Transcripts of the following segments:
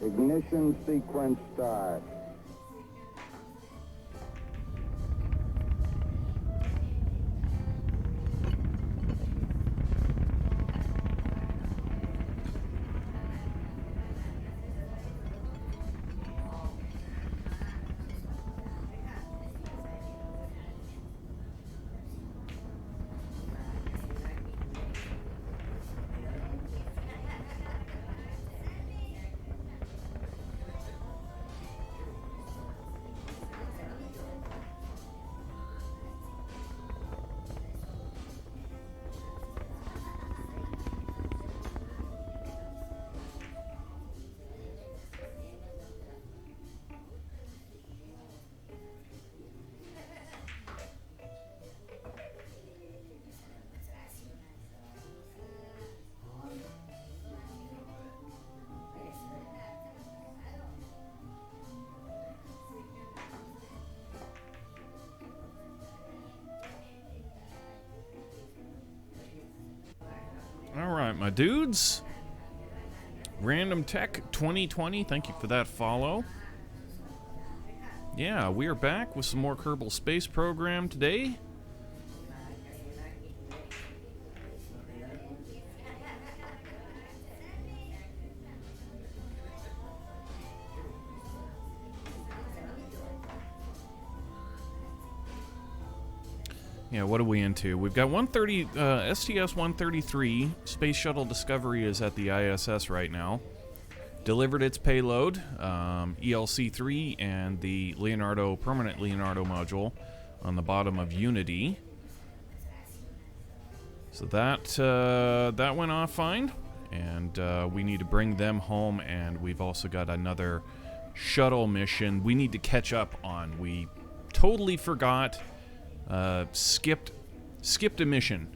Ignition sequence start. Alright, my dudes. Random Tech 2020, thank you for that follow. Yeah, we are back with some more Kerbal Space Program today. Yeah, what are we into? We've got Sts-133. Space Shuttle Discovery is at the ISS right now. Delivered its payload, ELC-3 and the permanent Leonardo module on the bottom of Unity. So that went off fine, and we need to bring them home, and we've also got another shuttle mission we need to catch up on. We totally forgot. Skipped a mission,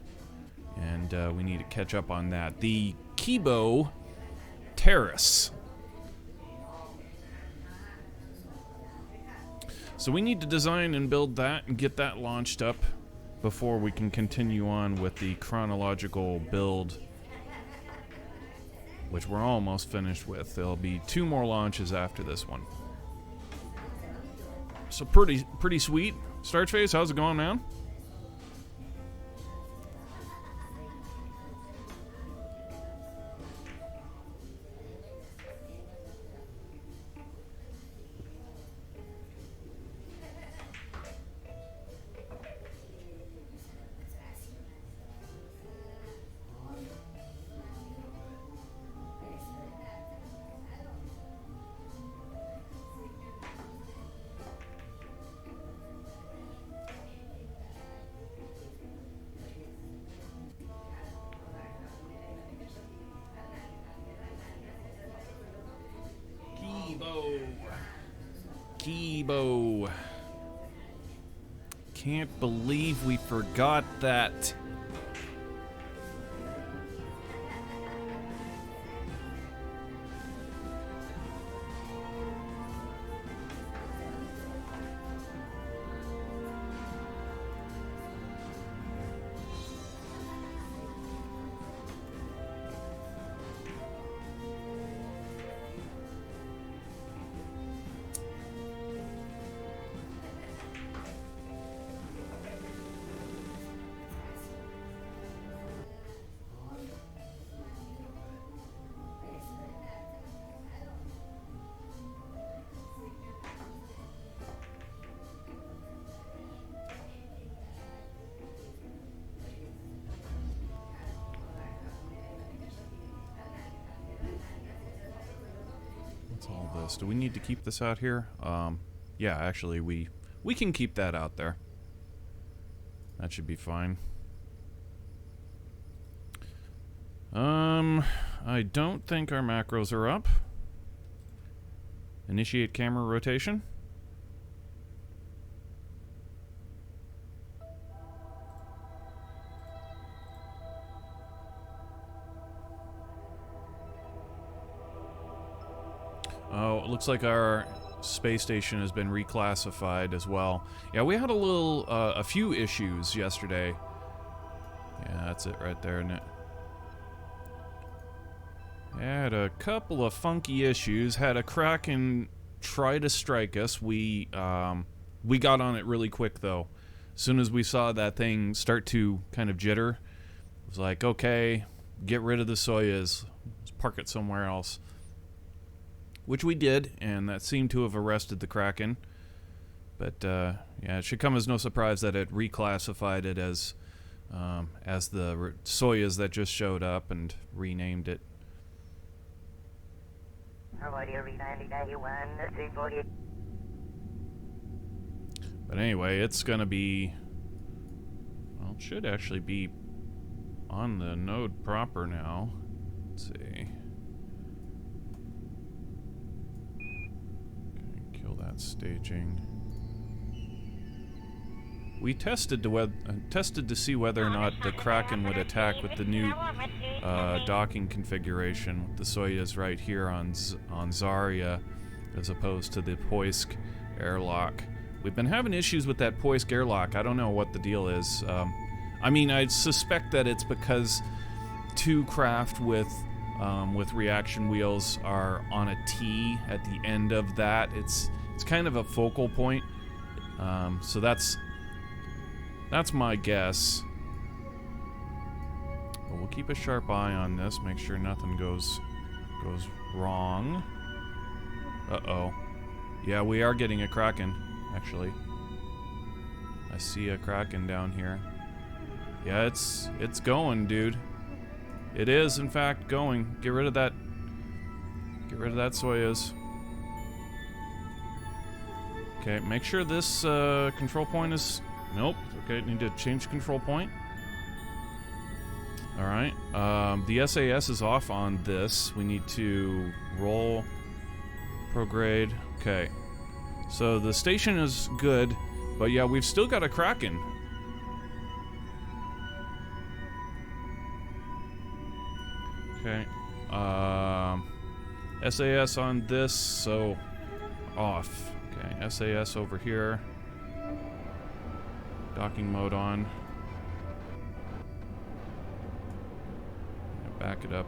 and we need to catch up on that. The Kibo Terrace. So we need to design and build that and get that launched up before we can continue on with the chronological build, which we're almost finished with. There'll be 2 more launches after this one. So pretty sweet. Starchface, how's it going, man? Kibo. Can't believe we forgot that. All this. Do we need to keep this out here? Yeah, actually, we can keep that out there. That should be fine. I don't think our macros are up. Initiate camera rotation. Oh, it looks like our space station has been reclassified as well. Yeah, we had a few issues yesterday. Yeah, that's it right there, isn't it? Had a couple of funky issues. Had a Kraken try to strike us. We got on it really quick though. As soon as we saw that thing start to kind of jitter, it was like, okay, get rid of the Soyuz. Let's park it somewhere else. Which we did, and that seemed to have arrested the Kraken. But yeah, it should come as no surprise that it reclassified it as the Soyuz that just showed up and renamed it. But anyway, it's gonna be, well, it should actually be on the node proper now. Let's see. Okay, kill that staging. We tested to see whether or not the Kraken would attack with the new docking configuration with the Soyuz right here on Zarya, as opposed to the Poisk airlock. We've been having issues with that Poisk airlock. I don't know what the deal is. I mean, I suspect that it's because two craft with reaction wheels are on a T at the end of that. It's kind of a focal point. So that's my guess. But we'll keep a sharp eye on this, make sure nothing goes wrong. Uh-oh. Yeah, we are getting a Kraken, actually. I see a Kraken down here. Yeah, it's going, dude. It is, in fact, going. Get rid of that Soyuz. Okay, make sure this control point is... Nope. Okay, need to change control point. Alright. The SAS is off on this. We need to roll prograde. Okay. So the station is good, but yeah, we've still got a Kraken. Okay. SAS on this, so off. Okay, SAS over here. Docking mode on. Back it up.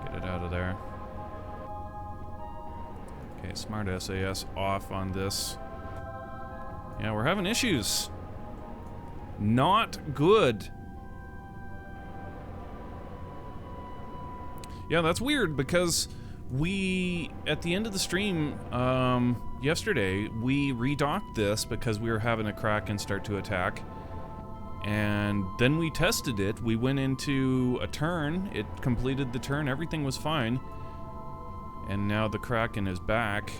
Get it out of there. Okay, smart SAS off on this. Yeah, we're having issues. Not good. Yeah, that's weird because we, at the end of the stream yesterday, we redocked this because we were having a Kraken start to attack. And then we tested it. We went into a turn. It completed the turn. Everything was fine. And now the Kraken is back.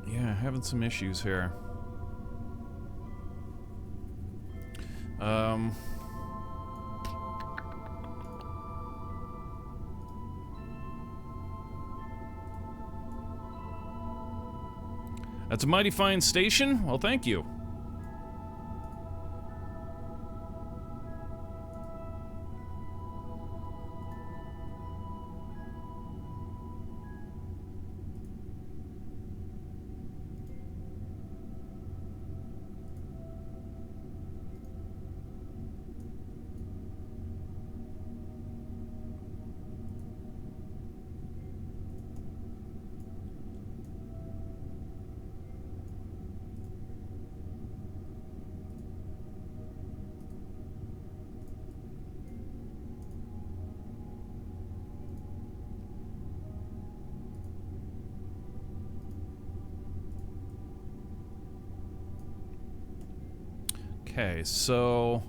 Yeah, having some issues here. That's a mighty fine station. Well, thank you. Okay, so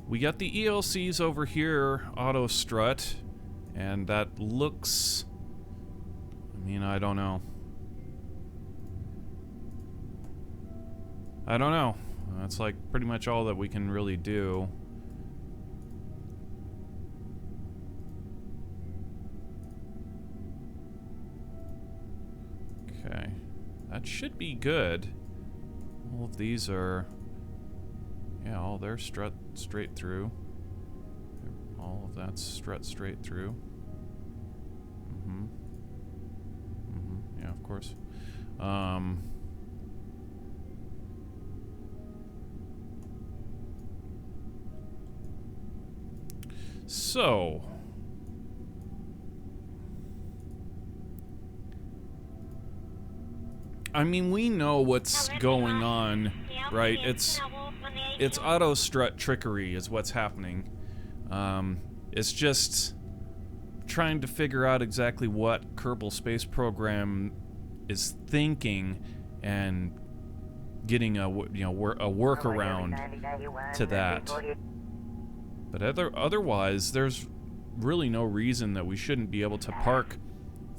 we got the ELCs over here, auto strut, and that looks, I mean, I don't know. I don't know. That's like pretty much all that we can really do. That should be good. All of these are... Yeah, all they're strut straight through. All of that's strut straight through. Yeah, of course. So... I mean, we know what's going on, right? It's auto strut trickery is what's happening. It's just trying to figure out exactly what Kerbal Space Program is thinking and getting a workaround to that. But otherwise, there's really no reason that we shouldn't be able to park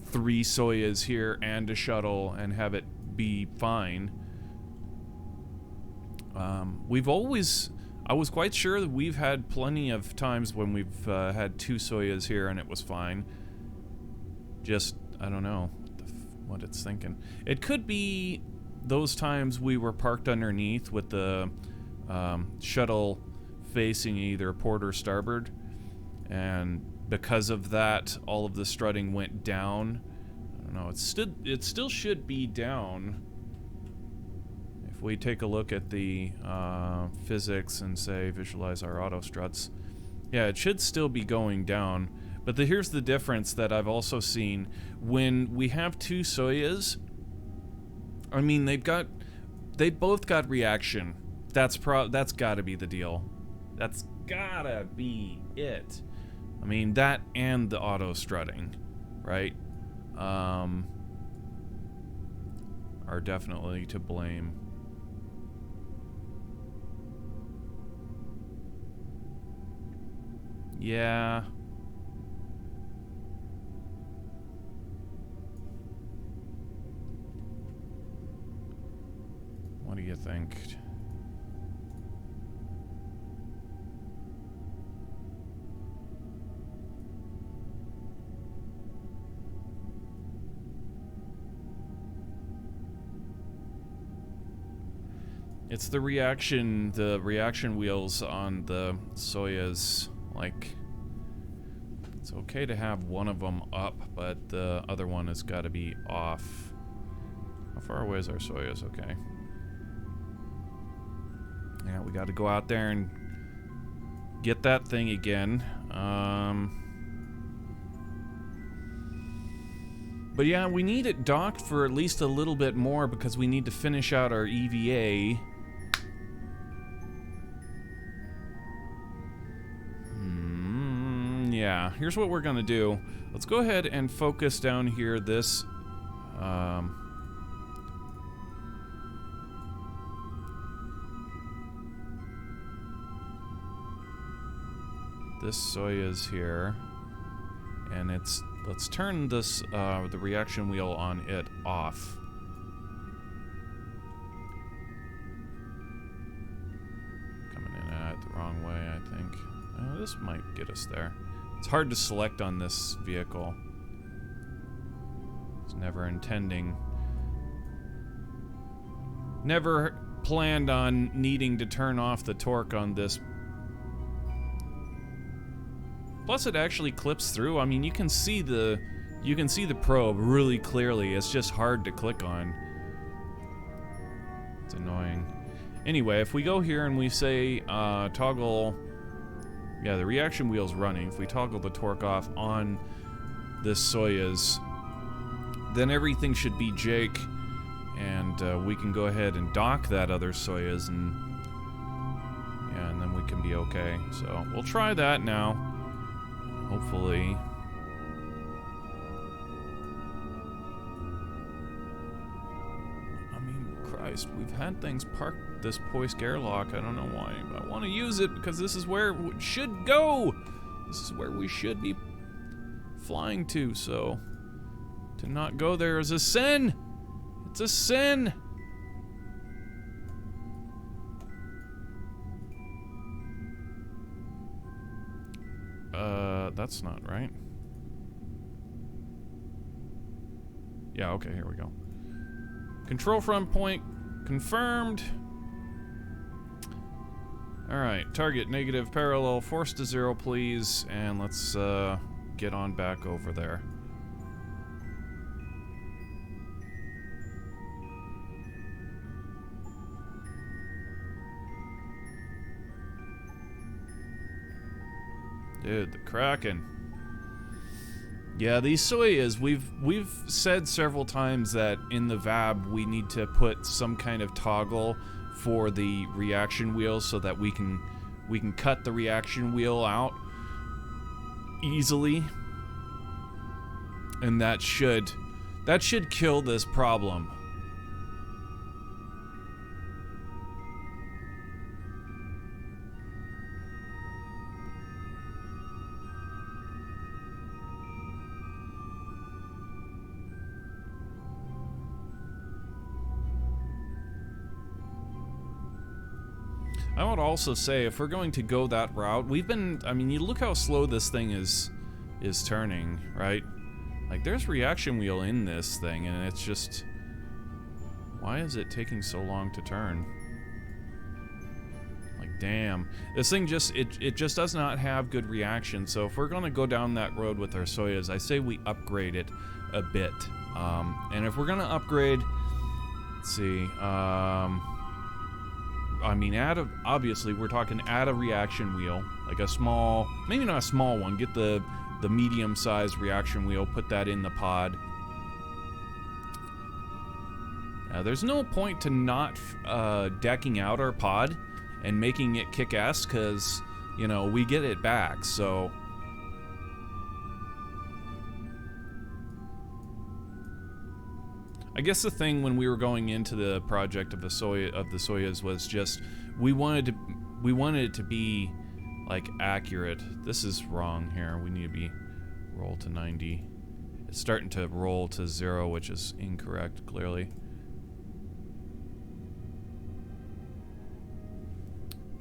3 Soyuz here and a shuttle and have it be fine. I was quite sure that we've had plenty of times when we've had 2 Soyuz here and it was fine. Just, I don't know what it's thinking. It could be those times we were parked underneath with the shuttle facing either port or starboard, and because of that, all of the strutting went down. I don't know, it still should be down. If we take a look at the physics and say visualize our auto struts, yeah, it should still be going down. But here's the difference that I've also seen. When we have 2 Soyuz, I mean, they both got reaction. That's gotta be the deal. That's gotta be it. I mean, that and the auto strutting, right? Are definitely to blame. Yeah. What do you think? It's the reaction wheels on the Soyuz. Like, it's okay to have one of them up, but the other one has got to be off. How far away is our Soyuz? Okay. Yeah, we got to go out there and get that thing again. But yeah, we need it docked for at least a little bit more because we need to finish out our EVA. Yeah, here's what we're gonna do. Let's go ahead and focus down here this this Soyuz here, and let's turn this the reaction wheel on it off. Coming in at it the wrong way, I think. This might get us there. It's hard to select on this vehicle. It's never planned on needing to turn off the torque on this. Plus, it actually clips through. I mean, you can see the probe really clearly. It's just hard to click on. It's annoying. Anyway, if we go here and we say toggle. Yeah, the reaction wheel's running. If we toggle the torque off on this Soyuz, then everything should be Jake, and we can go ahead and dock that other Soyuz, and yeah, and then we can be okay. So we'll try that now. Hopefully. I mean, Christ, we've had things parked this Poisk airlock. I don't know why. I want to use it because this is where it should go. This is where we should be flying to, so to not go there is a sin. It's a sin. That's not right. Yeah, okay, here we go. Control front point confirmed. Alright, target negative parallel, force to 0 please, and let's get on back over there. Dude, the Kraken. Yeah, these Soyuz, we've said several times that in the VAB we need to put some kind of toggle for the reaction wheel so that we can cut the reaction wheel out easily. And that should kill this problem. I would also say, if we're going to go that route, I mean, you look how slow this thing is turning, right? Like, there's reaction wheel in this thing, and it's just... Why is it taking so long to turn? Like, damn. This thing it just does not have good reaction, so if we're gonna go down that road with our Soyuz, I say we upgrade it a bit. And if we're gonna upgrade... Let's see, I mean, obviously, we're talking add a reaction wheel, like a small, maybe not a small one, get the medium-sized reaction wheel, put that in the pod. There's no point to not decking out our pod and making it kick-ass, because, you know, we get it back, so... I guess the thing when we were going into the project of the Soyuz was just we wanted it to be like accurate. This is wrong here. We need to be roll to 90. It's starting to roll to 0, which is incorrect, clearly.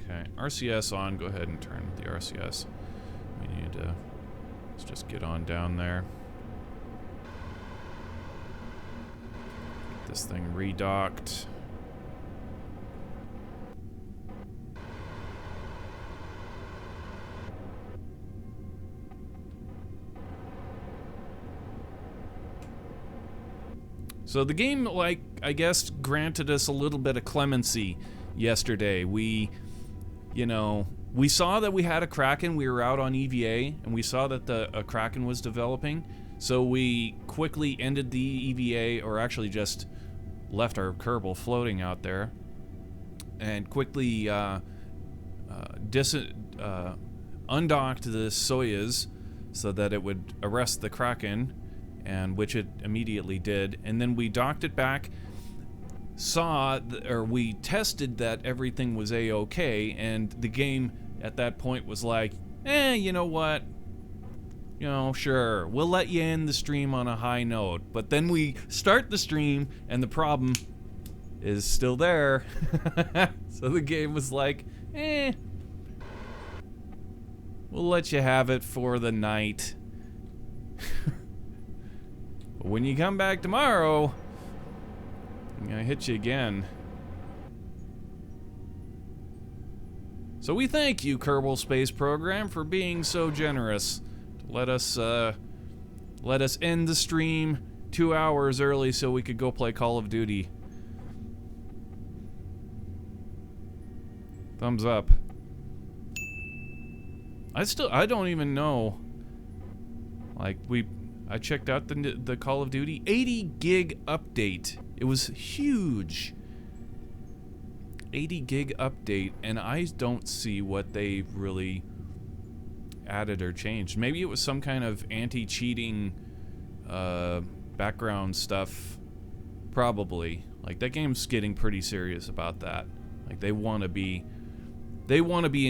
Okay, RCS on. Go ahead and turn the RCS. We need to let's just get on down there. This thing redocked. So the game, like, I guess, granted us a little bit of clemency yesterday. We saw that we had a Kraken. We were out on EVA, and we saw that a Kraken was developing. So we quickly ended the EVA, or actually just left our Kerbal floating out there, and quickly undocked the Soyuz so that it would arrest the Kraken, and which it immediately did. And then we docked it back, we tested that everything was A-okay, and the game at that point was like, you know what? You know, sure, we'll let you end the stream on a high note. But then we start the stream, and the problem is still there. So the game was like, we'll let you have it for the night. But when you come back tomorrow, I'm gonna hit you again. So we thank you, Kerbal Space Program, for being so generous. Let us end the stream 2 hours early so we could go play Call of Duty. Thumbs up. I don't even know. Like, I checked out the Call of Duty 80 gig update. It was huge. 80 gig update, and I don't see what they really added or changed. Maybe it was some kind of anti-cheating background stuff. Probably. Like, that game's getting pretty serious about that. Like, they want to be an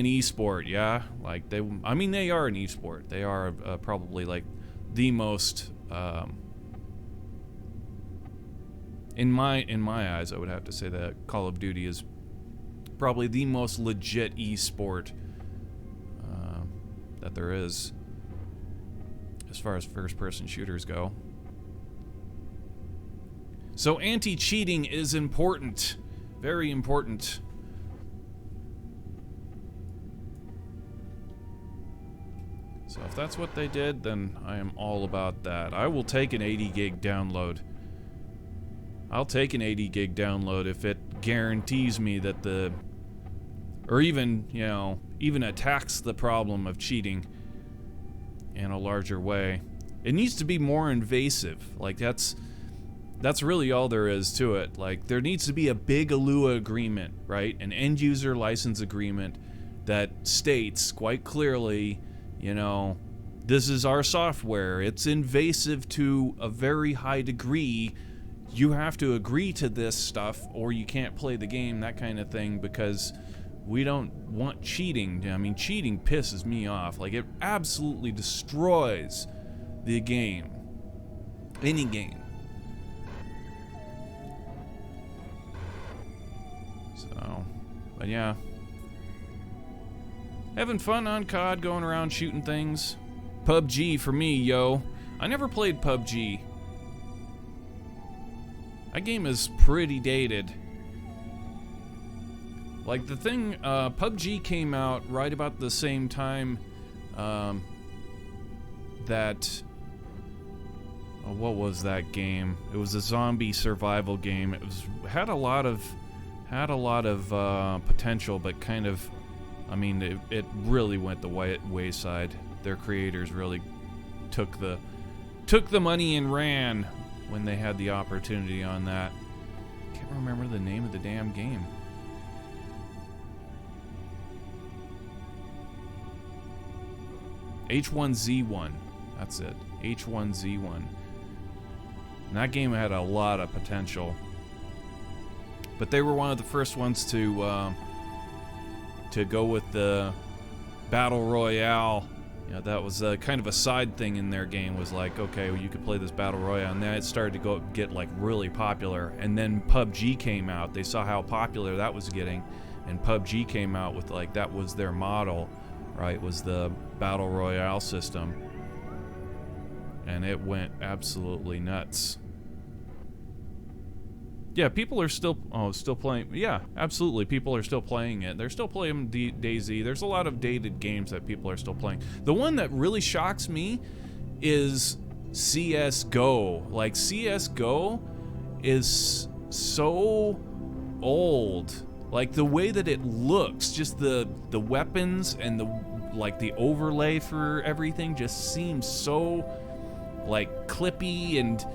esport, yeah? Like, they are an esport. They are probably like the most in my eyes, I would have to say that Call of Duty is probably the most legit esport that there is, as far as first-person shooters go. So anti-cheating is important. Very important. So if that's what they did, then I am all about that. I will take an 80 gig download. I'll take an 80 gig download if it guarantees me that the... Or even, you know, even attacks the problem of cheating in a larger way. It needs to be more invasive. Like, that's really all there is to it. Like, there needs to be a big ALUA agreement, right? An end user license agreement that states quite clearly, you know, this is our software. It's invasive to a very high degree. You have to agree to this stuff or you can't play the game, that kind of thing, because we don't want cheating. I mean, cheating pisses me off. Like, it absolutely destroys the game. Any game. So, but yeah. Having fun on COD, going around shooting things. PUBG for me, yo. I never played PUBG. That game is pretty dated. Like, the thing, PUBG came out right about the same time that... Oh, what was that game? It was a zombie survival game. It had a lot of potential, but kind of, I mean, it really went the wayside. Their creators really took the money and ran when they had the opportunity on that. Can't remember the name of the damn game. H1Z1. That's it. H1Z1. And that game had a lot of potential. But they were one of the first ones to go with the Battle Royale. You know, that was kind of a side thing in their game, was like, okay, well, you could play this Battle Royale, and then it started to get like really popular. And then PUBG came out. They saw how popular that was getting, and PUBG came out with, like, that was their model, right? Was the Battle Royale system. And it went absolutely nuts. Yeah, people are still playing. Yeah, absolutely, people are still playing it. They're still playing DayZ. There's a lot of dated games that people are still playing. The one that really shocks me is CSGO. Like, CSGO is so old. Like, the way that it looks, just the weapons and the overlay for everything just seems so, like, clippy and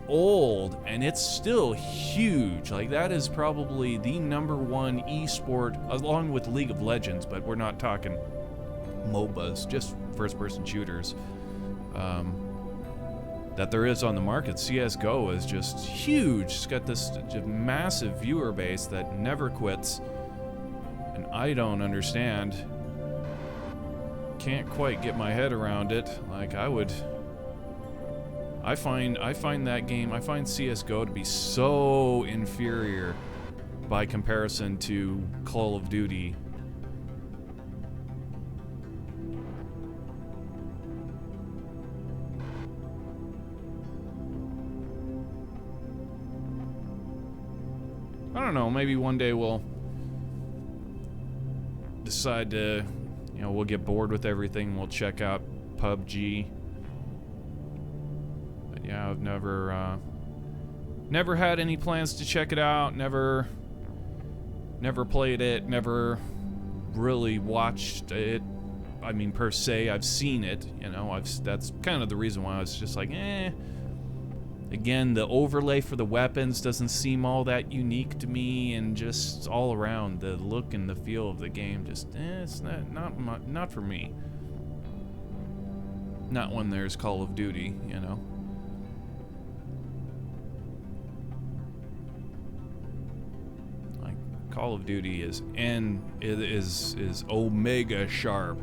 old, and it's still huge. Like, that is probably the #1 esport, along with League of Legends, but we're not talking MOBAs, just first-person shooters, that there is on the market. CSGO is just huge. It's got this massive viewer base that never quits, and I don't understand. Can't quite get my head around it. Like, I find that game, I find CSGO to be so inferior by comparison to Call of Duty. I don't know, maybe one day we'll decide to, you know, we'll get bored with everything, we'll check out PUBG. Yeah, I've never had any plans to check it out. Never played it. Never really watched it. I mean, per se, I've seen it. You know, that's kind of the reason why I was just like, eh. Again, the overlay for the weapons doesn't seem all that unique to me, and just all around the look and the feel of the game, just it's not for me. Not when there's Call of Duty, you know. Call of Duty is omega sharp.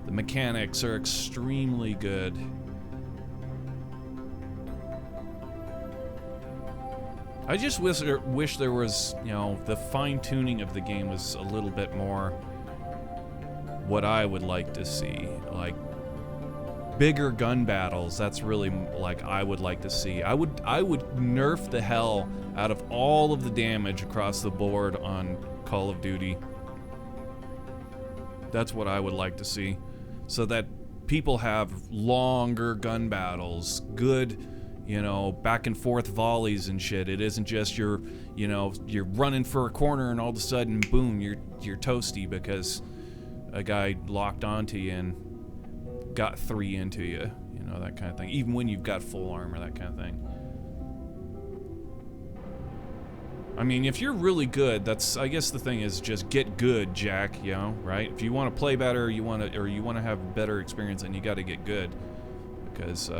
The mechanics are extremely good. I just wish there was, you know, the fine-tuning of the game was a little bit more what I would like to see. Like, bigger gun battles. That's really like I would like to see. I would nerf the hell out of all of the damage across the board on Call of Duty. That's what I would like to see, so that people have longer gun battles, good, you know, back and forth volleys and shit. It isn't just you're running for a corner and all of a sudden, boom, you're toasty because a guy locked onto you and got 3 into you, you know, that kind of thing. Even when you've got full armor, that kind of thing. I mean, if you're really good, that's, I guess the thing is just get good, Jack, you know, right? If you want to play better, you want to have better experience, then you got to get good, because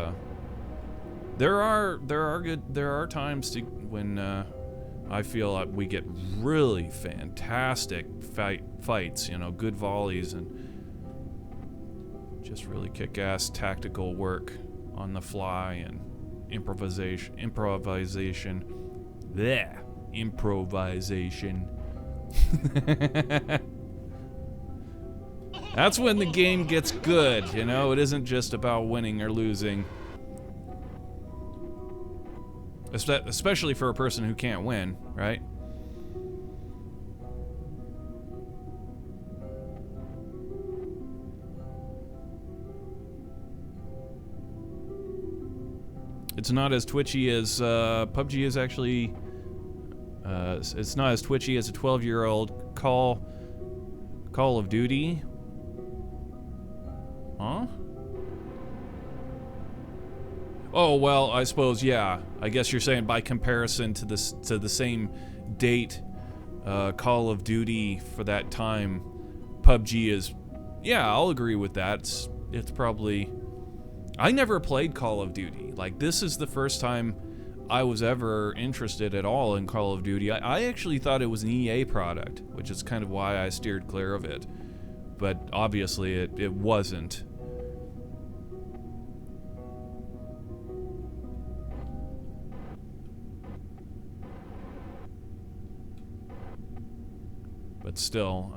there are times when I feel like we get really fantastic fights, you know, good volleys and just really kick-ass tactical work on the fly and improvisation. Blech. Improvisation. That's when the game gets good, you know? It isn't just about winning or losing. Especially for a person who can't win, right? It's not as twitchy as PUBG is actually. It's not as twitchy as a 12-year-old Call of Duty. Huh? Oh well, I suppose yeah. I guess you're saying by comparison to the same date, Call of Duty for that time, PUBG is. Yeah, I'll agree with that. It's probably. I never played Call of Duty. Like, this is the first time I was ever interested at all in Call of Duty. I actually thought it was an EA product, which is kind of why I steered clear of it. But obviously it wasn't. But still,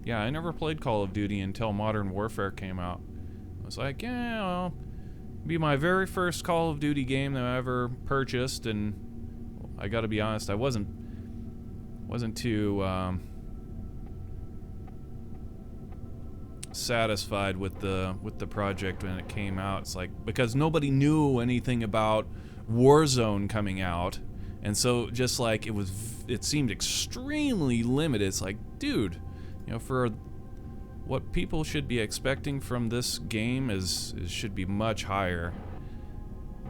yeah, I never played Call of Duty until Modern Warfare came out. I was like, yeah, well, be my very first Call of Duty game that I ever purchased, and I gotta be honest, I wasn't too satisfied with the project when it came out. It's like, because nobody knew anything about Warzone coming out, and so just like it seemed extremely limited. It's like, dude, you know, for what people should be expecting from this game should be much higher.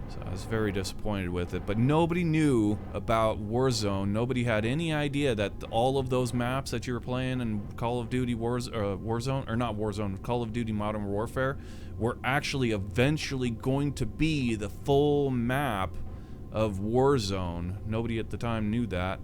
So I was very disappointed with it. But nobody knew about Warzone. Nobody had any idea that all of those maps that you were playing in Call of Duty Warzone, or not Warzone, Call of Duty Modern Warfare, were actually eventually going to be the full map of Warzone. Nobody at the time knew that.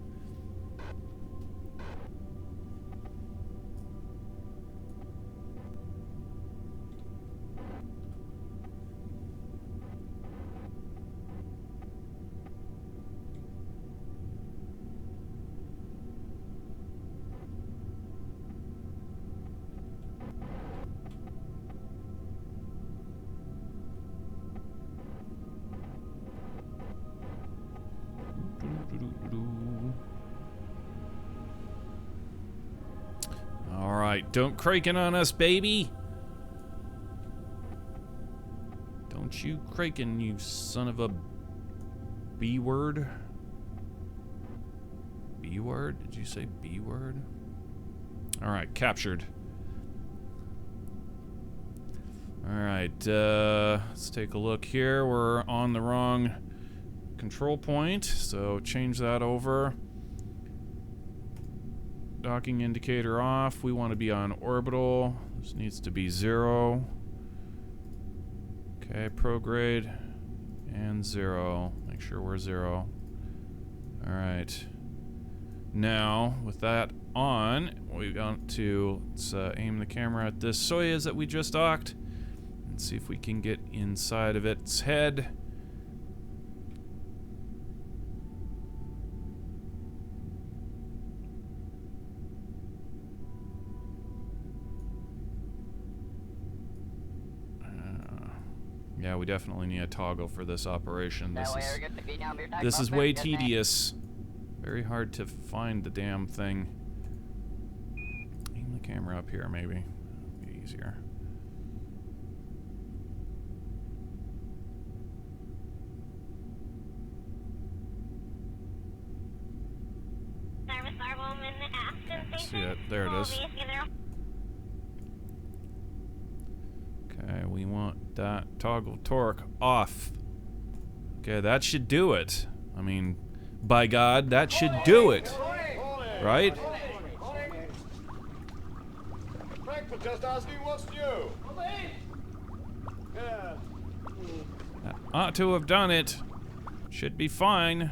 Alright, don't cranking on us, baby! Don't you cranking, you son of a B-word? B-word? Did you say B-word? Alright, captured. Alright, let's take a look here. We're on the wrong control point, so change that over. Docking indicator off. We want to be on orbital. This needs to be 0. Okay, prograde and 0. Make sure we're 0. Alright. Now, with that on, we want to aim the camera at this Soyuz that we just docked and see if we can get inside of its head. Yeah, we definitely need a toggle for this operation. This is way tedious. Very hard to find the damn thing. Aim the camera up here, maybe. It'll be easier. See it. There it is. Okay, we want that toggle torque off. Okay, that should do it. I mean, by God, that should do it. Right? Frank was just asking what's new. Yeah. That ought to have done it. Should be fine.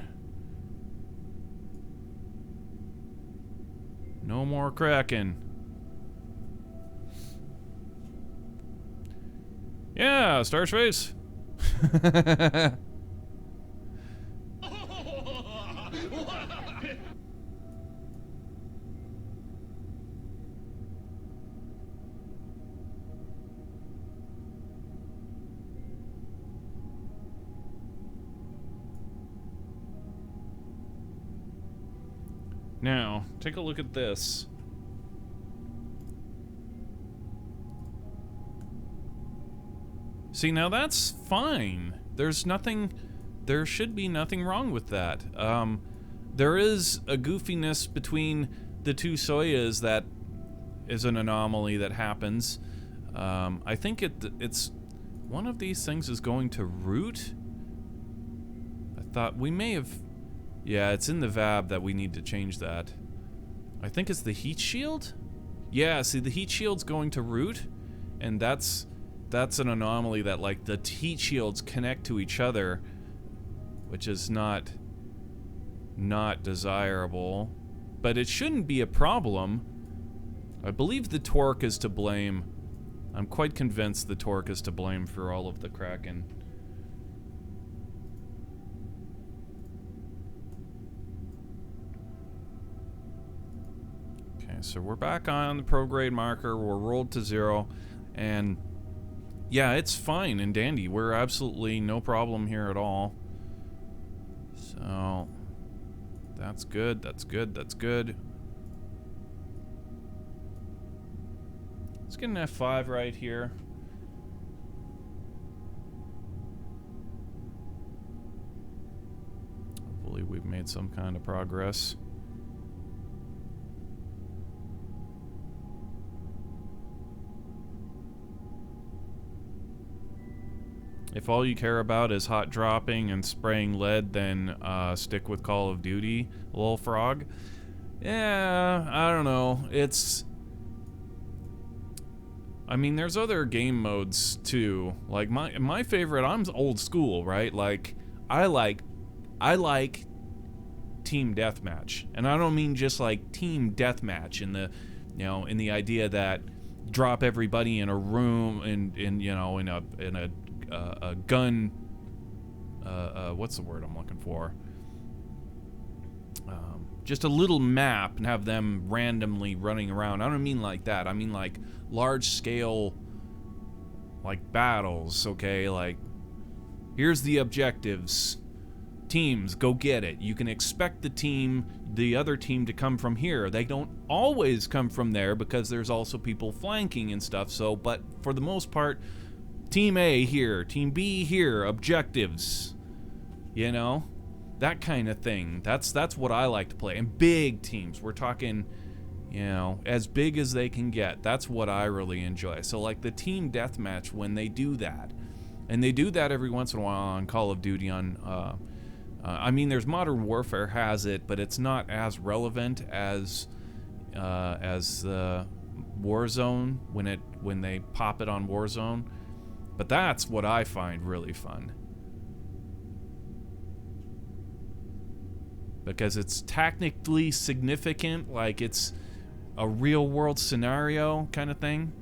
No more cracking. Yeah, Starspace. Now, take a look at this. See, now that's fine. There's nothing, there should be nothing wrong with that. There is a goofiness between the two Soyas that is an anomaly that happens. I think it's one of these things is going to root. I thought we may have, yeah, it's in the VAB that we need to change that. I think it's the heat shield? Yeah, see, the heat shield's going to root, and that's an anomaly that, like, the heat shields connect to each other, which is not desirable, but it shouldn't be a problem. I believe the torque is to blame. I'm quite convinced the torque is to blame for all of the cracking. Okay, so we're back on the prograde marker. We're rolled to 0, and yeah, it's fine and dandy. We're absolutely no problem here at all. So that's good, that's good, that's good. Let's get an F5 right here. Hopefully we've made some kind of progress. If all you care about is hot dropping and spraying lead, then stick with Call of Duty, lol frog. Yeah, I don't know. It's... I mean, there's other game modes too. Like my favorite, I'm old school, right? Like I like team deathmatch. And I don't mean just like team deathmatch in the, you know, in the idea that drop everybody in a room and you know, in a gun, what's the word I'm looking for? Just a little map and have them randomly running around. I don't mean like that. I mean like large scale, like battles, okay? Like, here's the objectives. Teams, go get it. You can expect the other team to come from here. They don't always come from there because there's also people flanking and stuff, so, but for the most part, Team A here, Team B here, objectives, you know, that kind of thing. That's what I like to play. And big teams, we're talking, you know, as big as they can get. That's what I really enjoy. So like the team deathmatch, when they do that, and they do that every once in a while on Call of Duty. On, I mean, there's Modern Warfare has it, but it's not as relevant as Warzone when they pop it on Warzone. But that's what I find really fun. Because it's technically significant, like it's a real world scenario kind of thing.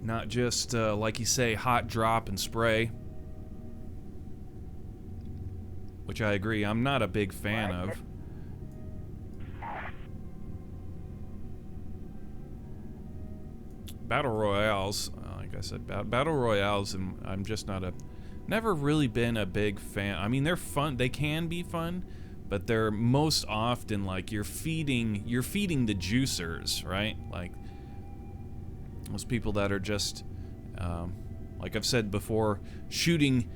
Not just, like you say, hot drop and spray. Which I agree, I'm not a big fan of. battle royales, like I said, battle royales, and I'm just never really been a big fan. I mean, they're fun. They can be fun, but they're most often like you're feeding the juicers, right? Like those people that are just, like I've said before, shooting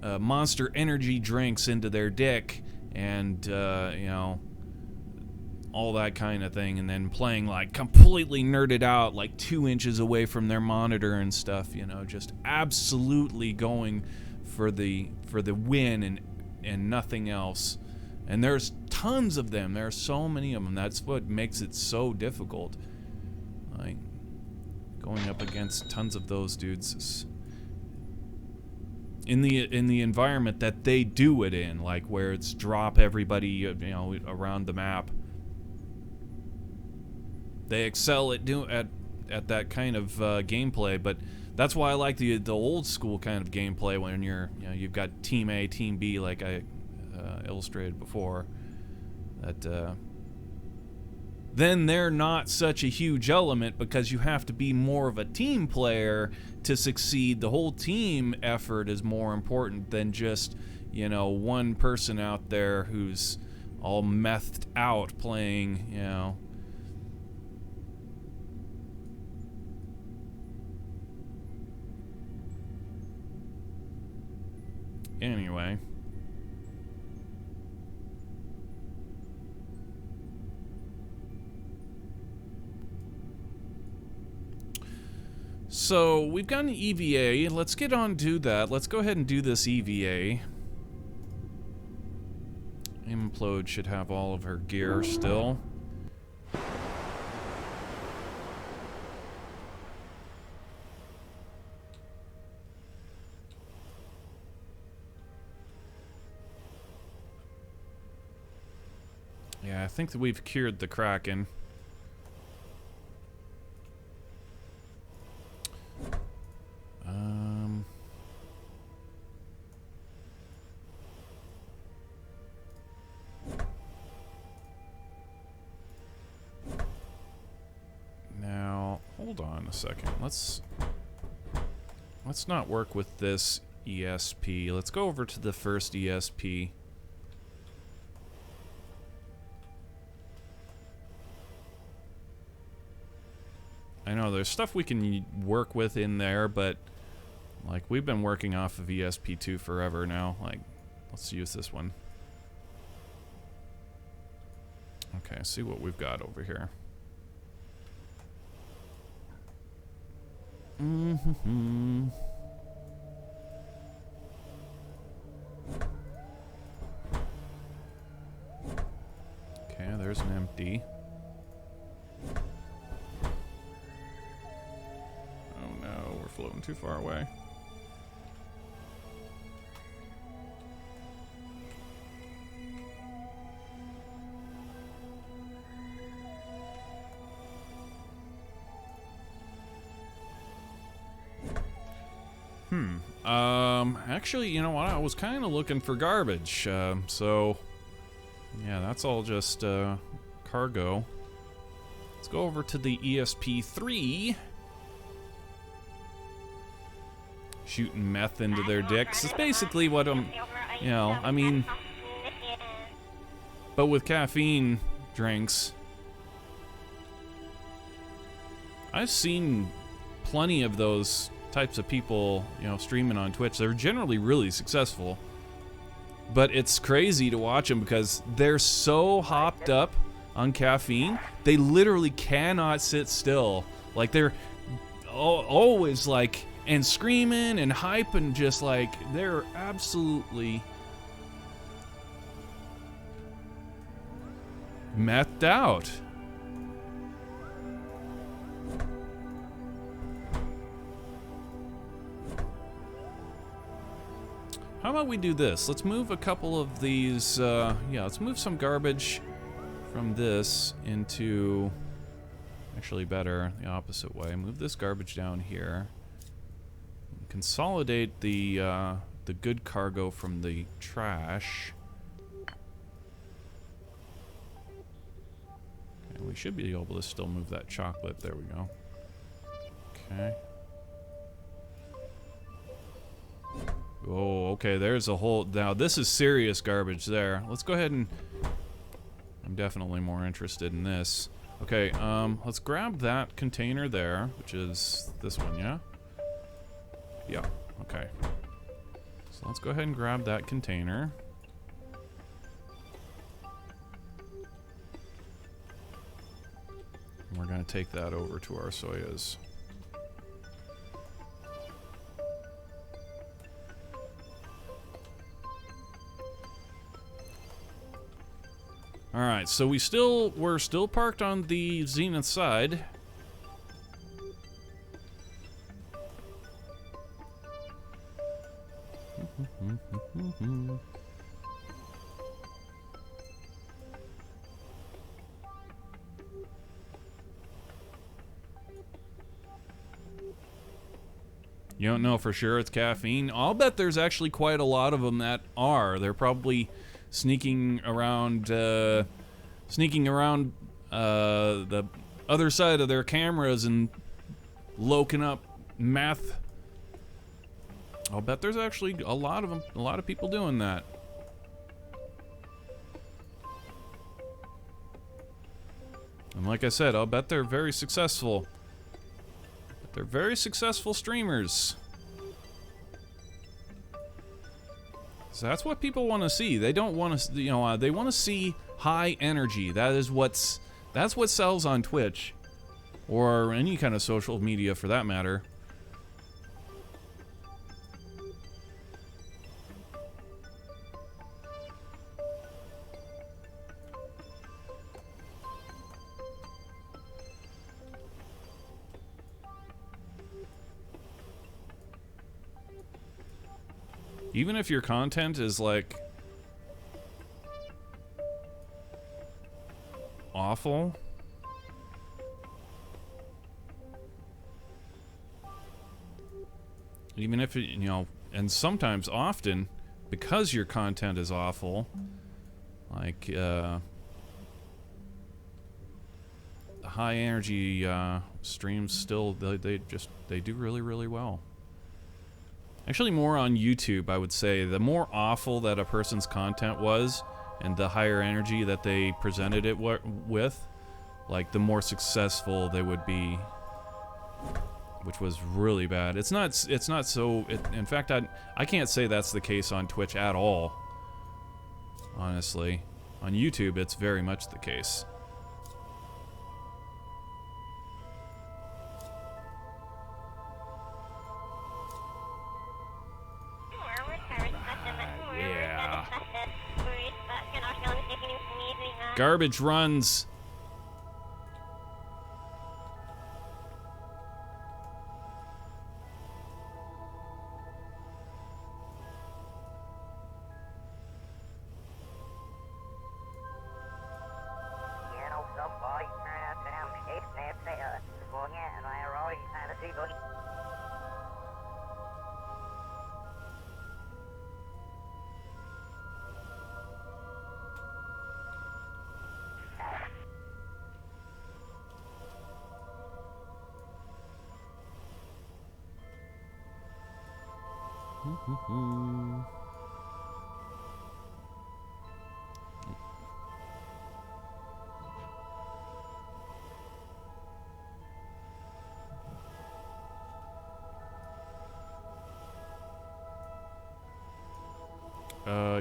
Monster Energy drinks into their dick, and you know, all that kind of thing, and then playing like completely nerded out, like 2 inches away from their monitor and stuff. You know, just absolutely going for the win and nothing else. And there's tons of them. There are so many of them. That's what makes it so difficult. Like going up against tons of those dudes is, in the environment that they do it in, like where it's drop everybody, you know, around the map. They excel at that kind of gameplay, but that's why I like the old school kind of gameplay when you've got Team A, Team B, like I illustrated before. That then they're not such a huge element because you have to be more of a team player to succeed. The whole team effort is more important than just, you know, one person out there who's all methed out playing, you know. Anyway. So, we've got an EVA. Let's get on to that. Let's go ahead and do this EVA. Implode should have all of her gear still. Yeah, I think that we've cured the Kraken. Now, hold on a second. Let's not work with this ESP. Let's go over to the first ESP. I know there's stuff we can work with in there, but like we've been working off of ESP2 forever now. Like, let's use this one. Okay, see what we've got over here. Okay, there's an empty. We're floating too far away. Actually, you know what? I was kind of looking for garbage. So, yeah, that's all just cargo. Let's go over to the ESP3. Shooting meth into their dicks. It's basically what you know, I mean, but with caffeine drinks. I've seen plenty of those types of people, you know, streaming on Twitch. They're generally really successful, but it's crazy to watch them because they're so hopped up on caffeine, they literally cannot sit still. Like they're always like, and screaming and hype, and just like they're absolutely methed out. How about we do this? Let's move a couple of these, yeah, let's move some garbage from this into, actually better, the opposite way. Move this garbage down here. Consolidate the good cargo from the trash. And we should be able to still move that chocolate. There we go. Okay. Oh, okay, there's a whole... Now, this is serious garbage there. Let's go ahead and... I'm definitely more interested in this. Okay, let's grab that container there, which is this one, yeah? Yeah, okay. So let's go ahead and grab that container. And we're going to take that over to our soyas. Alright, so we're still parked on the Zenith side. You don't know for sure it's caffeine? I'll bet there's actually quite a lot of them that are. They're probably sneaking around the other side of their cameras and loking up meth. I'll bet there's actually a lot of them, a lot of people doing that. And like I said, I'll bet they're very successful. They're very successful streamers. So that's what people want to see. They don't want to, you know, they want to see high energy. That's what sells on Twitch, or any kind of social media for that matter. Even if your content is like awful, even if it, you know, and sometimes often because your content is awful, like the high energy streams still they do really well. Actually, more on YouTube, I would say. The more awful that a person's content was, and the higher energy that they presented it with, like, the more successful they would be, which was really bad. It's not so... in fact, I can't say that's the case on Twitch at all, honestly. On YouTube, it's very much the case. Garbage runs.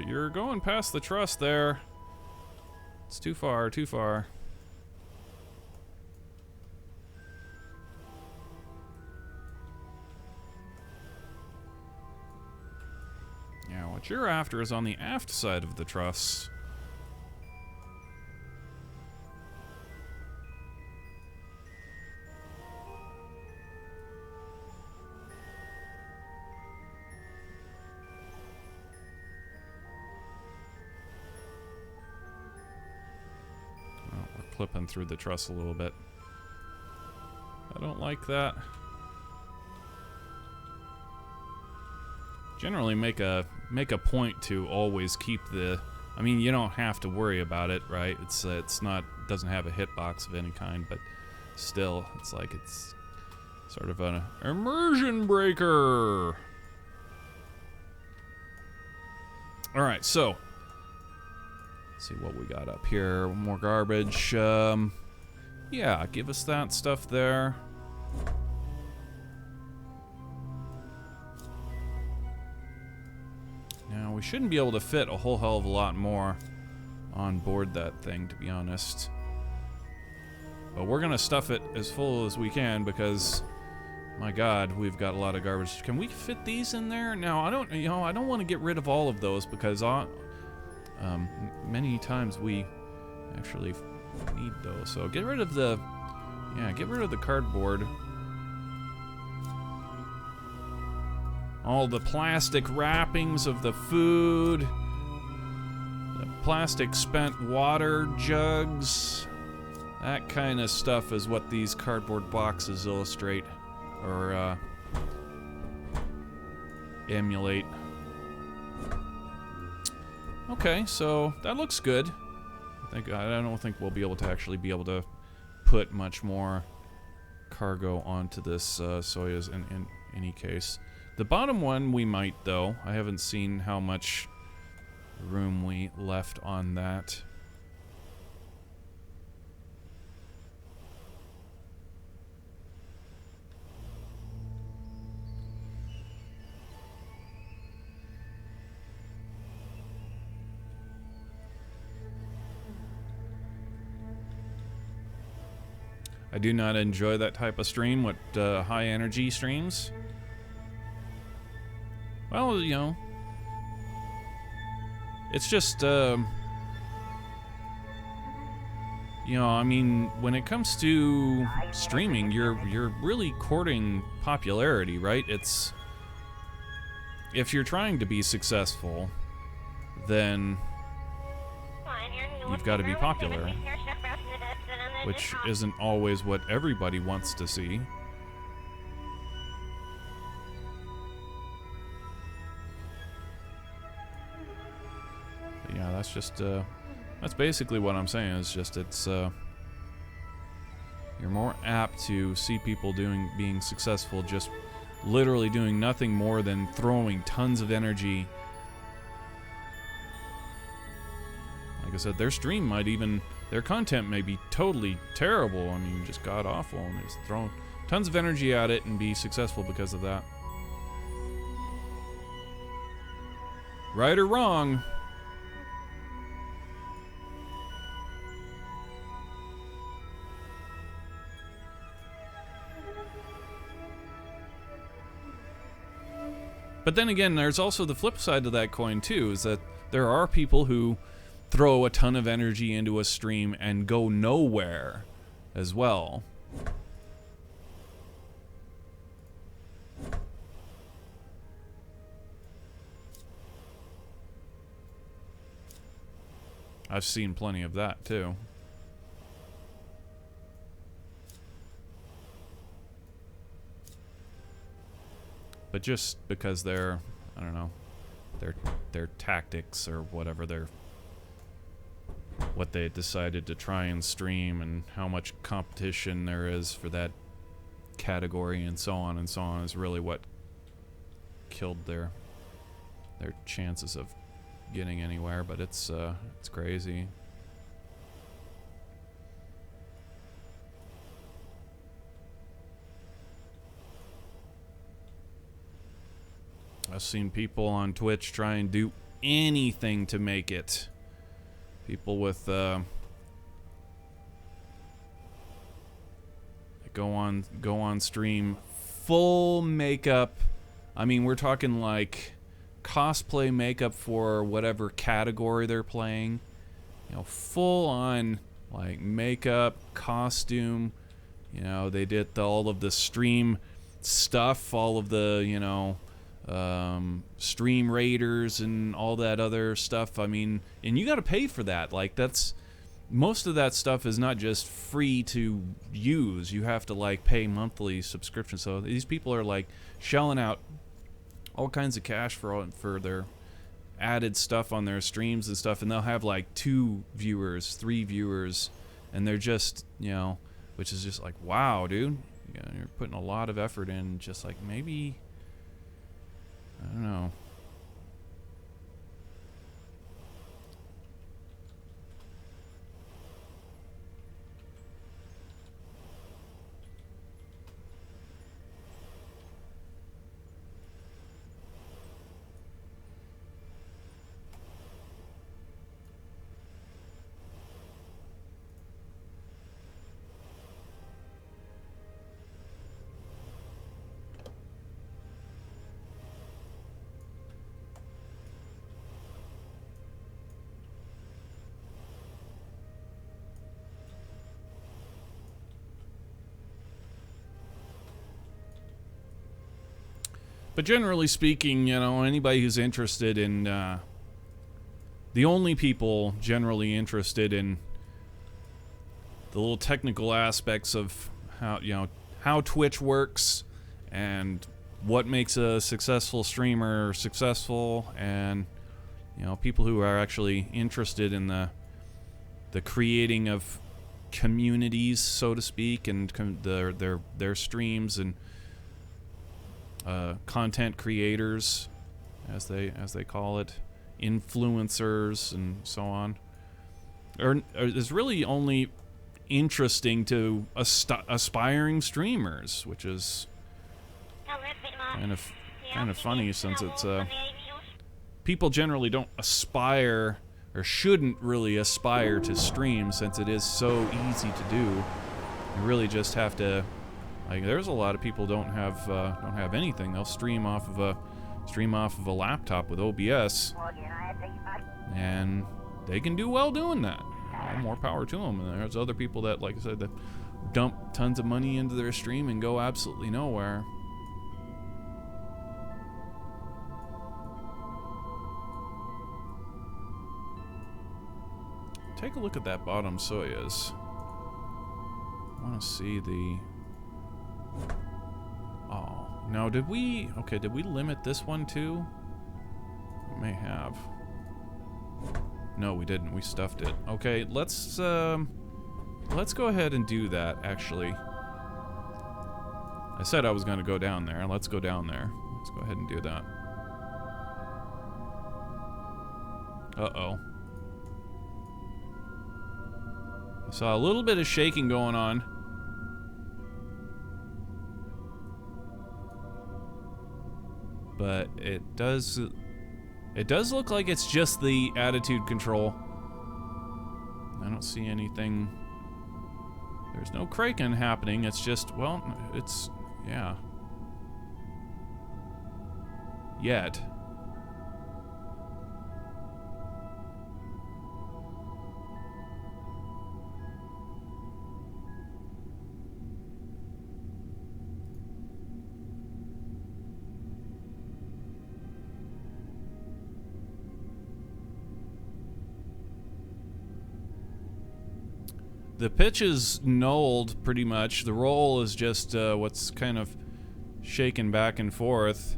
You're going past the trust there. It's too far, too far. Yeah, what you're after is on the aft side of the truss. Clipping through the truss a little bit. I don't like that. Generally make a point to always keep the I mean, you don't have to worry about it, right? It's not, doesn't have a hitbox of any kind, but still, it's like it's sort of an immersion breaker. All right, so let's see what we got up here. More garbage. Yeah, give us that stuff there. Now, we shouldn't be able to fit a whole hell of a lot more on board that thing, to be honest. But we're gonna stuff it as full as we can because, my God, we've got a lot of garbage. Can we fit these in there? Now, I don't want to get rid of all of those because many times we actually need those. So get rid of the, get rid of the cardboard. All the plastic wrappings of the food, the plastic spent water jugs, that kind of stuff is what these cardboard boxes illustrate or emulate. Okay, so that looks good. I don't think we'll be able to put much more cargo onto this Soyuz in any case. The bottom one we might, though. I haven't seen how much room we left on that. I do not enjoy that type of stream with high energy streams. Well, you know, it's just, you know, I mean, when it comes to streaming, you're really courting popularity, right? It's, if you're trying to be successful, then you've got to be popular, which isn't always what everybody wants to see. Yeah, that's just, that's basically what I'm saying. It's just, it's, you're more apt to see people being successful just literally doing nothing more than throwing tons of energy. Like I said, their stream might even, their content may be totally terrible. I mean, just god-awful, and just throw tons of energy at it and be successful because of that. Right or wrong. But then again, there's also the flip side of that coin too, is that there are people who throw a ton of energy into a stream and go nowhere as well. I've seen plenty of that too. But just because they're, I don't know, their tactics or whatever, what they decided to try and stream and how much competition there is for that category and so on is really what killed their chances of getting anywhere. But it's crazy. I've seen people on Twitch try and do anything to make it. People with go on stream full makeup. I mean, we're talking like cosplay makeup for whatever category they're playing. You know, full on like makeup, costume. You know, they did all of the stream stuff, all of the, you know, stream raiders and all that other stuff. I mean, and you got to pay for that. Like, that's, most of that stuff is not just free to use. You have to like pay monthly subscription. So these people are like shelling out all kinds of cash for their added stuff on their streams and stuff, and they'll have like 2 viewers, 3 viewers, and they're just, you know, which is just like, wow, dude, you know, you're putting a lot of effort in. Just like, maybe, I don't know. But generally speaking, you know, anybody who's interested in, the only people generally interested in the little technical aspects of how, you know, how Twitch works and what makes a successful streamer successful, and, you know, people who are actually interested in the creating of communities, so to speak, and their streams, and content creators, as they call it, influencers, and so on, is really only interesting to aspiring streamers, which is kind of funny, since it's people generally don't aspire, or shouldn't really aspire, to stream, since it is so easy to do. You really just have to, like, there's a lot of people don't have anything. They'll stream off of a laptop with OBS, and they can do well doing that. More power to them. And there's other people that, like I said, that dump tons of money into their stream and go absolutely nowhere. Take a look at that bottom Soyuz. I want to see the... Oh, no, did we limit this one too? We may have. No, we didn't. We stuffed it. Okay, let's go ahead and do that, actually. I said I was going to go down there. Let's go down there. Let's go ahead and do that. Uh-oh. I saw a little bit of shaking going on. But it does look like it's just the attitude control. I don't see anything. There's no Kraken happening. It's just, well, it's, yeah. Yet. The pitch is nulled, pretty much. The roll is just what's kind of shaken back and forth.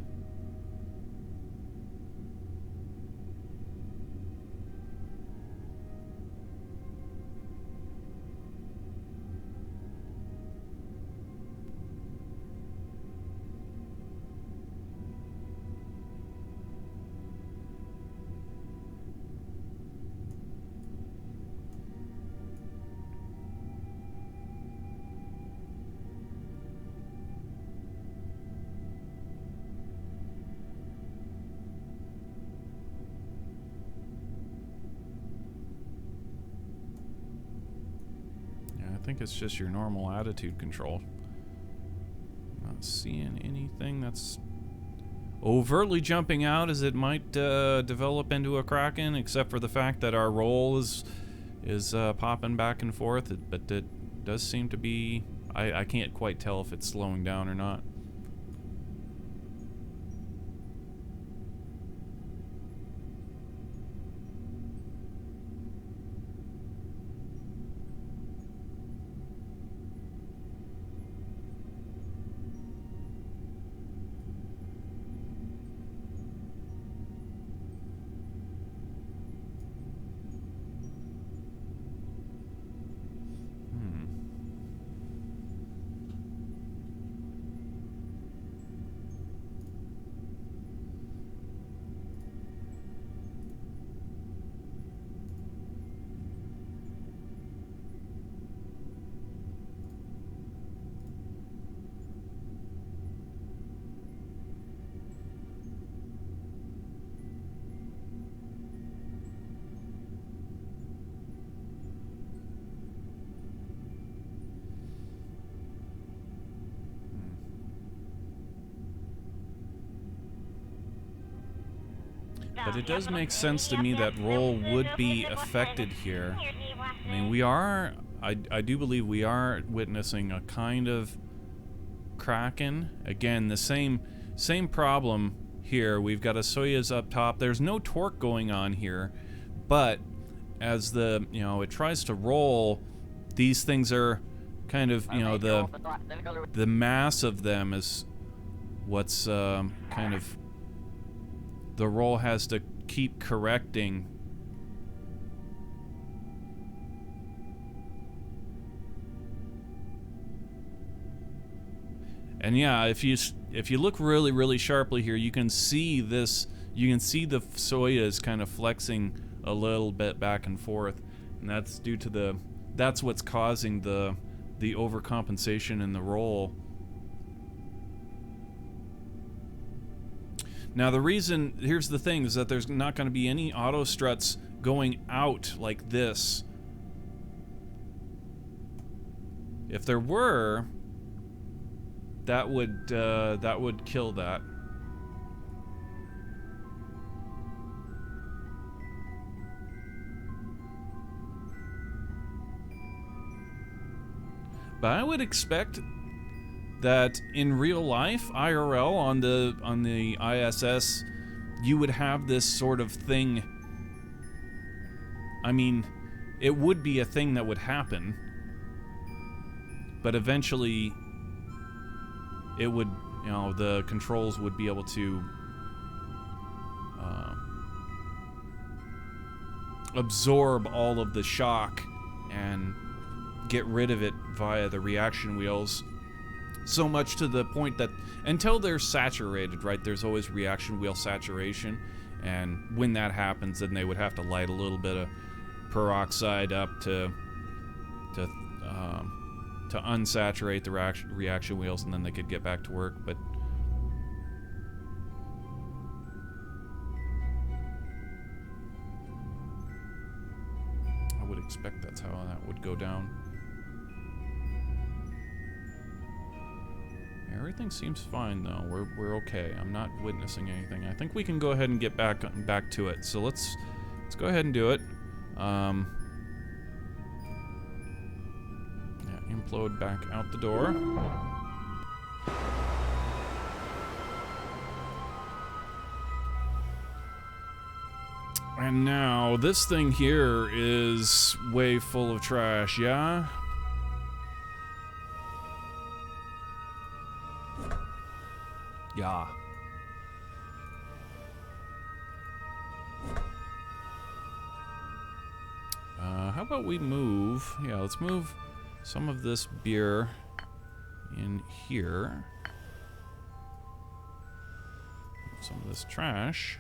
I think it's just your normal attitude control. Not seeing anything that's overtly jumping out as it might develop into a Kraken, except for the fact that our roll is popping back and forth. But it does seem to be... I can't quite tell if it's slowing down or not. But it does make sense to me that roll would be affected here. I mean, we are... I do believe we are witnessing a kind of Kraken. Again, the same problem here. We've got a Soyuz up top. There's no torque going on here, but as the, you know, it tries to roll, these things are kind of, you know, the mass of them is what's kind of the roll has to keep correcting. And yeah, if you look really sharply here, you can see this. You can see the Soyuz kind of flexing a little bit back and forth, and that's due to that's what's causing the overcompensation in the roll. Now the reason, here's the thing, is that there's not going to be any auto struts going out like this. If there were, that would kill that. But I would expect that in real life, IRL, on the ISS, you would have this sort of thing. I mean, it would be a thing that would happen, but eventually it would, you know, the controls would be able to absorb all of the shock and get rid of it via the reaction wheels, so much to the point that until they're saturated, right, there's always reaction wheel saturation, and when that happens, then they would have to light a little bit of peroxide up to unsaturate the reaction wheels, and then they could get back to work. But I would expect that's how that would go down. Everything seems fine though. We're okay. I'm not witnessing anything. I think we can go ahead and get back to it. So let's go ahead and do it. Yeah, implode back out the door. And now this thing here is way full of trash, yeah? Yeah. How about we move? Yeah, let's move some of this beer in here. Some of this trash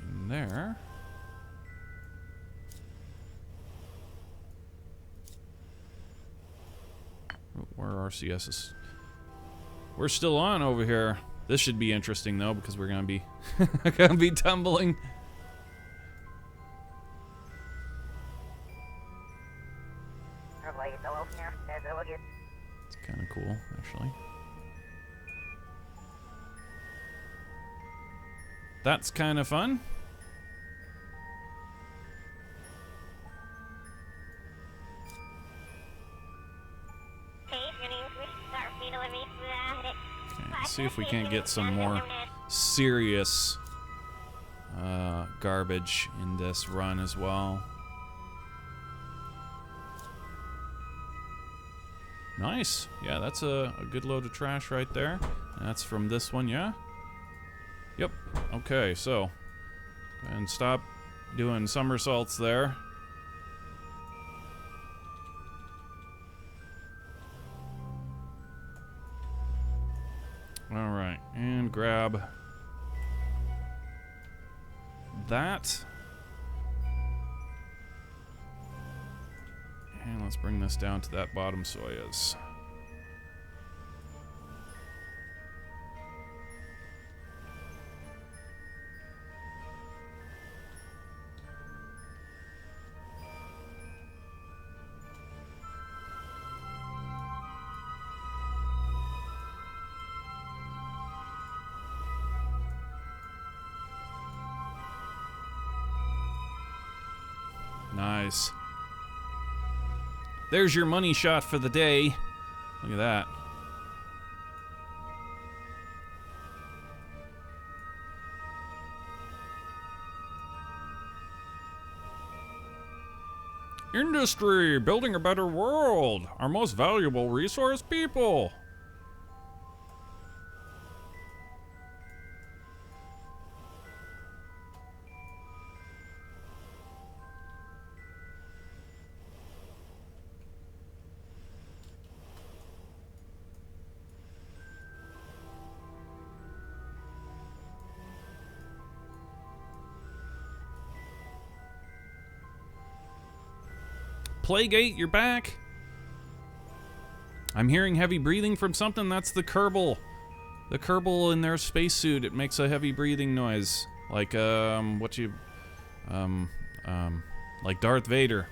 in there. Where are RCSs? We're still on over here. This should be interesting though, because we're gonna be tumbling. It's kind of cool, actually. That's kind of fun. See if we can't get some more serious garbage in this run as well. Nice. Yeah, that's a good load of trash right there. That's from this one, yeah? Yep. Okay, so go ahead and stop doing somersaults there. Alright, and grab that. And let's bring this down to that bottom Soyuz. Nice. There's your money shot for the day. Look at that. Industry, building a better world. Our most valuable resource, people. Playgate, you're back. I'm hearing heavy breathing from something. That's the kerbal. The kerbal in their spacesuit. It makes a heavy breathing noise. Like, like Darth Vader.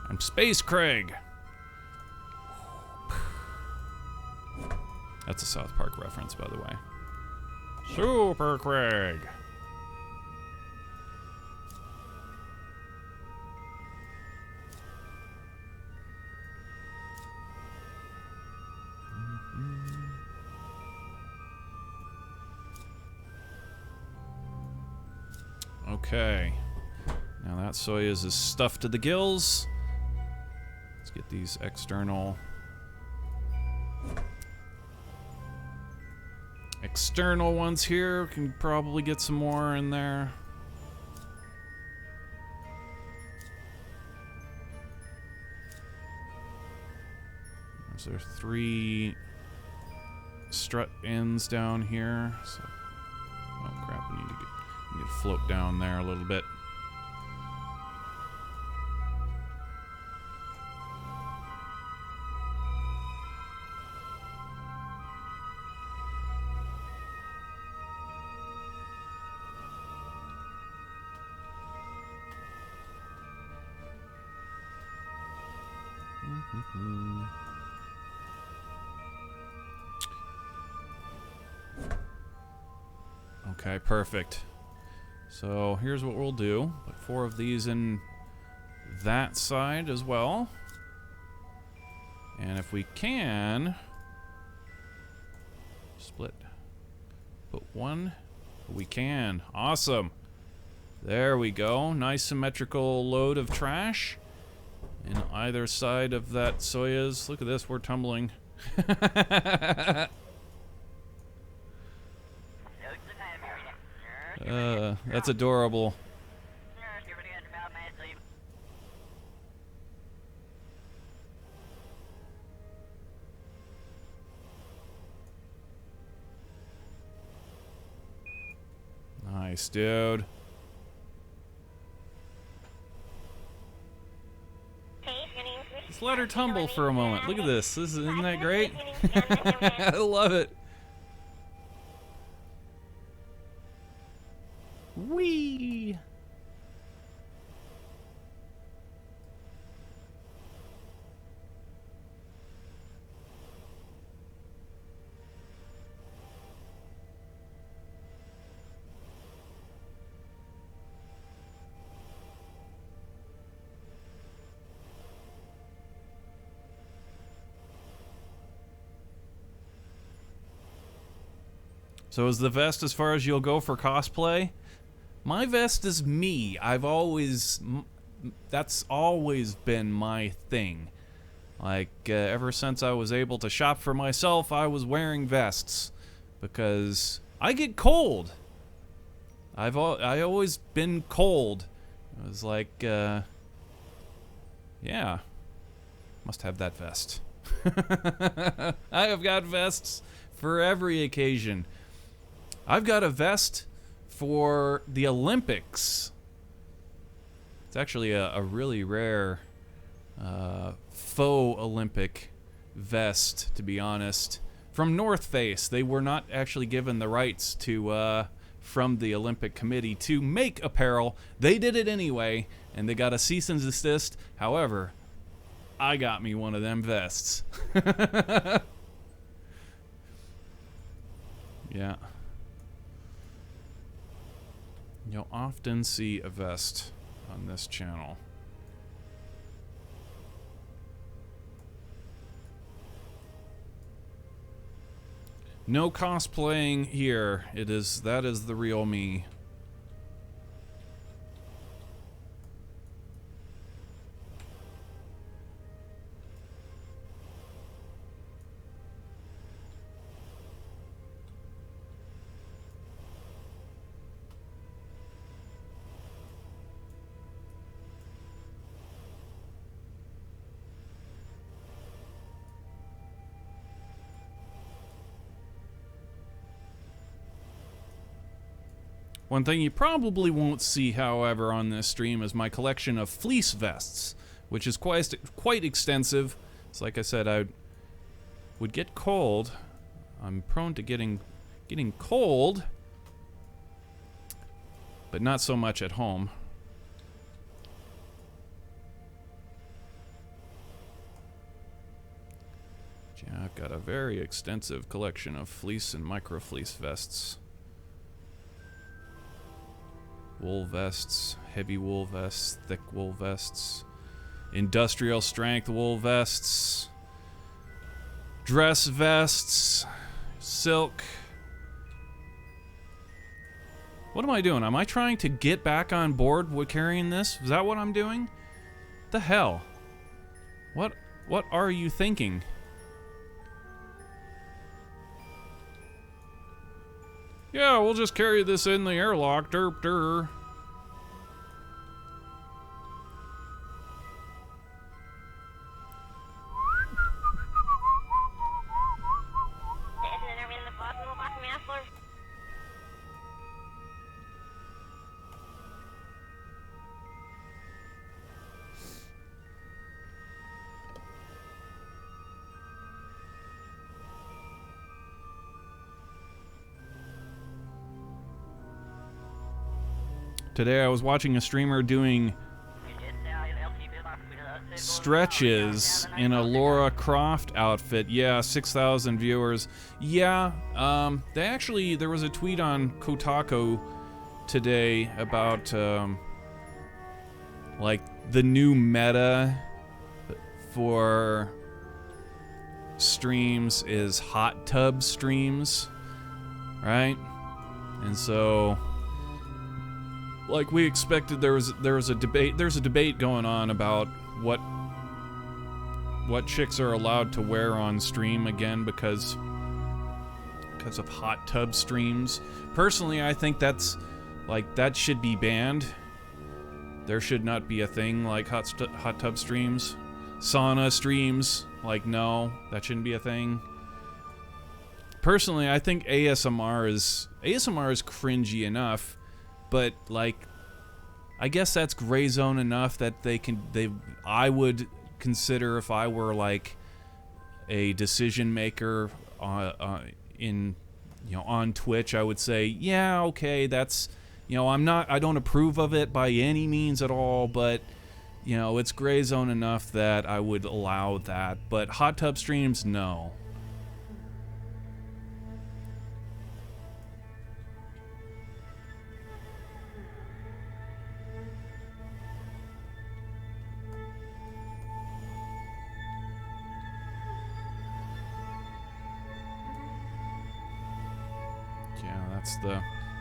I'm Space Craig. That's a South Park reference, by the way. Super Craig. Okay. Now that Soyuz is stuffed to the gills. Let's get these external ones here. We can probably get some more in there. There's 3 strut ends down here. So, oh crap! We need to float down there a little bit. Okay, perfect. So here's what we'll do. Put 4 of these in that side as well. And if we can, split. Put 1. We can. Awesome. There we go. Nice symmetrical load of trash in either side of that Soyuz. Look at this, we're tumbling. That's adorable. Nice, dude. Let's let her tumble for a moment. Look at this. Isn't that great? I love it. Whee! So is the vest as far as you'll go for cosplay? My vest is me. That's always been my thing. Like, ever since I was able to shop for myself, I was wearing vests. Because I get cold. I always been cold. It was like, yeah. Must have that vest. I have got vests for every occasion. I've got a vest for the Olympics. It's actually a really rare faux Olympic vest, to be honest. From North Face. They were not actually given the rights to from the Olympic Committee to make apparel. They did it anyway, and they got a cease and desist. However, I got me one of them vests. Yeah. You'll often see a vest on this channel. No cosplaying here. That is the real me. One thing you probably won't see, however, on this stream is my collection of fleece vests, which is quite extensive. It's like I said, I would get cold. I'm prone to getting cold, but not so much at home. Yeah, I've got a very extensive collection of fleece and micro fleece vests. Wool vests, heavy wool vests, thick wool vests, industrial strength wool vests, dress vests, silk. What am I doing? Am I trying to get back on board with carrying this? Is that what I'm doing? The hell? What are you thinking? Yeah, we'll just carry this in the airlock. Derp, der. Today I was watching a streamer doing stretches in a Laura Croft outfit. Yeah, 6,000 viewers. Yeah, there was a tweet on Kotaku today about like the new meta for streams is hot tub streams, right? And so, like we expected, there's a debate going on about what chicks are allowed to wear on stream again because of hot tub streams. Personally, I think that should be banned. There should not be a thing like hot tub streams, sauna streams. Like, no, that shouldn't be a thing. Personally, I think ASMR is cringy enough. But, like, I guess that's gray zone enough that I would consider, if I were, like, a decision maker on Twitch, I would say, yeah, okay, that's, I don't approve of it by any means at all, but, it's gray zone enough that I would allow that. But hot tub streams, no.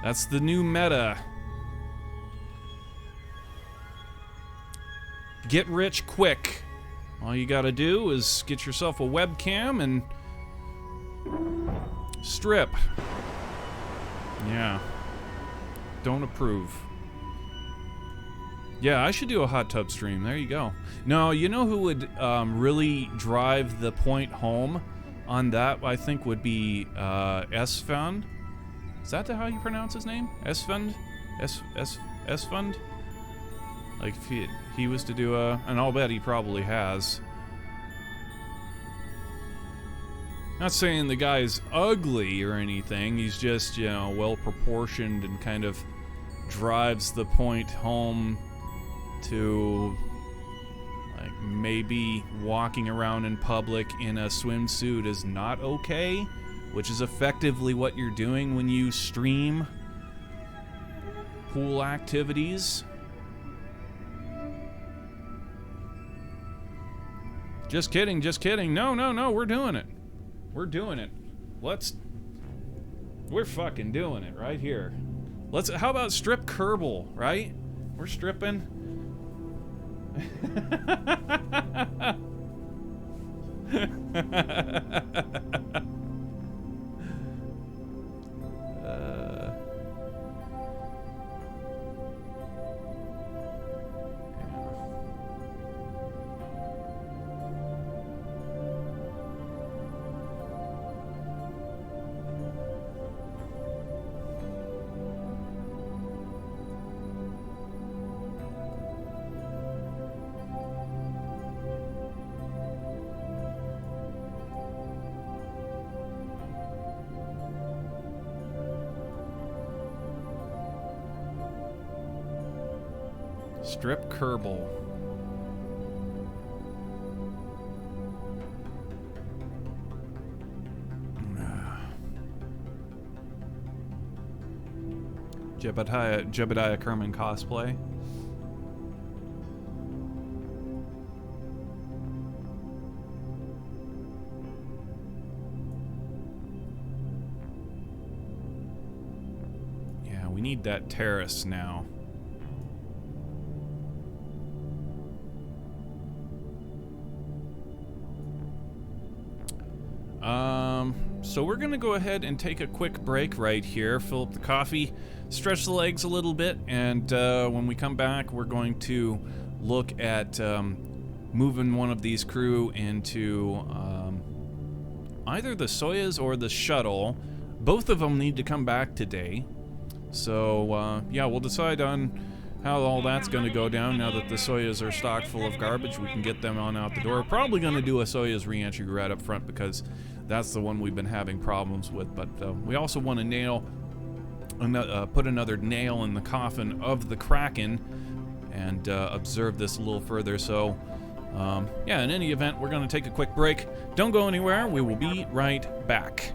That's the new meta. Get rich quick. All you gotta do is get yourself a webcam and strip. Yeah. Don't approve. Yeah, I should do a hot tub stream. There you go. No, you know who would really drive the point home on that, I think, would be S-Fund. Is that how you pronounce his name? S-Fund? S-Fund? Like, if he was to do and I'll bet he probably has. Not saying the guy's ugly or anything, he's just, well proportioned and kind of drives the point home to, Like, maybe walking around in public in a swimsuit is not okay, which is effectively what you're doing when you stream pool activities. Just kidding, just kidding. No, no, no, we're doing it. We're doing it. We're fucking doing it right here. How about strip Kerbal, right? We're stripping. Strip Kerbal. Jebediah Kerman cosplay. Yeah, we need that terrace now. So we're gonna go ahead and take a quick break right here, fill up the coffee, stretch the legs a little bit, and when we come back, we're going to look at moving one of these crew into either the Soyuz or the shuttle. Both of them need to come back today. So yeah, we'll decide on how all that's going to go down now that the Soyuz are stocked full of garbage. We can get them on out the door. Probably going to do a Soyuz re-entry right up front because that's the one we've been having problems with. But we also want to put another nail in the coffin of the Kraken and observe this a little further. So yeah, in any event, we're going to take a quick break. Don't go anywhere. We will be right back.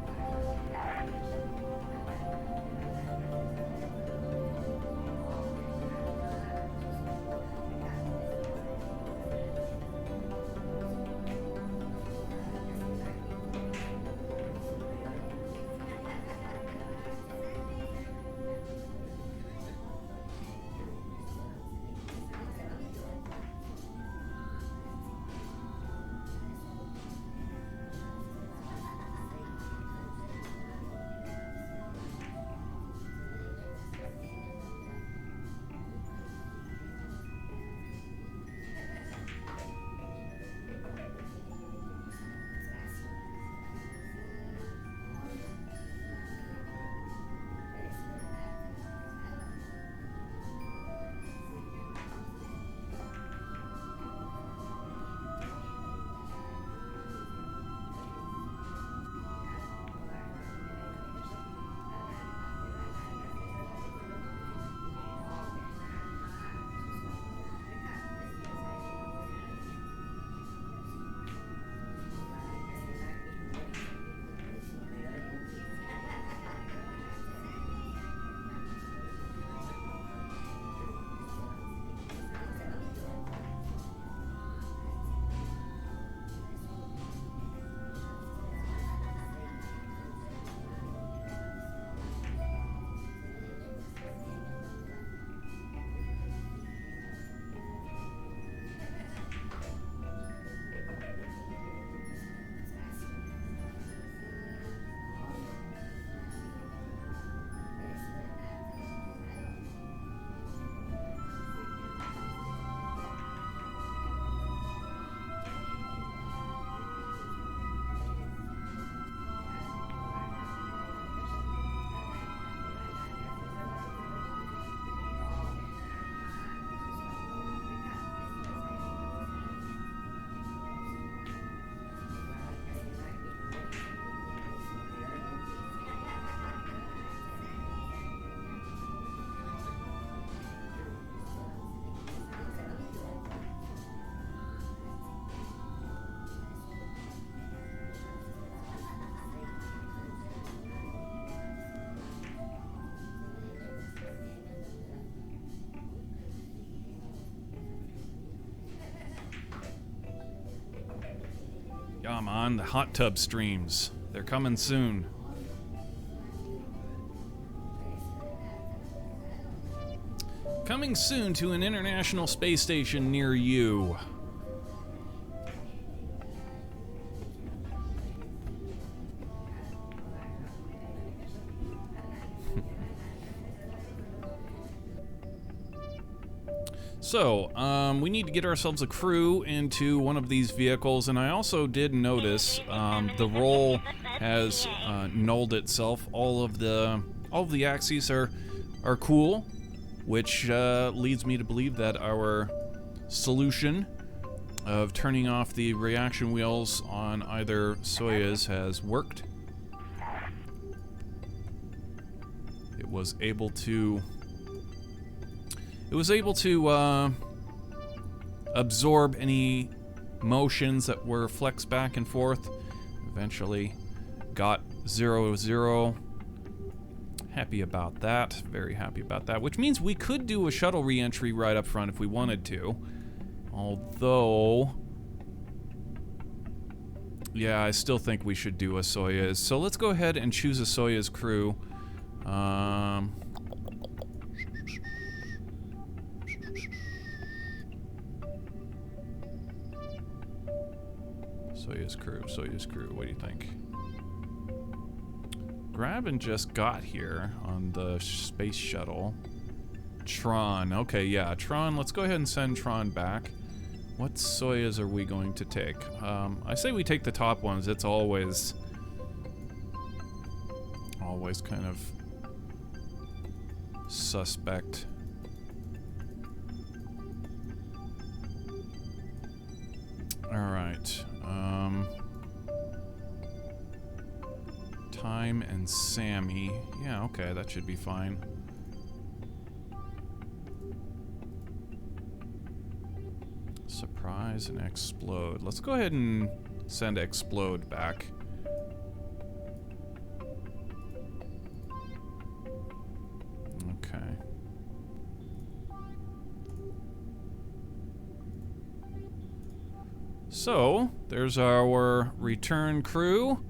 Come on, the hot tub streams. They're coming soon. Coming soon to an international space station near you. So, we need to get ourselves a crew into one of these vehicles, and I also did notice the roll has nulled itself. All of the axes are cool, which leads me to believe that our solution of turning off the reaction wheels on either Soyuz has worked. It was able to absorb any motions that were flexed back and forth. Eventually got 0-0. Happy about that. Very happy about that. Which means we could do a shuttle re-entry right up front if we wanted to. Although, yeah, I still think we should do a Soyuz. So let's go ahead and choose a Soyuz crew. Soyuz crew, what do you think? Graben just got here on the space shuttle. Tron, okay, yeah, Tron, let's go ahead and send Tron back. What Soyuz are we going to take? I say we take the top ones. It's always kind of suspect. Alright, Time and Sammy. Yeah, okay, that should be fine. Surprise and Explode. Let's go ahead and send Explode back. Okay. So, there's our return crew.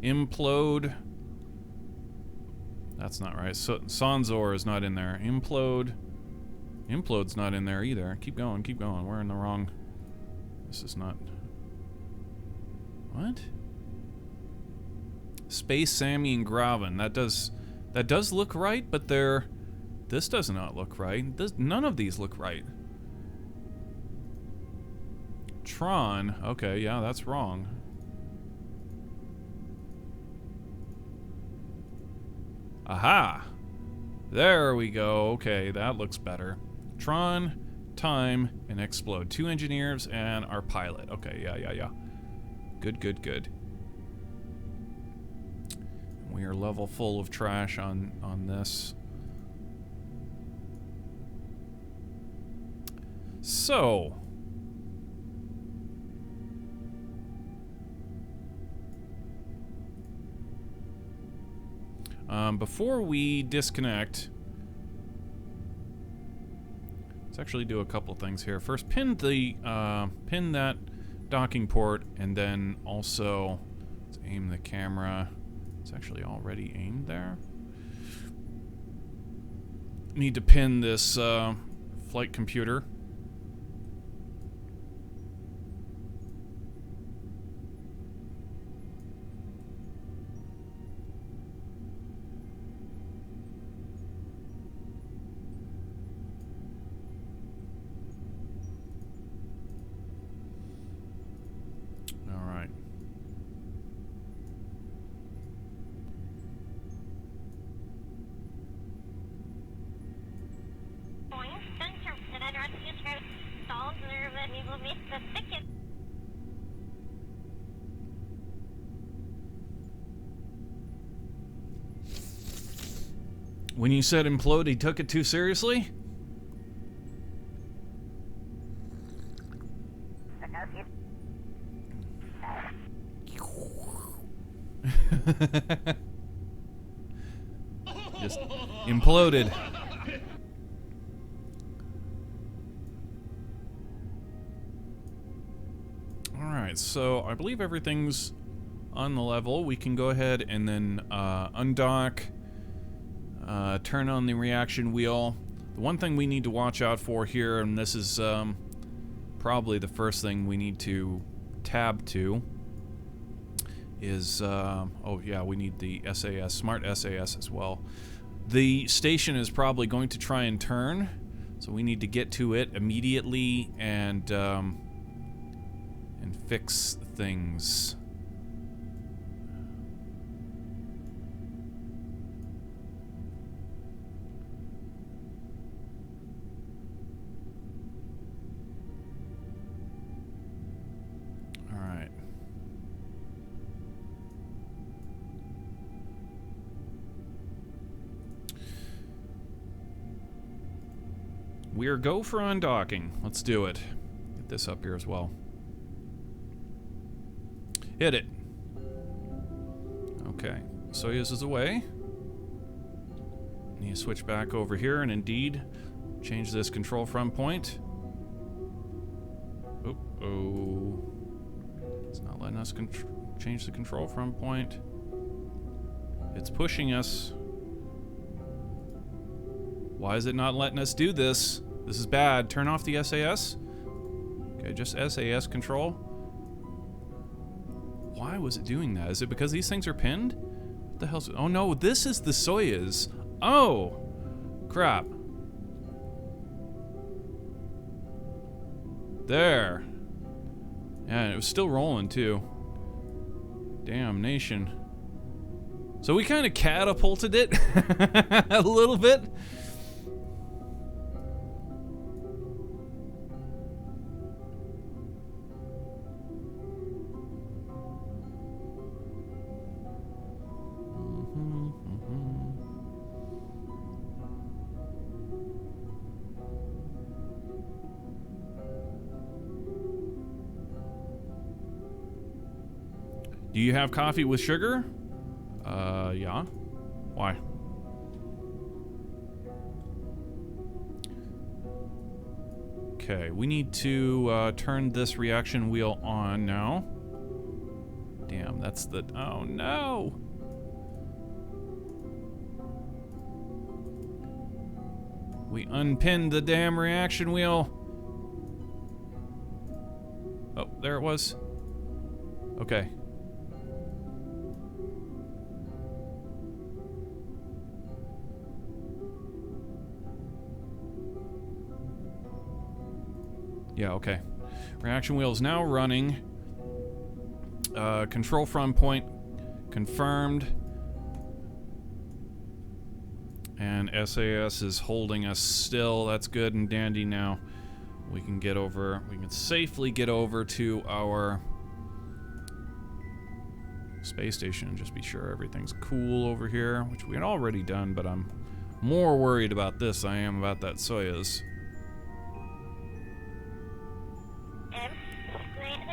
Implode. That's not right. So, Sanzor is not in there. Implode. Implode's not in there either. Keep going, keep going. We're in the wrong... This is not... What? Space, Sammy, and Graven. That does look right, but they're... This does not look right. None of these look right. Tron. Okay, yeah, that's wrong. Aha! There we go. Okay, that looks better. Tron, Time, and Explode. 2 engineers and our pilot. Okay, yeah. Good. We are level full of trash on this. So... before we disconnect, let's actually do a couple things here. First, pin that docking port, and then also let's aim the camera. It's actually already aimed there. Need to pin this flight computer. When you said implode, he took it too seriously? Just imploded. Alright, so I believe everything's on the level. We can go ahead and then undock, turn on the reaction wheel. The one thing we need to watch out for here, and this is probably the first thing we need to tab to, is, oh yeah, we need the SAS, smart SAS as well. The station is probably going to try and turn, so we need to get to it immediately and fix things. All right. We're go for undocking. Let's do it. Get this up here as well. Hit it. Okay, Soyuz is away. Need to switch back over here and indeed change this control from point. Oh, it's not letting us change the control from point. It's pushing us. Why is it not letting us do this? This is bad. Turn off the SAS. Okay, just SAS control. Why was it doing that? Is it because these things are pinned? What the hell's... Oh no, this is the Soyuz. Oh! Crap. There. Yeah, and it was still rolling too. Damnation. So we kind of catapulted it a little bit. Do you have coffee with sugar? Yeah. Why? Okay, we need to turn this reaction wheel on now. Damn, that's the... Oh no! We unpinned the damn reaction wheel. Oh, there it was. Okay. Yeah, okay. Reaction wheel is now running. Control from point confirmed. And SAS is holding us still. That's good and dandy now. We can get over, we can safely get over to our space station and just be sure everything's cool over here, which we had already done, but I'm more worried about this than I am about that Soyuz.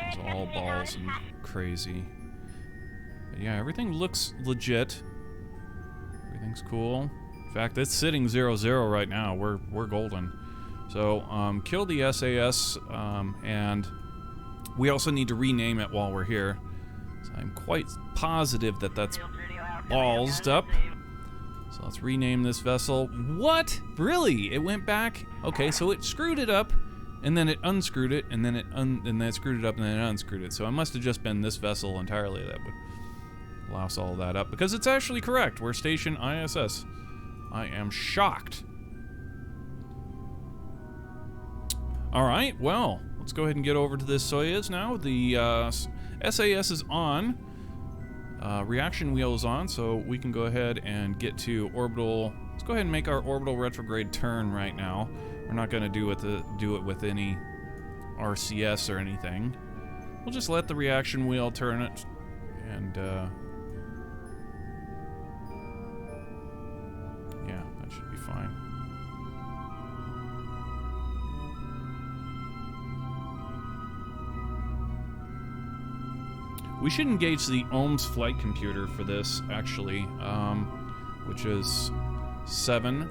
It's all balls and crazy. But yeah, everything looks legit. Everything's cool. In fact, it's sitting 0-0 right now. We're golden. So, kill the SAS, and we also need to rename it while we're here. So I'm quite positive that that's ballsed up. So let's rename this vessel. What? Really? It went back? Okay, so it screwed it up, and then it unscrewed it, and then it screwed it up, and then it unscrewed it. So it must have just been this vessel entirely that would louse all that up, because it's actually correct. We're station ISS. I am shocked. Alright, well, let's go ahead and get over to this Soyuz now. The SAS is on. Reaction wheel is on, so we can go ahead and get to orbital. Let's go ahead and make our orbital retrograde turn right now. We're not going to do it with any RCS or anything. We'll just let the reaction wheel turn it, and yeah, that should be fine. We should engage the OMS flight computer for this, actually, which is 7.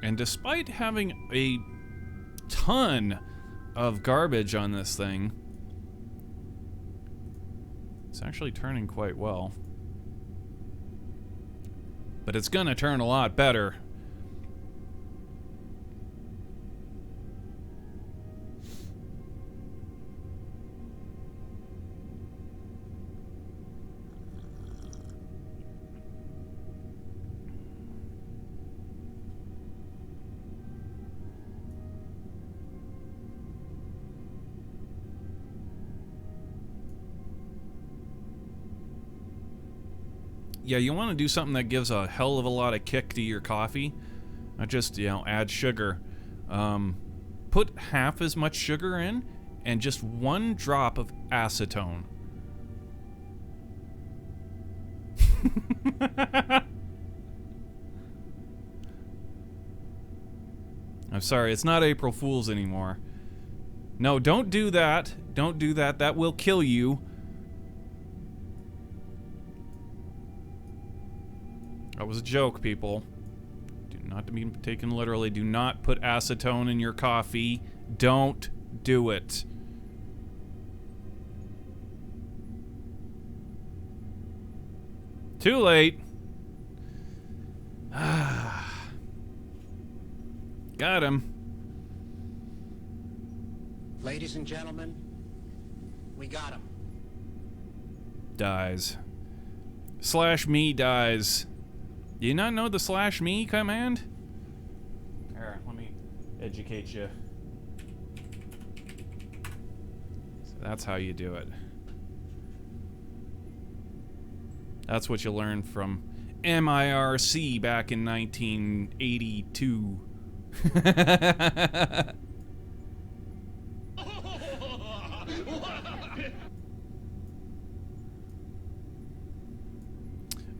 And despite having a ton of garbage on this thing, it's actually turning quite well. But it's gonna turn a lot better. Yeah, you want to do something that gives a hell of a lot of kick to your coffee. Not just, you know, add sugar. Put half as much sugar in and just 1 drop of acetone. I'm sorry, it's not April Fool's anymore. No, don't do that. Don't do that. That will kill you. That was a joke, people. Do not be taken literally. Do not put acetone in your coffee. Don't do it. Too late. Got him. Ladies and gentlemen, we got him. Dies. /me dies. Do you not know the /me command? Here, let me educate you. So that's how you do it. That's what you learned from MIRC back in 1982.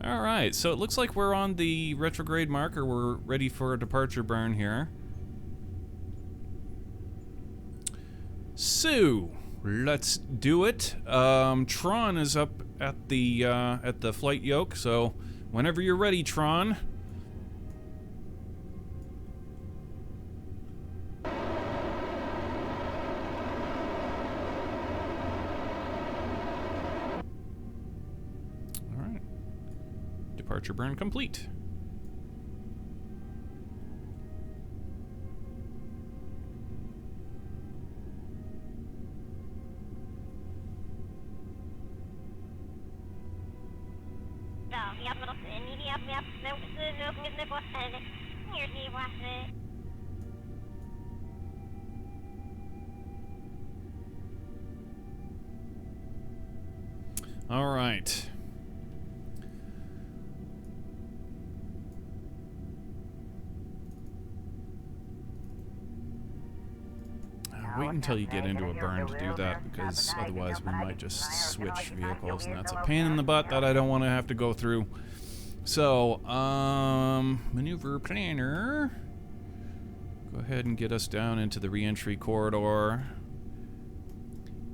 Alright, so it looks like we're on the retrograde marker. We're ready for a departure burn here. So, let's do it. Tron is up at the flight yoke, so whenever you're ready, Tron. Departure burn complete. All right. Wait until you get into a burn to do that, because otherwise we might just switch vehicles, and that's a pain in the butt that I don't want to have to go through. So, maneuver planner. Go ahead and get us down into the re-entry corridor.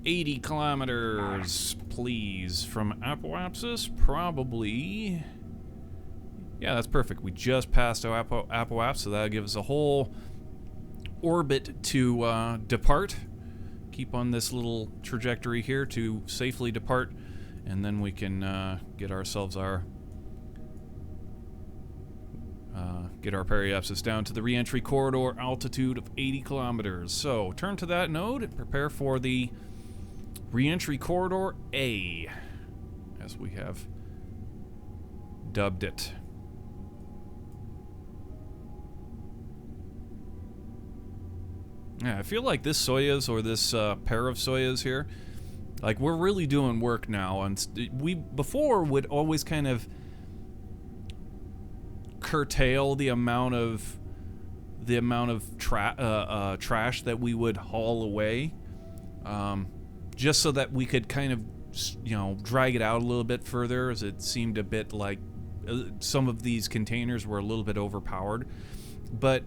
80 kilometers, please, from Apoapsis, probably. Yeah, that's perfect. We just passed Apoapsis, so that'll give us a whole orbit to depart. Keep on this little trajectory here to safely depart, and then we can get ourselves our periapsis down to the re-entry corridor altitude of 80 kilometers. So turn to that node and prepare for the re-entry corridor A, as we have dubbed it. Yeah, I feel like this Soyuz, or this pair of Soyuz here, like, we're really doing work now. And we before would always kind of curtail the amount of trash that we would haul away, just so that we could kind of, you know, drag it out a little bit further, as it seemed a bit like some of these containers were a little bit overpowered. But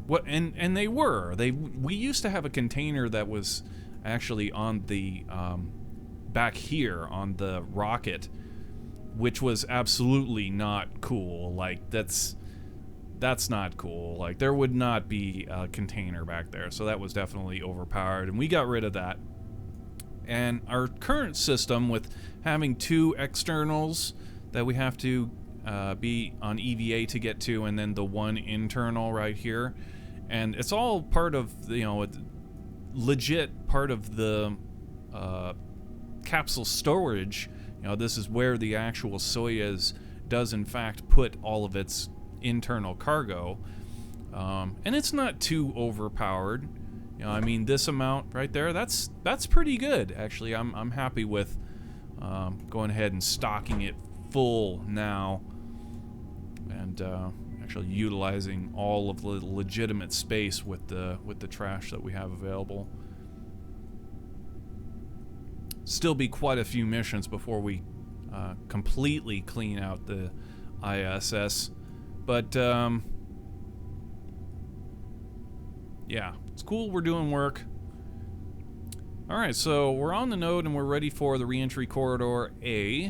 what and they were. We used to have a container that was actually on the back here on the rocket, which was absolutely not cool. Like, that's not cool. Like, there would not be a container back there, so that was definitely overpowered, and we got rid of that. And our current system, with having 2 externals that we have to be on EVA to get to, and then the 1 internal right here, and it's all part of, you know, legit part of the capsule storage. You know, this is where the actual Soyuz does in fact put all of its internal cargo, and it's not too overpowered. You know, I mean, this amount right there, that's pretty good, actually. I'm happy with going ahead and stocking it full now, and actually utilizing all of the legitimate space with the trash that we have available. Still be quite a few missions before we completely clean out the ISS, but yeah, it's cool. We're doing work. Alright, so we're on the node and we're ready for the re-entry corridor A.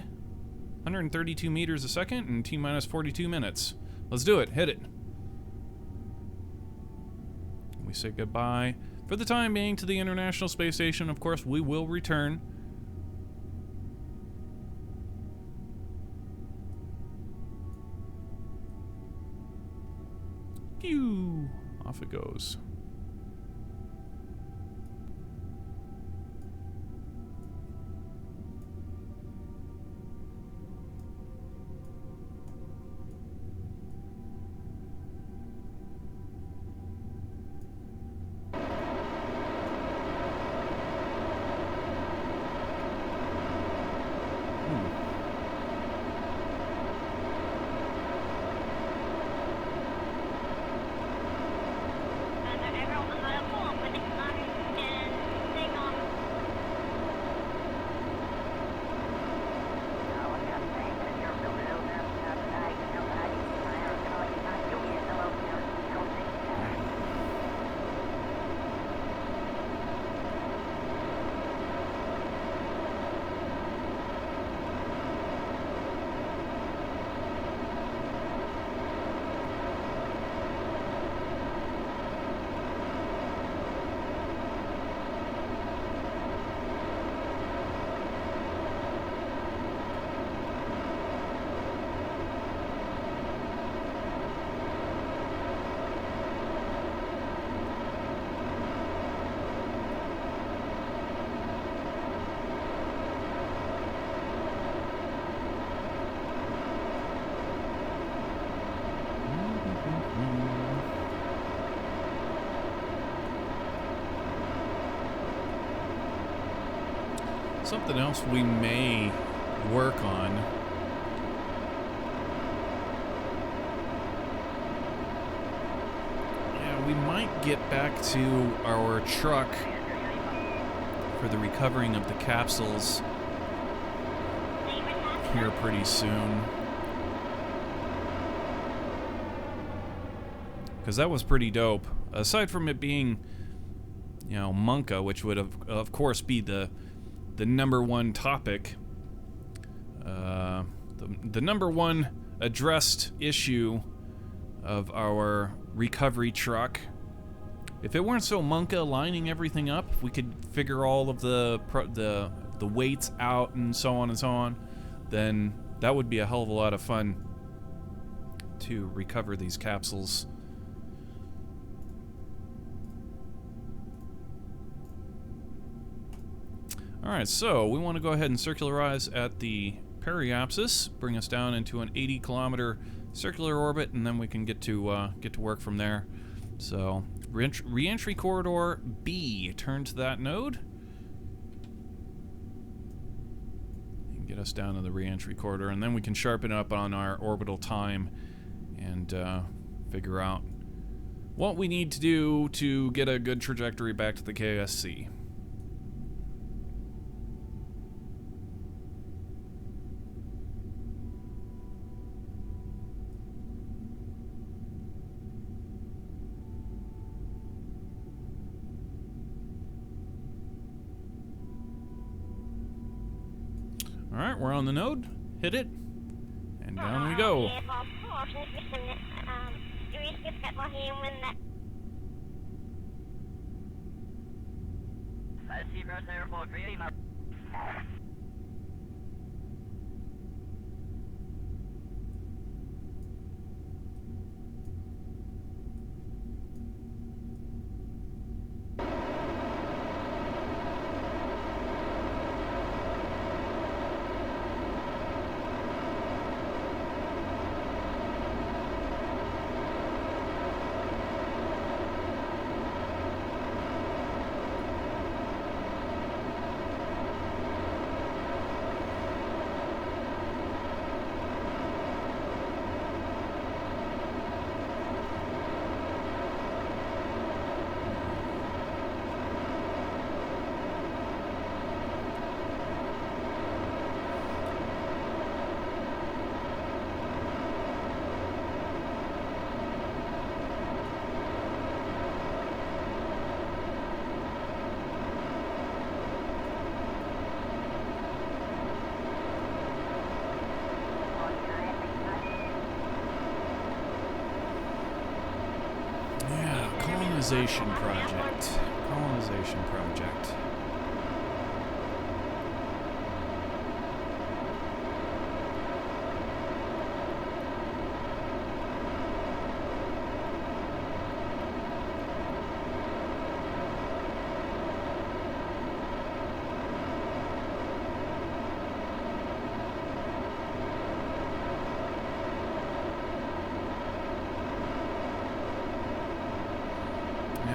132 meters a second and T-minus 42 minutes. Let's do it. Hit it. We say goodbye for the time being to the International Space Station. Of course, we will return. Phew! Off it goes. Something else we may work on. Yeah, we might get back to our truck for the recovering of the capsules here pretty soon. Because that was pretty dope. Aside from it being, you know, Monka, which would of course be the number one topic, the number one addressed issue of our recovery truck. If it weren't so Monka lining everything up, we could figure all of the weights out and so on, then that would be a hell of a lot of fun to recover these capsules. Alright, so we want to go ahead and circularize at the periapsis, bring us down into an 80-kilometer circular orbit, and then we can get to work from there. So, re-entry corridor B, turn to that node. And get us down to the re-entry corridor, and then we can sharpen up on our orbital time and figure out what we need to do to get a good trajectory back to the KSC. Alright, we're on the node. Hit it. And down we go. Colonization project. Colonization project.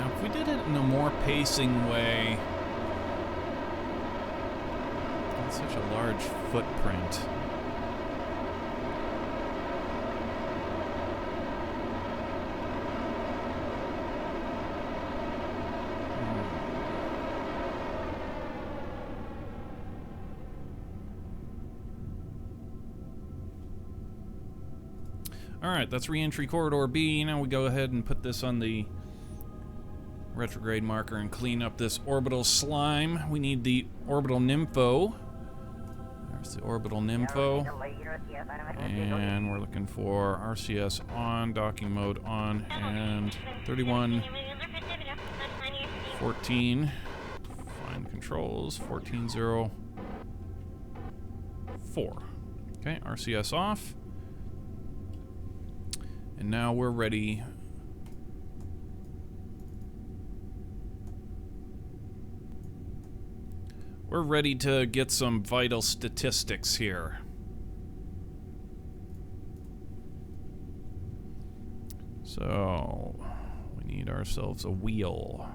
If we did it in a more pacing way, it's such a large footprint. Alright, that's re-entry corridor B. Now we go ahead and put this on the retrograde marker and clean up this orbital slime. We need the orbital nympho. There's the orbital nympho. And we're looking for RCS on, docking mode on, and 31, 14. Find controls, 1404. Okay, RCS off. And now we're ready. We're ready to get some vital statistics here. So, we need ourselves a wheel.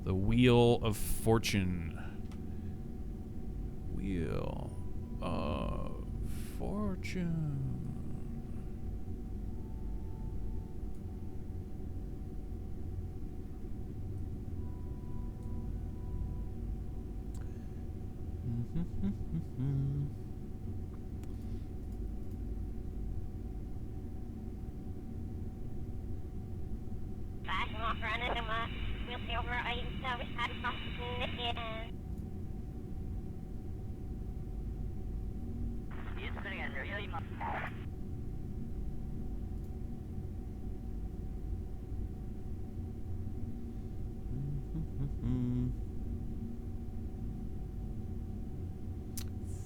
The Wheel of Fortune. Wheel of Fortune. Mm-hmm.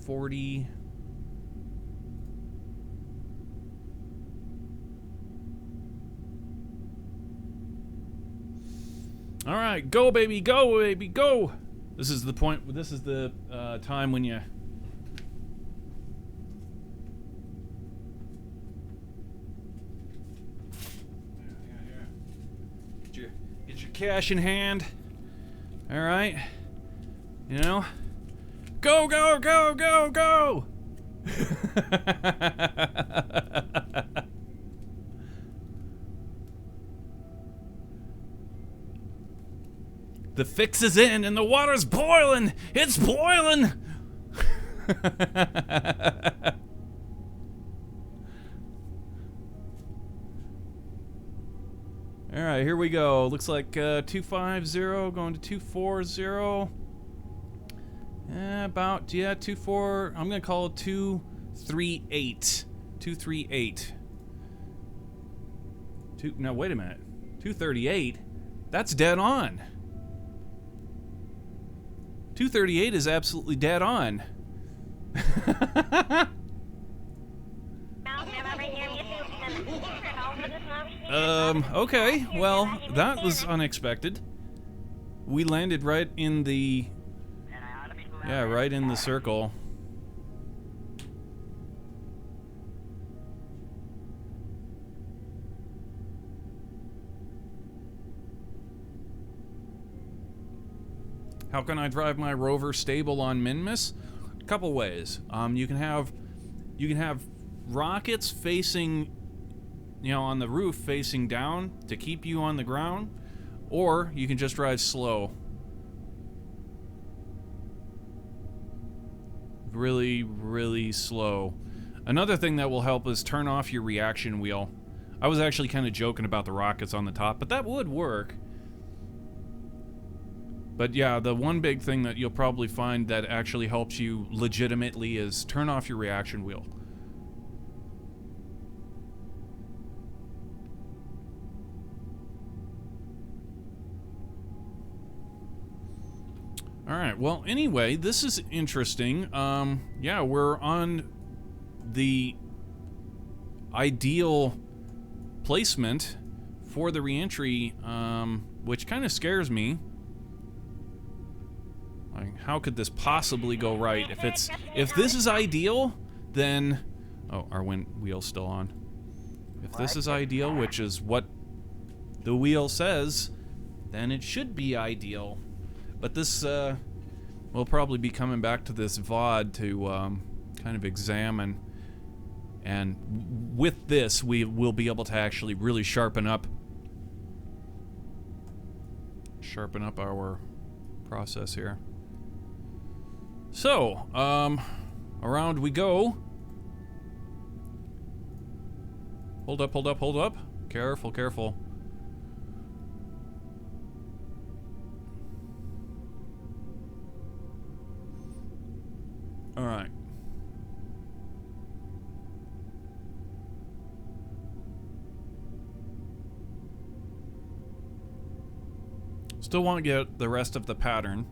40. All right, go baby, go! This is the point. This is the time when you. Get your cash in hand. All right. You know. Go! The fix is in and the water's boiling! It's boiling! Alright, here we go. Looks like 250 going to 240. About, yeah, 24. I'm gonna call it 238. 238. No, wait a minute. 238? That's dead on. 238 is absolutely dead on. Okay. Well, that was unexpected. We landed right in the... Yeah, right in the circle. How can I drive my rover stable on Minmus? A couple ways. You can have rockets facing, on the roof facing down to keep you on the ground, or you can just drive slow. Really, really slow. Another thing that will help is turn off your reaction wheel. I was actually kind of joking about the rockets on the top, but that would work. But yeah, the one big thing that you'll probably find that actually helps you legitimately is turn off your reaction wheel. Alright, well, anyway, this is interesting. Yeah, we're on the ideal placement for the reentry, which kind of scares me. Like, how could this possibly go right? If this is ideal, then... Oh, our wheel's still on. If this is ideal, which is what the wheel says, then it should be ideal. But this, we'll probably be coming back to this VOD to kind of examine. And with this, we will be able to actually really sharpen up our process here. So, around we go. Hold up, hold up, hold up. Careful, careful. All right. Still want to get the rest of the pattern.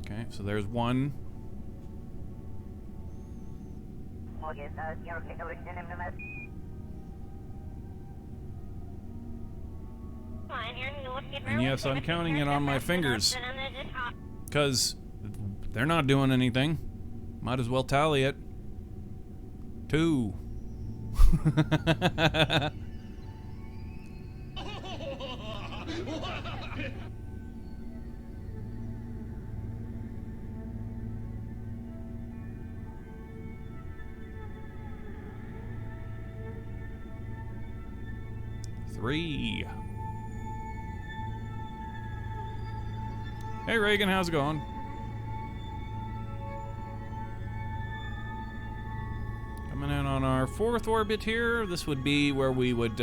Okay, so there's one. And yes, I'm counting it on my fingers. Because they're not doing anything. Might as well tally it. 2. Three. Hey Reagan, how's it going? Coming in on our 4th orbit here. This would be where we would,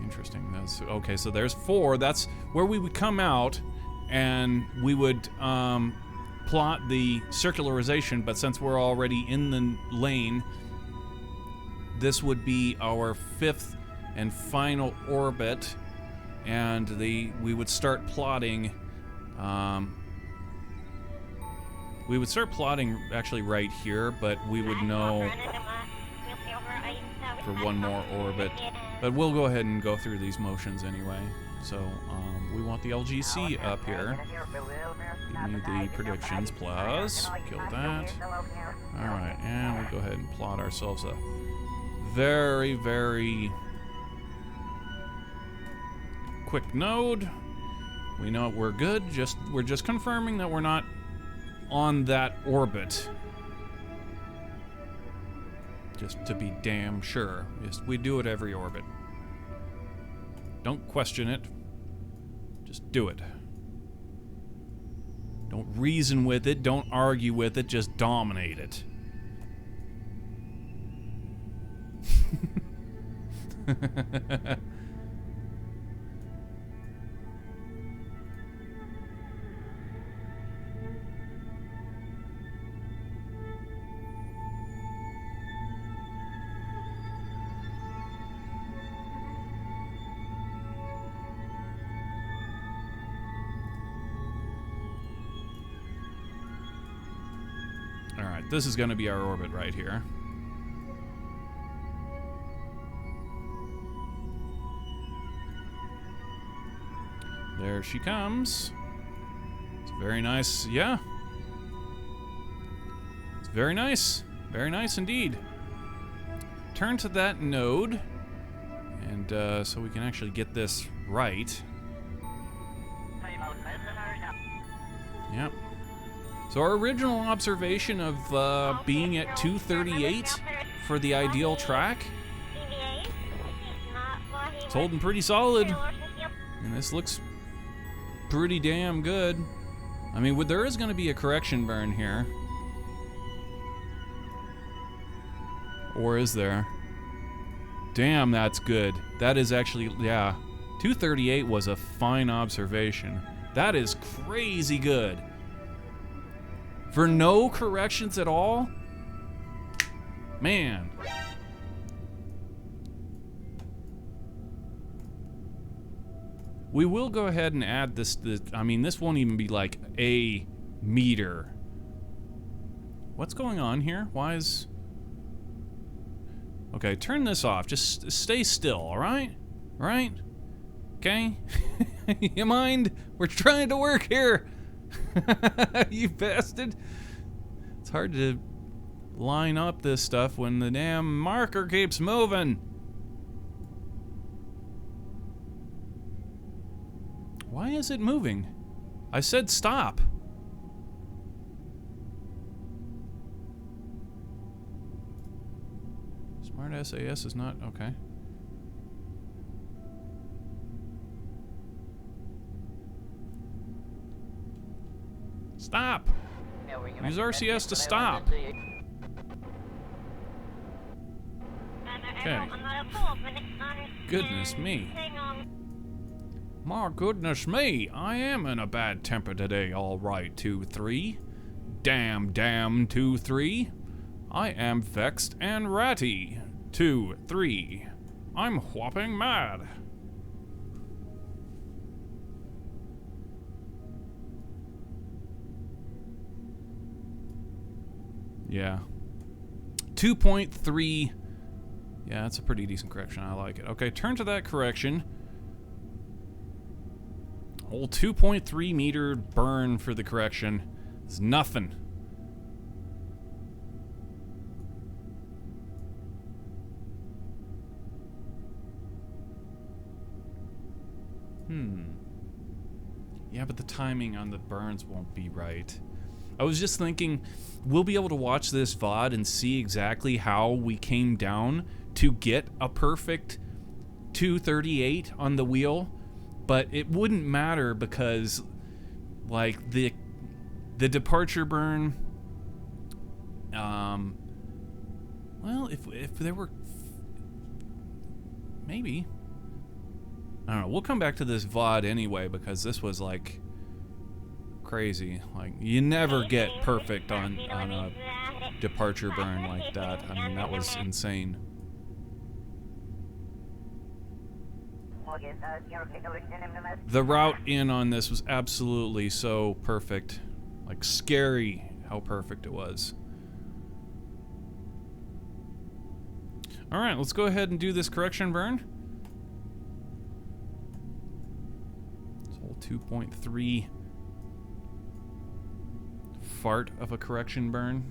interesting, that's, okay, so there's 4. That's where we would come out and we would, plot the circularization, but since we're already in the lane, this would be our 5th and final orbit, and we would start plotting. We would start plotting actually right here, but we would know for one more orbit. But we'll go ahead and go through these motions anyway. So we want the LGC up here. Give me the predictions, plus kill that. All right, and we'll go ahead and plot ourselves a very, very quick node. We know we're good. We're just confirming that we're not on that orbit. Just to be damn sure. Yes, we do it every orbit. Don't question it. Just do it. Don't reason with it. Don't argue with it. Just dominate it. This is going to be our orbit right here. There she comes. It's very nice. Yeah. It's very nice. Very nice indeed. Turn to that node. And so we can actually get this right. Yep. So our original observation of being at 238 for the ideal track, it's holding pretty solid. And this looks pretty damn good. I mean, there is going to be a correction burn here. Or is there? Damn, that's good. That is actually, yeah. 238 was a fine observation. That is crazy good. For no corrections at all? Man. We will go ahead and add this, I mean, this won't even be like a meter. What's going on here? Why is... Okay, turn this off. Just stay still, alright? Alright? Okay? You mind? We're trying to work here! You bastard! It's hard to line up this stuff when the damn marker keeps moving. Why is it moving? I said stop. Smart SAS is not okay. Stop! Use RCS to stop. Okay. Goodness me. My goodness me, I am in a bad temper today, alright, 2-3. Damn 2-3. I am vexed and ratty, 2-3. I'm whopping mad. Yeah. 2.3. Yeah, that's a pretty decent correction. I like it. Okay, turn to that correction. Whole 2.3 meter burn for the correction is nothing. Yeah, but the timing on the burns won't be right. I was just thinking, we'll be able to watch this VOD and see exactly how we came down to get a perfect 238 on the wheel, but it wouldn't matter because, like, the departure burn, well, if there were, maybe, I don't know, we'll come back to this VOD anyway because this was, like, crazy. Like, you never get perfect on a departure burn like that. I mean, that was insane. The route in on this was absolutely so perfect. Like, scary how perfect it was. Alright, let's go ahead and do this correction burn. This whole 2.3 fart of a correction burn.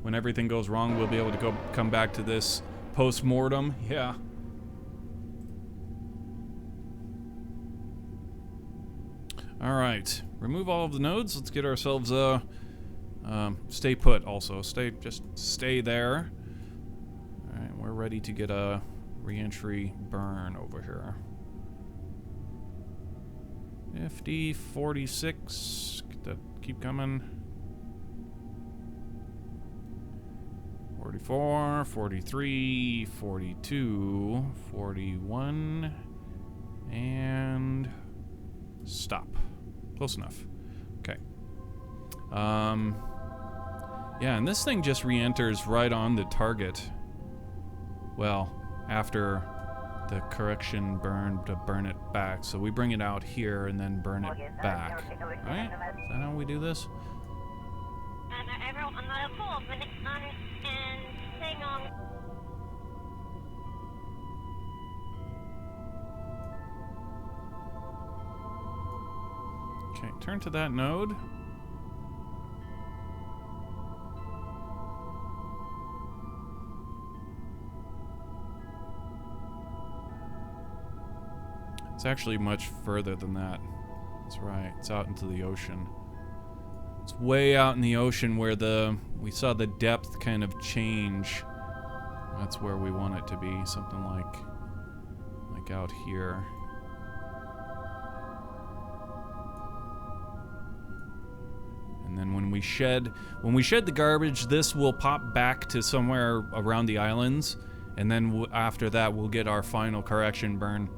When everything goes wrong, we'll be able to come back to this post-mortem. Yeah. Alright. Remove all of the nodes. Let's get ourselves stay put also. Just stay there. Alright, we're ready to get a re-entry burn over here. 50, 46. Keep coming. 44, 43, 42, 41, and stop. Close enough. Okay. Yeah, and this thing just re-enters right on the target. Well, after the correction burn to burn it back. So we bring it out here and then burn it back. Right? Is that how we do this? Okay, turn to that node. It's actually much further than that. That's right, it's out into the ocean. It's way out in the ocean where we saw the depth kind of change. That's where we want it to be, something like out here. And then when we shed the garbage, this will pop back to somewhere around the islands, and then after that we'll get our final correction burn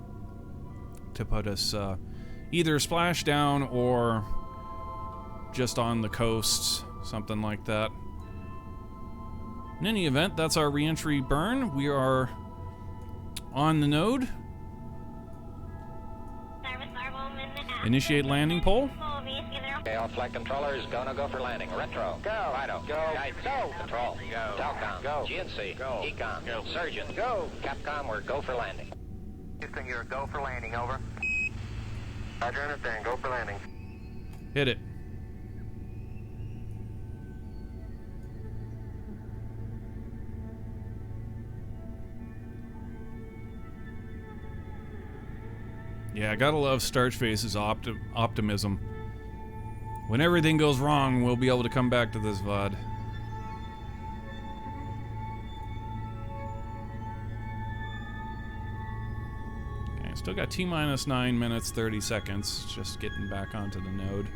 to put us either splash down or just on the coast, something like that. In any event, that's our re-entry burn. We are on the node. Initiate landing pole. Okay, all flight controllers, gonna go for landing. Retro. Go. Fido. Go. Guidance. Go. Control. Go. Telcom. Go. GNC. Go. Ecom. Go. Surgeon. Go. Capcom, we're go for landing. Houston, you're go for landing, over. Roger, understand, go for landing. Hit it. Yeah, gotta love Starchface's optimism. When everything goes wrong, we'll be able to come back to this VOD. Okay, still got T-minus 9 minutes, 30 seconds. Just getting back onto the node.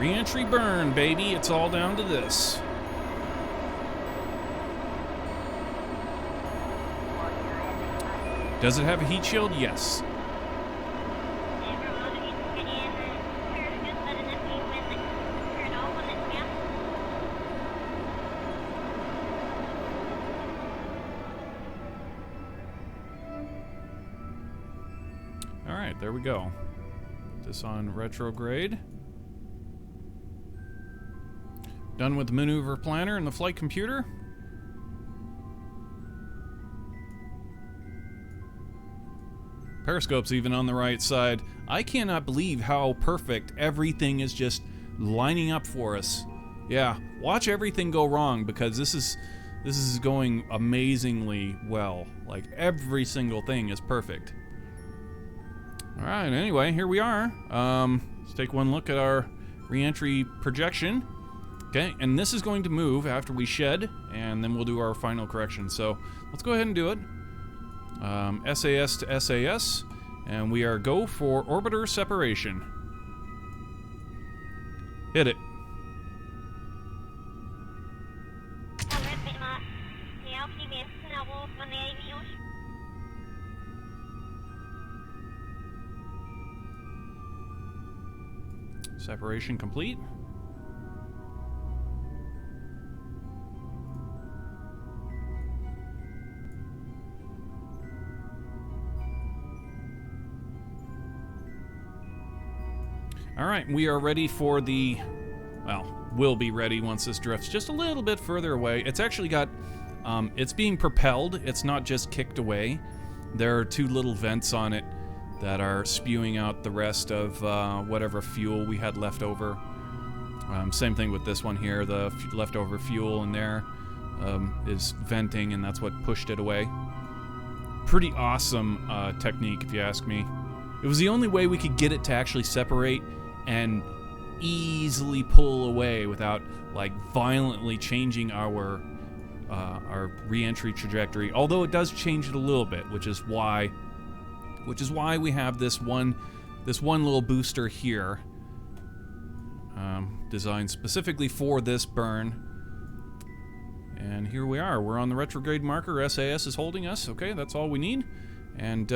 Re-entry burn, baby. It's all down to this. Does it have a heat shield? Yes. All right, there we go. Put this on retrograde. Done with the maneuver planner and the flight computer. Periscope's even on the right side. I cannot believe how perfect everything is just lining up for us. Yeah, watch everything go wrong because this is going amazingly well. Like every single thing is perfect. All right, anyway, here we are. Let's take one look at our re-entry projection. Okay, and this is going to move after we shed, and then we'll do our final correction. So let's go ahead and do it. SAS to SAS, and we are go for orbiter separation. Hit it. Separation complete. All right, we are ready for the, well, we'll be ready once this drifts just a little bit further away. It's actually got, it's being propelled. It's not just kicked away. There are two little vents on it that are spewing out the rest of whatever fuel we had left over. Same thing with this one here. The leftover fuel in there is venting, and that's what pushed it away. Pretty awesome technique, if you ask me. It was the only way we could get it to actually separate and easily pull away without like violently changing our our re-entry trajectory. Although it does change it a little bit, which is why we have this one little booster here, designed specifically for this burn. And here we are. We're on the retrograde marker. SAS is holding us. Okay, that's all we need. And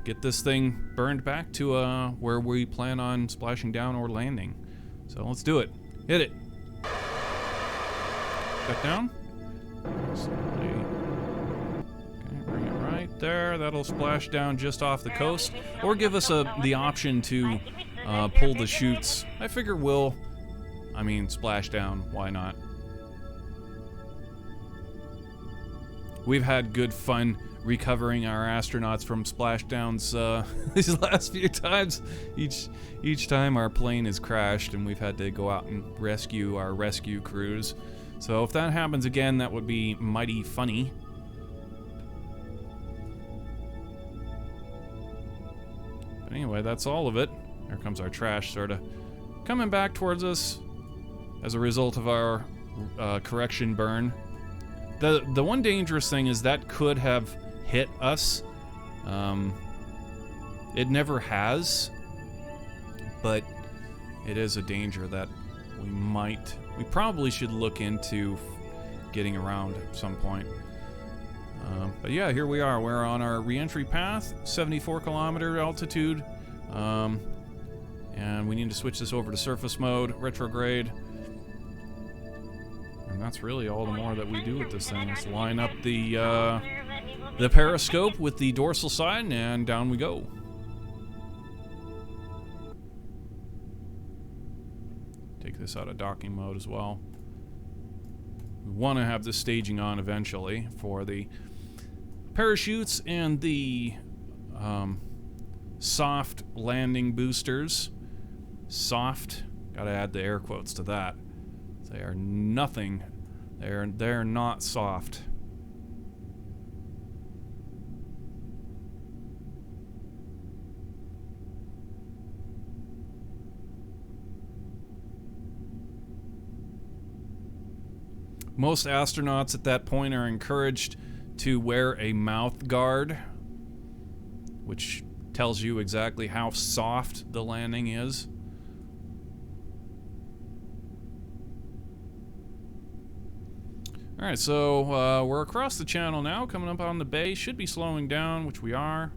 get this thing burned back to where we plan on splashing down or landing. So let's do it. Hit it. Back down. Okay, bring it right there. That'll splash down just off the coast, or give us the option to pull the chutes. I figure splash down. Why not? We've had good fun recovering our astronauts from splashdowns these last few times. Each time our plane has crashed and we've had to go out and rescue our rescue crews. So if that happens again, that would be mighty funny. But anyway, that's all of it. Here comes our trash sort of coming back towards us as a result of our correction burn. The one dangerous thing is that could have hit us. It never has, but it is a danger that we probably should look into getting around at some point. But yeah, here we are. We're on our re-entry path, 74-kilometer altitude, and we need to switch this over to surface mode, retrograde. And that's really all the more that we do with this thing. Let's line up the periscope with the dorsal side, and down we go. Take this out of docking mode as well. We want to have this staging on eventually for the parachutes and the soft landing boosters. Soft, gotta add the air quotes to that. They are nothing. They're not soft. Most astronauts at that point are encouraged to wear a mouth guard, which tells you exactly how soft the landing is. Alright, so we're across the channel now, coming up on the bay. Should be slowing down, which we are.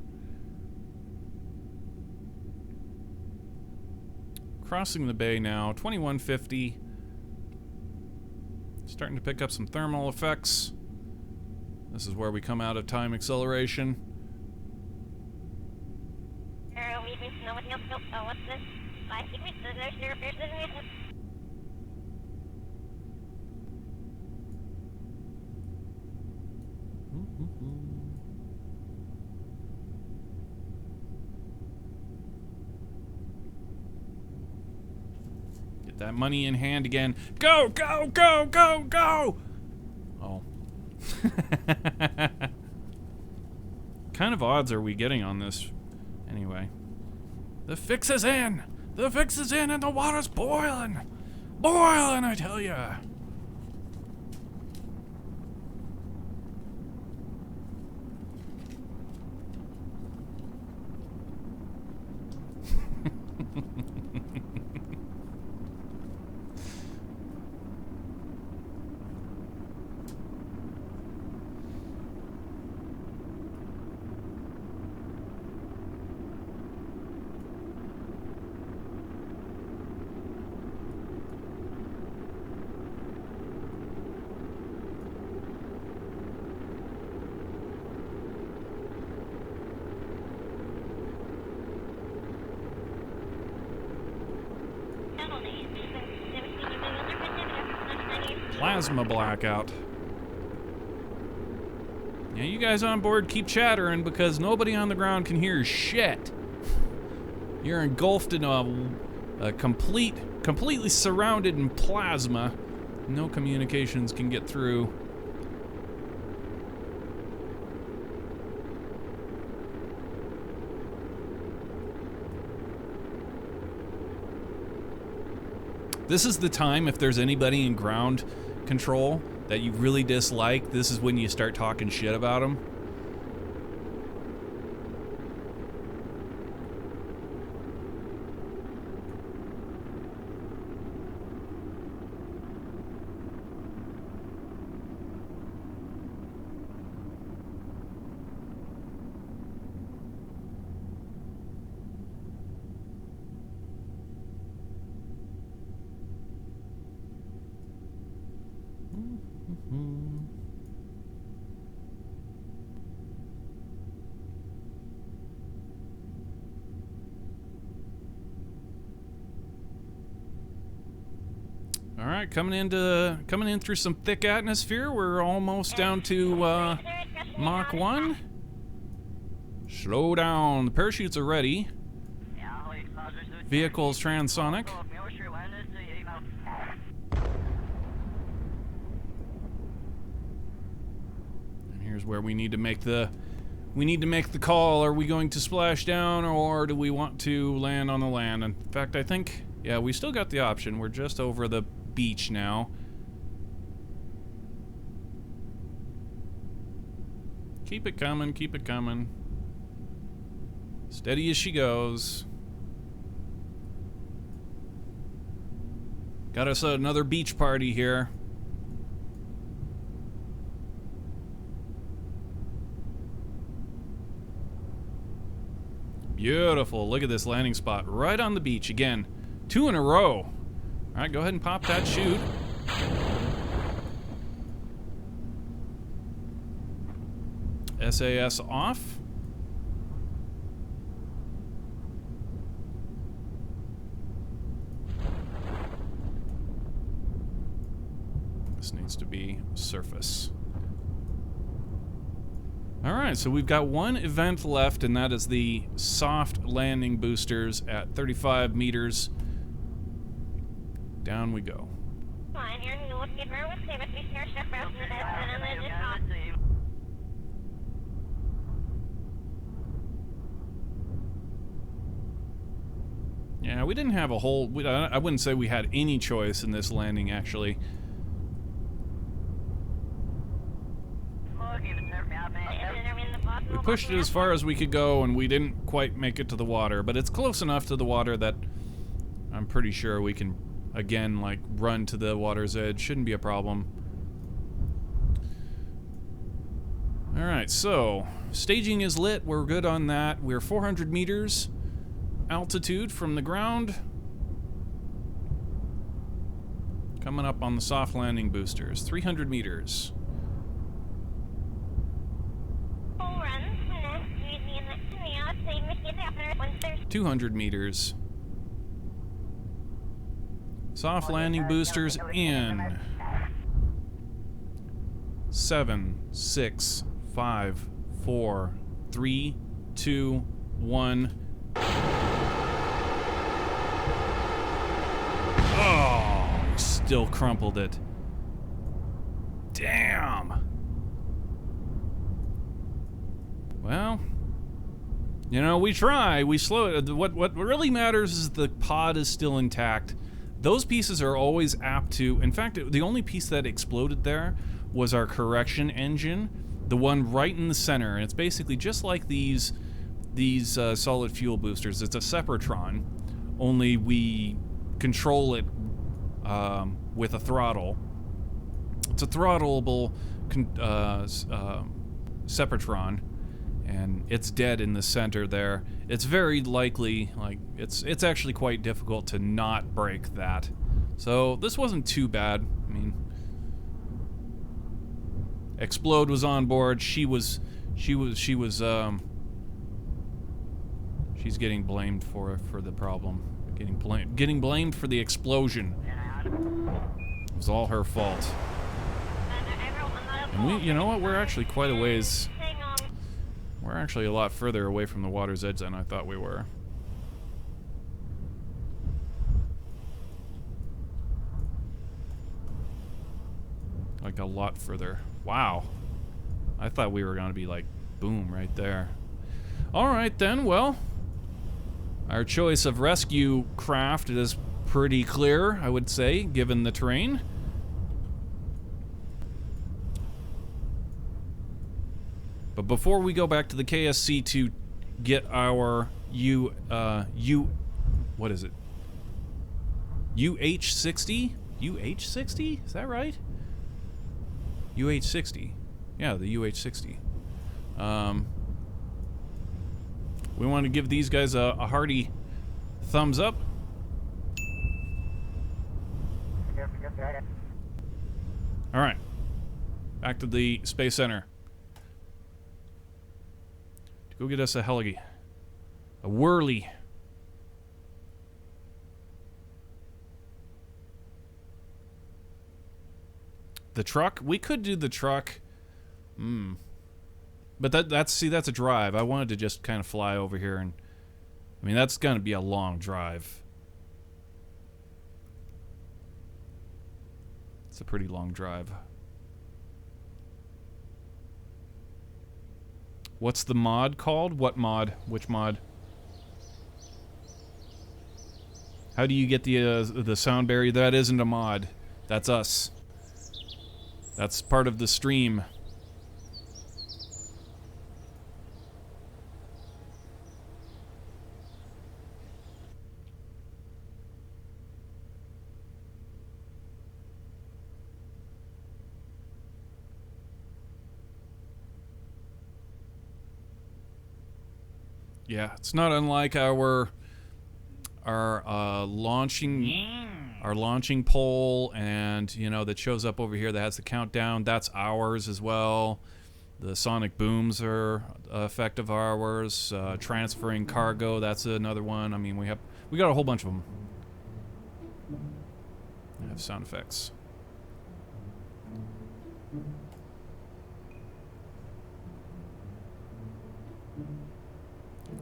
Crossing the bay now, 2150. Starting to pick up some thermal effects. This is where we come out of time acceleration. Get that money in hand again. Go, go, go, go, go! Oh. Kind of odds are we getting on this? Anyway. The fix is in! The fix is in and the water's boiling! Boiling, I tell ya! Plasma blackout. Yeah, you guys on board keep chattering because nobody on the ground can hear shit. You're engulfed in a completely surrounded in plasma. No communications can get through. This is the time, if there's anybody in ground control, that you really dislike, this is when you start talking shit about them. All right, coming in through some thick atmosphere. We're almost down to Mach 1. Slow down. The parachutes are ready. Vehicle's transonic. And here's where we need to make the call. Are we going to splash down, or do we want to land on the land? In fact, I think, yeah, we still got the option. We're just over the beach now. Keep it coming, keep it coming. Steady as she goes. Got us another beach party here. Beautiful. Look at this landing spot right on the beach again. 2 in a row. All right, go ahead and pop that chute. SAS off. This needs to be surface. All right, so we've got one event left, and that is the soft landing boosters at 35 meters. Down we go. Yeah, we didn't have a whole... I wouldn't say we had any choice in this landing, actually. We pushed it as far as we could go, and we didn't quite make it to the water, but it's close enough to the water that I'm pretty sure we can... Again, like, run to the water's edge. Shouldn't be a problem. Alright, so staging is lit. We're good on that. We're 400 meters altitude from the ground. Coming up on the soft landing boosters. 300 meters. 200 meters. Soft landing boosters in 7, 6, 5, 4, 3, 2, 1. Oh, still crumpled it. Damn. Well, you know, we try, we slow it. What really matters is the pod is still intact. Those pieces are always apt to... In fact, the only piece that exploded there was our correction engine, the one right in the center. And it's basically just like these solid fuel boosters. It's a Separatron, only we control it with a throttle. It's a throttleable Separatron, and it's dead in the center there. It's very likely, like, it's actually quite difficult to not break that. So this wasn't too bad. I mean, Explode was on board. She's getting blamed for the problem. Getting blamed for the explosion. It was all her fault. And you know what? We're actually quite a ways. We're actually a lot further away from the water's edge than I thought we were. Like a lot further. Wow. I thought we were going to be like, boom, right there. Alright then, well. Our choice of rescue craft is pretty clear, I would say, given the terrain. But before we go back to the KSC to get our what is it? UH-60? UH-60? Is that right? UH-60. Yeah, the UH-60. We want to give these guys a hearty thumbs up. All right. Back to the Space Center. To go get us a heli. A whirly. The truck? We could do the truck. But that's a drive. I wanted to just kind of fly over here and... I mean, that's going to be a long drive. It's a pretty long drive. What's the mod called? What mod? Which mod? How do you get the sound barrier? That isn't a mod. That's us. That's part of the stream. Yeah, it's not unlike our launching pole, and you know, that shows up over here that has the countdown. That's ours as well. The sonic booms are effect of ours. Transferring cargo, that's another one. I mean, we got a whole bunch of them. I have sound effects.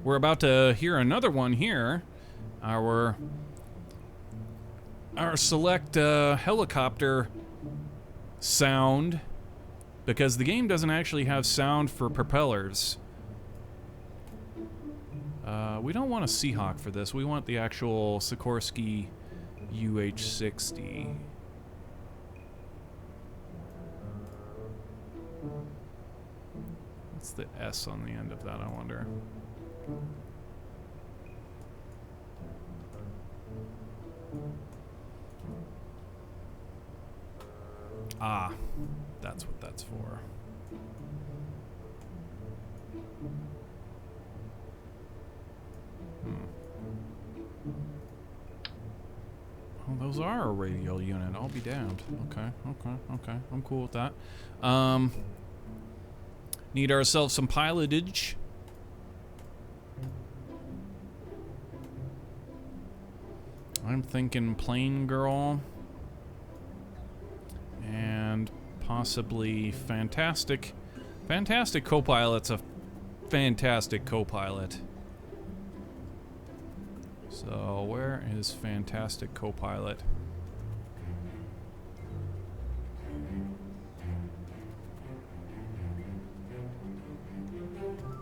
We're about to hear another one here. Our select helicopter sound, because the game doesn't actually have sound for propellers. We don't want a Seahawk for this. We want the actual Sikorsky UH-60. What's the S on the end of that, I wonder? Ah, that's what that's for. Well, those are a radial unit. I'll be damned. Okay. I'm cool with that. Need ourselves some pilotage. I'm thinking Plane Girl. And possibly Fantastic. Fantastic Co-Pilot's a fantastic co-pilot. So where is Fantastic Co-Pilot?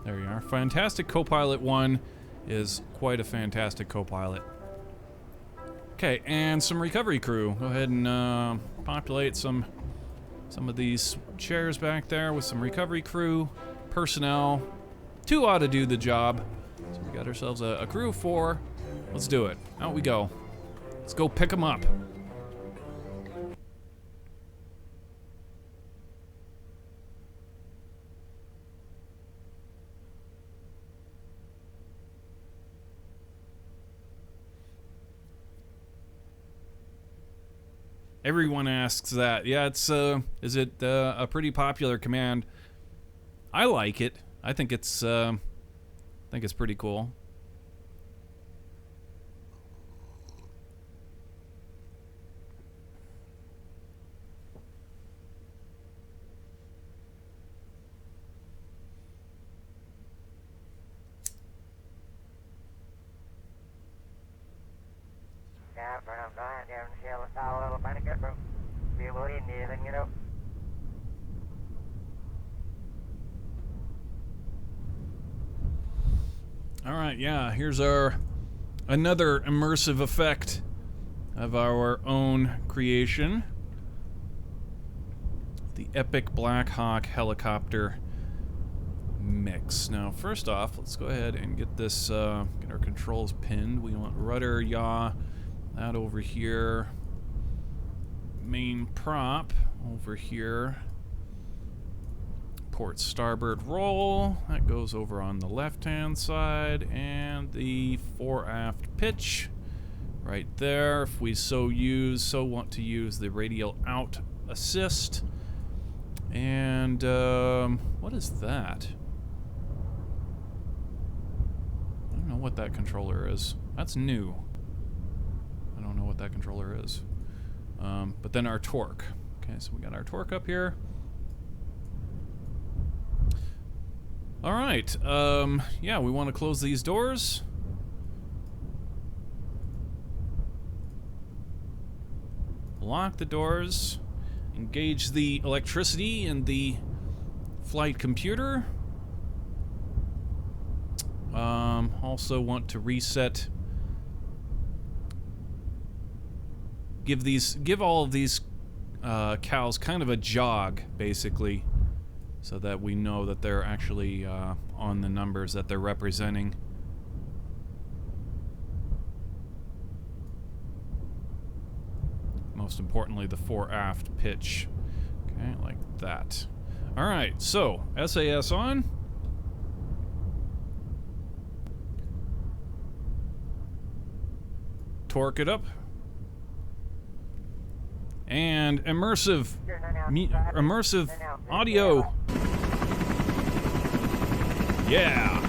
There you are. Fantastic Co-Pilot 1 is quite a fantastic co-pilot. Okay, and some recovery crew. Go ahead and populate some of these chairs back there with some recovery crew personnel. 2 ought to do the job. So we got ourselves a crew of 4. Let's do it. Out we go. Let's go pick them up. Everyone asks that. Yeah, it's is it a pretty popular command? I like it. I think it's pretty cool. Alright, yeah, here's another immersive effect of our own creation. The epic Black Hawk helicopter. mix. Now, first off, let's go ahead and get this, get our controls pinned. We want rudder, yaw, that over here. Main prop over here. Port starboard roll, that goes over on the left-hand side, and the fore-aft pitch right there. If we so want to use the radial out assist. And what is that? I don't know what that controller is. That's new. I don't know what that controller is. But then our torque. Okay, so we got our torque up here. All right. Yeah, we want to close these doors. Lock the doors. Engage the electricity in the flight computer. Also want to reset. Give all of these cows kind of a jog, basically, so that we know that they're actually on the numbers that they're representing. Most importantly, the fore-aft pitch. Okay, like that. All right, so SAS on. Torque it up. And immersive audio. Yeah.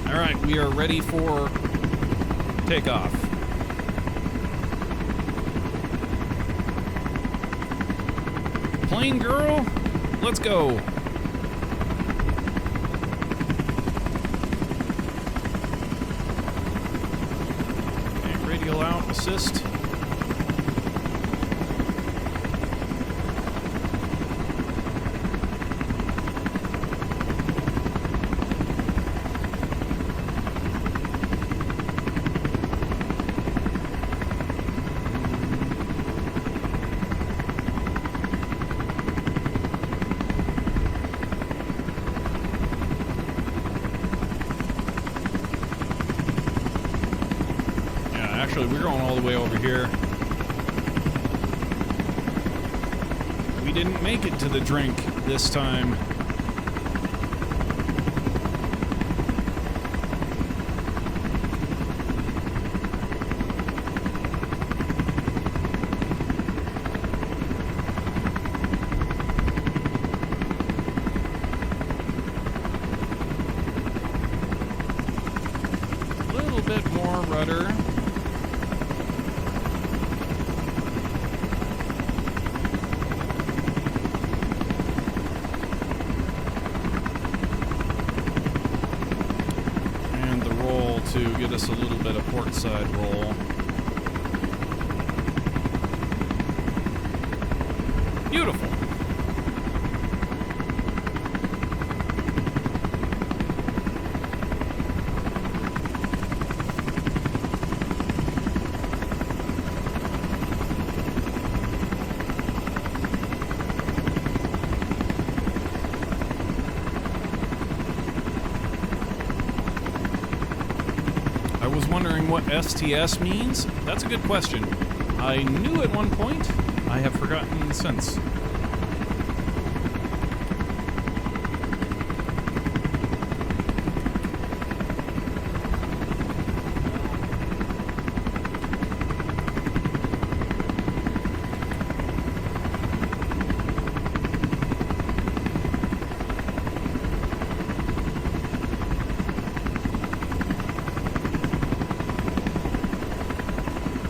All right, we are ready for takeoff. Plane girl, let's go. Okay, radial out, assist. Actually, we're going all the way over here. We didn't make it to the drink this time. A little bit more rudder. To get us a little bit of port side roll. Beautiful. Wondering what STS means? That's a good question. I knew at one point. I have forgotten since.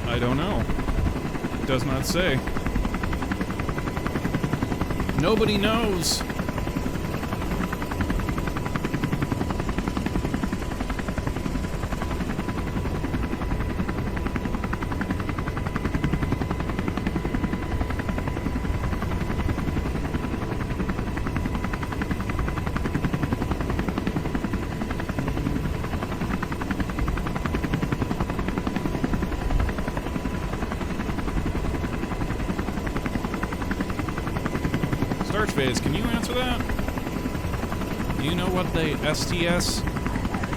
I don't know. It does not say. Nobody knows. Archvase, can you answer that? Do you know what the STS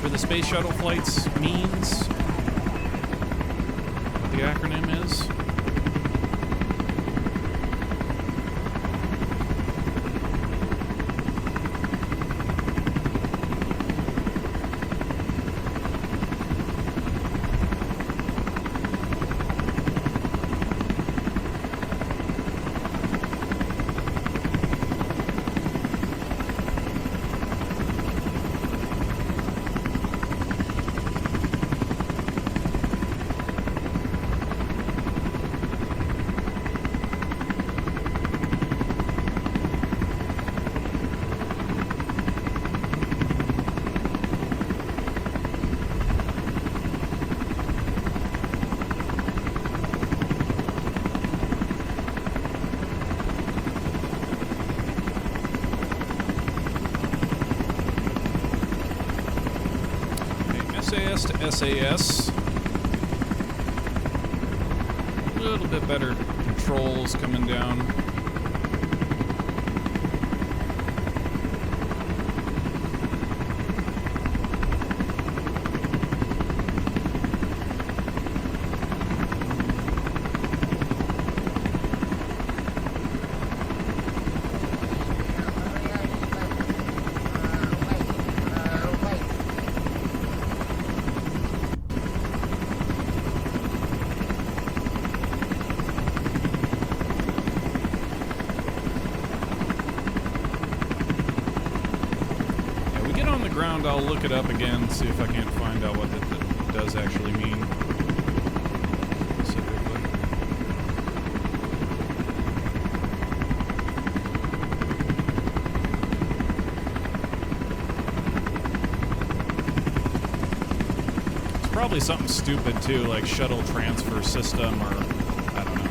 for the space shuttle flights means? What the acronym is? SAS to SAS. A little bit better controls coming down. I'll look it up again, see if I can't find out what that does actually mean specifically. It's probably something stupid too, like shuttle transfer system or I don't know.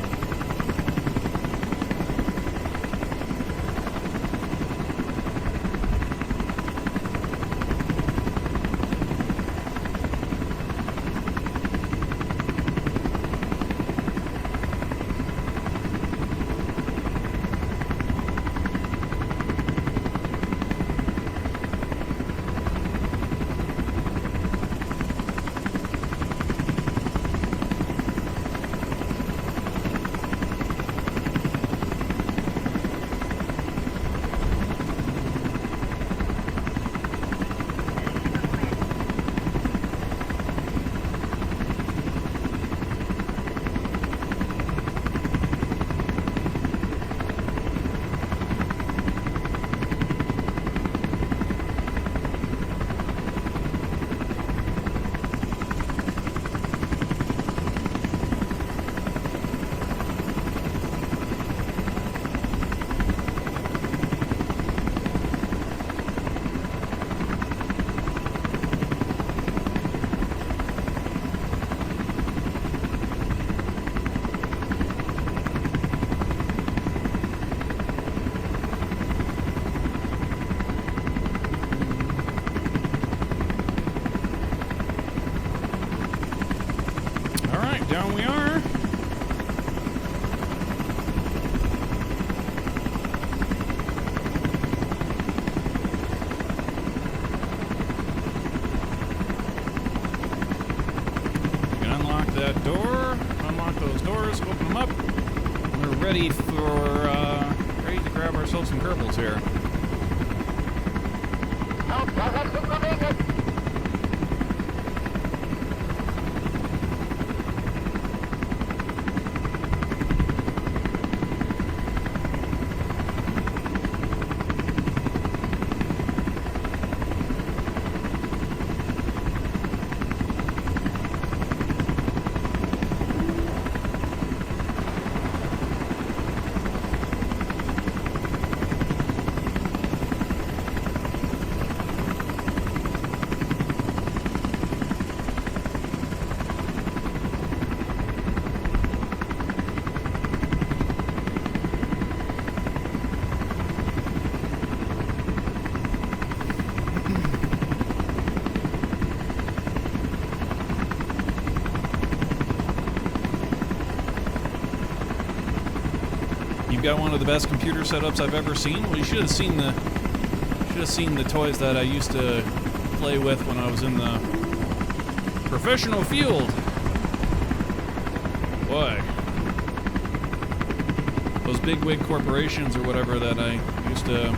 Down we are. You can unlock that door, unlock those doors, open them up. We're ready to grab ourselves some kerbals here. we've got one of the best computer setups I've ever seen. Well, you should have seen the toys that I used to play with when I was in the professional field. Boy, those bigwig corporations or whatever that I used to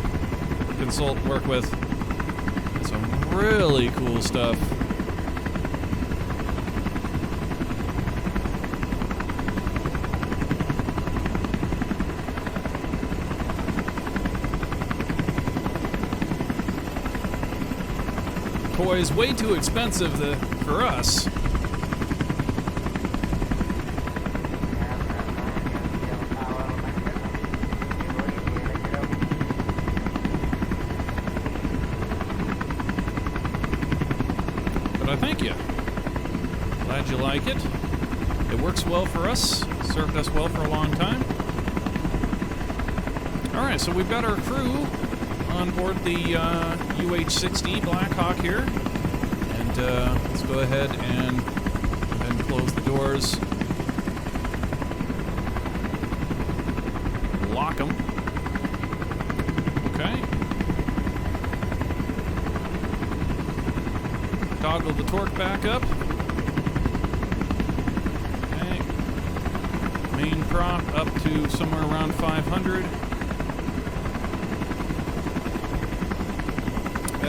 consult and work with. Some really cool stuff. Toys way too expensive for us. But I thank you. Glad you like it. It works well for us. Served us well for a long time. Alright, so we've got our crew on board the UH-60 Blackhawk here, and let's go ahead and close the doors, lock them. Okay. Toggle the torque back up. Okay. Main prop up to somewhere around 500.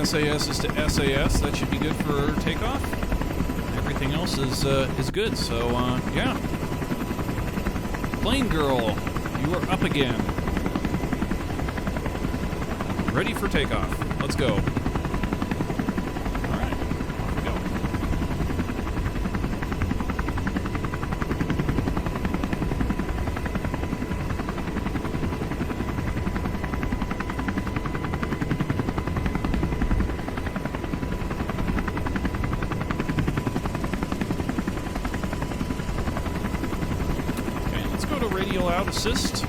SAS is to SAS. That should be good for takeoff. Everything else is good. So yeah. Plane girl, you are up again. Ready for takeoff. Let's go. All right, off we go. Radial out assist.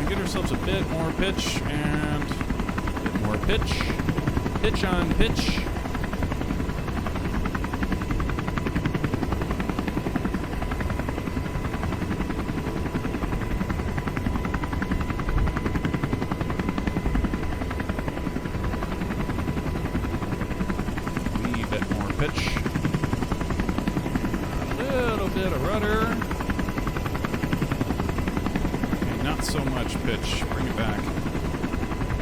Get ourselves a bit more pitch and a bit more pitch. Pitch on pitch. Wee bit more pitch. Bit of rudder. Okay, not so much pitch. Bring it back.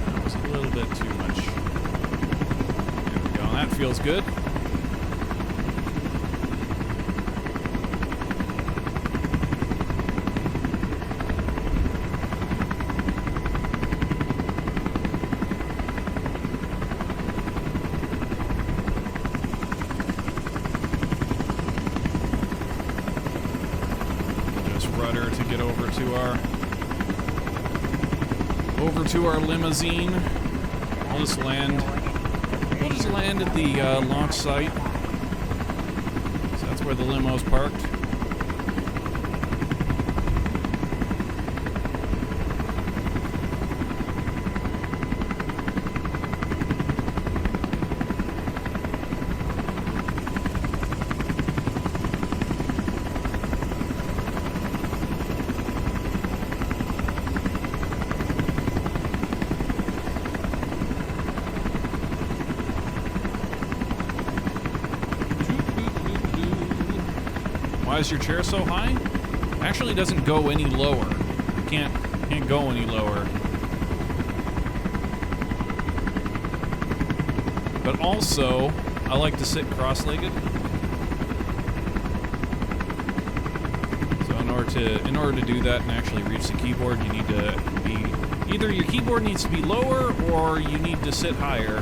That was a little bit too much. There we go. That feels good. Rudder to get over to our limousine. We'll just land at the launch site. So that's where the limo's parked. Why is your chair so high? Actually, it doesn't go any lower. You can't go any lower. But also, I like to sit cross-legged. So in order to do that and actually reach the keyboard, you need to be either your keyboard needs to be lower or you need to sit higher.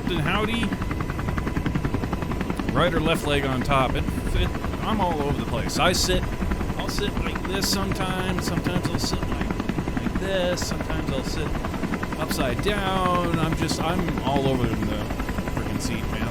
Captain Howdy. Right or left leg on top. I'm all over the place. I'll sit like this sometimes. Sometimes I'll sit like this. Sometimes I'll sit upside down. I'm all over in the freaking seat, man.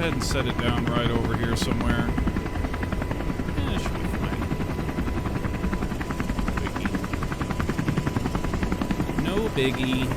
And set it down right over here somewhere. Yeah, it should be fine. Biggie. No biggie.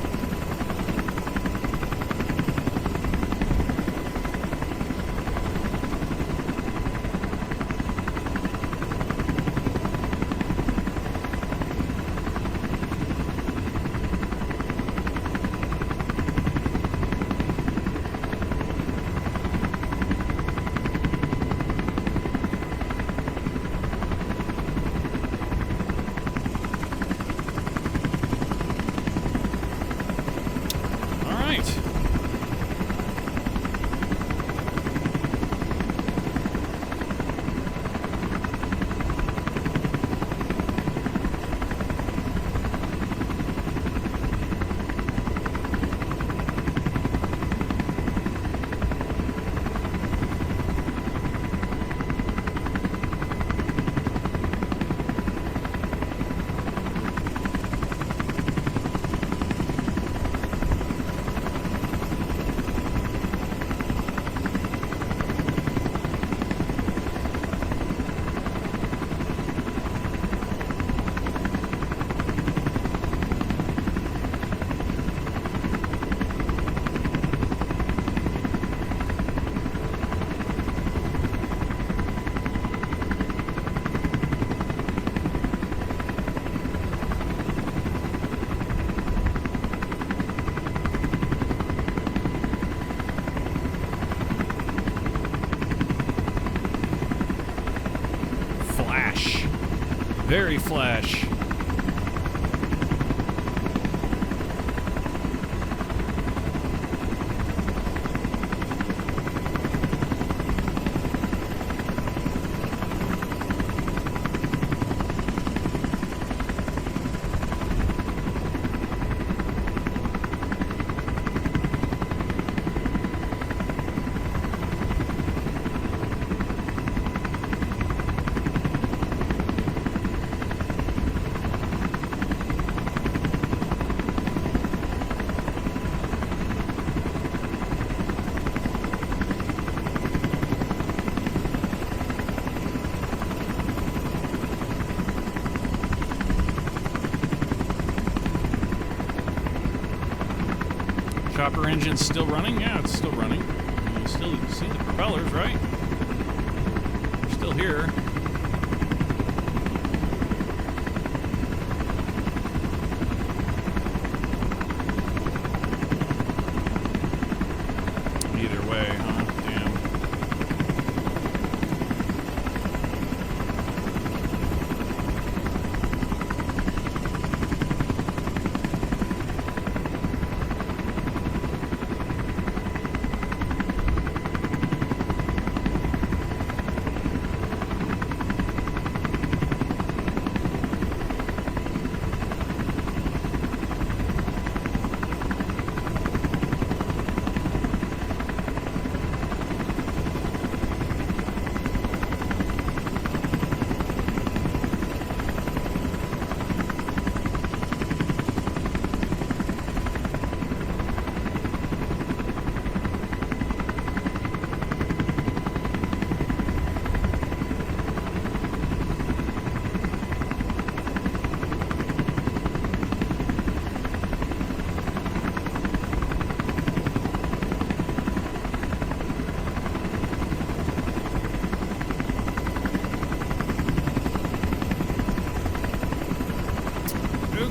Very flash. Chopper engine's still running? Yeah, it's still running. You still see the propellers, right? Still here. Either way, huh? Damn.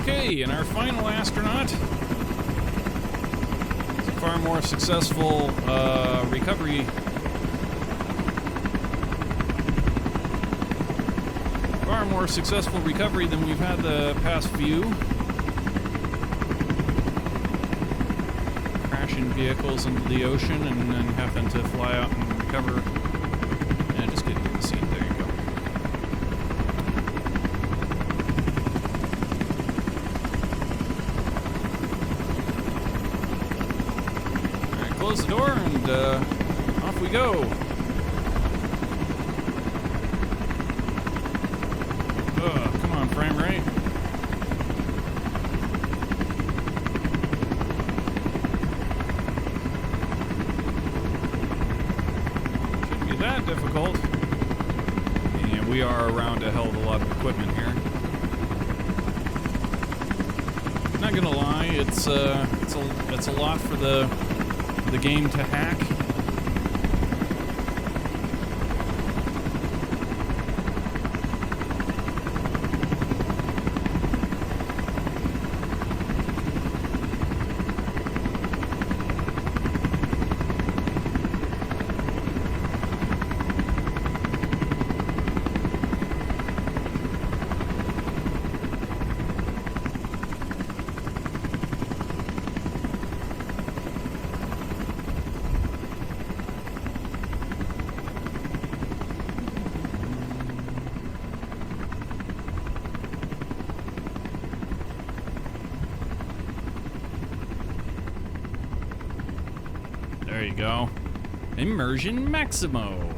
Okay, and our final astronaut is a far more successful recovery. Far more successful recovery than we've had the past few. Crashing vehicles into the ocean and then having to fly out and recover. And just get into the scene. There you go. Close the door and off we go. Come on, frame rate. Shouldn't be that difficult. And we are around a hell of a lot of equipment here. Not gonna lie, it's a lot for the game to hack. There you go. Immersion Maximo.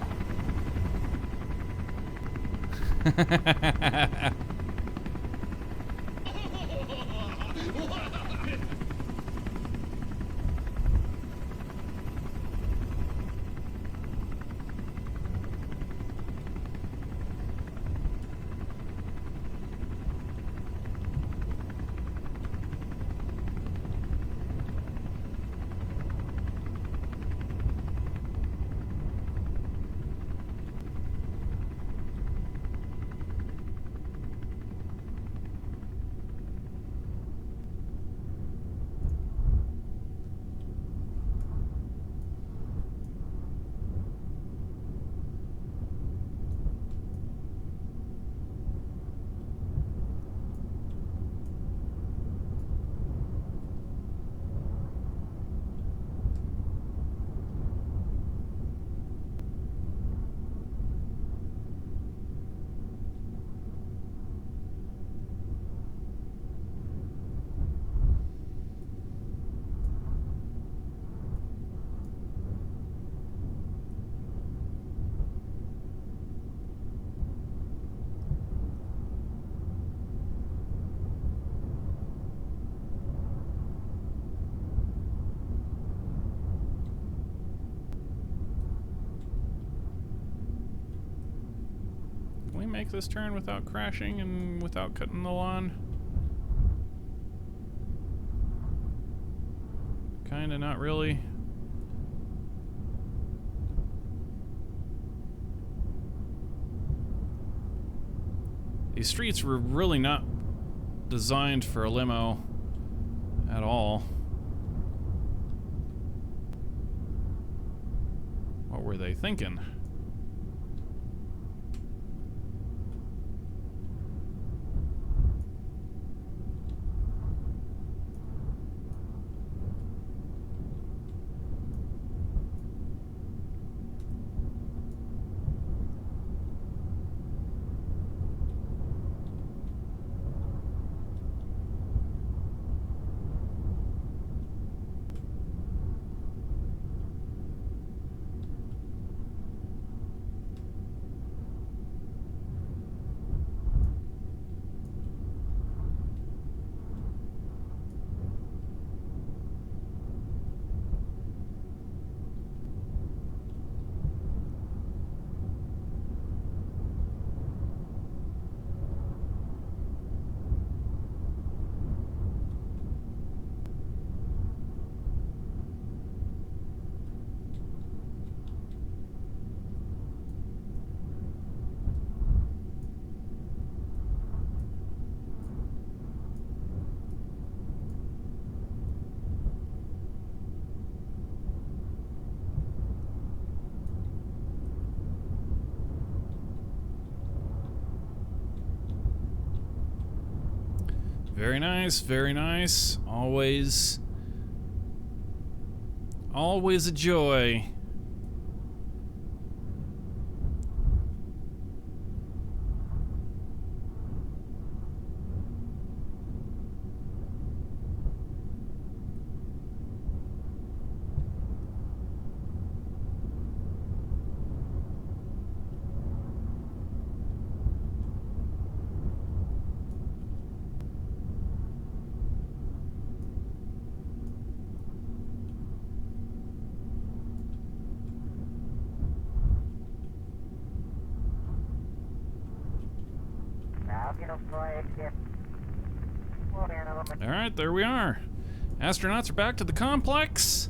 Can we make this turn without crashing and without cutting the lawn? Kinda, not really. These streets were really not designed for a limo at all. What were they thinking? Very nice, very nice. Always a joy. Alright, there we are. Astronauts are back to the complex.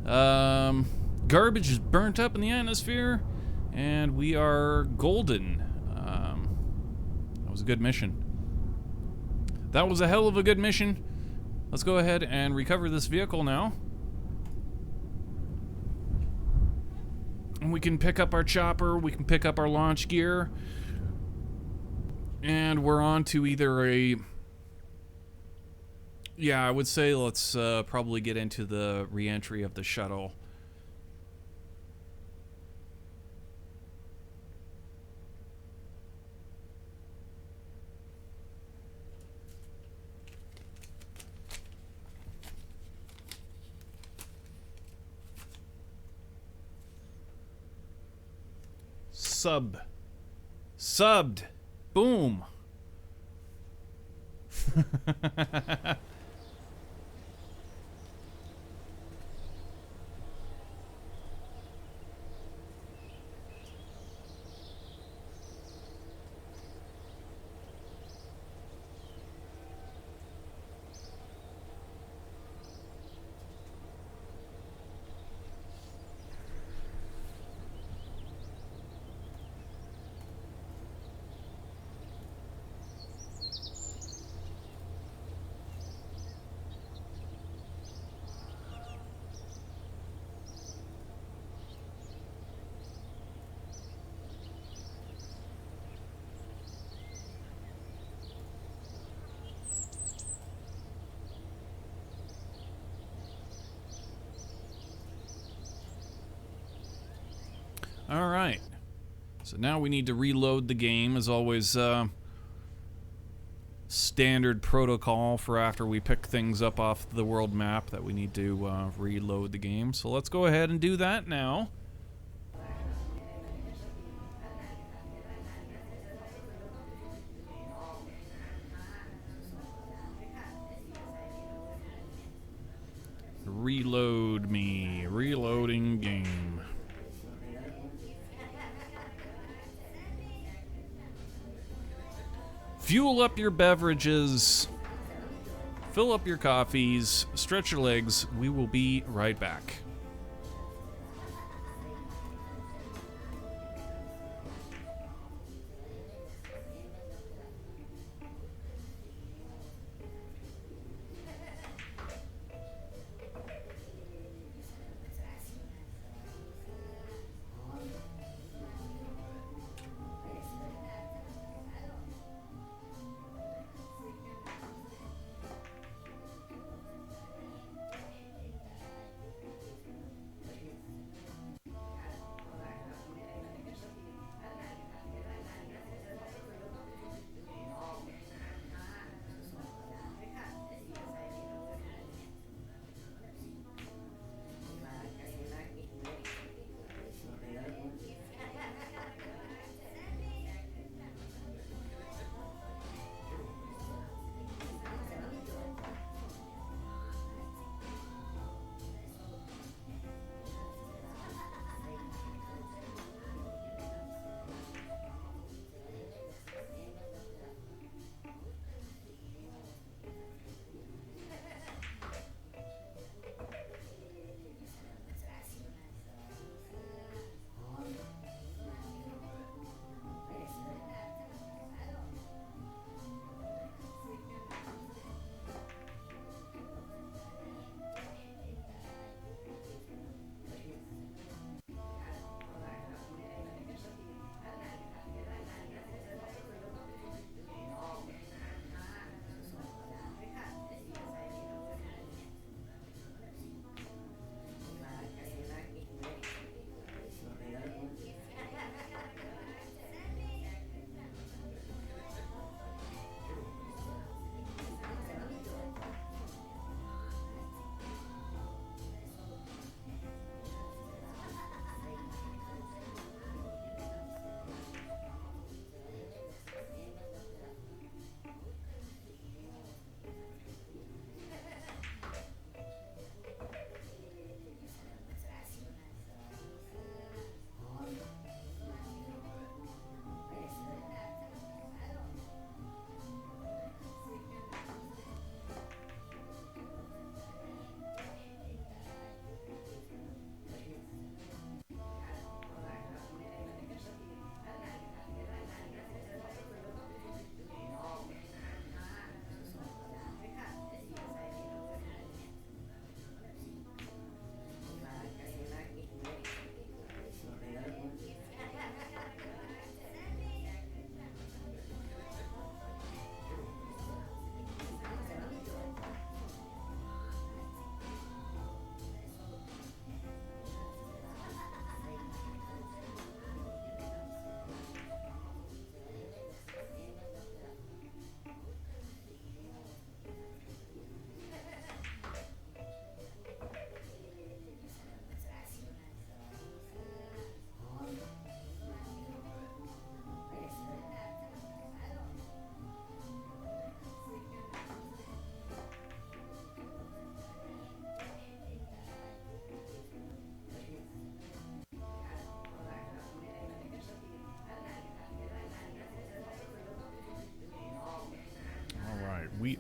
Garbage is burnt up in the atmosphere, and we are golden. That was a good mission. That was a hell of a good mission. Let's go ahead and recover this vehicle now. And we can pick up our chopper, we can pick up our launch gear, and we're on to either a... Yeah, I would say let's probably get into the re-entry of the shuttle. Subbed. Boom. All right. So now we need to reload the game, as always. Standard protocol for after we pick things up off the world map that we need to reload the game. So let's go ahead and do that now. Reload me. Reloading game. Fuel up your beverages, fill up your coffees, stretch your legs. We will be right back.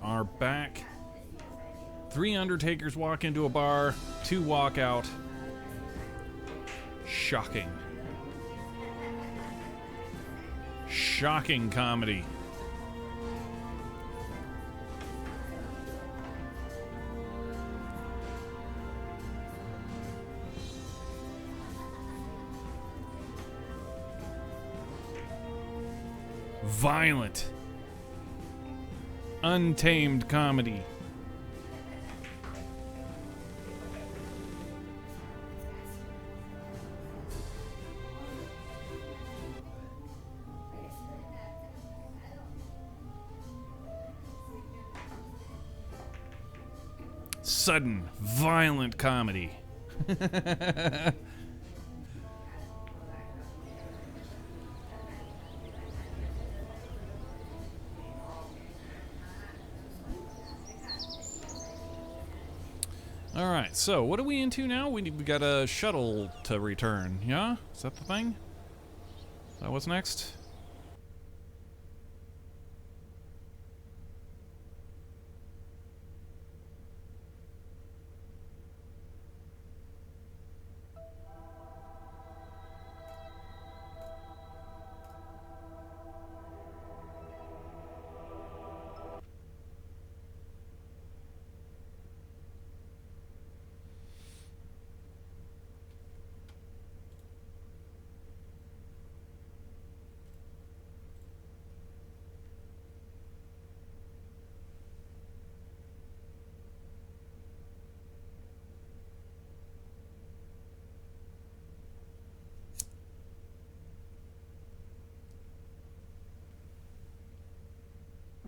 are back. 3 Undertakers walk into a bar, 2 walk out. Shocking. Shocking comedy. Violent. Untamed comedy. Sudden, violent comedy. Alright, so what are we into now? We got a shuttle to return, yeah? Is that the thing? Is that what's next?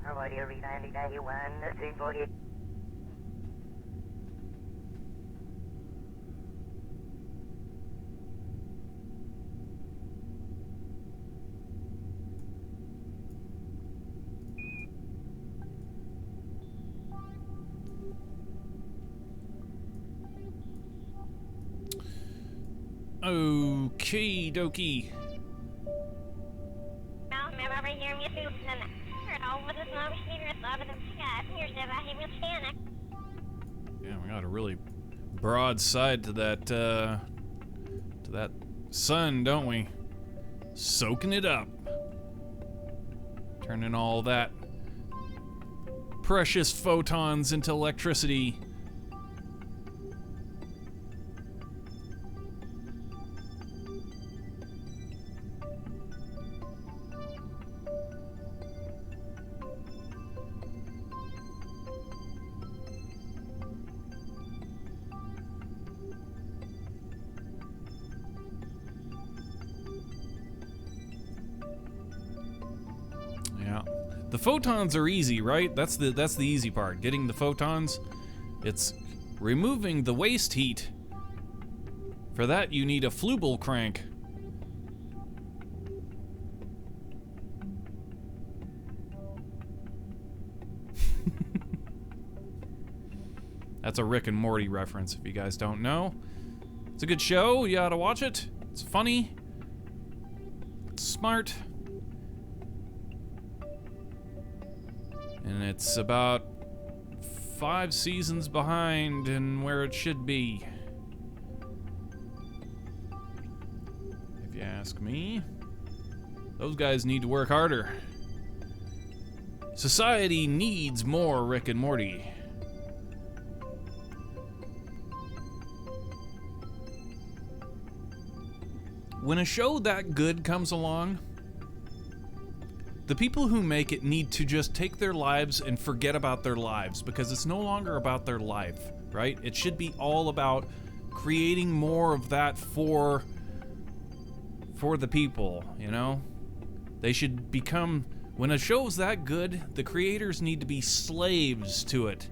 How about you, Rita? And you 1, 3, 4, 8. Okie dokie. Yeah, we got a really broad side to that sun, don't we? Soaking it up. Turning all that precious photons into electricity. The photons are easy, right? That's the easy part. Getting the photons. It's removing the waste heat. For that, you need a flubel crank. That's a Rick and Morty reference, if you guys don't know. It's a good show. You ought to watch it. It's funny. It's smart. And it's about 5 seasons behind in where it should be. If you ask me, those guys need to work harder. Society needs more Rick and Morty. When a show that good comes along, the people who make it need to just take their lives and forget about their lives, because it's no longer about their life, right? It should be all about creating more of that for the people, you know? They should become, when a show's that good, the creators need to be slaves to it.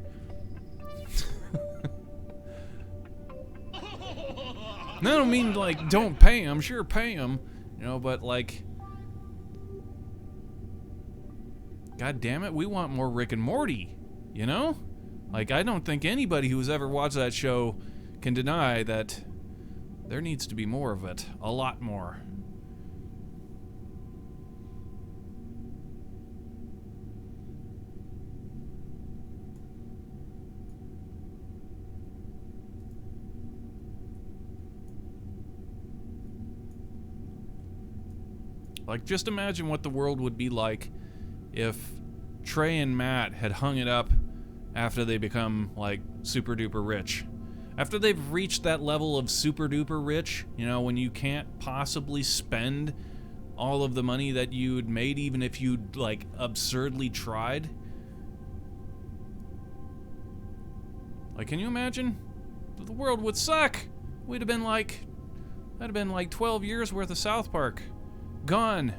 And I don't mean like don't pay them, sure pay them, you know, but like, God damn it, we want more Rick and Morty, you know? Like, I don't think anybody who's ever watched that show can deny that there needs to be more of it. A lot more. Like, just imagine what the world would be like if Trey and Matt had hung it up after they become, like, super duper rich. After they've reached that level of super duper rich, you know, when you can't possibly spend all of the money that you'd made, even if you'd, like, absurdly tried. Like, can you imagine? The world would suck. We'd have been like, that'd have been like 12 years worth of South Park. Gone.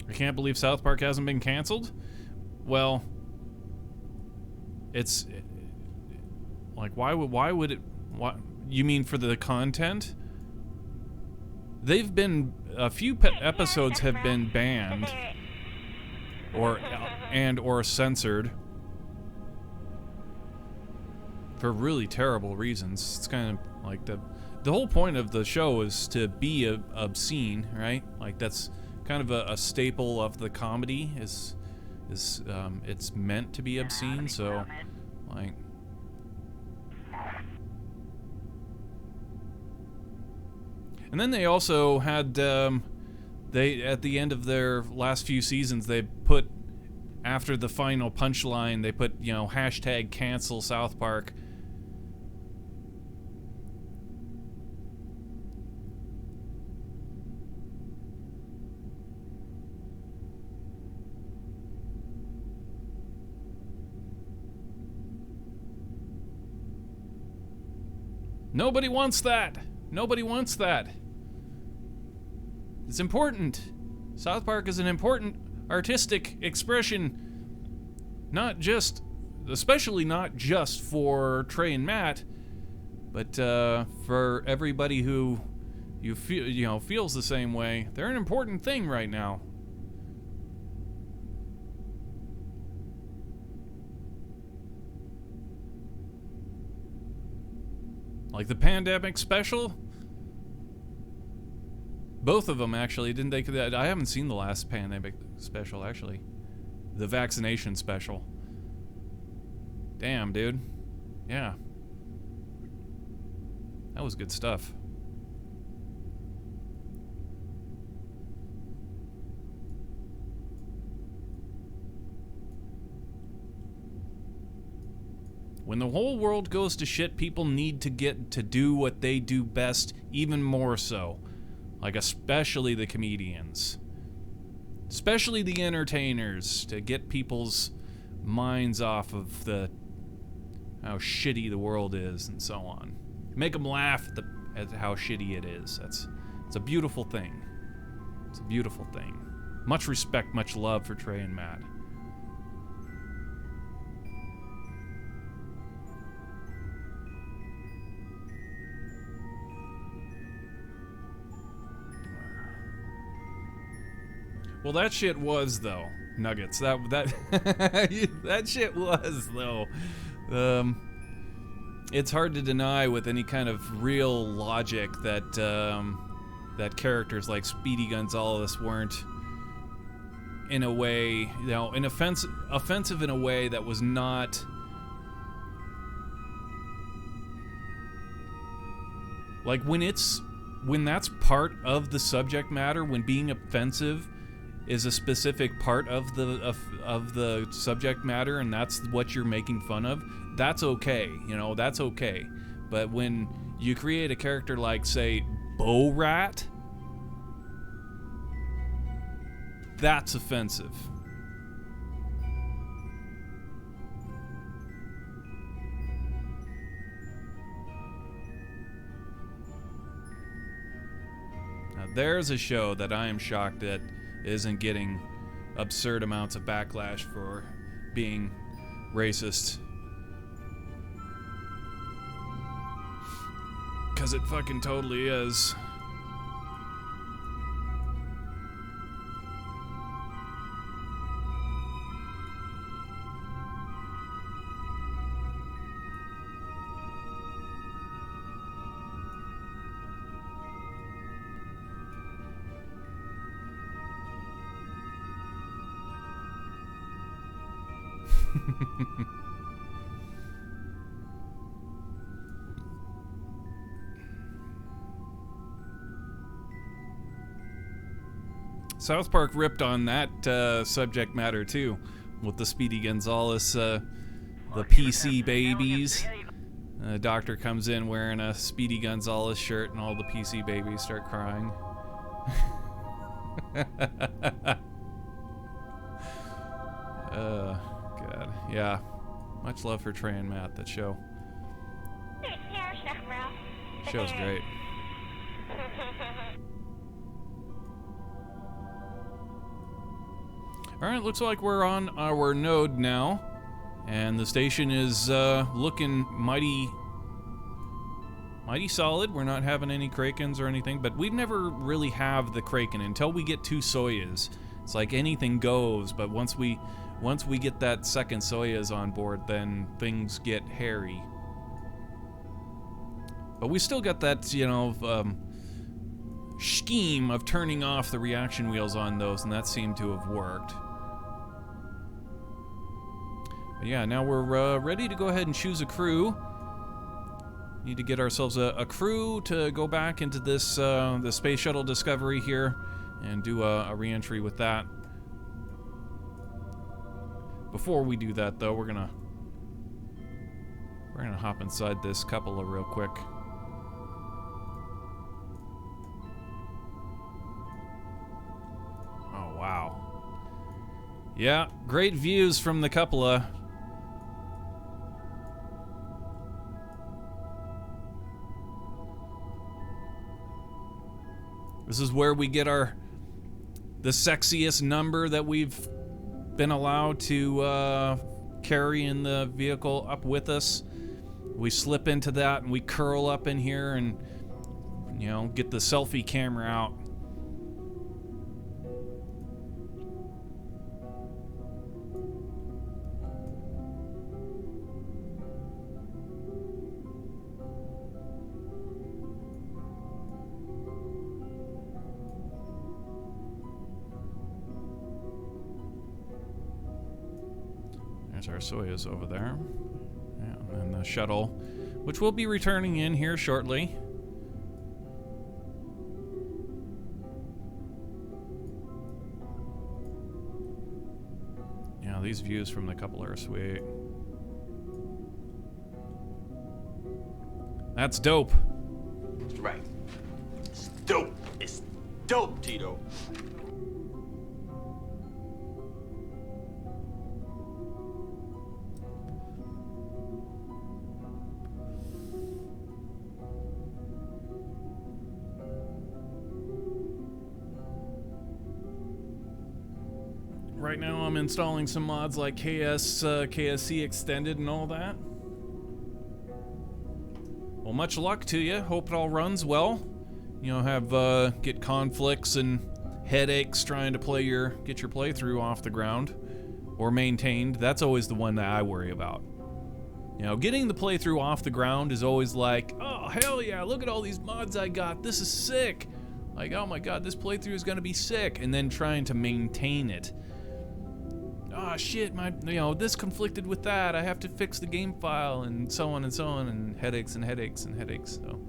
I can't believe South Park hasn't been canceled. Well, it's like, why would it? Why, you mean for the content? They've been, a few episodes have been banned or censored for really terrible reasons. It's kind of like the whole point of the show is to be obscene, right? Like, that's kind of a staple of the comedy is it's meant to be obscene, so like, and then they also had they, at the end of their last few seasons, they put, after the final punchline, they put, you know, hashtag cancel South Park. Nobody wants that. Nobody wants that. It's important. South Park is an important artistic expression, not just, especially not just for Trey and Matt, but for everybody who feels the same way. They're an important thing right now. Like the pandemic special? Both of them, actually. Didn't they? I haven't seen the last pandemic special, actually. The vaccination special. Damn, dude. Yeah. That was good stuff. When the whole world goes to shit, people need to get to do what they do best, even more so. Like, especially the comedians. Especially the entertainers, to get people's minds off of how shitty the world is and so on. Make them laugh at how shitty it is. It's a beautiful thing. It's a beautiful thing. Much respect, much love for Trey and Matt. Well, that shit was, though, Nuggets. That that shit was, though. It's hard to deny with any kind of real logic that that characters like Speedy Gonzalez weren't, in a way, offensive in a way that was not like, when that's part of the subject matter, when being offensive is a specific part of the subject matter, and that's what you're making fun of, that's okay, that's okay. But when you create a character like, say, Bo Rat, that's offensive. Now there's a show that I am shocked that isn't getting absurd amounts of backlash for being racist. Because it fucking totally is. South Park ripped on that subject matter too, with the Speedy Gonzales, the PC babies. Doctor comes in wearing a Speedy Gonzales shirt, and all the PC babies start crying. God, yeah. Much love for Trey and Matt. That show's great. Alright, looks like we're on our node now. And the station is looking mighty solid. We're not having any Krakens or anything, but we never really have the Kraken until we get 2 Soyuz. It's like anything goes, but once we get that second Soyuz on board, then things get hairy. But we still got that, you know, scheme of turning off the reaction wheels on those, and that seemed to have worked. But yeah, now we're ready to go ahead and choose a crew. Need to get ourselves a crew to go back into this the Space Shuttle Discovery here and do a re-entry with that. Before we do that, though, we're gonna hop inside this cupola real quick. Oh wow! Yeah, great views from the cupola. This is where we get the sexiest number that we've been allowed to carry in the vehicle up with us. We slip into that and we curl up in here and, you know, get the selfie camera out. Our Soyuz over there. Yeah, and the shuttle, which will be returning in here shortly. Yeah, these views from the cupola are sweet. That's dope. That's right. It's dope. It's dope, Tito. Right now I'm installing some mods like KSC Extended and all that. Well, much luck to you. Hope it all runs well. You know, get conflicts and headaches trying to get your playthrough off the ground or maintained. That's always the one that I worry about. You know, getting the playthrough off the ground is always like, oh hell yeah, look at all these mods I got. This is sick. Like, oh my god, this playthrough is gonna be sick. And then trying to maintain it. Oh shit, this conflicted with that. I have to fix the game file and so on, and headaches and headaches and headaches. So,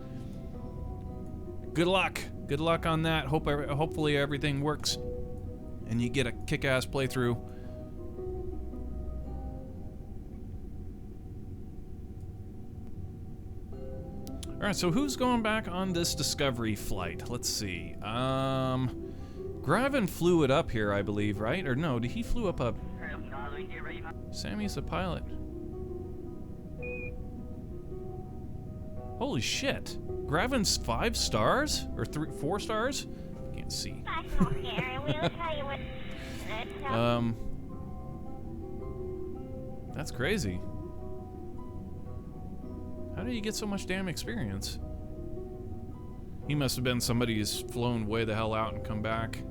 good luck on that. Hopefully everything works, and you get a kick-ass playthrough. All right, so who's going back on this Discovery flight? Let's see. Graven flew it up here, I believe, right? Or no, he flew up a... Sammy's a pilot. Holy shit. Graven's 5 stars? Or 4 stars? Can't see. That's crazy. How do you get so much damn experience? He must have been somebody who's flown way the hell out and come back.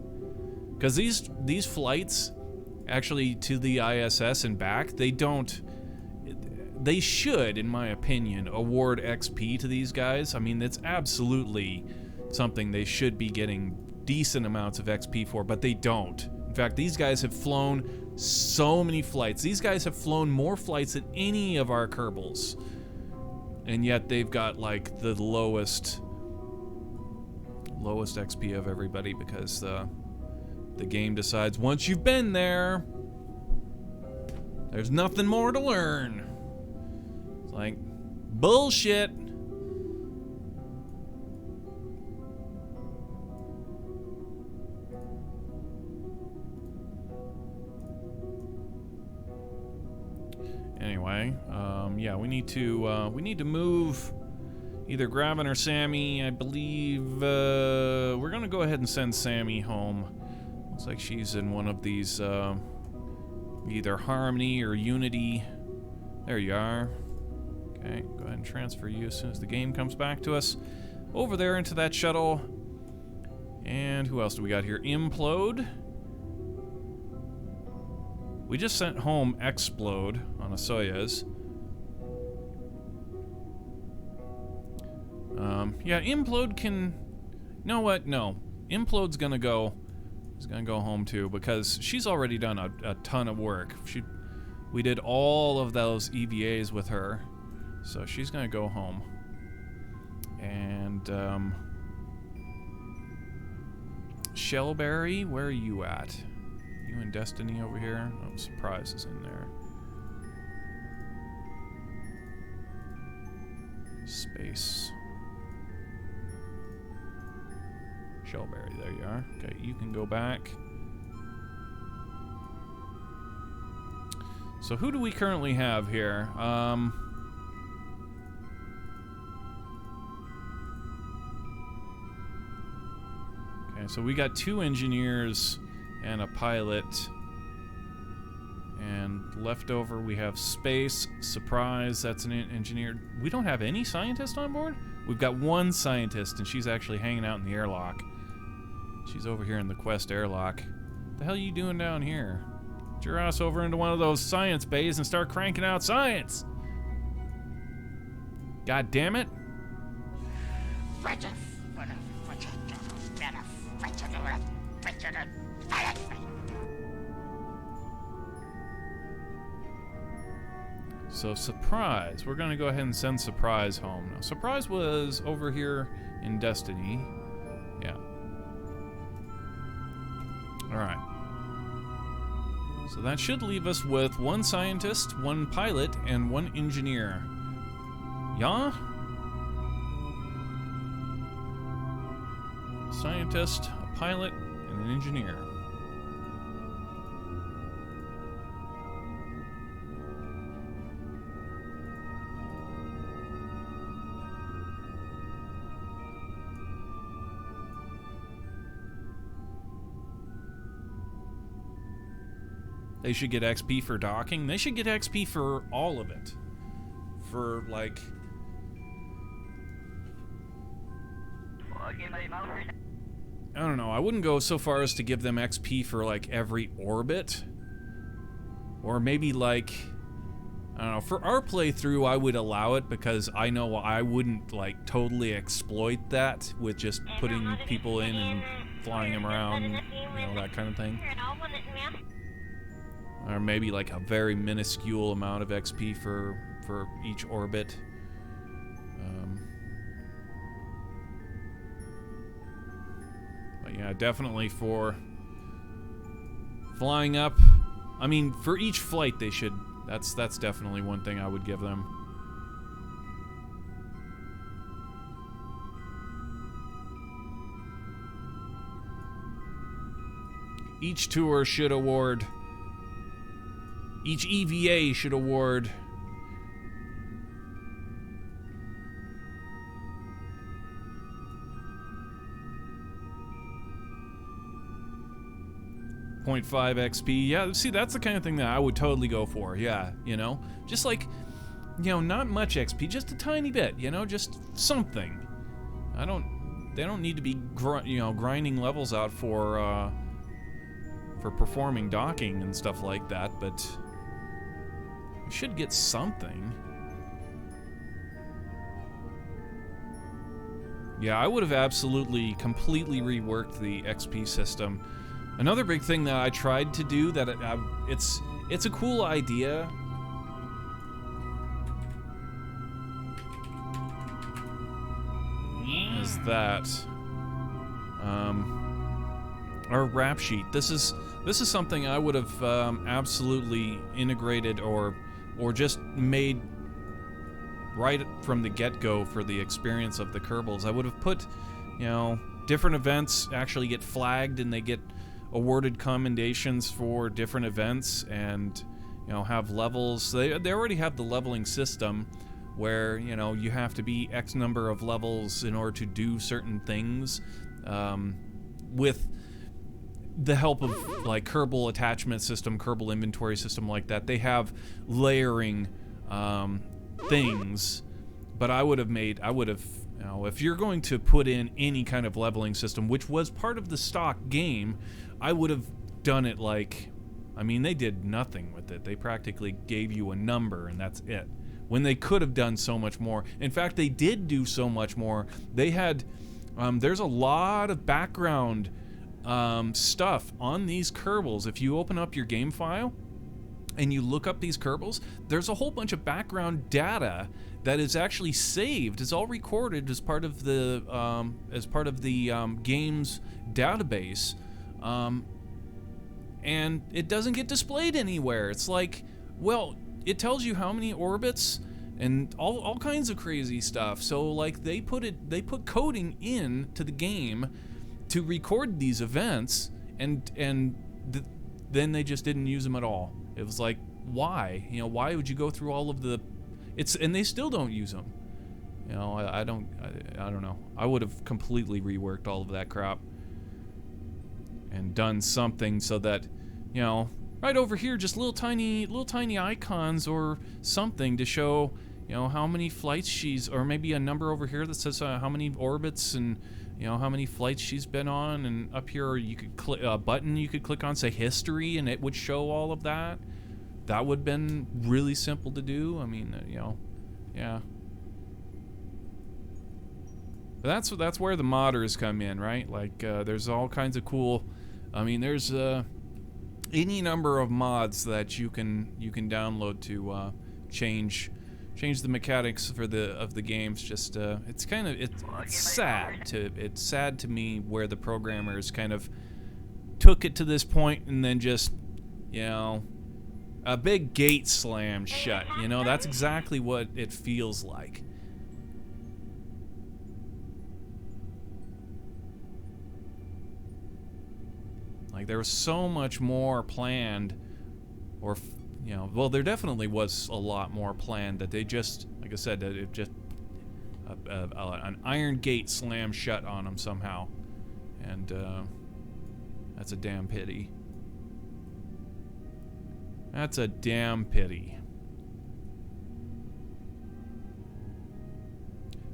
Because these flights, actually to the ISS and back, they should, in my opinion, award XP to these guys. I mean, it's absolutely something they should be getting decent amounts of XP for, but they don't. In fact, these guys have flown so many flights. These guys have flown more flights than any of our kerbals. And yet they've got like the lowest XP of everybody because the game decides once you've been there, there's nothing more to learn. It's like bullshit. Anyway, yeah, we need to move either Gravin or Sammy. I believe we're gonna go ahead and send Sammy home. Looks like she's in one of these either Harmony or Unity. There you are. Okay, go ahead and transfer you as soon as the game comes back to us. Over there into that shuttle. And who else do we got here? Implode. We just sent home Explode on a Soyuz. Yeah, Implode can... You know what? No. Implode's gonna go... He's gonna go home too, because she's already done a ton of work. We did all of those EVAs with her, so she's gonna go home. And, Shellberry, where are you at? You and Destiny over here? Oh, Surprise is in there. Space. Shellberry, there you are. Okay, you can go back. So who do we currently have here? Okay, so we got 2 engineers and a pilot. And left over we have Space, Surprise, that's an engineer. We don't have any scientist on board? We've got 1 scientist, and she's actually hanging out in the airlock. She's over here in the Quest airlock. What the hell are you doing down here? Get your ass over into one of those science bays and start cranking out science! God damn it! So Surprise, we're gonna go ahead and send Surprise home. Now, Surprise was over here in Destiny. Yeah. Alright. So that should leave us with 1 scientist, 1 pilot, and 1 engineer. Yeah? Scientist, a pilot, and an engineer. They should get XP for docking. They should get XP for all of it. For, like... I don't know. I wouldn't go so far as to give them XP for, like, every orbit. Or maybe, like... I don't know. For our playthrough, I would allow it because I know I wouldn't, like, totally exploit that with just putting people in and flying them around, you know, that kind of thing. Or maybe like a very minuscule amount of XP for each orbit. But yeah, definitely for flying up. I mean, for each flight they should. That's definitely one thing I would give them. Each tour should award. Each EVA should award .5 XP. Yeah, see, that's the kind of thing that I would totally go for. Yeah, you know, just like, you know, not much XP, just a tiny bit. You know, just something. They don't need to be, grinding levels out for performing docking and stuff like that, but. We should get something. Yeah, I would have absolutely, completely reworked the XP system. Another big thing that I tried to do that it's a cool idea. Is that our rap sheet? This is something I would have absolutely integrated or just made right from the get-go for the experience of the Kerbals. I would have put, you know, different events actually get flagged and they get awarded commendations for different events, and you know, have levels. They already have the leveling system where, you know, you have to be X number of levels in order to do certain things, with the help of like Kerbal attachment system, Kerbal inventory system like that. They have layering things, but I would have, you know, if you're going to put in any kind of leveling system, which was part of the stock game, I would have done it like, I mean, they did nothing with it. They practically gave you a number and that's it, when they could have done so much more. In fact, they did do so much more. They had, there's a lot of background stuff on these Kerbals. If you open up your game file and you look up these Kerbals, there's a whole bunch of background data that is actually saved. It's all recorded as part of the game's database, and it doesn't get displayed anywhere. It's like, well, it tells you how many orbits and all kinds of crazy stuff. So like they put coding in to the game to record these events, and then they just didn't use them at all. It was like, why? You know, why would you go through all of the, and they still don't use them. You know, I don't know. I would have completely reworked all of that crap and done something so that, you know, right over here, just little tiny icons or something to show, you know, how many flights she's, or maybe a number over here that says how many orbits and, you know, how many flights she's been on. And up here you could click a button you could click on, say history, and it would show all of that. That would have been really simple to do. I mean, you know, yeah. But that's where the modders come in, right? Like, there's all kinds of cool, I mean, there's any number of mods that you can download to change the mechanics of the games. Just it's kind of it's sad to me where the programmers kind of took it to this point and then just, you know, a big gate slammed shut. You know, that's exactly what it feels like. Like, there was so much more planned, or, you know, well, there definitely was a lot more planned that they just, like I said, that it just, an iron gate slammed shut on them somehow. And, that's a damn pity. That's a damn pity.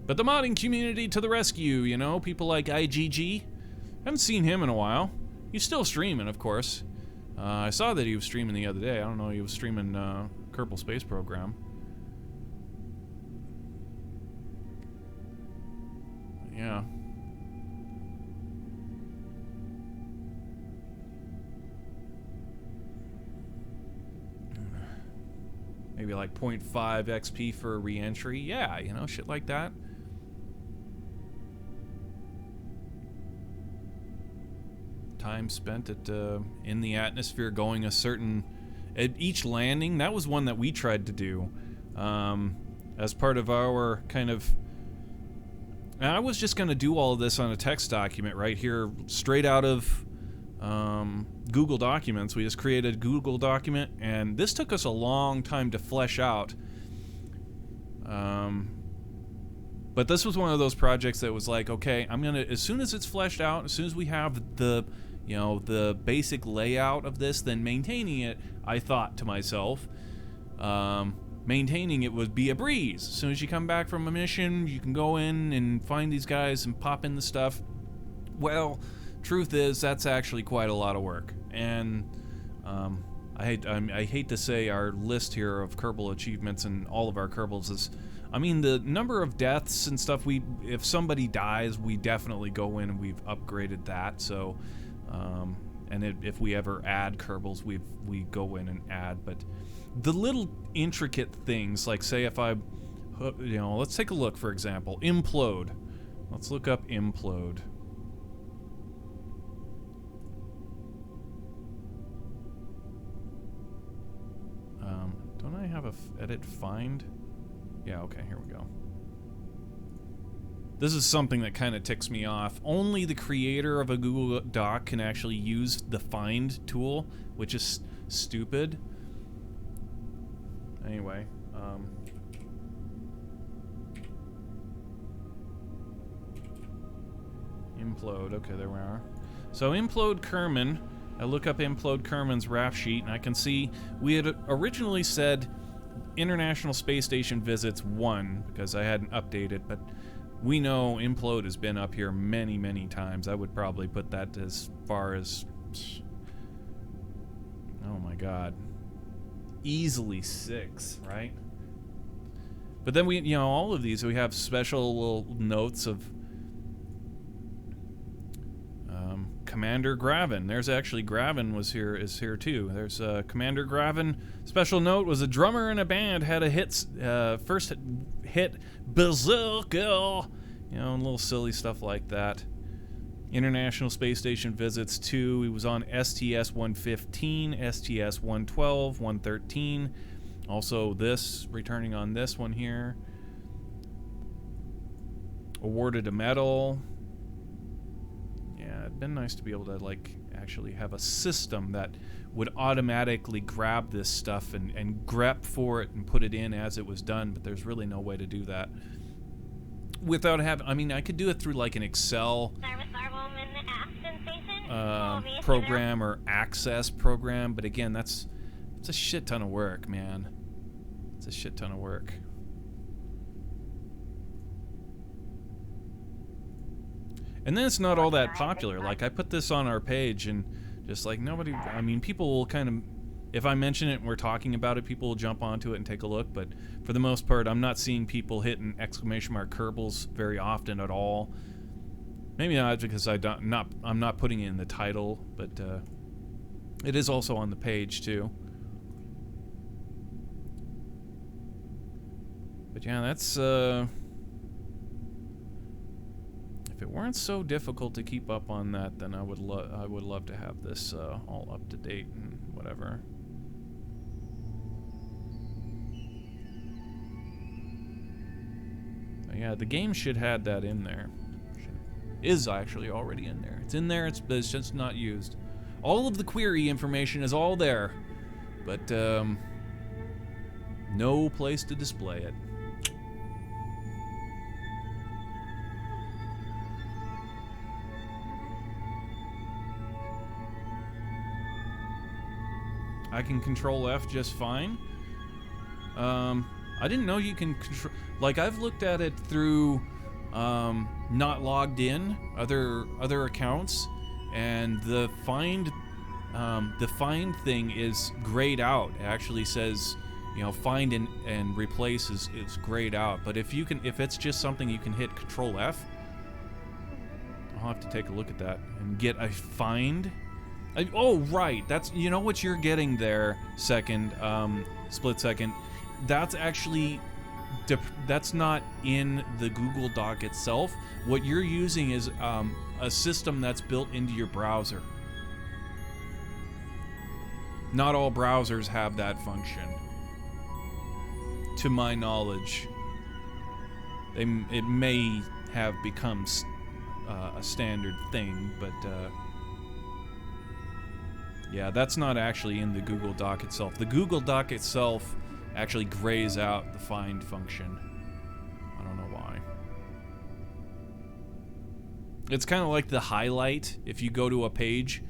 But the modding community to the rescue, you know, people like IGG. Haven't seen him in a while. He's still streaming, of course. I saw that he was streaming the other day. I don't know, he was streaming Kerbal Space Program. Yeah. Maybe like 0.5 XP for re-entry. Yeah, you know, shit like that. Time spent at in the atmosphere, going a certain at each landing. That was one that we tried to do as part of our kind of. And I was just going to do all of this on a text document right here, straight out of Google Documents. We just created a Google document, and this took us a long time to flesh out. But this was one of those projects that was like, okay, I'm gonna, as soon as it's fleshed out, as soon as we have the, you know, the basic layout of this, then maintaining it, I thought to myself, maintaining it would be a breeze. As soon as you come back from a mission, you can go in and find these guys and pop in the stuff. Well, truth is, that's actually quite a lot of work. And I hate to say our list here of Kerbal achievements and all of our Kerbals is, I mean, the number of deaths and stuff, if somebody dies, we definitely go in and we've upgraded that. So, and if we ever add kerbals, we go in and add. But the little intricate things, like say if I, let's take a look, for example, implode. Let's look up implode. Don't I have a edit find? Yeah, okay, here we go. This is something that kind of ticks me off. Only the creator of a Google Doc can actually use the find tool, which is stupid. Anyway, implode. Okay, there we are. So implode Kerman. I look up implode Kerman's rap sheet, and I can see we had originally said International Space Station visits 1 because I hadn't updated, but we know implode has been up here many, many times. I would probably put that as far as, oh my god, easily 6, right? But then we, all of these, we have special little notes of Commander Gravin. There's actually Gravin is here too. There's Commander Gravin. Special note was a drummer in a band, had a first hit Berserker. Little silly stuff like that. International Space Station visits 2. He was on STS-115, STS-112, 113. Also returning on this one here. Awarded a medal. Yeah, it'd been nice to be able to actually have a system that would automatically grab this stuff and grep for it and put it in as it was done, but there's really no way to do that without having, I could do it through like an Excel program or Access program, but again, it's a shit ton of work, man. It's a shit ton of work. And then it's not all that popular. Like, I put this on our page and just like nobody, people will kind of, if I mention it and we're talking about it, people will jump onto it and take a look, but for the most part, I'm not seeing people hitting exclamation mark kerbals very often at all. Maybe not because I'm not putting it in the title, but it is also on the page too. But yeah, that's if it weren't so difficult to keep up on that, then I would love to have this all up to date and whatever. But yeah, the game should have that in there. Is actually already in there. It's in there. It's just not used. All of the query information is all there, but no place to display it. I can control F just fine. I didn't know you can control. Like, I've looked at it through not logged in other accounts, and the find thing is grayed out. It actually says, find and replace is grayed out. But if it's just something you can hit Control F, I'll have to take a look at that and get a find. Oh, right. That's, what you're getting there, split second. That's actually, that's not in the Google Doc itself. What you're using is a system that's built into your browser. Not all browsers have that function, to my knowledge. It may have become a standard thing, but yeah, that's not actually in the Google Doc itself. The Google Doc itself actually grays out the find function. I don't know why. It's kind of like the highlight. If you go to a page,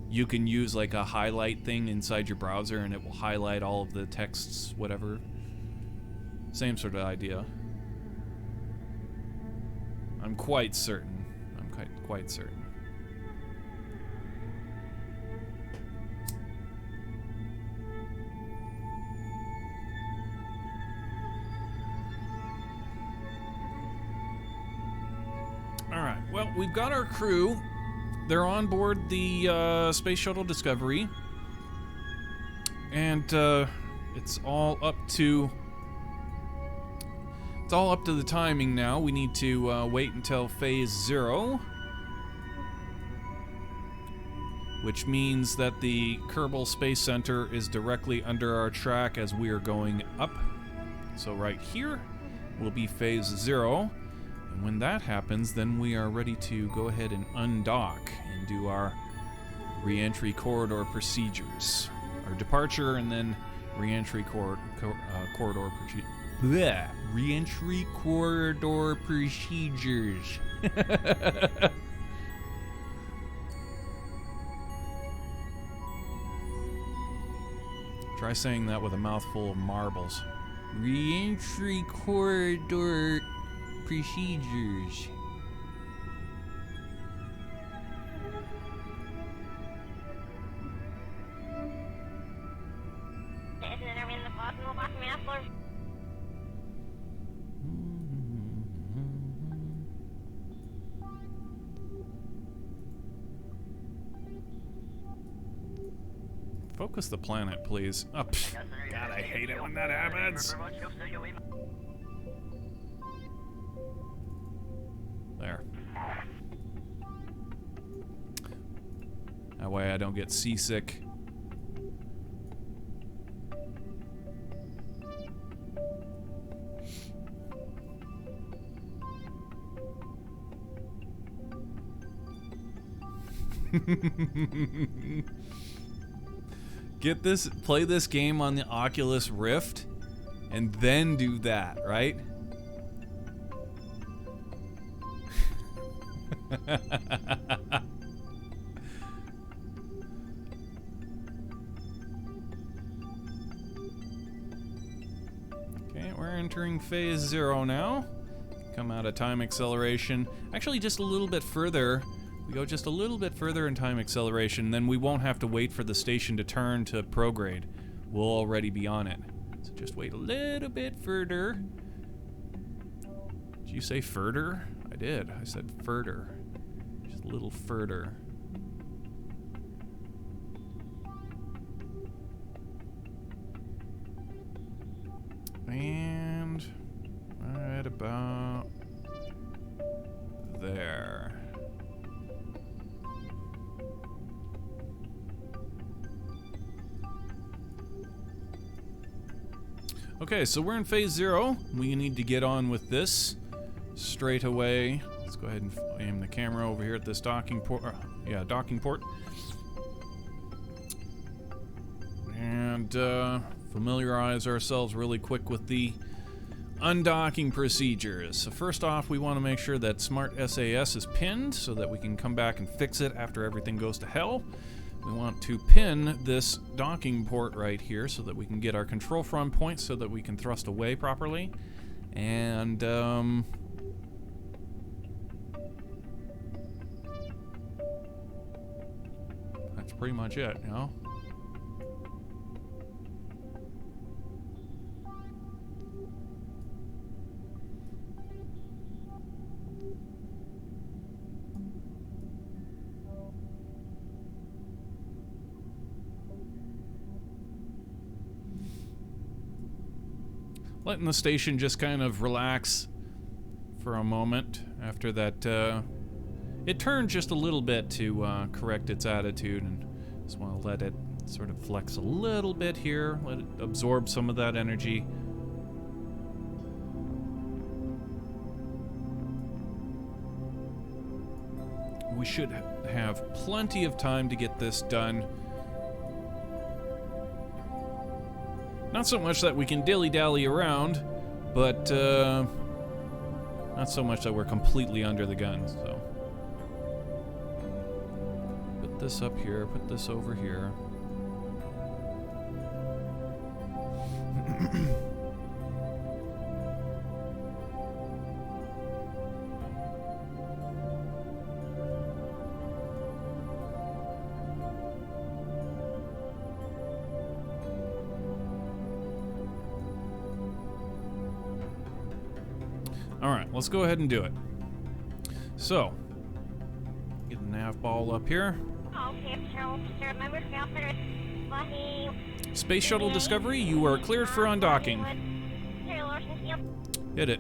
you can use like a highlight thing inside your browser and it will highlight all of the texts, whatever. Same sort of idea. I'm quite certain. I'm quite certain. Alright, well, we've got our crew. they're on board the Space Shuttle Discovery. And it's all up to the timing now. We need to wait until phase 0, which means that the Kerbal Space Center is directly under our track as we are going up. So right here will be phase 0, and when that happens, then we are ready to go ahead and undock and do our re-entry corridor procedures. Our departure and then re-entry corridor re-entry corridor procedures. Try saying that with a mouthful of marbles. Re-entry corridor procedures. Focus the planet, please. Oh, God, I hate it when that happens. There. That way I don't get seasick. Play this game on the Oculus Rift, and then do that, right? Okay, we're entering phase 0 now. Come out of time acceleration. Actually, just a little bit further. We go just a little bit further in time acceleration, then we won't have to wait for the station to turn to prograde. We'll already be on it. So just wait a little bit further. Did you say further? I did. I said further. Just a little further. And right about there. Okay, so we're in phase 0. We need to get on with this straight away. Let's go ahead and aim the camera over here at this docking port. Docking port. And familiarize ourselves really quick with the undocking procedures. So first off, we want to make sure that Smart SAS is pinned so that we can come back and fix it after everything goes to hell. We want to pin this docking port right here so that we can get our control from point so that we can thrust away properly. And that's pretty much it, you know? Letting the station just kind of relax for a moment after that. It turned just a little bit to correct its attitude, and just want to let it sort of flex a little bit here, let it absorb some of that energy. We should have plenty of time to get this done. Not so much that we can dilly-dally around, but not so much that we're completely under the gun, so. Put this up here, put this over here. Alright, let's go ahead and do it. So, get the nav nav ball up here. Space Shuttle Discovery, you are cleared for undocking. Hit it.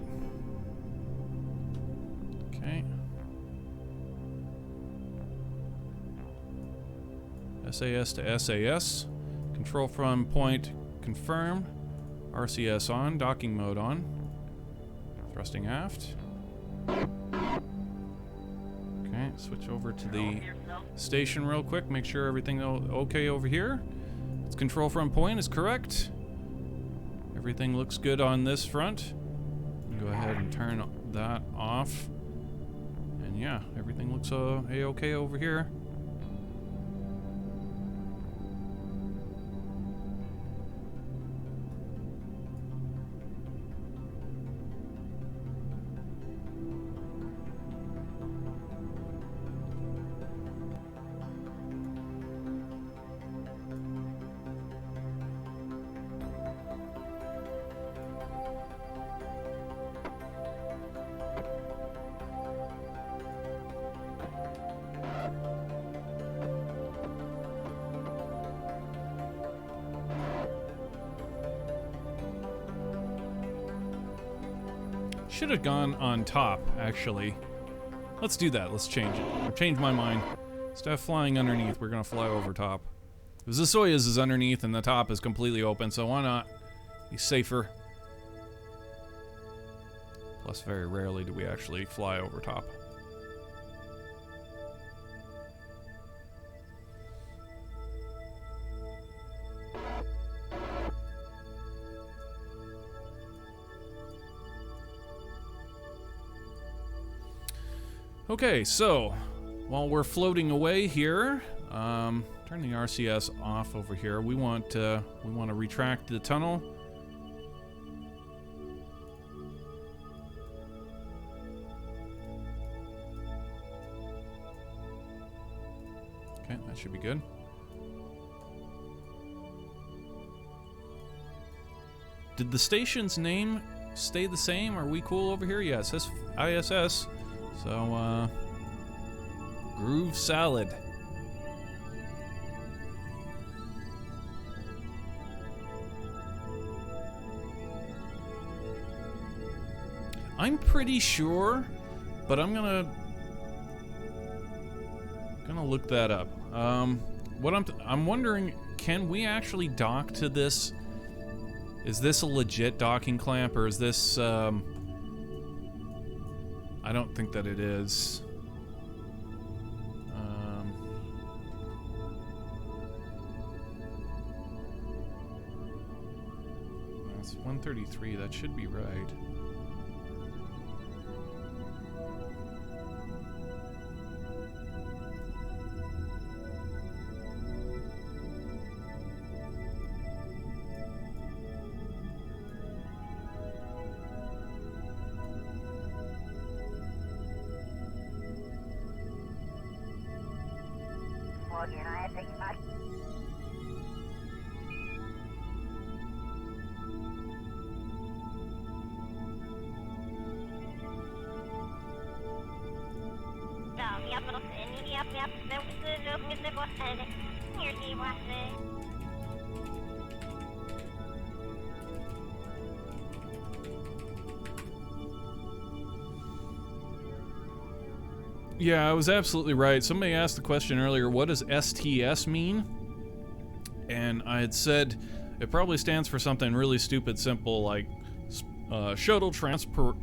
Okay. SAS to SAS. Control from point confirmed. RCS on. Docking mode on. Thrusting aft. Okay, switch over to the station real quick. Make sure everything okay over here. Its control from point is correct. Everything looks good on this front. Go ahead and turn that off. And yeah, everything looks a-okay over here. Should have gone on top, actually. Let's do that. Let's change it. I've changed my mind. Instead of flying underneath, we're gonna fly over top. Because the Soyuz is underneath and the top is completely open, so why not? Be safer. Plus, very rarely do we actually fly over top. Okay, so while we're floating away here, turn the RCS off over here. We want to retract the tunnel. Okay, that should be good. Did the station's name stay the same? Are we cool over here? Yeah, it says ISS. So, Groove Salad. I'm pretty sure, but I'm gonna look that up. What I'm wondering, can we actually dock to this? Is this a legit docking clamp, or is this I don't think that it is. That's 133. That should be right. Yeah, I was absolutely right. Somebody asked the question earlier, what does STS mean? And I had said it probably stands for something really stupid simple like shuttle transport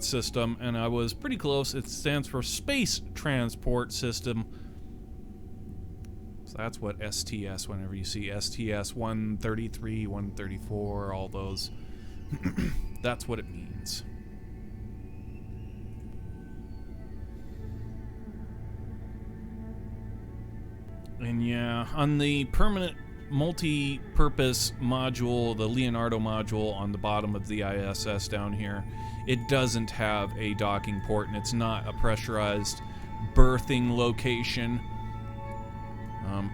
system, and I was pretty close. It stands for space transport system. So that's what STS, whenever you see Sts-133, 134, all those, that's what it means. And yeah, on the permanent multi-purpose module, the Leonardo module on the bottom of the ISS down here, it doesn't have a docking port, and it's not a pressurized berthing location.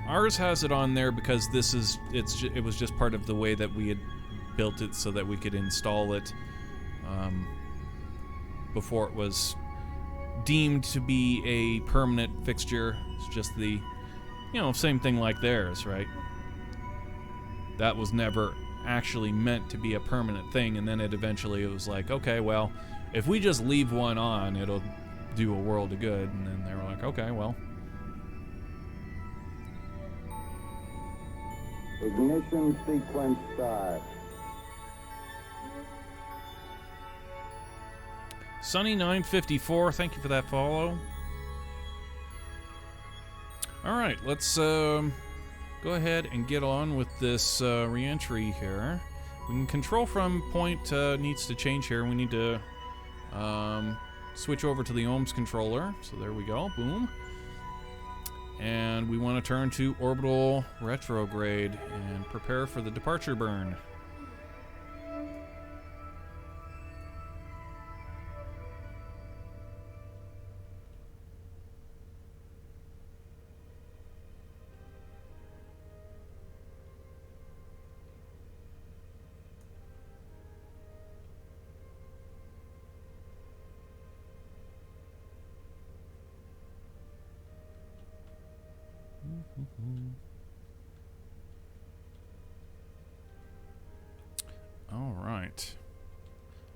Ours has it on there because it was just part of the way that we had built it so that we could install it before it was deemed to be a permanent fixture. It's just the, same thing like theirs, right? That was never actually meant to be a permanent thing, and then it was like, okay, well, if we just leave one on, it'll do a world of good. And then they were like, okay, well. Ignition sequence start. Sunny954, thank you for that follow. Alright, let's go ahead and get on with this re-entry here. We can control from point needs to change here. We need to switch over to the ohms controller. So there we go, boom. And we want to turn to orbital retrograde and prepare for the departure burn. All right.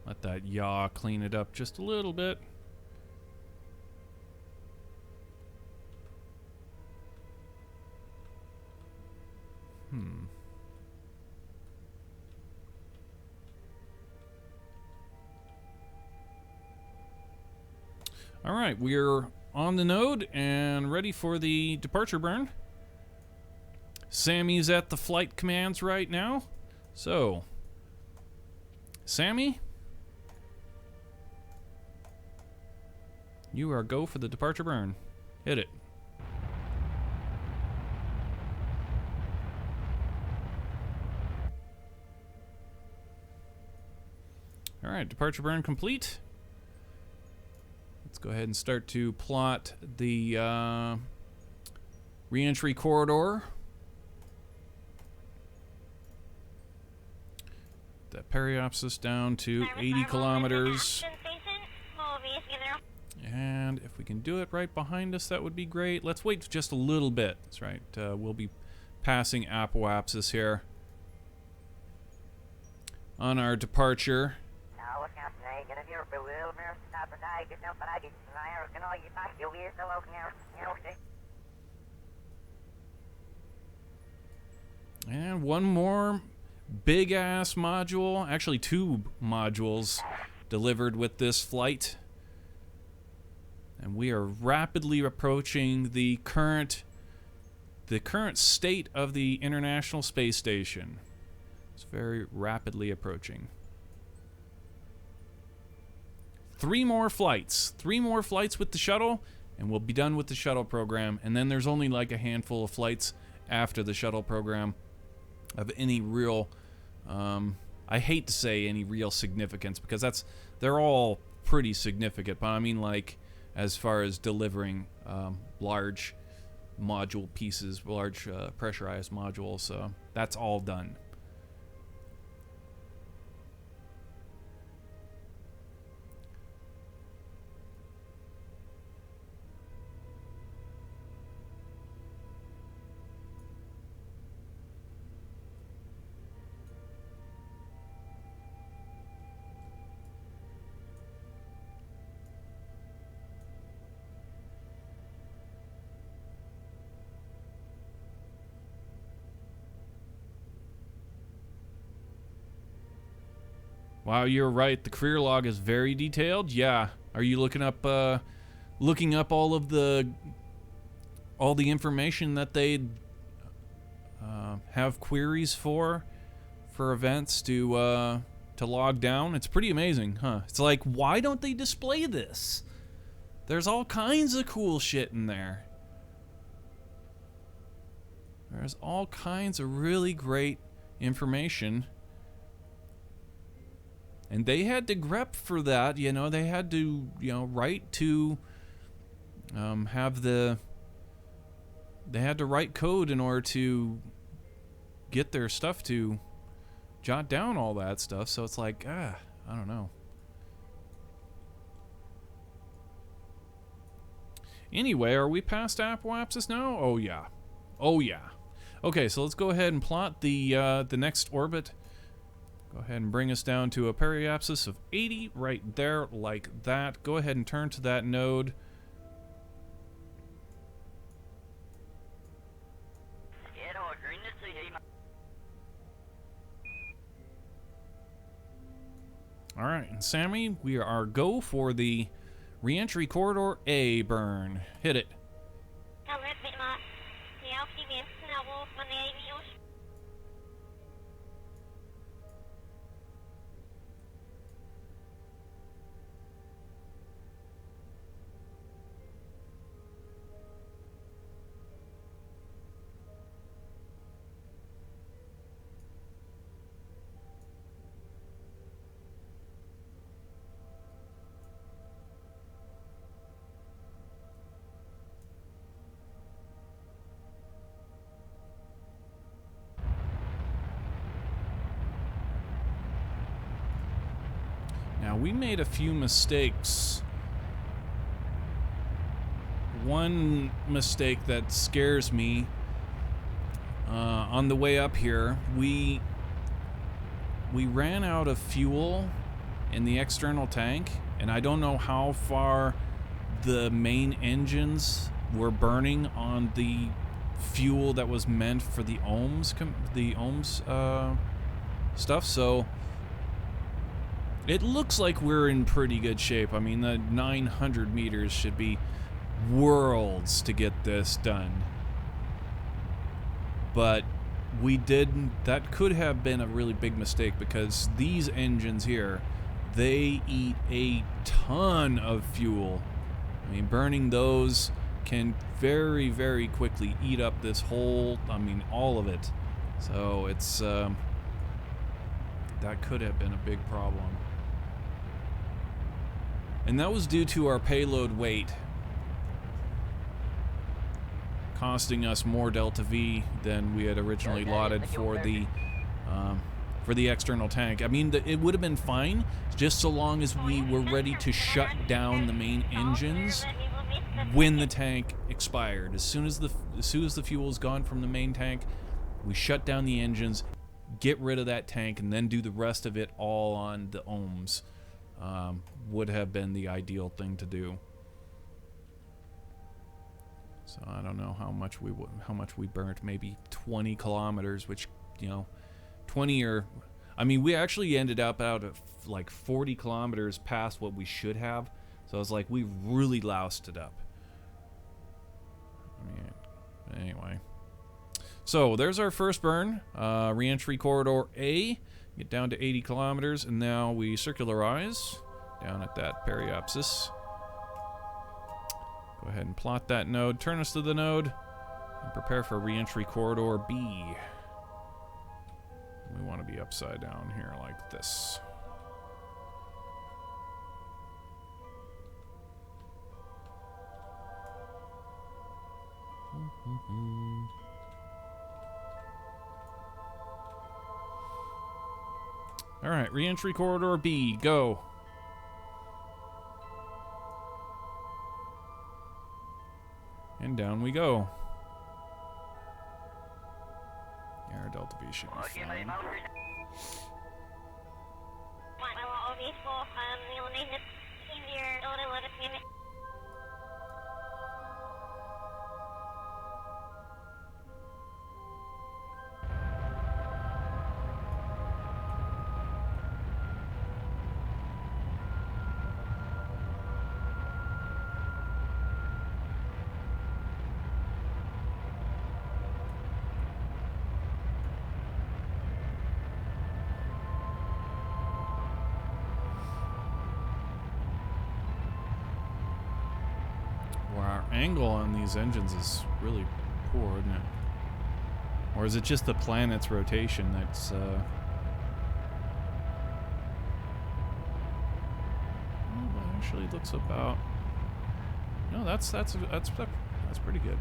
Let that yaw clean it up just a little bit. All right, we're on the node and ready for the departure burn. Sammy's at the flight commands right now. So, Sammy, you are go for the departure burn. Hit it. All right, departure burn complete. Let's go ahead and start to plot the re-entry corridor. That periapsis down to 80 kilometers. And if we can do it right behind us, that would be great. Let's wait just a little bit. That's right. We'll be passing apoapsis here on our departure. And one more big ass module, actually two modules delivered with this flight. And we are rapidly approaching the current state of the International Space Station. It's very rapidly approaching. 3 more flights with the shuttle, and we'll be done with the shuttle program. And then there's only like a handful of flights after the shuttle program of any real, I hate to say any real significance, because they're all pretty significant, but I mean like as far as delivering large module pieces, large pressurized modules, so that's all done. Wow, you're right. The career log is very detailed. Yeah. Are you looking up all the information that they have queries for events to log down? It's pretty amazing, huh? It's like, why don't they display this? There's all kinds of cool shit in there. There's all kinds of really great information. And they had to grep for that, they had to, write to they had to write code in order to get their stuff to jot down all that stuff. So it's like, I don't know. Anyway, are we past apoapsis now? Oh yeah. Oh yeah. Okay, so let's go ahead and plot the next orbit. Go ahead and bring us down to a periapsis of 80 right there, like that. Go ahead and turn to that node. All right, and Sammy, we are go for the re-entry corridor A burn. Hit it. Now, we made a few mistakes. One mistake that scares me on the way up here, we ran out of fuel in the external tank, and I don't know how far the main engines were burning on the fuel that was meant for the ohms stuff, so it looks like we're in pretty good shape. I mean, the 900 meters should be worlds to get this done. But we didn't. That could have been a really big mistake, because these engines here, they eat a ton of fuel. I mean, burning those can very, very quickly eat up this whole, I mean, all of it. So it's, that could have been a big problem. And that was due to our payload weight costing us more delta V than we had originally allotted for the external tank. I mean, it would have been fine just so long as we were ready to shut down the main engines when the tank expired. As soon as the fuel is gone from the main tank, we shut down the engines, get rid of that tank, and then do the rest of it all on the ohms. Would have been the ideal thing to do. So I don't know how much we burnt. Maybe 20 kilometers, which, you know, 20 or, I mean, we actually ended up out of like 40 kilometers past what we should have. So I was like, we really loused it up. I mean, anyway. So there's our first burn. Re-entry corridor A. Get down to 80 kilometers, and now we circularize down at that periapsis. Go ahead and plot that node. Turn us to the node and prepare for re-entry corridor B. We want to be upside down here like this. All right, re-entry corridor B, go. And down we go. Yeah, our delta V should be fine. Our angle on these engines is really poor, isn't it? Or is it just the planet's rotation that's well, it actually looks about, no, that's pretty good.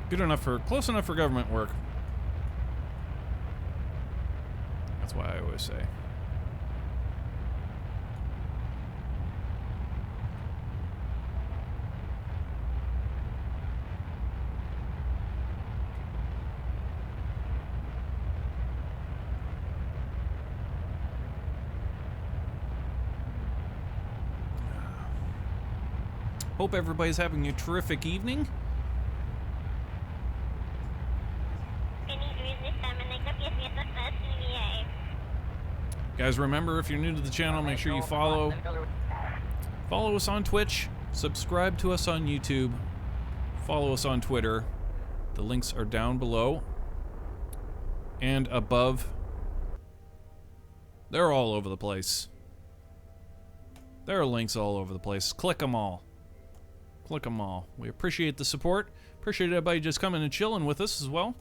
Good enough for, close enough for government work. That's why I always say. Hope everybody's having a terrific evening. Guys, remember, if you're new to the channel, make sure you follow us on Twitch, subscribe to us on YouTube, follow us on Twitter. The links are down below and above. They're all over the place. There are links all over the place. Click them all. Click them all. We appreciate the support. Appreciate everybody just coming and chilling with us as well.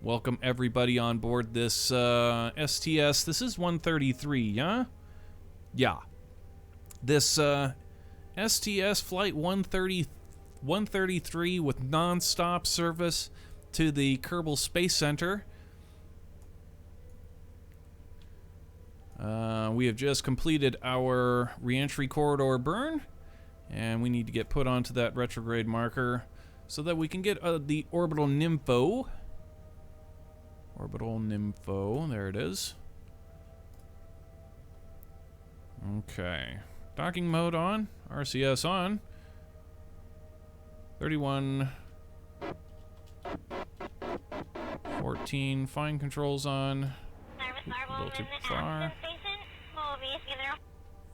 Welcome everybody on board this STS. This is 133, yeah? Yeah. This STS Flight 133 with non-stop service to the Kerbal Space Center. We have just completed our re-entry corridor burn, and we need to get put onto that retrograde marker so that we can get the orbital nympho. Orbital nympho, there it is. Okay. Docking mode on, RCS on. 31. 14, fine controls on. A little too far.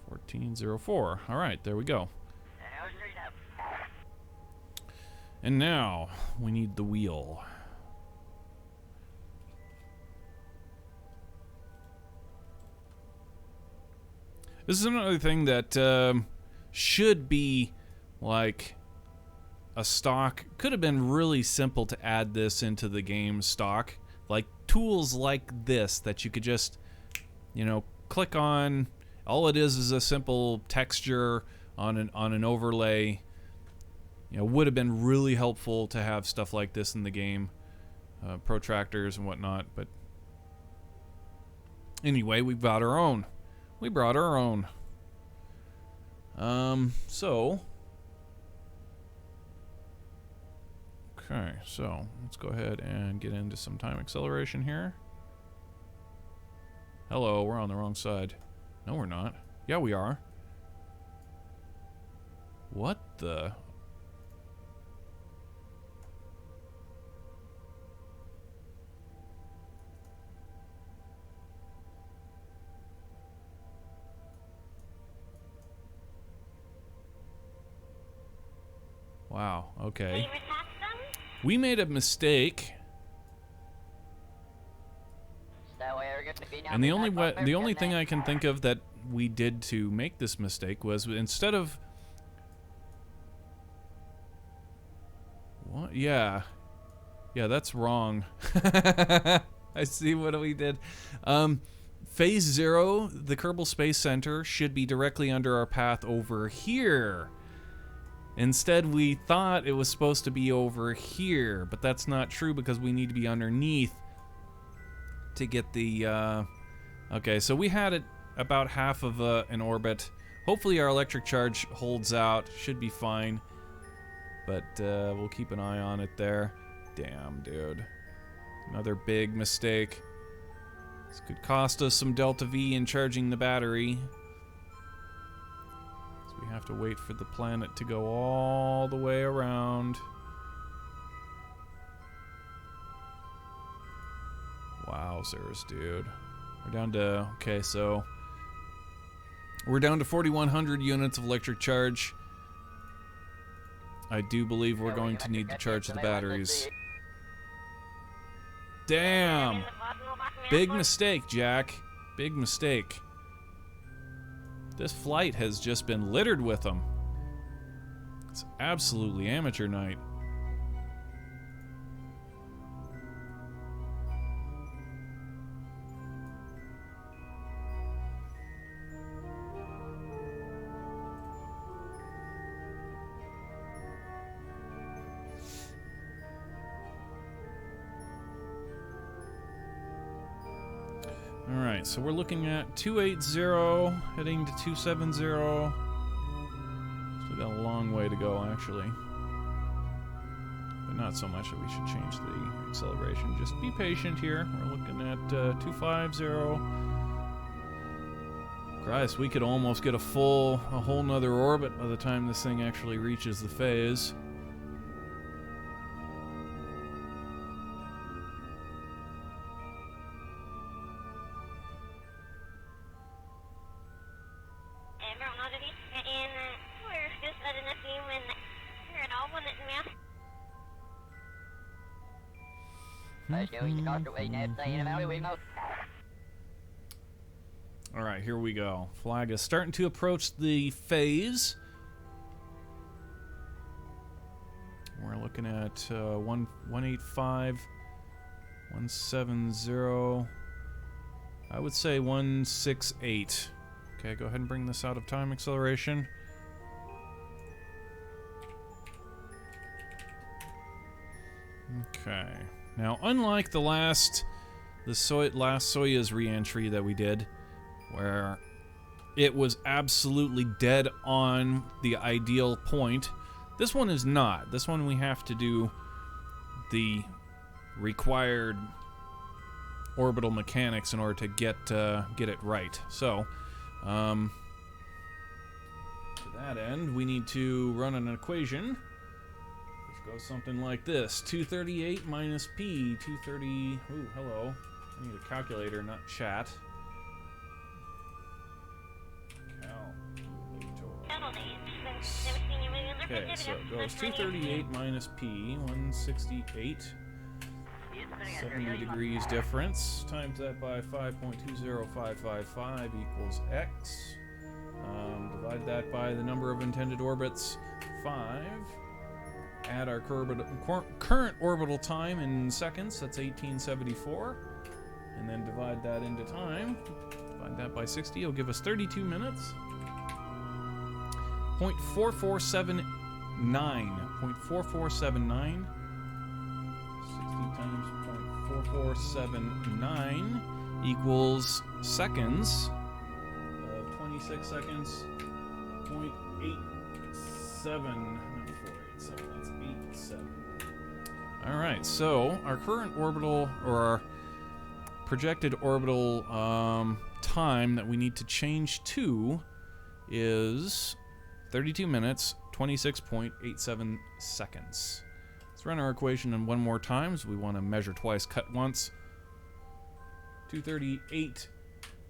1404. Alright, there we go. And now, we need the wheel. This is another thing that should be like a stock. Could have been really simple to add this into the game stock. Like tools like this that you could just, you know, click on. All it is a simple texture on an overlay. You know, would have been really helpful to have stuff like this in the game. Protractors and whatnot, but anyway, we brought our own. We brought our own. So okay, so let's go ahead and get into some time acceleration here. Hello, we're on the wrong side. No, we're not. Yeah, we are. What the? Wow, okay. We made a mistake. And the only thing I can think of that we did to make this mistake was instead of what? Yeah, that's wrong. I see what we did. Phase 0, the Kerbal Space Center, should be directly under our path over here. Instead, we thought it was supposed to be over here, but that's not true because we need to be underneath to get the, okay, so we had it about half of an orbit. Hopefully our electric charge holds out. Should be fine. But we'll keep an eye on it there. Damn, dude. Another big mistake. This could cost us some Delta V in charging the battery. So we have to wait for the planet to go all the way around. Wowzers, dude. We're down to, okay, so we're down to 4,100 units of electric charge. I do believe we're going to need to charge the batteries. Damn! Big mistake, Jack. Big mistake. This flight has just been littered with them. It's absolutely amateur night. Alright, so we're looking at 280, heading to 270. Still got a long way to go, actually. But not so much that we should change the acceleration. Just be patient here. We're looking at 250. Christ, we could almost get a whole nother orbit by the time this thing actually reaches the phase. Alright, here we go. Flag is starting to approach the phase. We're looking at 185, 170. I would say 168. Okay, go ahead and bring this out of time acceleration. Okay. Now, unlike the last Soyuz re-entry that we did, where it was absolutely dead on the ideal point, this one is not. This one we have to do the required orbital mechanics in order to get it right. So, to that end, we need to run an equation which goes something like this: 238 minus p. 230. Ooh, hello. I need a calculator, not chat. Okay, so it goes 238 minus p, 168, 70 degrees difference, times that by 5.20555 equals x. Divide that by the number of intended orbits, 5. Add our current orbital time in seconds, that's 1874. And then divide that into time. Divide that by 60, it'll give us 32 minutes. 0.4479. 0.4479. 60 times 0.4479 equals seconds. 26 seconds. 0.87. Not 487. That's 87. All right. So our current orbital, or our projected orbital time that we need to change to is 32 minutes, 26.87 seconds. Let's run our equation in one more time, so we want to measure twice, cut once. 238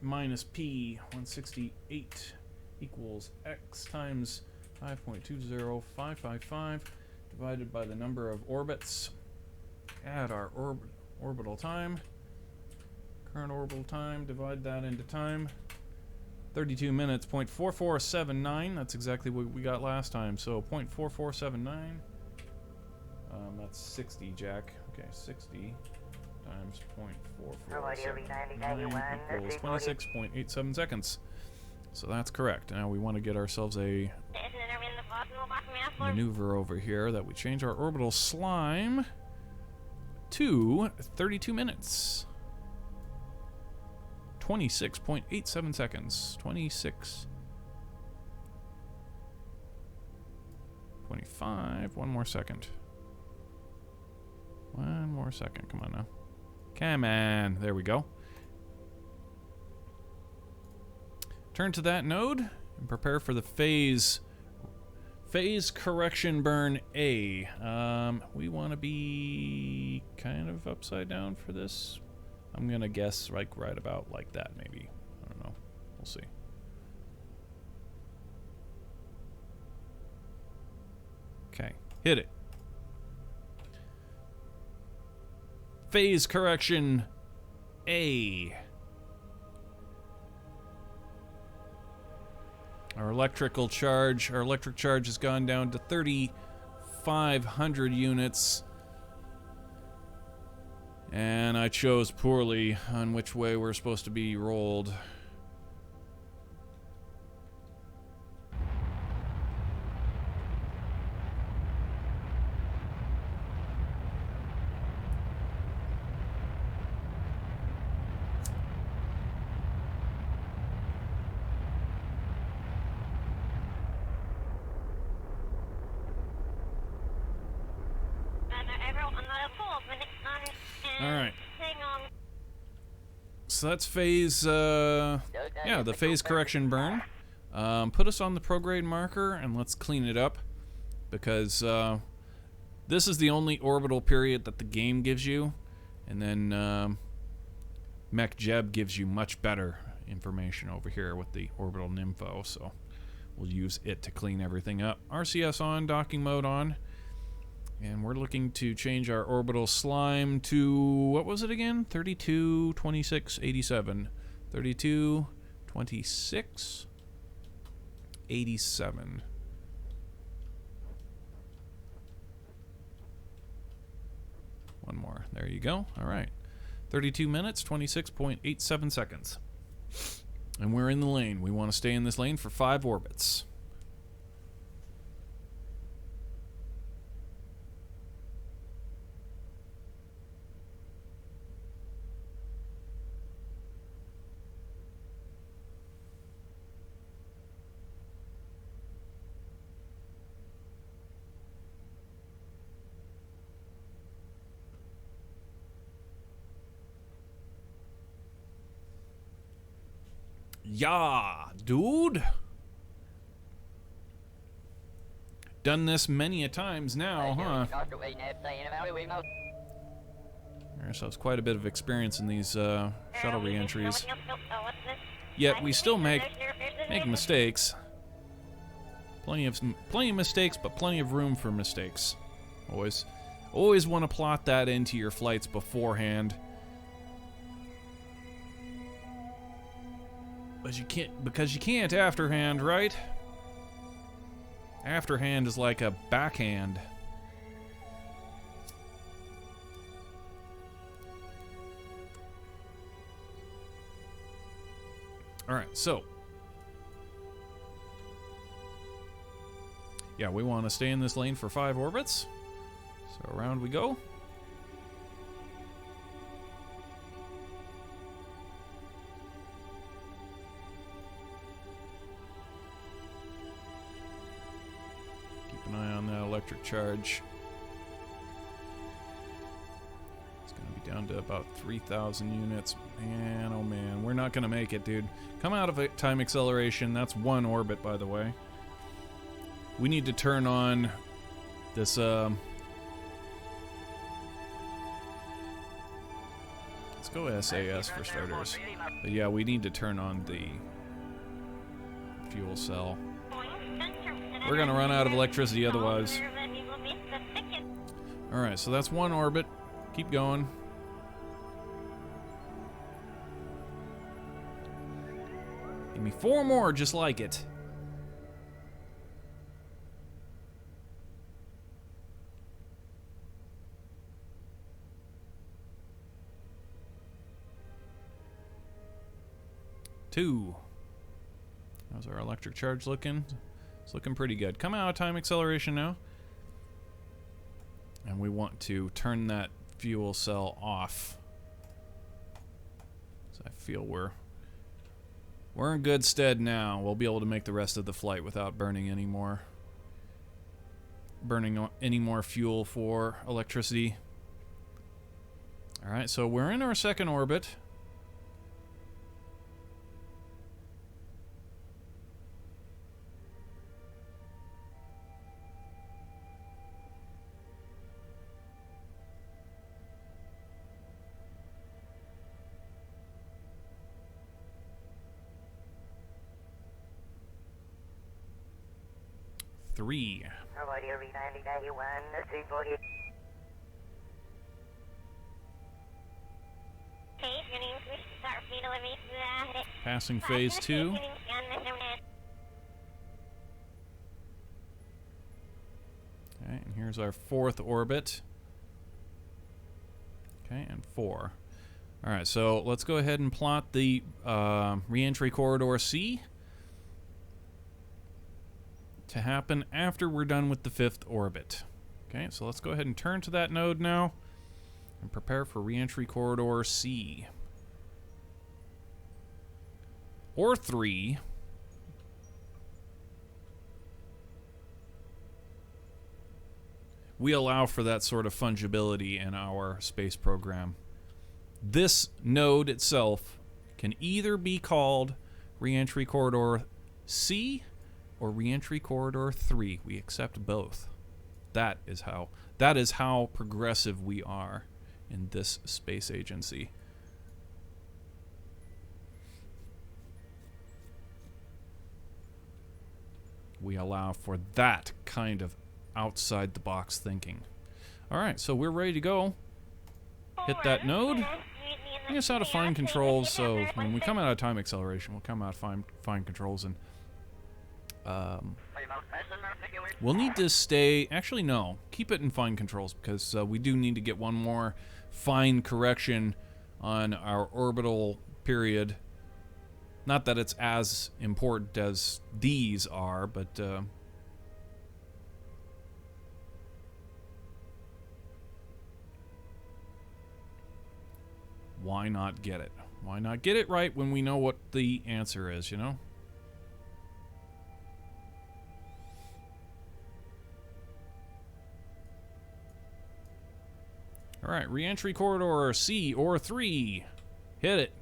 minus p, 168, equals x times 5.20555 divided by the number of orbits. Add our orbital time. Current orbital time, divide that into time. 32 minutes, 0.4479. That's exactly what we got last time. So 0.4479. That's 60, Jack. Okay, 60 times 0.4479 equals 26.87 seconds. So that's correct. Now we want to get ourselves a maneuver over here that we change our orbital slime to 32 minutes. 26.87 seconds. 26. 25. One more second. One more second. Come on now. Come on. There we go. Turn to that node and prepare for the phase correction burn A. We want to be kind of upside down for this. I'm gonna guess like right about like that, maybe. I don't know. We'll see. Okay, hit it. Phase correction A. Our electric charge has gone down to 3,500 units. And I chose poorly on which way we're supposed to be rolled. So that's phase, yeah, the phase correction burn. Put us on the prograde marker and let's clean it up, because this is the only orbital period that the game gives you, and then Mech Jeb gives you much better information over here with the orbital nympho, so we'll use it to clean everything up. RCS on, docking mode on, and we're looking to change our orbital slime to, what was it again? 32, 26, 87. 32, 26, 87. One more. There you go. All right. 32 minutes, 26.87 seconds. And we're in the lane. We want to stay in this lane for 5 orbits. Yeah, dude. Done this many a times now, huh? So it's quite a bit of experience in these shuttle re-entries. Yet we still make mistakes. Plenty of mistakes, but plenty of room for mistakes. Always want to plot that into your flights beforehand. But you can't, because you can't afterhand, right? Afterhand is like a backhand. Alright, so. Yeah, we want to stay in this lane for 5 orbits. So around we go. An eye on that electric charge. It's going to be down to about 3,000 units. Man, oh man, we're not going to make it, dude. Come out of it, time acceleration. That's 1 orbit, by the way. We need to turn on this, let's go SAS for starters. But yeah, we need to turn on the fuel cell. We're gonna run out of electricity otherwise. Alright, so that's 1 orbit. Keep going. Give me 4 more just like it. Two. How's our electric charge looking? It's looking pretty good. Come out of time acceleration now. And we want to turn that fuel cell off. So I feel we're in good stead now. We'll be able to make the rest of the flight without burning any more fuel for electricity. Alright, so we're in our 2nd orbit. Three. Passing phase 2. Okay, and here's our 4th orbit. Okay, and 4. Alright, so let's go ahead and plot the re-entry corridor C to happen after we're done with the 5th orbit. Okay, so let's go ahead and turn to that node now and prepare for re-entry corridor C. Or 3. We allow for that sort of fungibility in our space program. This node itself can either be called Reentry Corridor C or Reentry Corridor 3. We accept both. That is how progressive we are in this space agency. We allow for that kind of outside the box thinking. Alright, so we're ready to go. Hit that node. I guess out of fine controls, so when we come out of time acceleration, we'll come out of fine controls, and we'll need to stay... Actually, no. Keep it in fine controls, because we do need to get one more fine correction on our orbital period. Not that it's as important as these are, but... why not get it? Why not get it right when we know what the answer is, you know? Alright, re-entry corridor C or 3. Hit it.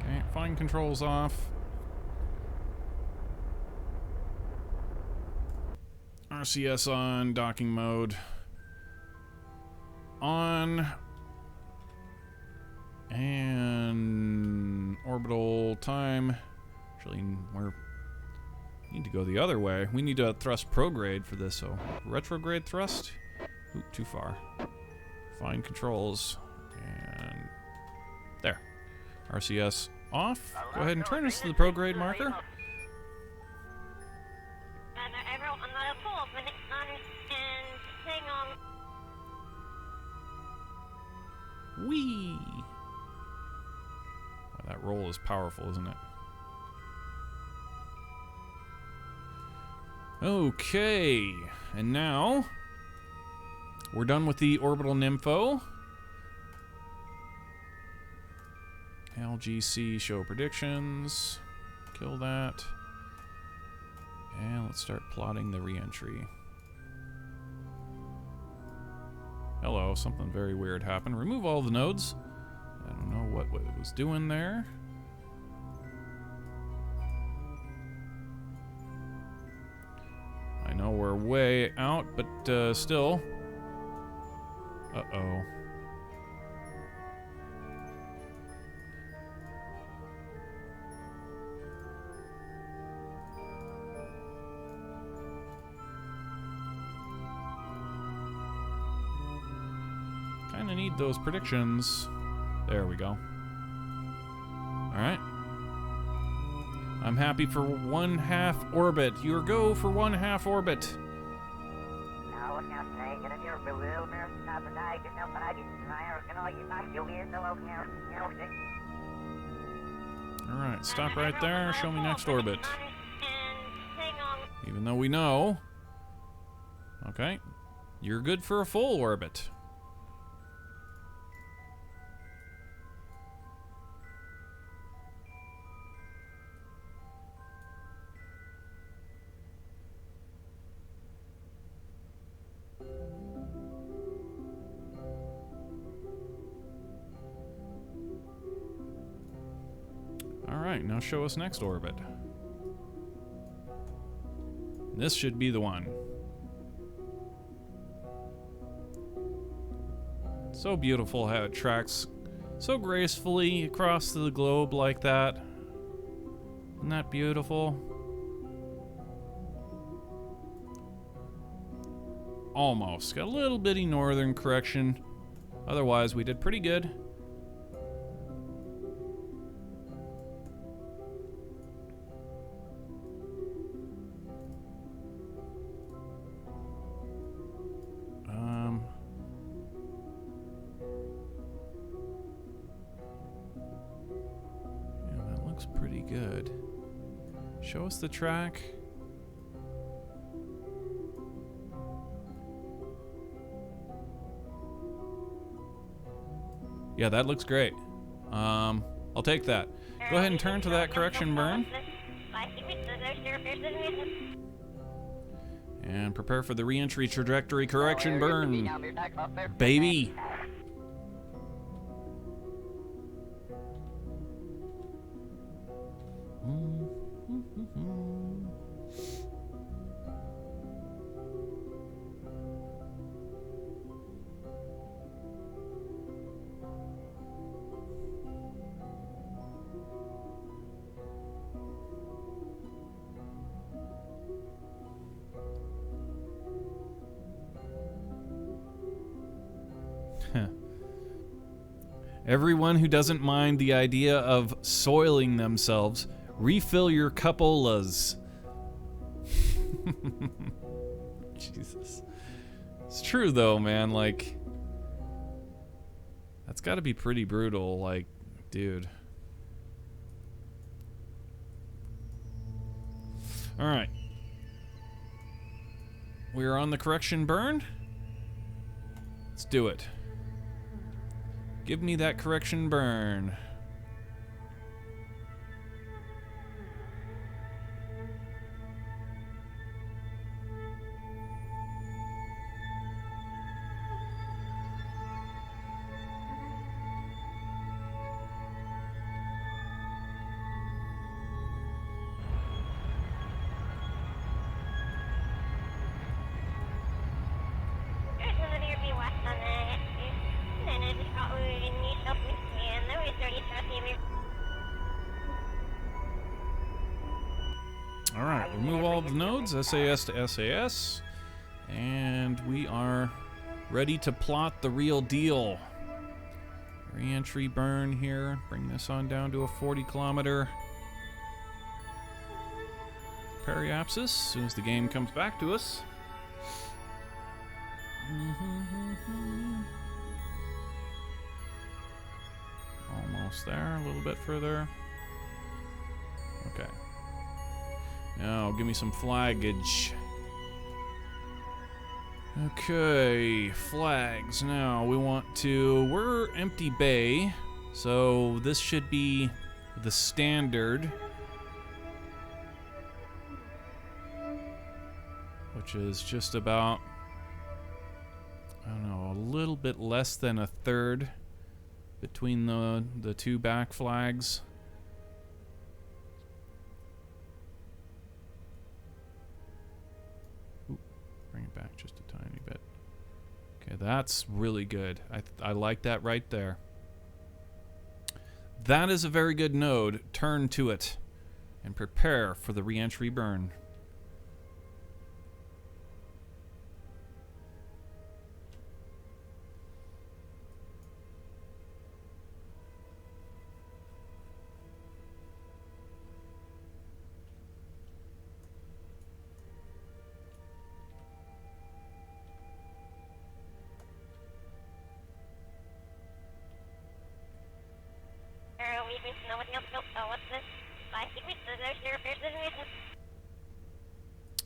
Okay, fine controls off. RCS on, docking mode on, and orbital time. Actually, we need to go the other way. We need to thrust prograde for this, so retrograde thrust. Ooh, too far. Fine controls, and there. RCS off. Go ahead and turn us to the prograde marker. Whee! Wow, that roll is powerful, isn't it? Okay, and now we're done with the orbital nympho. LGC show predictions. Kill that. And let's start plotting the re-entry. Hello, something very weird happened. Remove all the nodes. I don't know what it was doing there. I know we're way out, but still. Uh-oh. Kinda need those predictions. There we go. Alright. I'm happy for 1/2 orbit. Your go for 1/2 orbit. Alright, stop right there. Show me next orbit. Even though we know. Okay. You're good for a full orbit. Alright, now show us next orbit. This should be the one. So beautiful how it tracks so gracefully across the globe like that. Isn't that beautiful? Almost. Got a little bitty northern correction. Otherwise, we did pretty good. Yeah, that looks pretty good. Show us the track. Yeah, that looks great. A I'll take that. Go ahead and turn to that correction burn. And prepare for the re-entry trajectory correction burn. Baby! Everyone who doesn't mind the idea of soiling themselves, refill your cupolas. Jesus. It's true though, man, like that's gotta be pretty brutal, like, dude. Alright. We're on the correction burn. Let's do it. Give me that correction burn. Alright, remove all the nodes, SAS to SAS, and we are ready to plot the real deal. Re-entry burn here, bring this on down to a 40-kilometer periapsis as soon as the game comes back to us. Almost there, a little bit further. Okay. Now, give me some flaggage. Okay, flags. Now, we want to... We're empty bay, so this should be the standard. Which is just about, I don't know, a little bit less than a third between the two back flags. Bring it back just a tiny bit. Okay, that's really good. I like that right there. That is a very good node. Turn to it and prepare for the re-entry burn.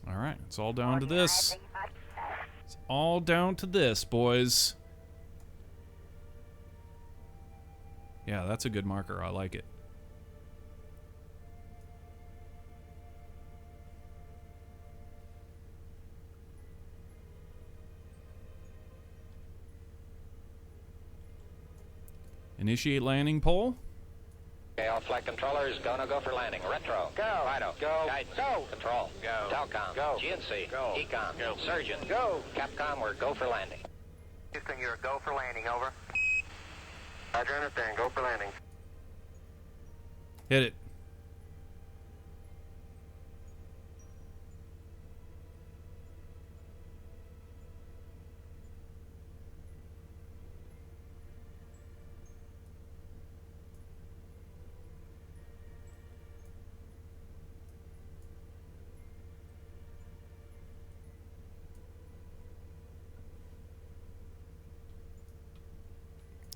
Alright, it's all down to this. It's all down to this, boys. Yeah, that's a good marker. I like it. Initiate landing pole. Okay, all flight controllers, gonna go for landing. Retro. Go. Fido. Go. Guidance. Go. Control. Go. Telcom. Go. GNC. Go. Ecom. Go. Surgeon. Go. Capcom, we're go for landing. Houston, you're a go for landing, over. Roger, understand. Go for landing. Hit it.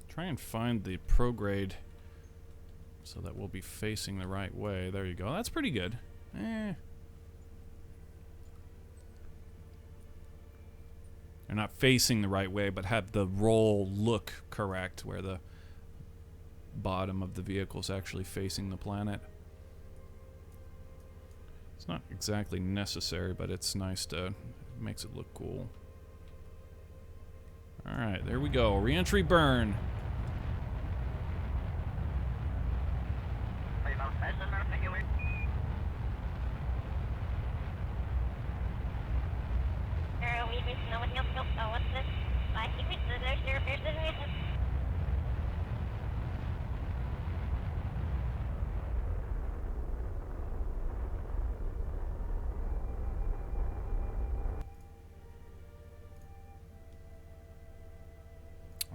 Try and find the prograde so that we'll be facing the right way. There you go. That's pretty good. They're not facing the right way, but have the roll look correct, where the bottom of the vehicle is actually facing the planet. It's not exactly necessary, but it's nice to, it makes it look cool. Alright, there we go. Re-entry burn.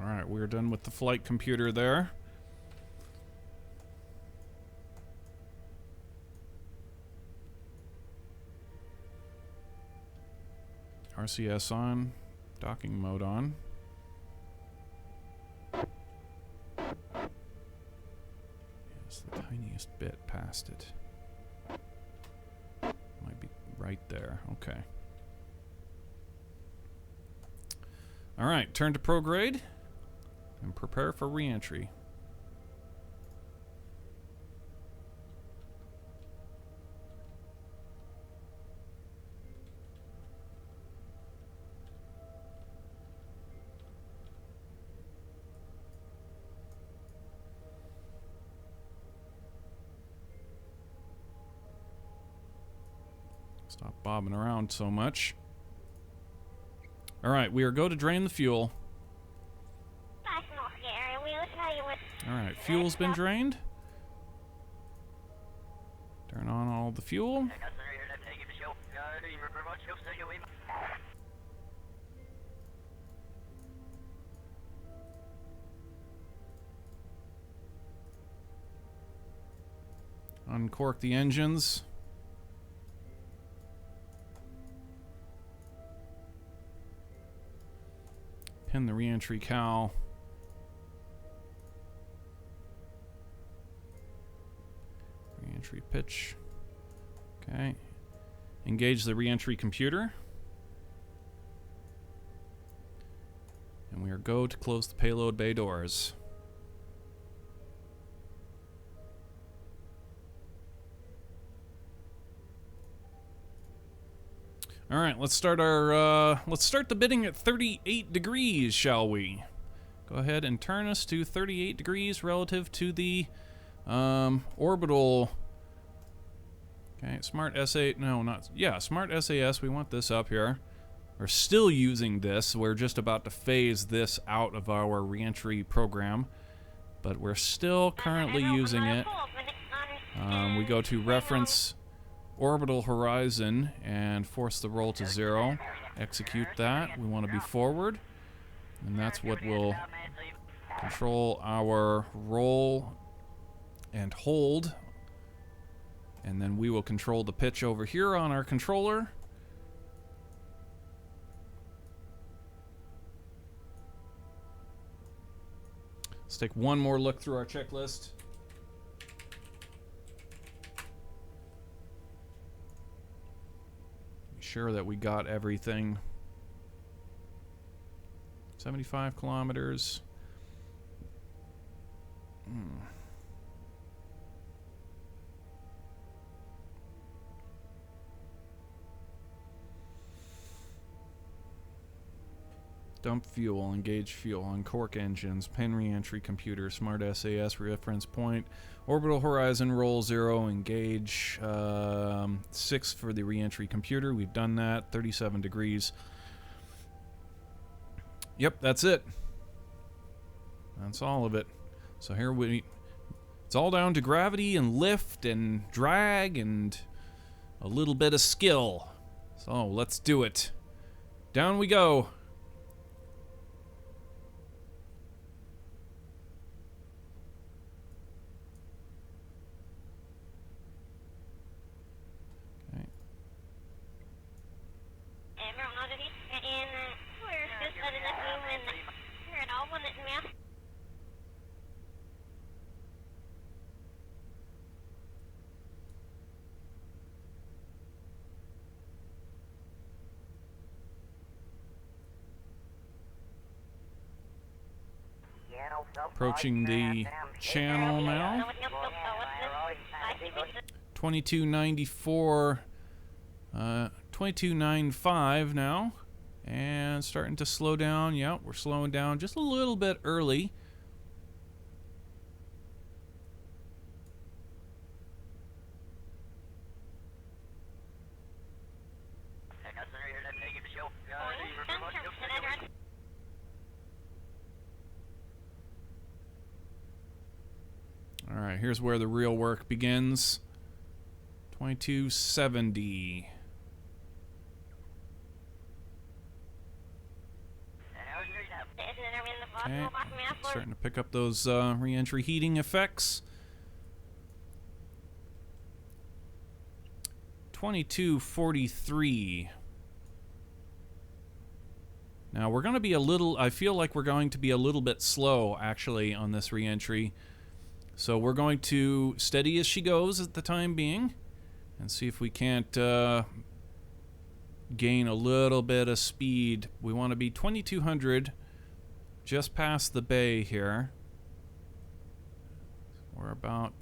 Alright, we're done with the flight computer there. RCS on, docking mode on. It's the tiniest bit past it. Might be right there. Okay. Alright, turn to prograde and prepare for re-entry. Stop bobbing around so much. Alright, we are going to drain the fuel. Alright, fuel's been drained. Turn on all the fuel. Uncork the engines. Pin the re-entry cowl. Re-entry pitch. Okay. Engage the re-entry computer. And we are go to close the payload bay doors. All right, let's start the bidding at 38 degrees, shall we? Go ahead and turn us to 38 degrees relative to the orbital. Okay, smart SA, no, not, yeah, smart SAS, we want this up here. We're still using this. We're just about to phase this out of our reentry program, but we're still currently using it. We go to reference orbital horizon and force the roll to 0. Execute that. We want to be forward, and that's what will control our roll and hold, and then we will control the pitch over here on our controller. Let's take one more look through our checklist. Be sure that we got everything. 75 kilometers. Dump fuel, engage fuel, uncork engines, pin re-entry computer, smart SAS reference point, orbital horizon, roll 0, engage 6 for the re-entry computer. We've done that. 37 degrees. Yep, that's it. That's all of it. So here it's all down to gravity and lift and drag and a little bit of skill. So let's do it. Down we go. Approaching the channel now. 2294, 2295 now, and starting to slow down. Yeah, we're slowing down just a little bit early. All right, here's where the real work begins. 2270. Okay, starting to pick up those re-entry heating effects. 2243. Now we're going to be a little, I feel like we're going to be a little bit slow actually on this re-entry. So we're going to steady as she goes at the time being and see if we can't gain a little bit of speed. We want to be 2200 just past the bay here. We're about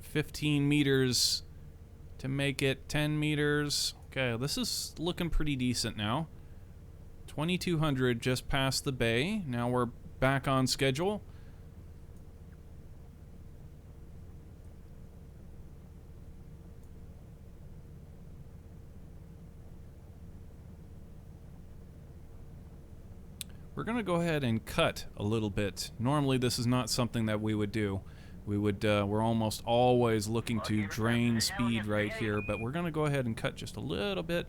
15 meters to make it 10 meters. Okay, this is looking pretty decent now. 2200 just past the bay. Now we're back on schedule. We're going to go ahead and cut a little bit. Normally this is not something that we would do. We're almost always looking to drain speed right here, but we're going to go ahead and cut just a little bit.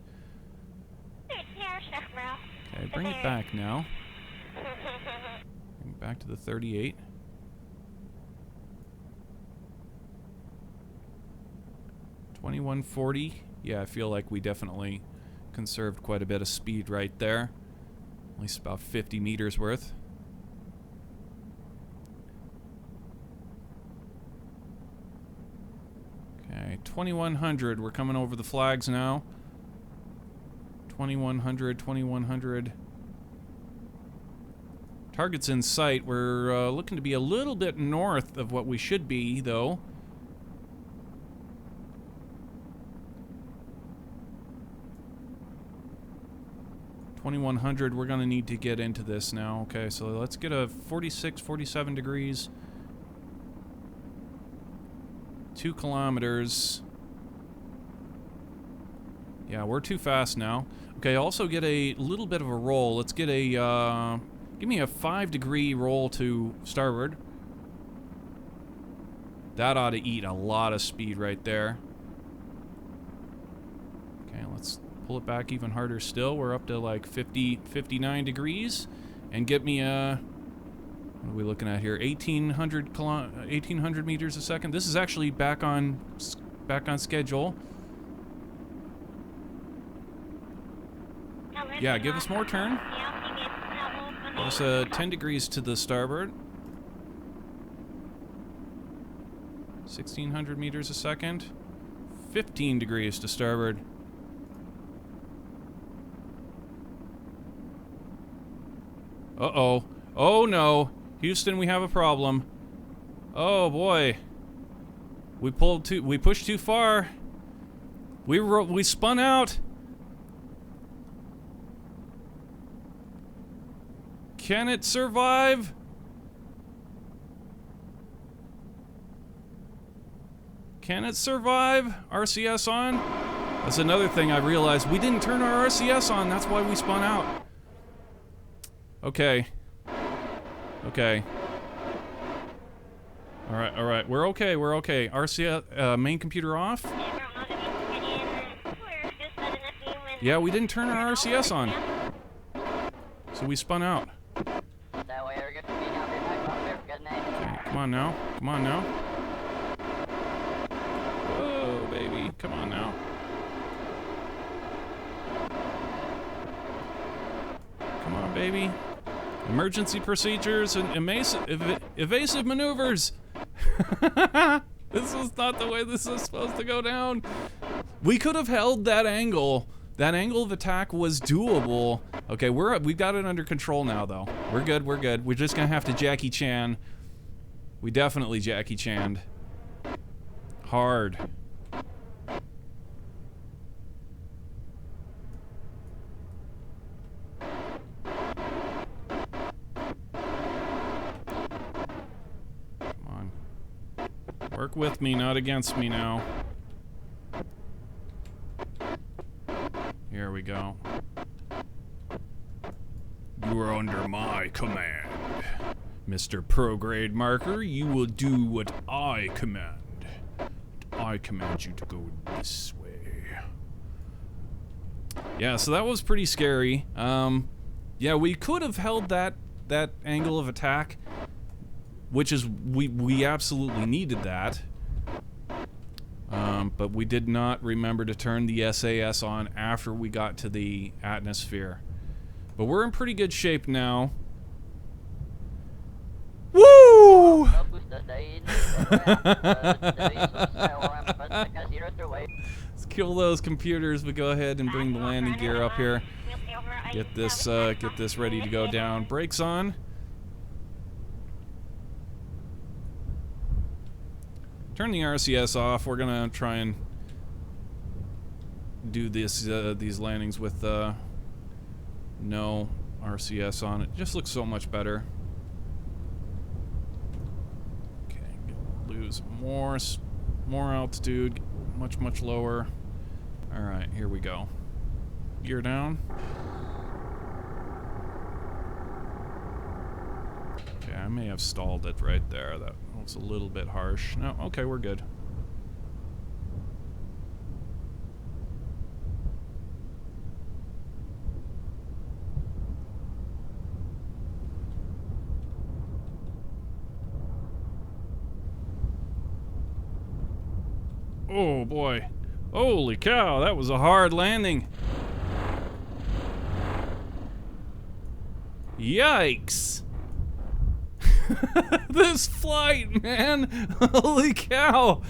Okay, bring it back now. Bring it back to the 38. $21.40. Yeah, I feel like we definitely conserved quite a bit of speed right there. At least about 50 meters worth. Okay, 2100. We're coming over the flags now. 2100, 2100. Target's in sight. We're looking to be a little bit north of what we should be, though. $2100, we're going to need to get into this now. Okay, so let's get a 46, 47 degrees. 2 kilometers. Yeah, we're too fast now. Okay, also get a little bit of a roll. Let's get a, give me a 5-degree roll to starboard. That ought to eat a lot of speed right there. Okay, let's pull it back even harder still. We're up to like 59 degrees. And get me a, what are we looking at here? 1800 meters a second. This is actually back on schedule. Yeah, give us more turn. Plus 10 degrees to the starboard. 1600 meters a second. 15 degrees to starboard. Uh-oh. Oh no. Houston, we have a problem. Oh boy. We pushed too far. We spun out. Can it survive? Can it survive? RCS on? That's another thing I realized. We didn't turn our RCS on. That's why we spun out. Okay. Okay. Alright. We're okay. RCS, main computer off. Yeah, we didn't turn our RCS on. So we spun out. Okay, come on now. Whoa, baby. Come on now. Come on, baby. Emergency procedures and evasive maneuvers. This is not the way this is supposed to go down. We could have held that angle. That angle of attack was doable. Okay, we've got it under control now, though. We're good. We're just gonna have to Jackie Chan We definitely Jackie Chan'd. Hard. Come on. Work with me, not against me now. Here we go. You are under my command. Mr. Prograde Marker, you will do what I command. I command you to go this way. Yeah, so that was pretty scary. Yeah, we could have held that angle of attack, which is we absolutely needed that. But we did not remember to turn the SAS on after we got to the atmosphere. But we're in pretty good shape now. Woo! Let's kill those computers, but go ahead and bring the landing gear up here. Get this ready to go down. Brakes on. Turn the RCS off. We're gonna try and do this these landings with no RCS on it. Just looks so much better. Lose more altitude, much lower. All right, here we go. Gear down. Okay, I may have stalled it right there. That was a little bit harsh. No, okay, we're good. Oh boy. Holy cow, that was a hard landing. Yikes. This flight, man. Holy cow.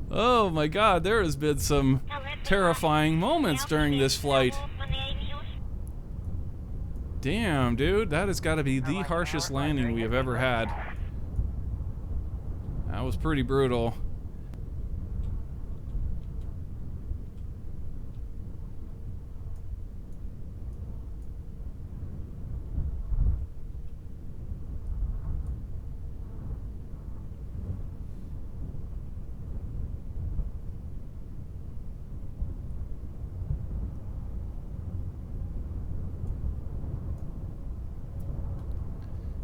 Oh my god, there has been some terrifying moments during this flight. Damn, dude, that has got to be the harshest landing we have ever had. That was pretty brutal.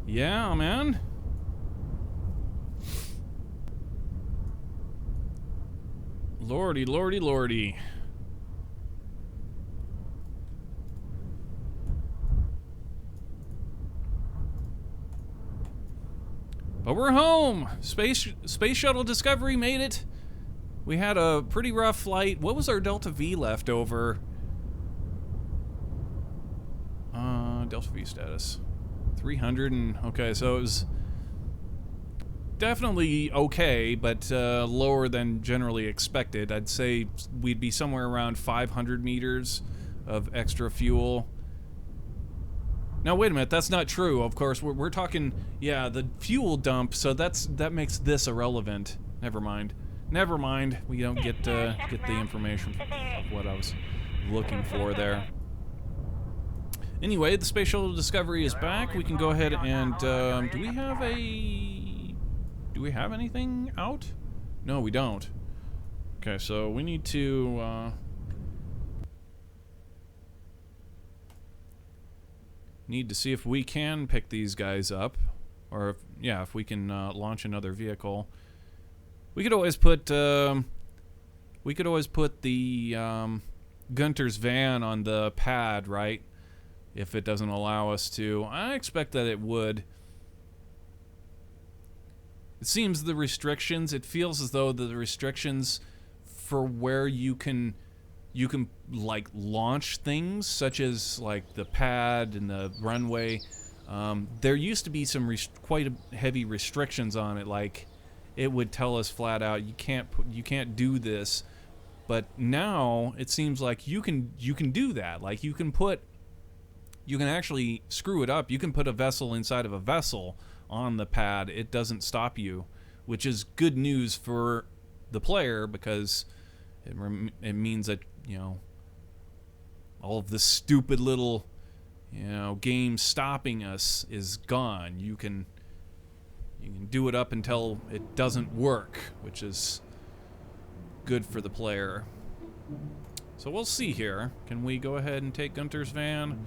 Yeah, man. Lordy, lordy, lordy. But we're home. Space Shuttle Discovery made it. We had a pretty rough flight. What was our Delta V left over? Delta V status. 300 and okay, so it was definitely okay, but lower than generally expected. I'd say we'd be somewhere around 500 meters of extra fuel. Now wait a minute, that's not true. Of course, we're talking, yeah, the fuel dump. So that makes this irrelevant. Never mind. Never mind. We don't get the information of what I was looking for there. Anyway, the Space Shuttle Discovery is back. We can go ahead and do we have anything out? No, we don't. Okay, so we need to see if we can pick these guys up, or if we can launch another vehicle. We could always put the Gunter's van on the pad, right? If it doesn't allow us to. I expect that it would. It seems the restrictions, it feels as though the restrictions for where you can like launch things, such as like the pad and the runway, there used to be some quite heavy restrictions on it. Like it would tell us flat out, you can't do this. But now it seems like you can do that. Like you can actually screw it up. You can put a vessel inside of a vessel on the pad, it doesn't stop you, which is good news for the player because it means that, you know, all of the stupid little, you know, game stopping us is gone. You can do it up until it doesn't work, which is good for the player. So we'll see here. Can we go ahead and take Gunter's van?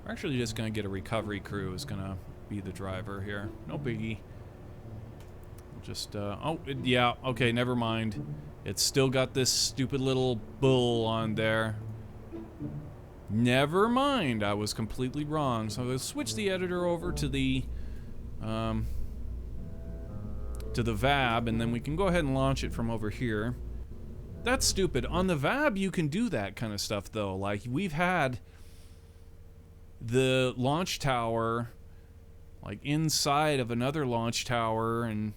We're actually just gonna get a recovery crew who's gonna be the driver here. No biggie. Just, yeah, okay, never mind. It's still got this stupid little bull on there. Never mind, I was completely wrong. So we'll switch the editor over to the VAB, and then we can go ahead and launch it from over here. That's stupid. On the VAB, you can do that kind of stuff, though. Like, we've had the launch tower, like, inside of another launch tower, and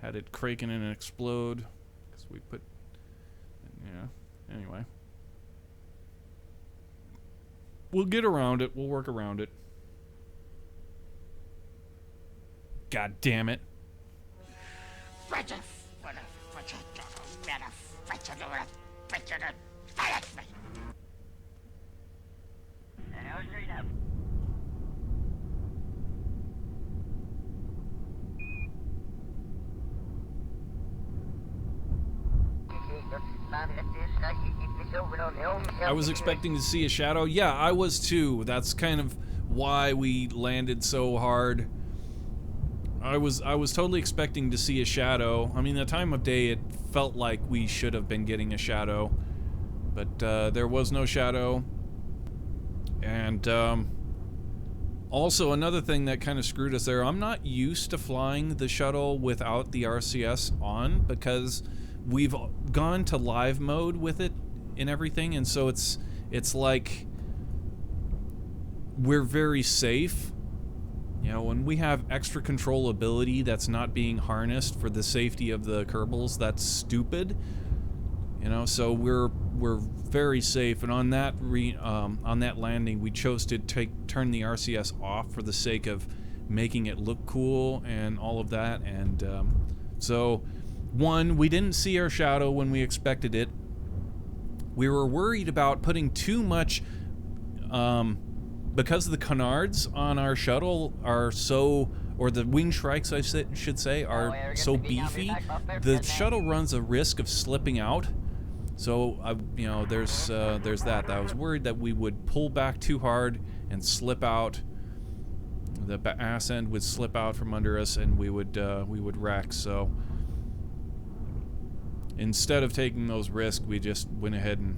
had it craking and explode because we put, yeah, anyway. We'll get around it. We'll work around it. God damn it. I was expecting to see a shadow. Yeah, I was too. That's kind of why we landed so hard. I was totally expecting to see a shadow. I mean, the time of day, it felt like we should have been getting a shadow, but there was no shadow. And also another thing that kind of screwed us there, I'm not used to flying the shuttle without the RCS on because we've gone to live mode with it and everything, and so it's like we're very safe. You know, when we have extra controllability that's not being harnessed for the safety of the kerbals, that's stupid. You know, so we're very safe. And on that landing, we chose to turn the RCS off for the sake of making it look cool and all of that. And so, one, we didn't see our shadow when we expected it. We were worried about putting too much. Because the canards on our shuttle are so, or the wing shrikes I should say, are so beefy, the shuttle runs a risk of slipping out. So, you know, there's that. I was worried that we would pull back too hard and slip out. The ass end would slip out from under us, and we would wreck. So, instead of taking those risks, we just went ahead and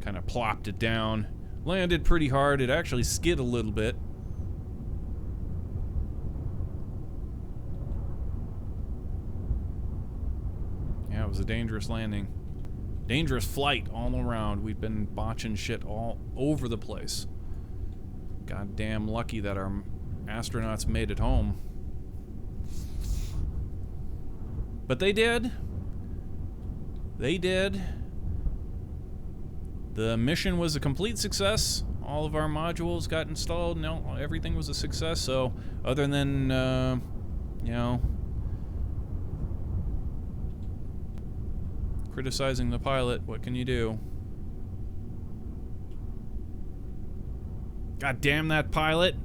kind of plopped it down. Landed pretty hard. It actually skid a little bit. Yeah, it was a dangerous landing. Dangerous flight all around. We've been botching shit all over the place. Goddamn lucky that our astronauts made it home. But they did. They did. The mission was a complete success. All of our modules got installed. No, everything was a success. So, other than, you know, criticizing the pilot, what can you do? God damn that pilot!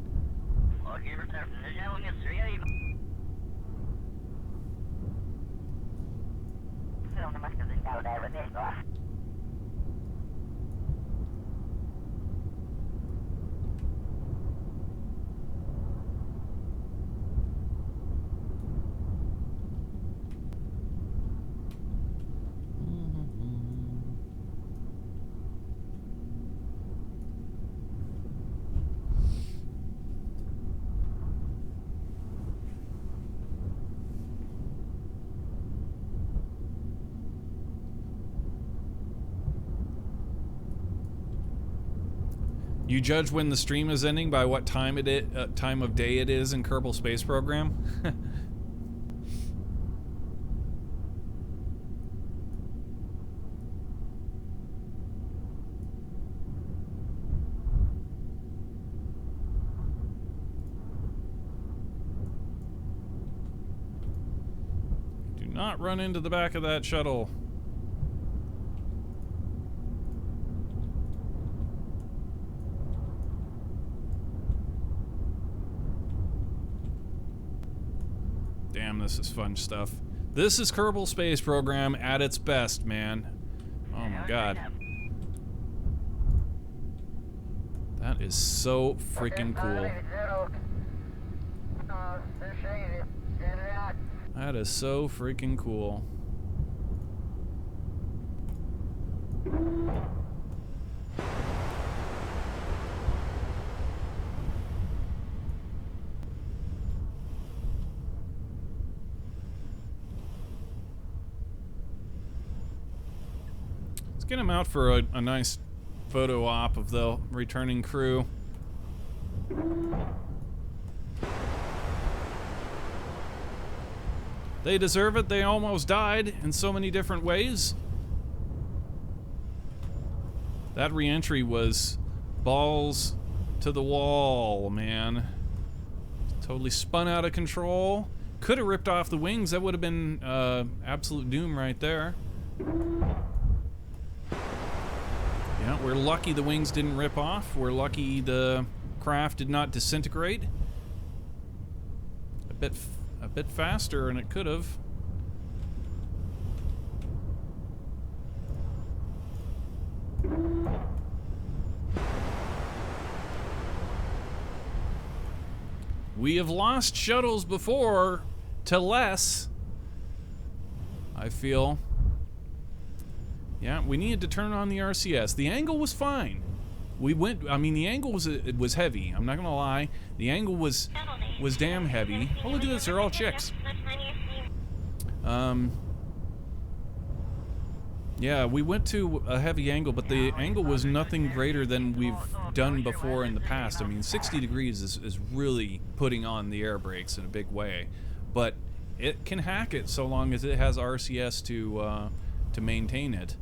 You judge when the stream is ending by what time time of day it is in Kerbal Space Program? not run into the back of that shuttle. Damn, this is fun stuff. This is Kerbal Space Program at its best, man. Oh my god. That is so freaking cool. That is so freaking cool. Let's get him out for a nice photo op of the returning crew. They deserve it. They almost died in so many different ways. That re-entry was balls to the wall, man. Totally spun out of control. Could have ripped off the wings. That would have been absolute doom right there. Yeah, we're lucky the wings didn't rip off. We're lucky the craft did not disintegrate. A bit faster, and it could have. We have lost shuttles before to less, I feel. Yeah, we needed to turn on the RCS. The angle was fine. I mean, the angle was heavy. I'm not gonna lie. The angle was damn heavy. Oh, look at this, they're all chicks. Yeah, we went to a heavy angle, but the angle was nothing greater than we've done before in the past. I mean, 60 degrees is really putting on the air brakes in a big way, but it can hack it so long as it has RCS to maintain it.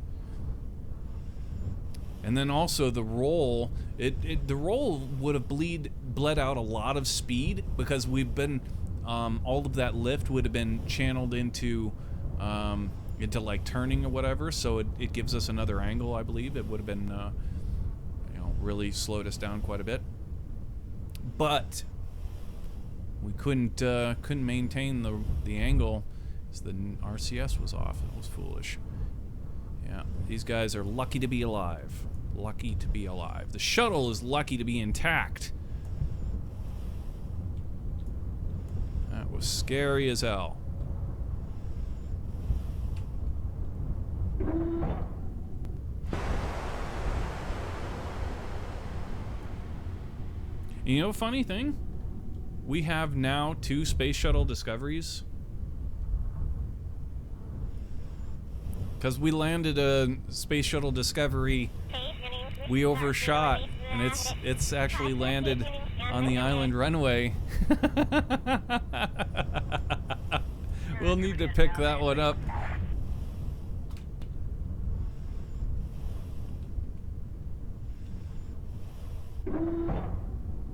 And then also the roll, the roll would have bled out a lot of speed because we've been, all of that lift would have been channeled into like turning or whatever. So it gives us another angle, I believe. It would have been, you know, really slowed us down quite a bit. But we couldn't maintain the angle because the RCS was off. It was foolish. Yeah, these guys are lucky to be alive. Lucky to be alive. The shuttle is lucky to be intact. That was scary as hell. You know, funny thing? We have now 2 space shuttle discoveries. Because we landed a space shuttle Discovery, we overshot, and it's actually landed on the island runway. We'll need to pick that one up.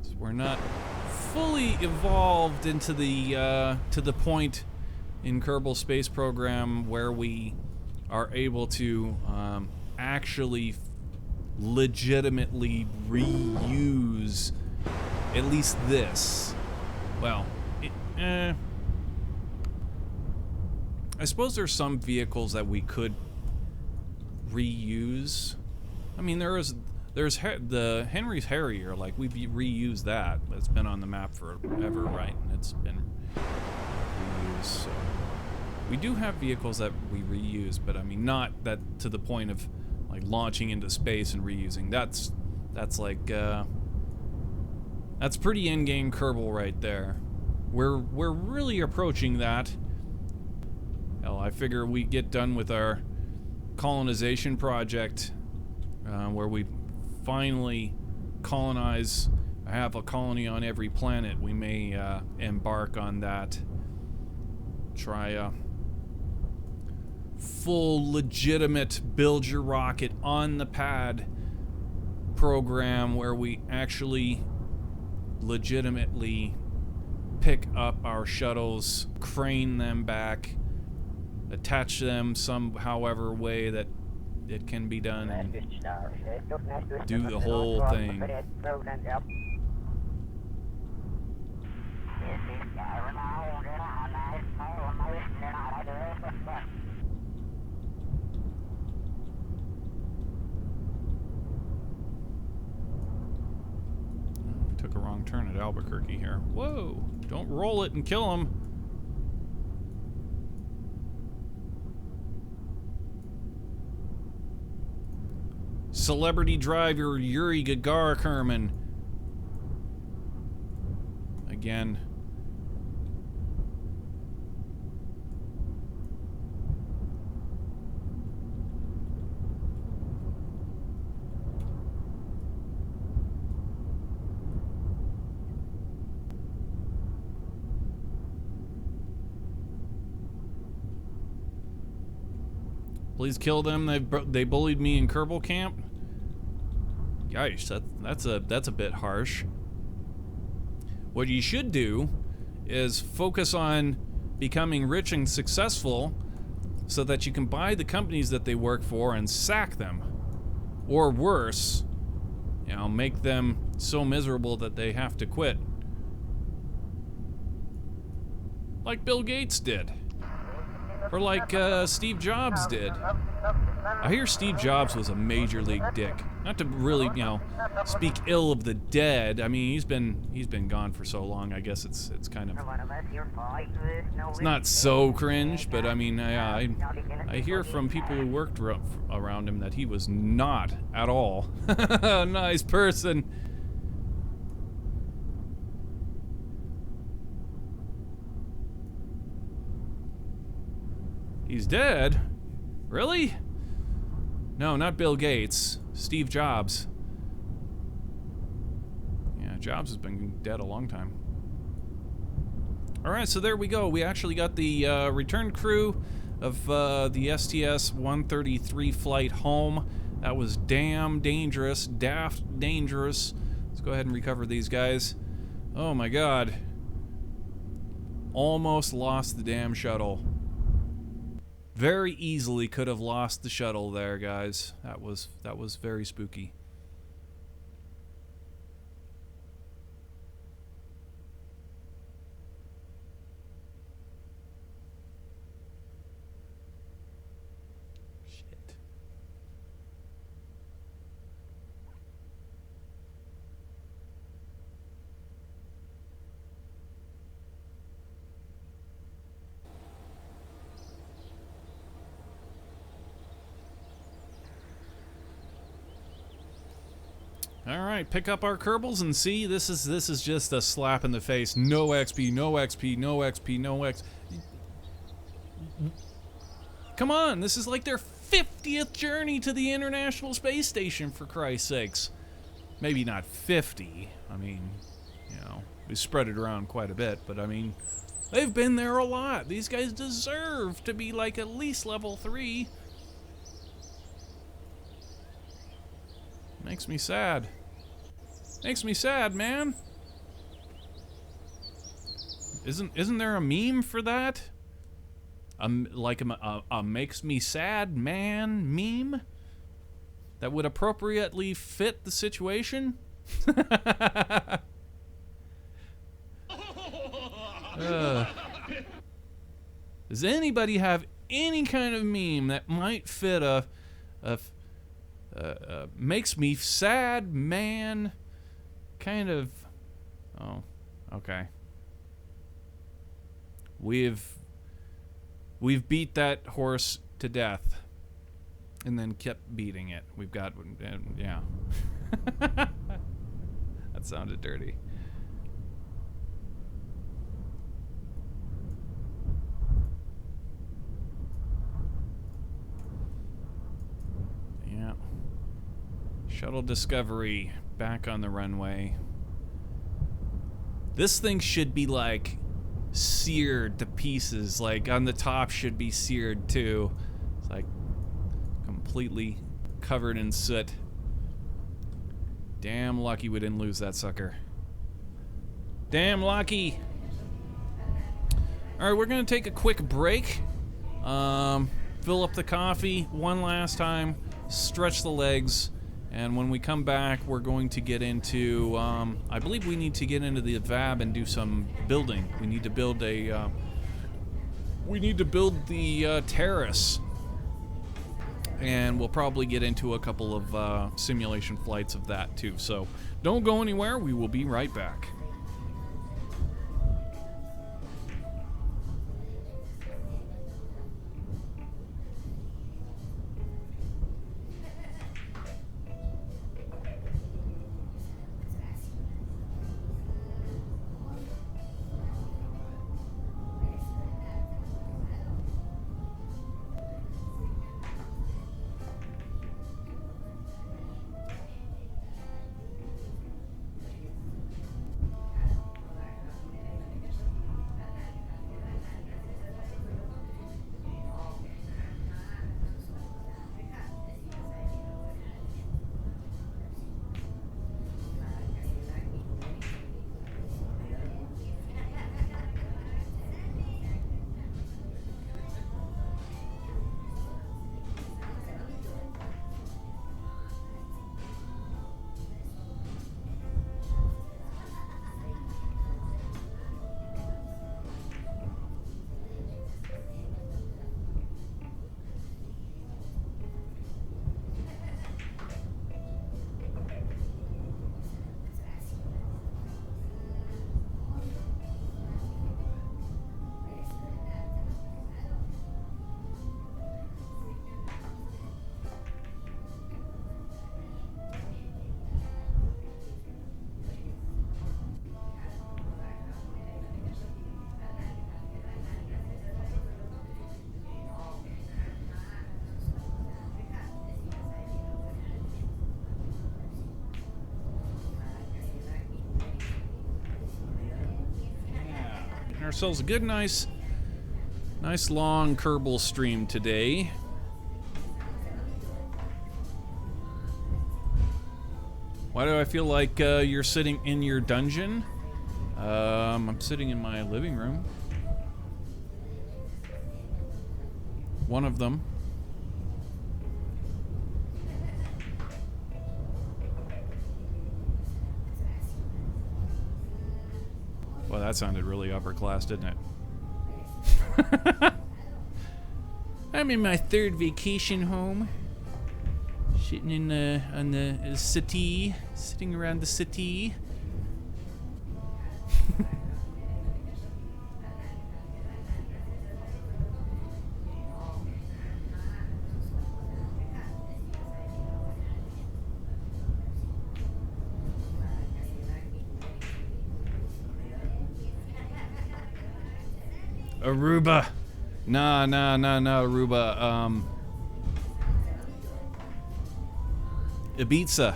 So we're not fully evolved into the to the point in Kerbal Space Program where we are able to actually legitimately reuse at least this. Well, I suppose there's some vehicles that we could reuse. I mean, there's the Henry's Harrier, like we've reused that. It's been on the map forever, right? And it's been reused, so. We do have vehicles that we reuse, but I mean, not that to the point of like launching into space and reusing. That's like that's pretty in-game Kerbal right there. We're really approaching that. Hell, I figure we get done with our colonization project, where we finally have a colony on every planet. We may embark on that. Try a full legitimate build your rocket on the pad program where we actually legitimately pick up our shuttles, crane them back, attach them some however way that it can be done and do the whole thing. Took a wrong turn at Albuquerque here. Whoa! Don't roll it and kill him. Celebrity driver Yuri Gagarin. Again. Please kill them. They bullied me in Kerbal camp. Gosh, that's a bit harsh. What you should do is focus on becoming rich and successful so that you can buy the companies that they work for and sack them. Or worse, you know, make them so miserable that they have to quit. Like Bill Gates did. Or like Steve Jobs did. I hear Steve Jobs was a major league dick. Not to really, you know, speak ill of the dead. I mean, he's been gone for so long. I guess it's kind of, it's not so cringe, but I mean, I hear from people who worked around him that he was not at all a nice person. He's dead? Really? No, not Bill Gates. Steve Jobs. Yeah, Jobs has been dead a long time. Alright, so there we go. We actually got the return crew of the Sts-133 flight home. That was damn dangerous. Daft dangerous. Let's go ahead and recover these guys. Oh my god. Almost lost the damn shuttle. Very easily could have lost the shuttle there, guys. That was very spooky. Shit. Alright, pick up our kerbals and see, this is just a slap in the face. No XP, no XP, no XP, no X. Come on, this is like their 50th journey to the International Space Station, for Christ's sakes. Maybe not 50. I mean, you know, we spread it around quite a bit, but I mean, they've been there a lot. These guys deserve to be like at least level 3. Makes me sad. Makes me sad, man. Isn't there a meme for that? Like a makes me sad man meme that would appropriately fit the situation? Does anybody have any kind of meme that might fit a makes me sad man kind of? Oh, okay. We've beat that horse to death and then kept beating it. We've got, yeah. That sounded dirty. Yeah. Shuttle Discovery back on the runway. This thing should be like seared to pieces. Like on the top should be seared too. It's like completely covered in soot. Damn lucky we didn't lose that sucker. Damn lucky. Alright, we're gonna take a quick break Fill up the coffee one last time, stretch the legs, and when we come back, we're going to get into, I believe we need to get into the VAB and do some building. We need to build a, terrace. And we'll probably get into a couple of simulation flights of that too. So don't go anywhere, we will be right back. Ourselves a good, nice long Kerbal stream today. Why do I feel like you're sitting in your dungeon? I'm sitting in my living room. One of them. Well, that sounded really upper class, didn't it? I'm in my third vacation home. Sitting in on the city, sitting around the city. Aruba. Nah, Aruba. Ibiza.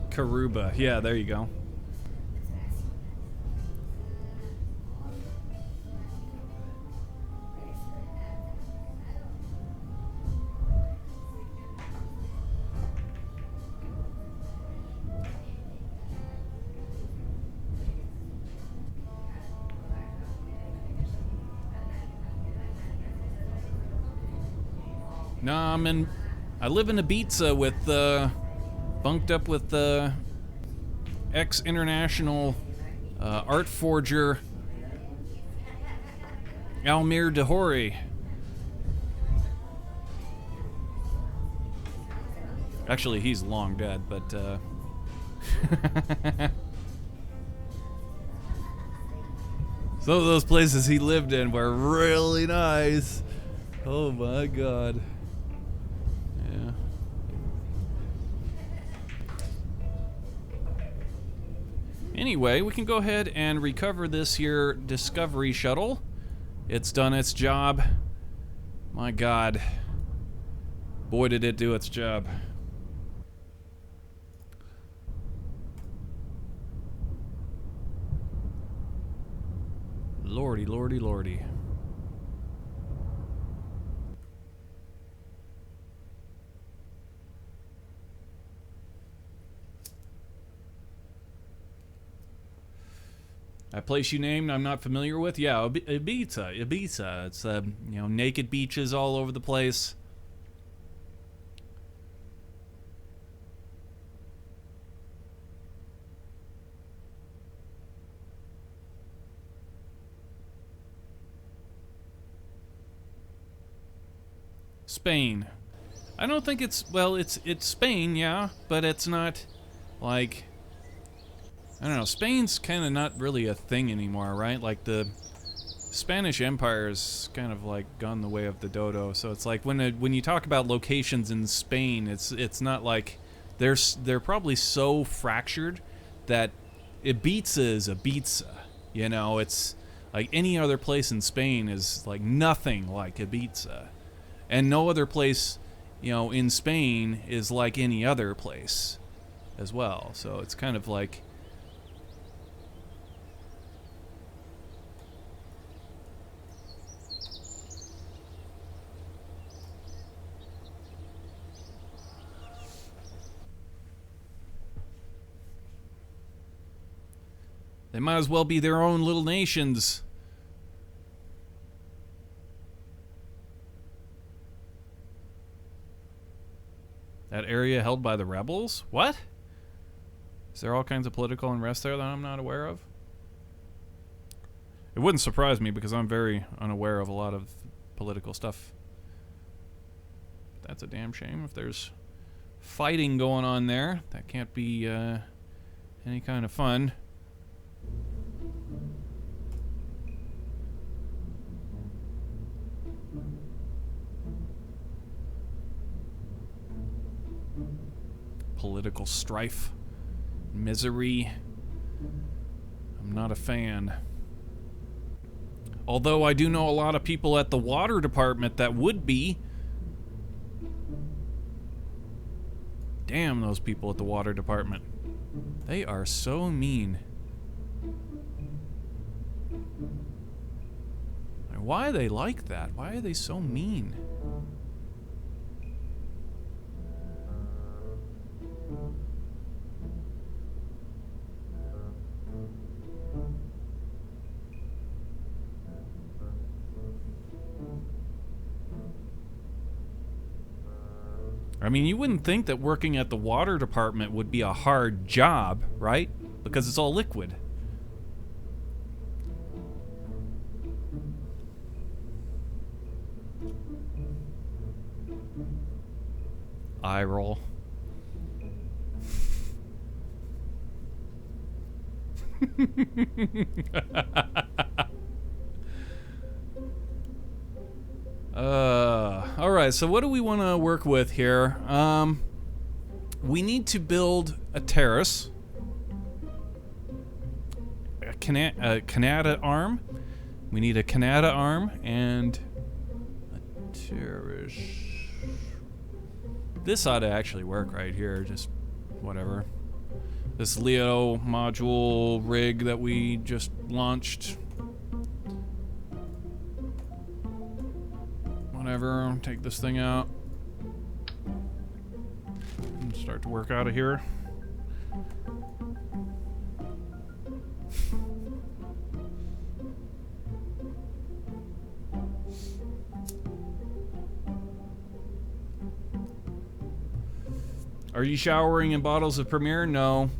Karuba. Yeah, there you go. No, I live in Ibiza with, bunked up with, ex-international, art forger, Almir Dahori. Actually, he's long dead, but, some of those places he lived in were really nice. Oh my god. Yeah. Anyway, we can go ahead and recover this here Discovery shuttle. It's done its job. My god. Boy, did it do its job. Lordy, lordy, lordy. A place you named I'm not familiar with? Yeah, Ibiza. Ibiza. It's, you know, naked beaches all over the place. Spain. I don't think it's, well, it's Spain, yeah, but it's not, like, I don't know, Spain's kind of not really a thing anymore, right? Like, the Spanish Empire's kind of, like, gone the way of the dodo, so it's like, when you talk about locations in Spain, it's not like, they're probably so fractured that Ibiza is Ibiza, you know? It's, like, any other place in Spain is, like, nothing like Ibiza. And no other place, you know, in Spain is like any other place as well. So it's kind of like... They might as well be their own little nations. That area held by the rebels? What? Is there all kinds of political unrest there that I'm not aware of? It wouldn't surprise me because I'm very unaware of a lot of political stuff. That's a damn shame if there's fighting going on there. That can't be any kind of fun. Political strife, misery. I'm not a fan. Although I do know a lot of people at the water department that would be. Damn those people at the water department. They are so mean. Why are they like that? Why are they so mean? I mean, you wouldn't think that working at the water department would be a hard job, right? Because it's all liquid. Eye roll. Alright, so what do we want to work with here? We need to build a terrace. A Canada arm. We need a Canada arm and a terrace. This ought to actually work right here, just whatever. This Leo module rig that we just launched. Whatever, take this thing out. And start to work out of here. Are you showering in bottles of Premier? No.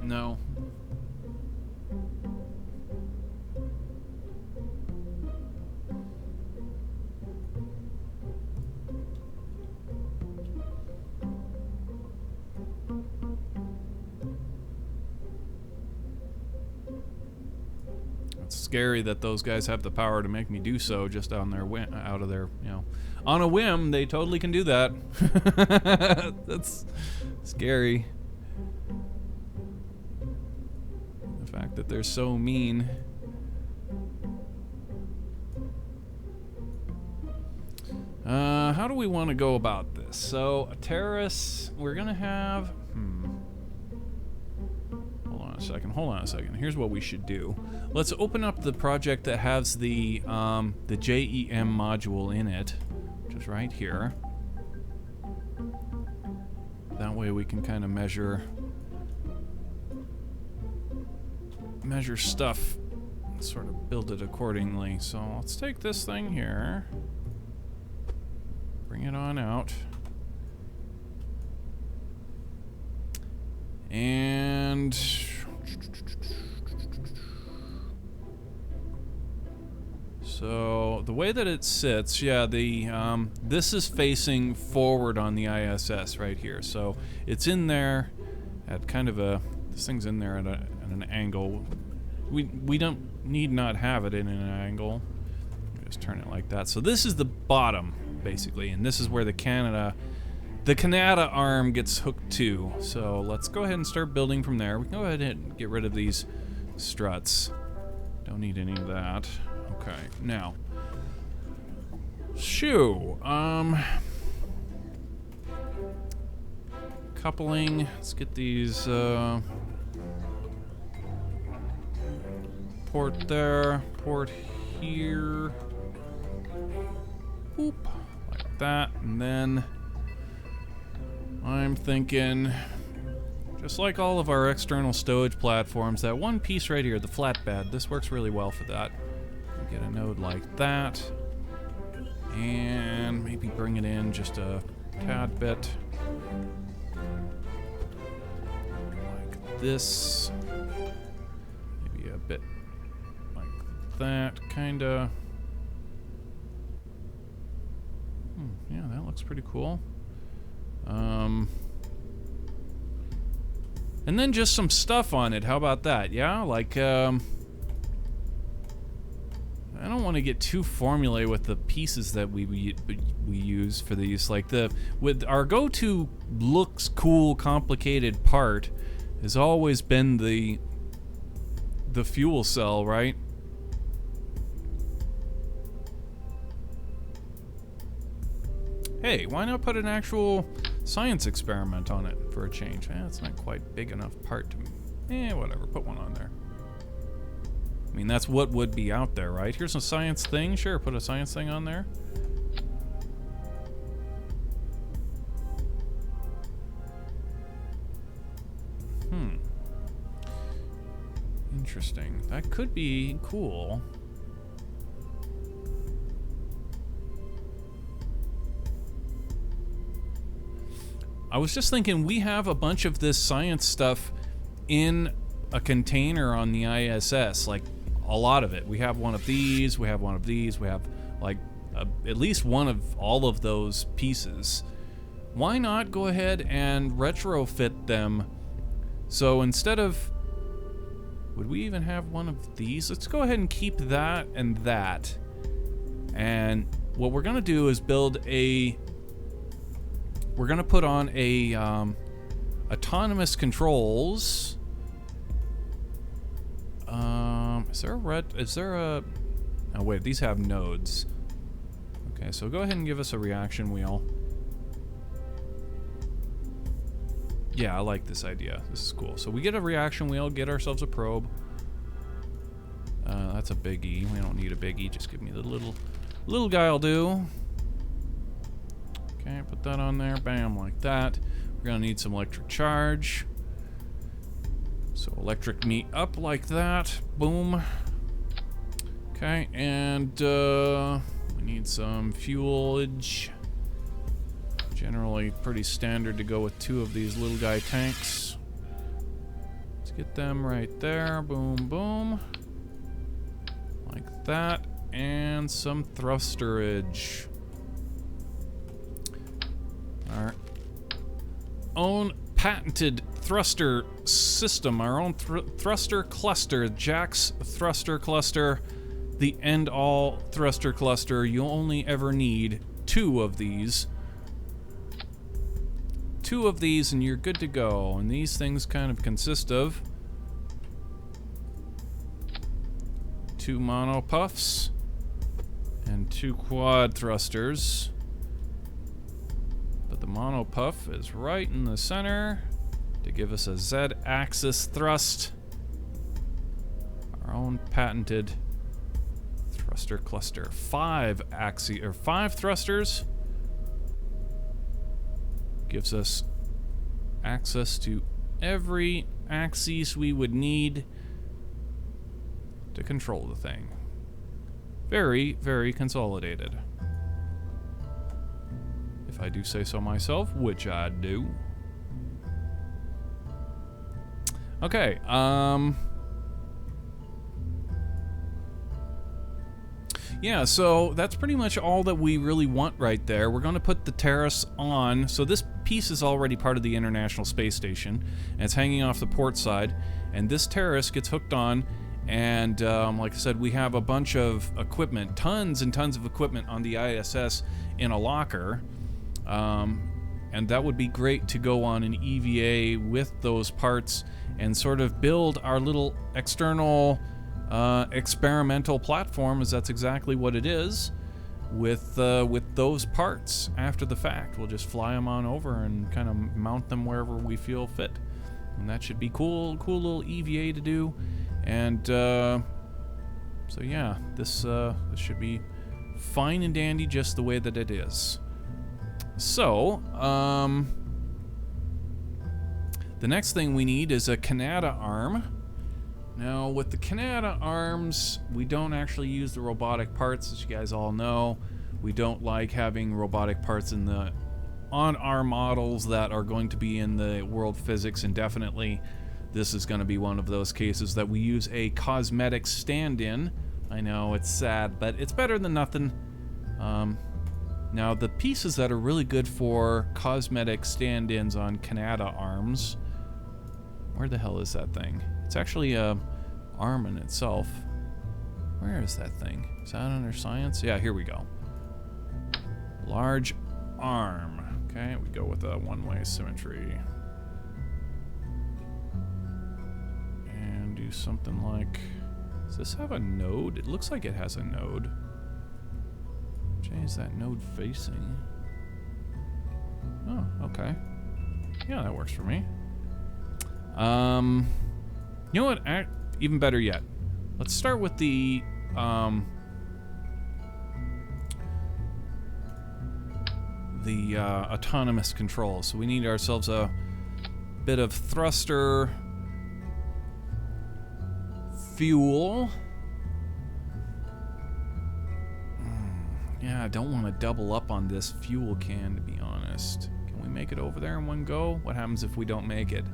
No. It's scary that those guys have the power to make me do so just on their out of their, you know, on a whim. They totally can do that. That's scary. The fact that they're so mean. How do we want to go about this? So, a terrace, we're gonna have... Hold on a second. Here's what we should do. Let's open up the project that has the JEM module in it, which is right here. That way we can kind of measure measure stuff and sort of build it accordingly. So let's take this thing here, bring it on out, and so the way that it sits, yeah, this is facing forward on the ISS right here. So it's in there at kind of this thing's in there at an angle. We don't need not have it in an angle. Just turn it like that. So this is the bottom, basically, and this is where the Canada arm gets hooked to. So let's go ahead and start building from there. We can go ahead and get rid of these struts. Don't need any of that. Okay, now, coupling. Let's get these port there, port here. Boop, like that, and then I'm thinking, just like all of our external stowage platforms, that one piece right here, the flatbed, this works really well for that. Get a node like that, and maybe bring it in just a tad bit like this, maybe a bit like that, kinda. Yeah, that looks pretty cool. And then just some stuff on it. How about that? Yeah, like I don't want to get too formulated with the pieces that we use for these. Like with our go-to looks cool, complicated part has always been the fuel cell, right? Hey, why not put an actual science experiment on it for a change? It's not quite big enough part to. Whatever. Put one on there. I mean, that's what would be out there, right? Here's a science thing. Sure, put a science thing on there. Interesting. That could be cool. I was just thinking, we have a bunch of this science stuff in a container on the ISS, like a lot of it. We have one of these, we have one of these, we have like at least one of all of those pieces. Why not go ahead and retrofit them? So instead of, would we even have one of these? Let's go ahead and keep that and that. And what we're gonna do is build we're gonna put on a autonomous controls. Is there a oh wait, these have nodes. Okay, so go ahead and give us a reaction wheel. Yeah, I like this idea. This is cool. So we get a reaction wheel, get ourselves a probe. That's a big E. We don't need a big E. Just give me the little guy'll do. Okay, put that on there. Bam, like that. We're gonna need some electric charge. So electric me up like that. Boom. Okay, and we need some fuelage. Generally pretty standard to go with 2 of these little guy tanks. Let's get them right there. Boom, boom. Like that. And some thrusterage. Our own patented thruster system. Our own thruster cluster. Jack's thruster cluster. The end-all thruster cluster. You only ever need 2 of these. 2 of these and you're good to go. And these things kind of consist of 2 mono puffs and 2 quad thrusters. But the mono puff is right in the center to give us a Z-axis thrust. Our own patented thruster cluster. 5 thrusters. Gives us access to every axis we would need to control the thing. Very, very consolidated. If I do say so myself, which I do. Okay, yeah, so that's pretty much all that we really want right there. We're going to put the terrace on. So this piece is already part of the International Space Station, and it's hanging off the port side. And this terrace gets hooked on, and like I said, we have a bunch of equipment, tons and tons of equipment on the ISS in a locker. And that would be great to go on an EVA with those parts and sort of build our little external experimental platform, as that's exactly what it is, with those parts after the fact. We'll just fly them on over and kind of mount them wherever we feel fit, and that should be cool little EVA to do. And so yeah, this should be fine and dandy just the way that it is. So the next thing we need is a Canada arm. Now, with the Canada arms, we don't actually use the robotic parts, as you guys all know. We don't like having robotic parts on our models that are going to be in the world physics indefinitely. This is going to be one of those cases that we use a cosmetic stand-in. I know, it's sad, but it's better than nothing. Now, the pieces that are really good for cosmetic stand-ins on Canada arms... Where the hell is that thing? It's actually a arm in itself. Where is that thing? Is that under science? Yeah, here we go. Large arm. Okay, we go with a one-way symmetry. And do something like... Does this have a node? It looks like it has a node. Change that node facing. Oh, okay. Yeah, that works for me. You know what? Even better yet. Let's start with the autonomous control. So we need ourselves a bit of thruster fuel. Yeah, I don't want to double up on this fuel can, to be honest. Can we make it over there in one go? What happens if we don't make it?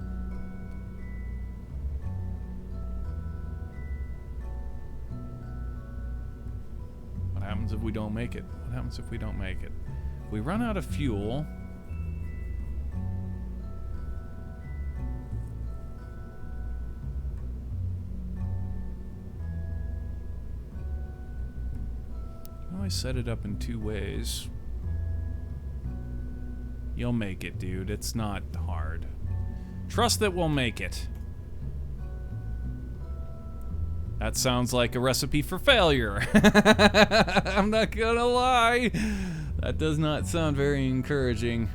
What happens if we don't make it? What happens if we don't make it? If we run out of fuel... I set it up in two ways. You'll make it, dude. It's not hard. Trust that we'll make it. That sounds like a recipe for failure. I'm not gonna lie. That does not sound very encouraging.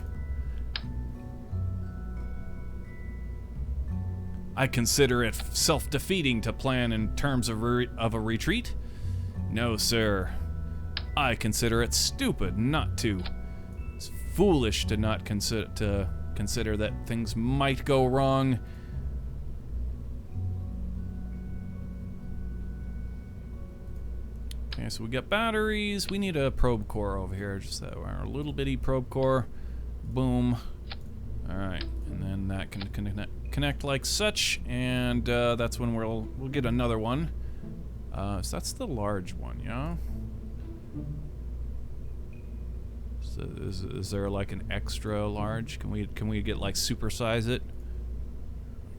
I consider it self-defeating to plan in terms of a retreat. No, sir. I consider it stupid not to. It's foolish to not consider that things might go wrong. Okay, so we got batteries. We need a probe core over here. Just our little bitty probe core. Boom. All right, and then that can connect like such, and that's when we'll get another one. So that's the large one, yeah. So is there like an extra large? Can we get like supersize it?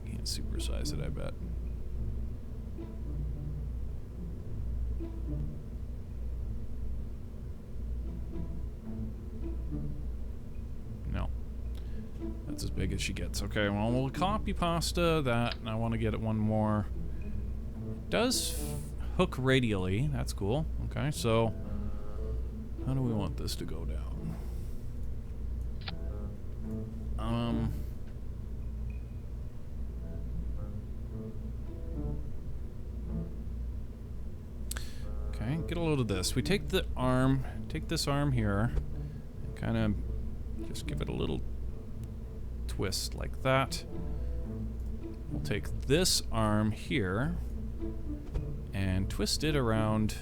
I can't supersize it, I bet. No. That's as big as she gets. Okay, well, we'll copy pasta that, and I want to get it one more. It does hook radially. That's cool. Okay, so how do we want this to go down? Okay, get a load of this. We take the arm, take this arm here, and kind of just give it a little twist like that. We'll take this arm here, and twist it around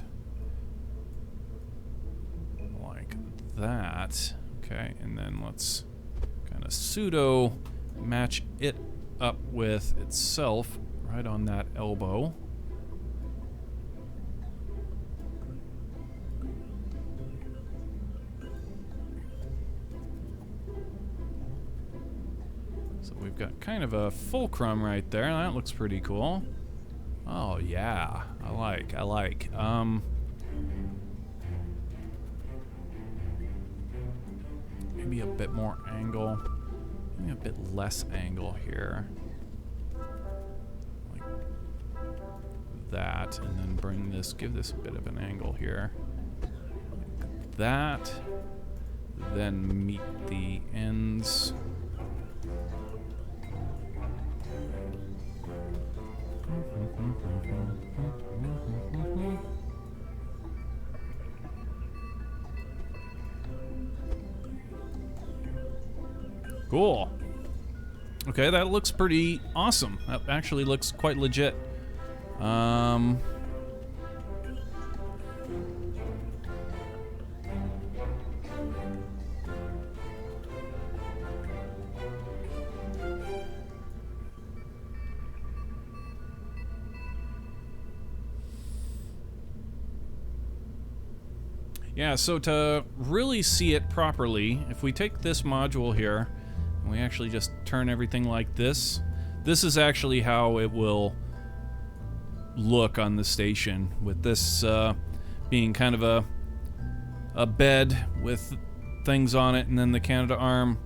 like that. Okay, and then let's kind of pseudo match it up with itself right on that elbow. So we've got kind of a fulcrum right there. That looks pretty cool. Oh yeah, I like. Maybe a bit more angle. Maybe a bit less angle here. Like that, and then bring this, give this a bit of an angle here. Like that. Then meet the ends. Cool. Okay, that looks pretty awesome. That actually looks quite legit. Yeah, so to really see it properly, if we take this module here, and we actually just turn everything like this, this is actually how it will look on the station, with this being kind of a bed with things on it, and then the Canada arm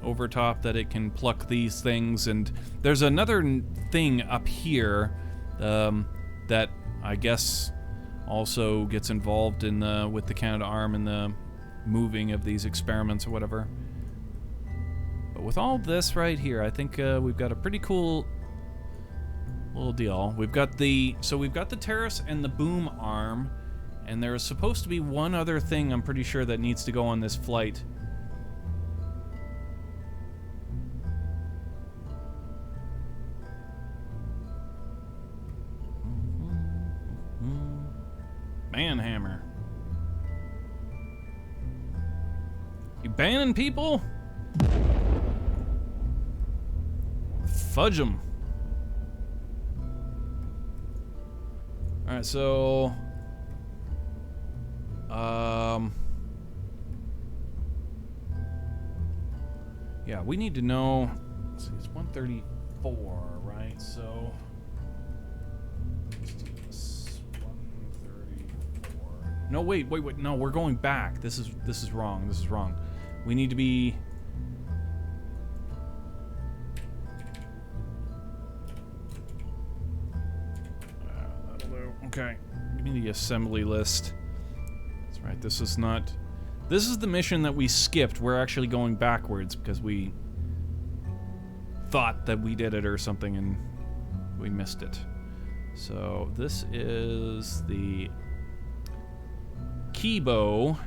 over top that it can pluck these things. And there's another thing up here that I guess also gets involved in with the Canada arm and the moving of these experiments or whatever. But with all this right here, I think we've got a pretty cool little deal. We've got the terrace and the boom arm, and there is supposed to be one other thing I'm pretty sure that needs to go on this flight. Banhammer. You banning people? Fudge them. Alright, so yeah, we need to know. Let's see, it's 134, right? So let's do this. 134. No, wait. No, we're going back. This is wrong. This is wrong. We need to be. That'll do. Okay. Give me the assembly list. That's right. This is not. This is the mission that we skipped. We're actually going backwards because we thought that we did it or something and we missed it. So this is the Kibo.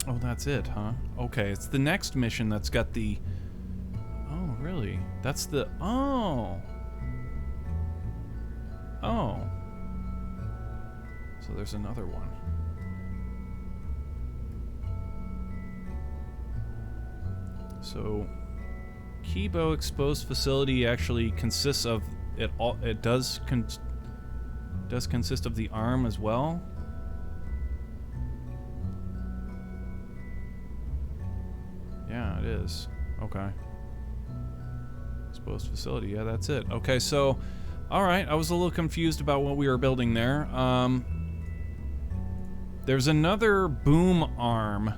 Oh, that's it, huh? Okay, it's the next mission that's got the... Oh, really? That's the... Oh! Oh. So there's another one. So, Kibo exposed facility actually consists of it. All it does consist of the arm as well. Yeah, it is. Okay. Exposed facility. Yeah, that's it. Okay, so, all right. I was a little confused about what we were building there. There's another boom arm.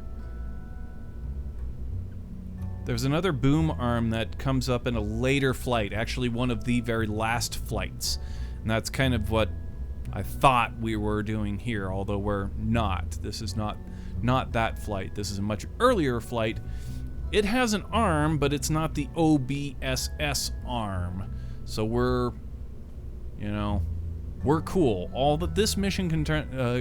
There's another boom arm that comes up in a later flight, actually one of the very last flights. And that's kind of what I thought we were doing here, although we're not. This is not that flight. This is a much earlier flight. It has an arm, but it's not the OBSS arm. So we're, you know, we're cool. All that this mission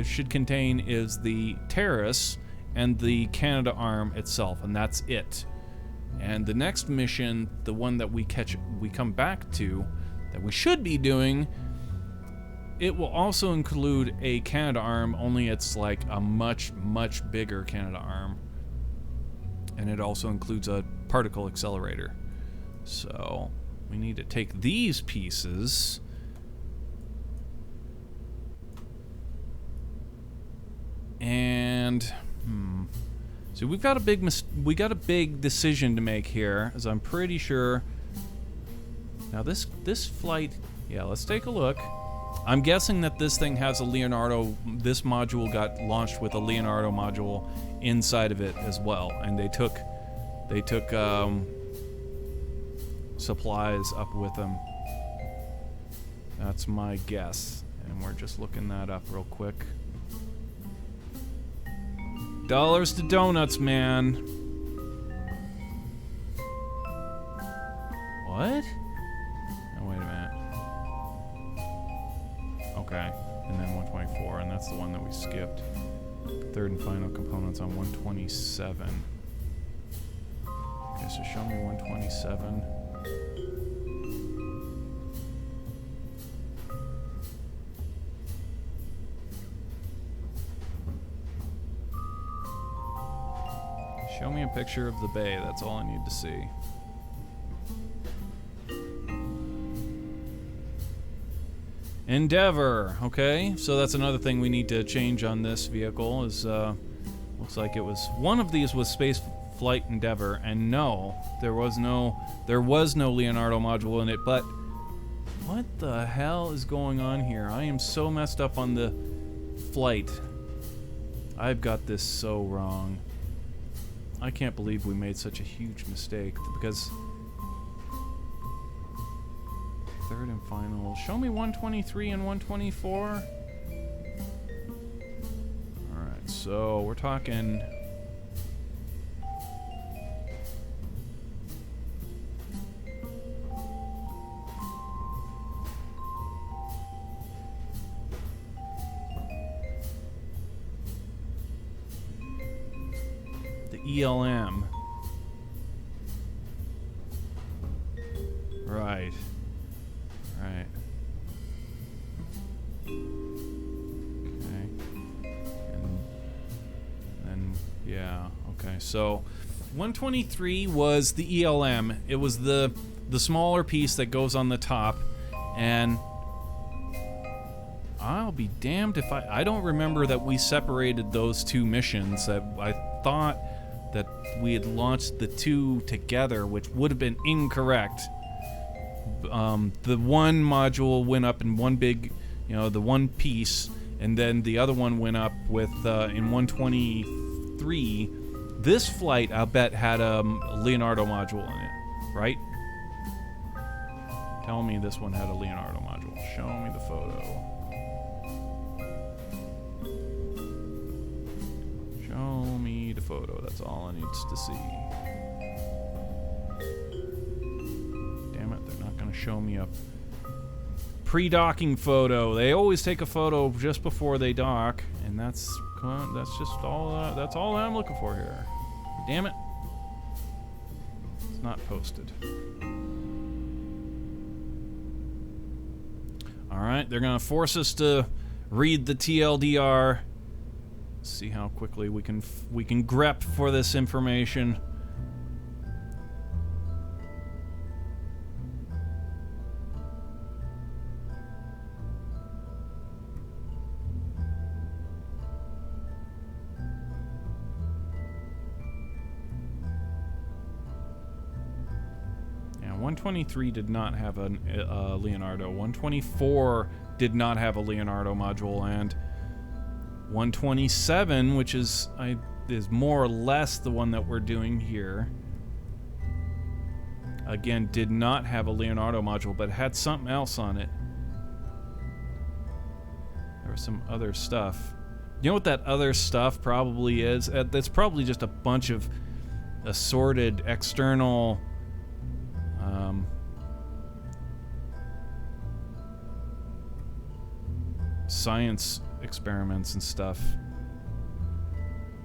should contain is the terrace and the Canada arm itself, and that's it. And the next mission, the one that we come back to, that we should be doing, it will also include a Canadarm, only it's like a much, much bigger Canadarm. And it also includes a particle accelerator. So we need to take these pieces and so we've got a big decision to make here, as I'm pretty sure. Now this flight, yeah, let's take a look. I'm guessing that this thing has a Leonardo. This module got launched with a Leonardo module inside of it as well, and they took supplies up with them. That's my guess, and we're just looking that up real quick. Dollars to donuts, man. What? Oh, wait a minute. Okay, and then 124, and that's the one that we skipped. Third and final components on 127. Okay, so show me 127. Show me a picture of the bay, that's all I need to see. Endeavor, okay, so that's another thing we need to change on this vehicle is, looks like it was, one of these was Space Flight Endeavor, and no, there was no Leonardo module in it, but what the hell is going on here? I am so messed up on the flight. I've got this so wrong. I can't believe we made such a huge mistake, because third and final. Show me 123 and 124. Alright, so we're talking ELM. Right. Right. Okay. And then, yeah, okay. So 123 was the ELM. It was the smaller piece that goes on the top, and I'll be damned if I don't remember that we separated those two missions. That I thought that we had launched the two together, which would have been incorrect. The one module went up in one big, the one piece, and then the other one went up with in 123. This flight, I'll bet, had a Leonardo module in it, right? Tell me this one had a Leonardo module. Show me the photo. Show me the photo. That's all I need to see. Damn it, they're not going to show me a pre-docking photo. They always take a photo just before they dock, and that's just all. That's all I'm looking for here. Damn it, it's not posted. All right, they're going to force us to read the TLDR. See how quickly we can grep for this information. Yeah, 123 did not have a Leonardo. 124 did not have a Leonardo module, and 127, which is more or less the one that we're doing here, again, did not have a Leonardo module, but had something else on it. There was some other stuff. You know what that other stuff probably is? That's probably just a bunch of assorted external science experiments and stuff.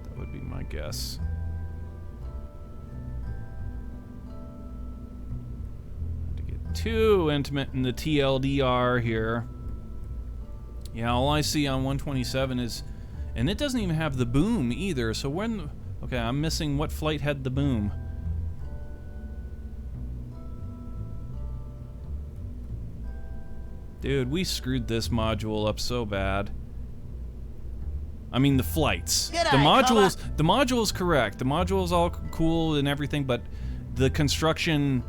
That would be my guess. too intimate in the TLDR here. Yeah, all I see on 127 is, and it doesn't even have the boom either. So when, okay, I'm missing what flight had the boom. Dude, we screwed this module up so bad. I mean, the flights. The module's correct. The module's all cool and everything, but the construction,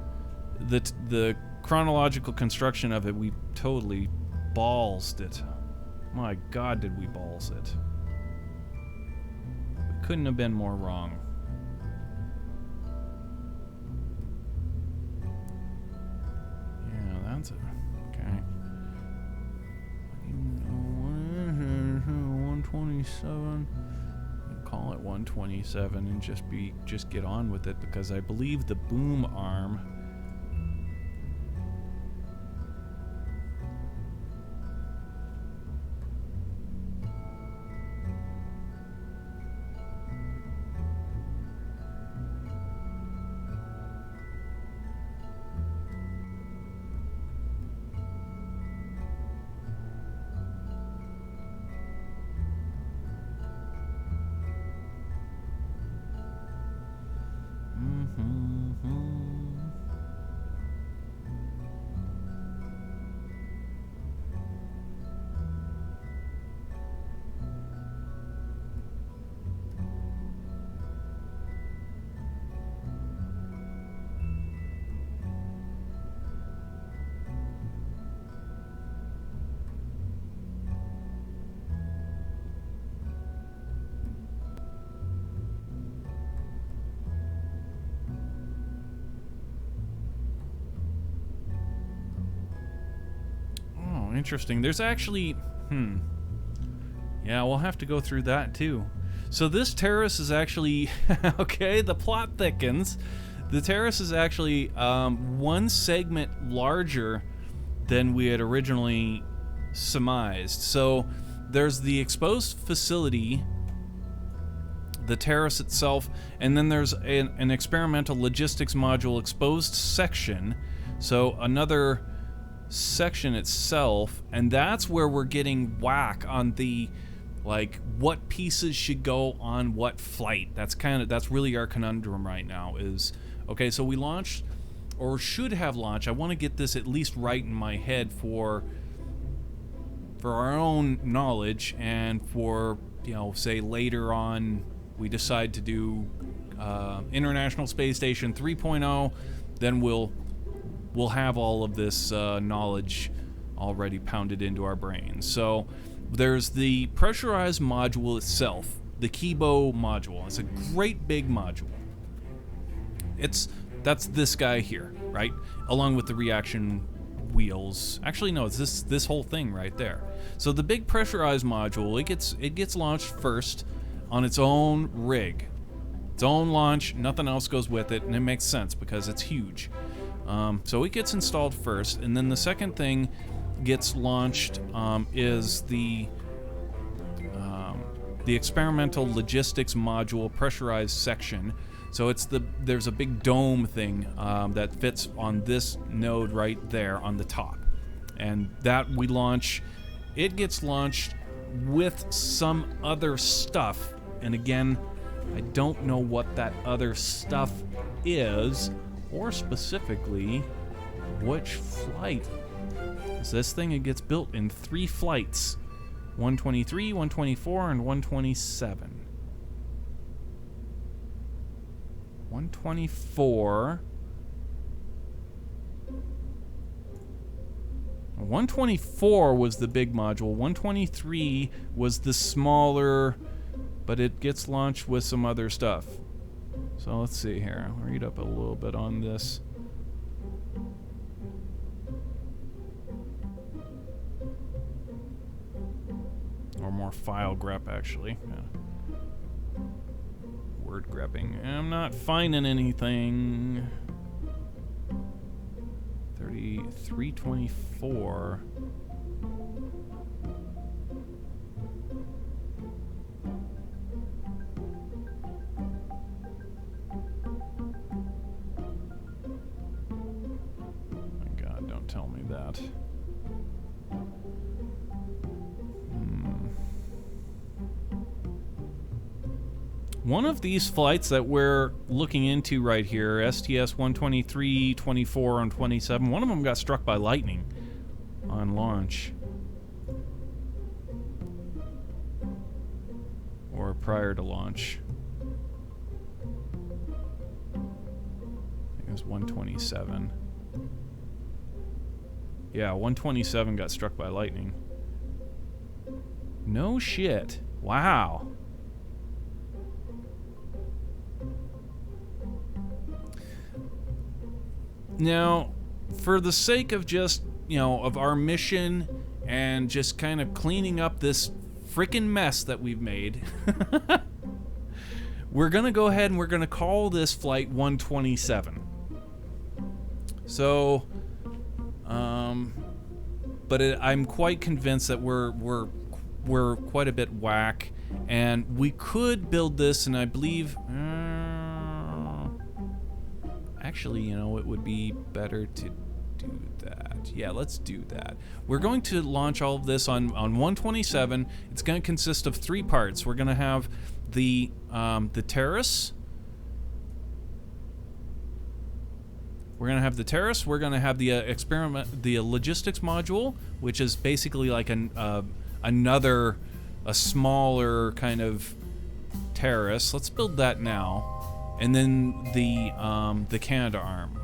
the chronological construction of it, we totally ballsed it. My God, did we balls it. We couldn't have been more wrong. Yeah, that's it. Okay. 127. Call it 127 and just get on with it, because I believe the boom arm. Interesting. There's actually, yeah, we'll have to go through that too. So this terrace is actually, okay, the plot thickens. The terrace is actually one segment larger than we had originally surmised. So there's the exposed facility, the terrace itself, and then there's an experimental logistics module exposed section. So another section itself, and that's where we're getting whack on the, like, what pieces should go on what flight. That's really our conundrum right now is, okay, so we launched, or should have launched, I want to get this at least right in my head for our own knowledge, and for, you know, say later on we decide to do International Space Station 3.0, then we'll have all of this knowledge already pounded into our brains. So there's the pressurized module itself, the Kibo module. It's a great big module. That's this guy here, right? Along with the reaction wheels. Actually, no, it's this whole thing right there. So the big pressurized module, it gets launched first on its own rig. Its own launch, nothing else goes with it, and it makes sense because it's huge. So it gets installed first, and then the second thing gets launched is the experimental logistics module pressurized section. So there's a big dome thing that fits on this node right there on the top, and that we launch. It gets launched with some other stuff, and again, I don't know what that other stuff is, or specifically which flight. So this thing, it gets built in 3 flights: 123, 124, and 127. 124. 124 was the big module. 123 was the smaller, but it gets launched with some other stuff. So let's see here. I'll read up a little bit on this. Or more file grep, actually. Yeah. Word grepping. I'm not finding anything. 3324. that. One of these flights that we're looking into right here, STS-123, 24, and 27, one of them got struck by lightning on launch. Or prior to launch. I think it was 127. Yeah, 127 got struck by lightning. No shit. Wow. Now, for the sake of just, you know, of our mission and just kind of cleaning up this frickin' mess that we've made, we're gonna go ahead and we're gonna call this flight 127. So, I'm quite convinced that we're quite a bit whack, and we could build this, and I believe. Actually, you know, it would be better to do that. Yeah, let's do that. We're going to launch all of this on 127. It's going to consist of 3 parts. We're going to have the terrace. We're going to have the terrace. We're going to have the logistics module, which is basically like a smaller kind of terrace. Let's build that now. And then the Canada arm.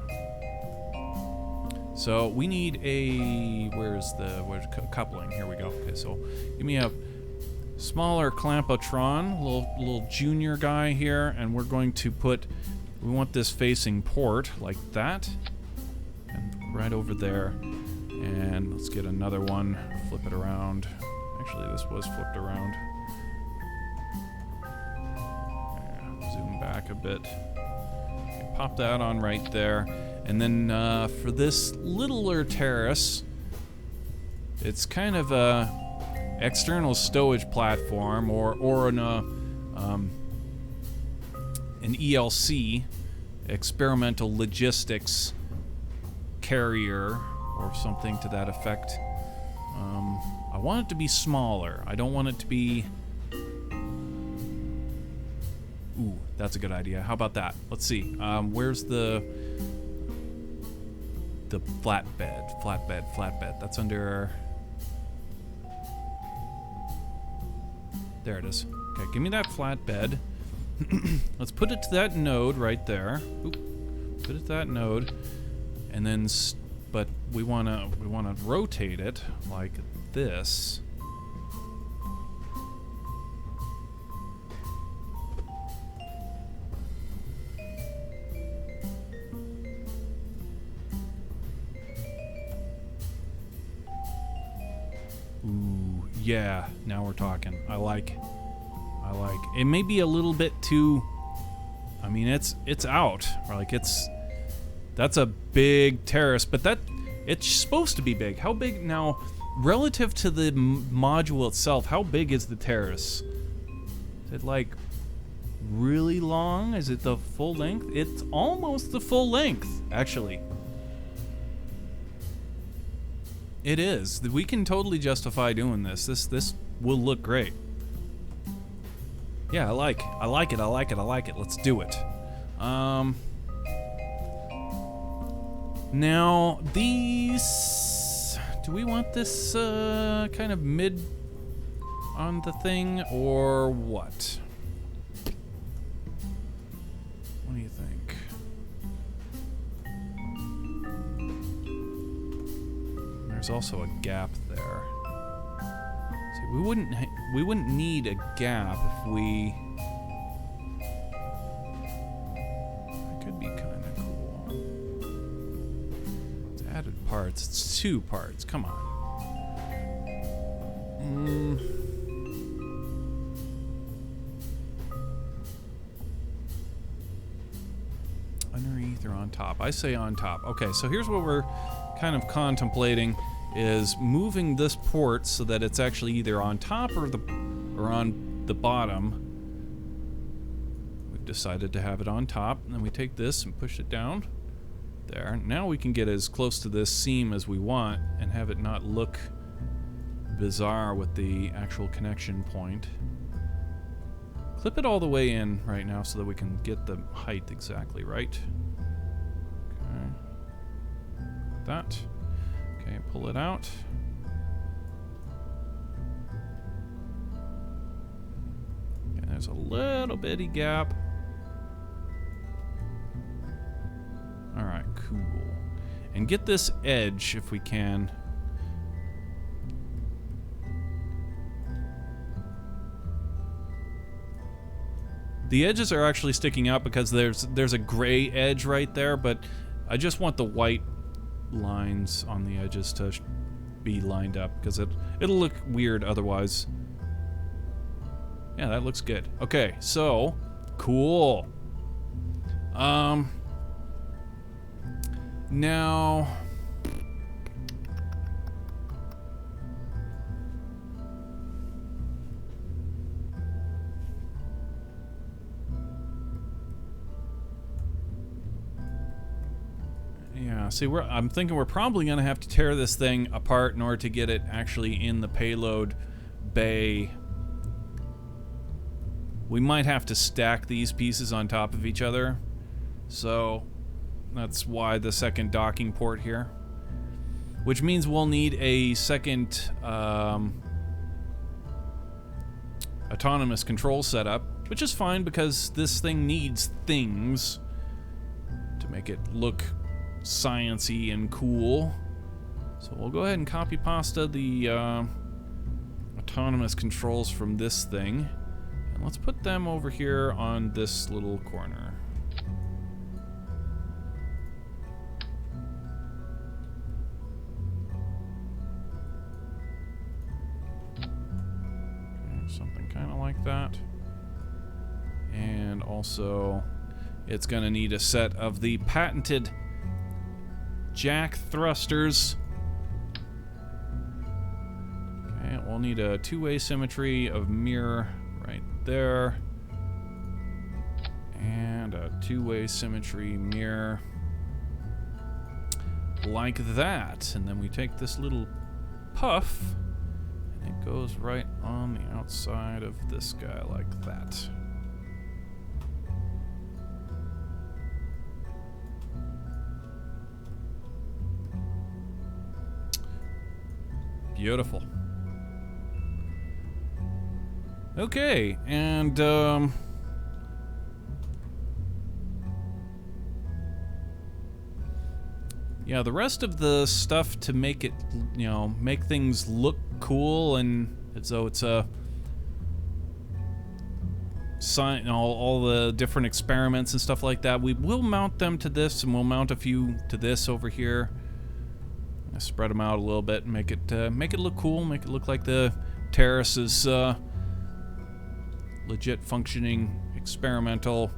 So we need a where's coupling? Here we go. Okay, so give me a smaller clampotron, little junior guy here, and we're going to we want this facing port like that, and right over there. And let's get another one. Flip it around. Actually, this was flipped around. Zoom back a bit. Okay, pop that on right there. And then for this littler terrace, it's kind of a external stowage platform or an ELC, experimental logistics carrier, or something to that effect. I want it to be smaller. I don't want it to be... Ooh, that's a good idea. How about that? Let's see. Where's the flatbed? Flatbed. That's under... There it is. Okay, give me that flatbed. Let's put it to that node right there. Oop. Put it to that node, and then, but we wanna rotate it like this. Ooh, yeah. Now we're talking. I like. It may be a little bit too. I mean, it's out. Like that's a big terrace, but it's supposed to be big. How big now, relative to the module itself? How big is the terrace? Is it like really long? Is it the full length? It's almost the full length, actually. It is. We can totally justify doing this. This will look great. Yeah, I like it. Let's do it. Now these, do we want this kind of mid on the thing or what? What do you think? There's also a gap there. See, we wouldn't need a gap if we. That could be kind of cool. It's added parts. It's 2 parts. Come on. Underneath or on top? I say on top. Okay, so here's what we're kind of contemplating, is moving this port so that it's actually either on top or on the bottom. We've decided to have it on top, and then we take this and push it down. There. Now we can get as close to this seam as we want and have it not look bizarre with the actual connection point. Clip it all the way in right now so that we can get the height exactly right. Okay. That. Okay, pull it out. Okay, there's a little bitty gap. Alright, cool. And get this edge if we can. The edges are actually sticking out because there's a gray edge right there, but I just want the white lines on the edges to be lined up because it'll look weird otherwise. Yeah, that looks good. Okay, so cool. Now yeah, see, I'm thinking we're probably gonna have to tear this thing apart in order to get it actually in the payload bay. We might have to stack these pieces on top of each other, so that's why the second docking port here. Which means we'll need a second autonomous control setup, which is fine because this thing needs things to make it look science-y and cool. So we'll go ahead and copy pasta the autonomous controls from this thing. And let's put them over here on this little corner. Something kind of like that. And also, it's going to need a set of the patented jack thrusters. Okay, we'll need a two-way symmetry of mirror right there. And a two-way symmetry mirror like that. And then we take this little puff, it goes right on the outside of this guy like that. Beautiful. Okay, and yeah, the rest of the stuff to make it, you know, make things look cool and as though it's a sign, all the different experiments and stuff like that. We will mount them to this, and we'll mount a few to this over here. Spread them out a little bit and make it look cool. Make it look like the Terrace is legit functioning experimental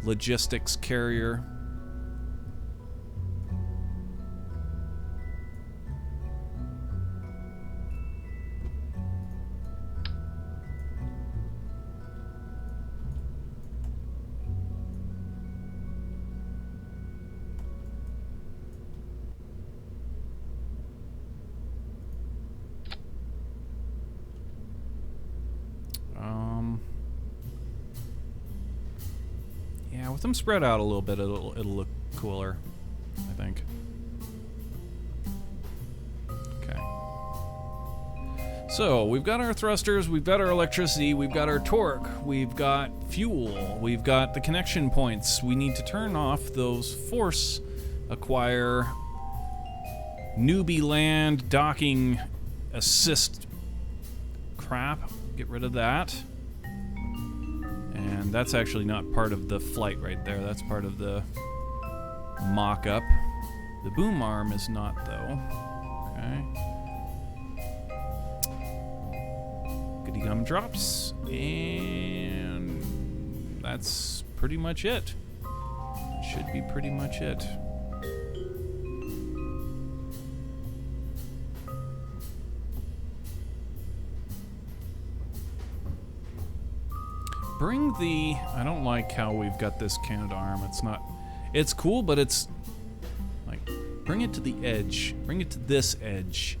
logistics carrier. Yeah, with them spread out a little bit, it'll look cooler, I think. Okay. So, we've got our thrusters, we've got our electricity, we've got our torque, we've got fuel, we've got the connection points. We need to turn off those force acquire newbie land docking assist crap. Get rid of that. And that's actually not part of the flight right there. That's part of the mock-up. The boom arm is not, though. Okay. Goody gumdrops. And that's pretty much it. Should be pretty much it. Bring the... I don't like how we've got this canadarm. It's not... It's cool, but it's Bring it to the edge. Bring it to this edge.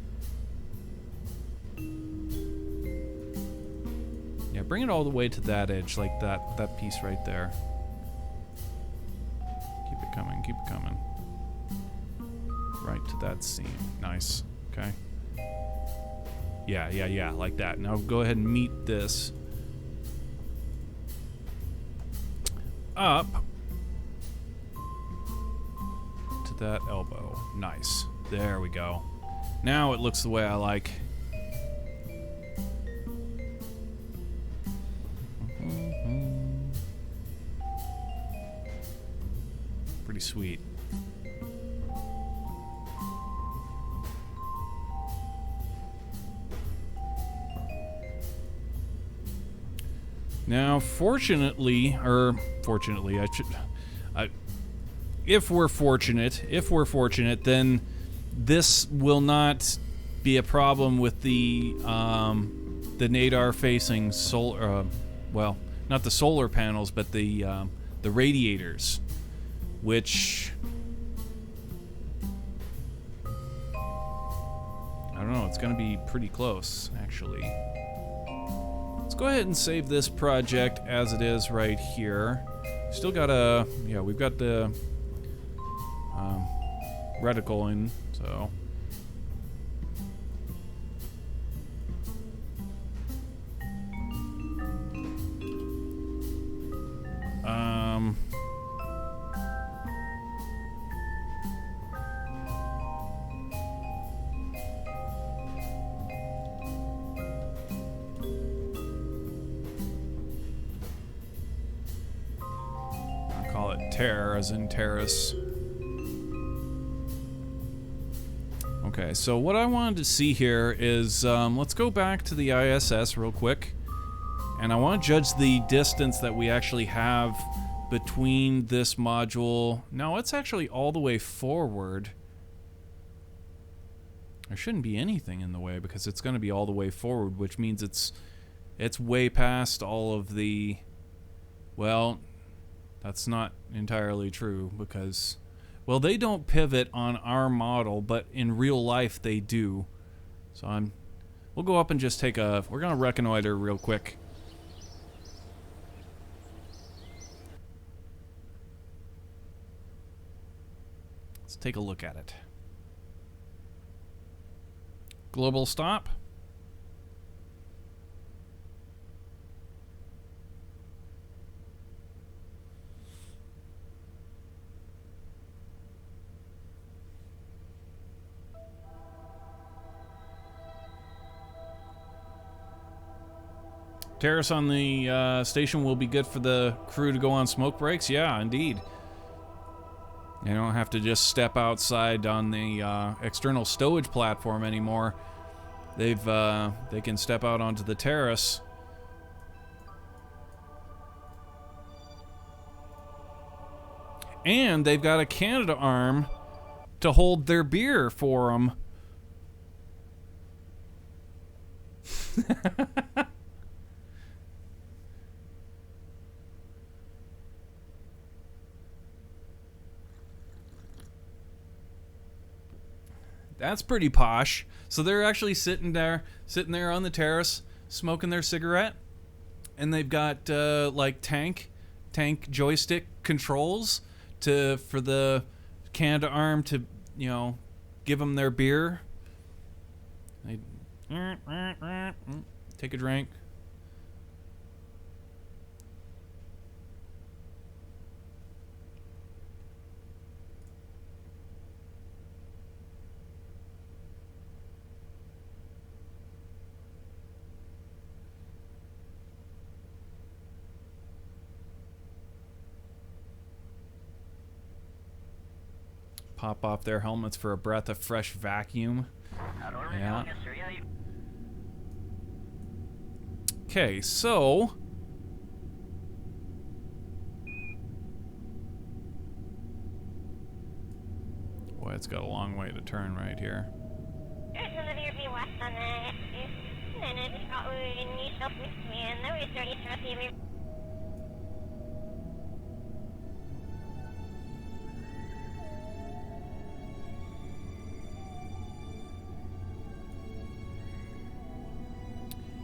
Yeah, bring it all the way to that edge, like that piece right there. Keep it coming, keep it coming. Right to that seam. Nice. Okay. Yeah, like that. Now go ahead and meet this up to that elbow. Nice. There we go. Now it looks the way I like. Pretty sweet. Now, fortunately, if we're fortunate, then this will not be a problem with the nadar facing solar, well, not the solar panels, but the radiators, which I don't know. It's going to be pretty close, actually. Let's go ahead and save this project as it is right here. Still got a, yeah, we've got the reticle in, so. Call it Terra as in terrace. Okay, so what I wanted to see here is, let's go back to the ISS real quick. And I want to judge the distance that we actually have between this module. No, it's actually all the way forward. There shouldn't be anything in the way because it's going to be all the way forward, which means it's way past all of the, well, that's not entirely true because, well, they don't pivot on our model, but in real life they do. So we'll go up and just we're going to reconnoiter real quick. Let's take a look at it. Global stop. Terrace on the station will be good for the crew to go on smoke breaks. Yeah, indeed. You don't have to just step outside on the external stowage platform anymore. They can step out onto the terrace. And they've got a Canada arm to hold their beer for them. That's pretty posh. So they're actually sitting there on the terrace, smoking their cigarette, and they've got like tank joystick controls for the Canada arm to, you know, give them their beer. They take a drink. Pop off their helmets for a breath of fresh vacuum. Yeah. Okay, so boy, it's got a long way to turn right here.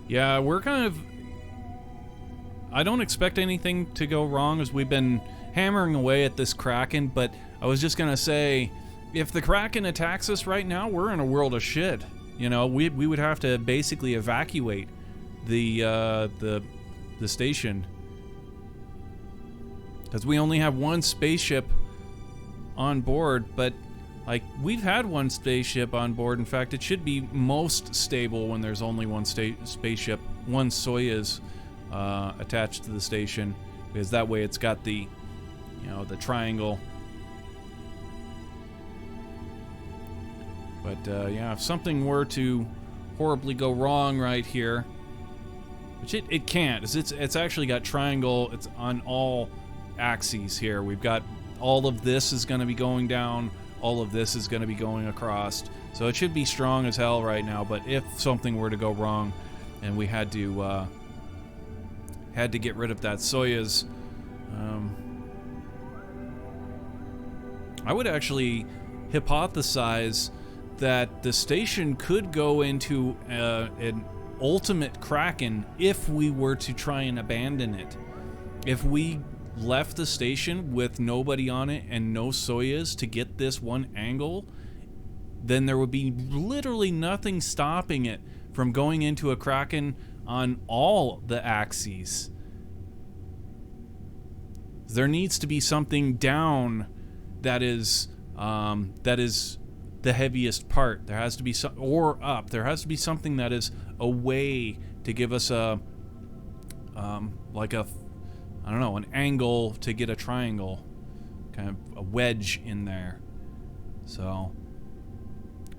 Yeah, we're kind of... I don't expect anything to go wrong as we've been hammering away at this Kraken, but I was just gonna say, if the Kraken attacks us right now, we're in a world of shit. You know, we would have to basically evacuate the station. Because we only have one spaceship on board, but like, we've had one spaceship on board. In fact, it should be most stable when there's only one spaceship, one Soyuz attached to the station, because that way it's got the, you know, the triangle. But yeah, if something were to horribly go wrong right here, which it can't, it's actually got triangle. It's on all axes here. We've got all of this is going to be going down. All of this is going to be going across. So it should be strong as hell right now. But if something were to go wrong, and we had to get rid of that Soyuz, I would actually hypothesize that the station could go into an ultimate Kraken if we were to try and abandon it. If we left the station with nobody on it and no Soyuz to get this one angle, then there would be literally nothing stopping it from going into a Kraken on all the axes. There needs to be something down that is the heaviest part. There has to be some, or up. There has to be something that is a way to give us a like a, I don't know, an angle to get a triangle, kind of a wedge in there. So,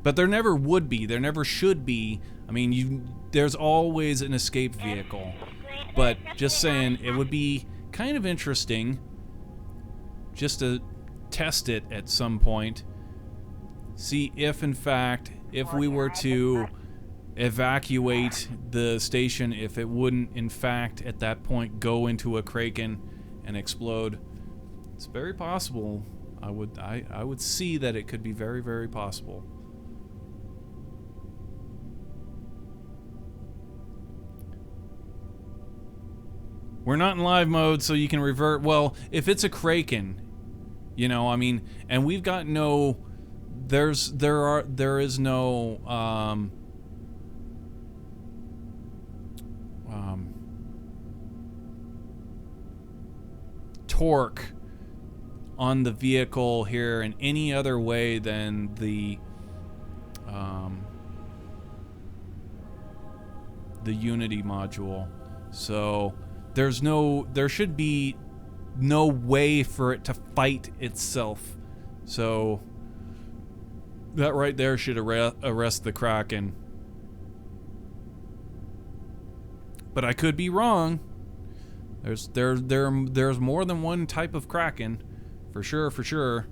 but there never would be. There never should be. I mean, there's always an escape vehicle. But just saying, it would be kind of interesting just to test it at some point. See if, in fact, if we were to evacuate the station, if it wouldn't, in fact, at that point go into a Kraken and explode. It's very possible. I would see that it could be very, very possible. We're not in live mode, so you can revert. Well, if it's a Kraken, you know, I mean, and we've got no, there is no torque on the vehicle here in any other way than the Unity module. So there should be no way for it to fight itself. So that right there should arrest the Kraken. But I could be wrong. There's more than one type of Kraken, for sure.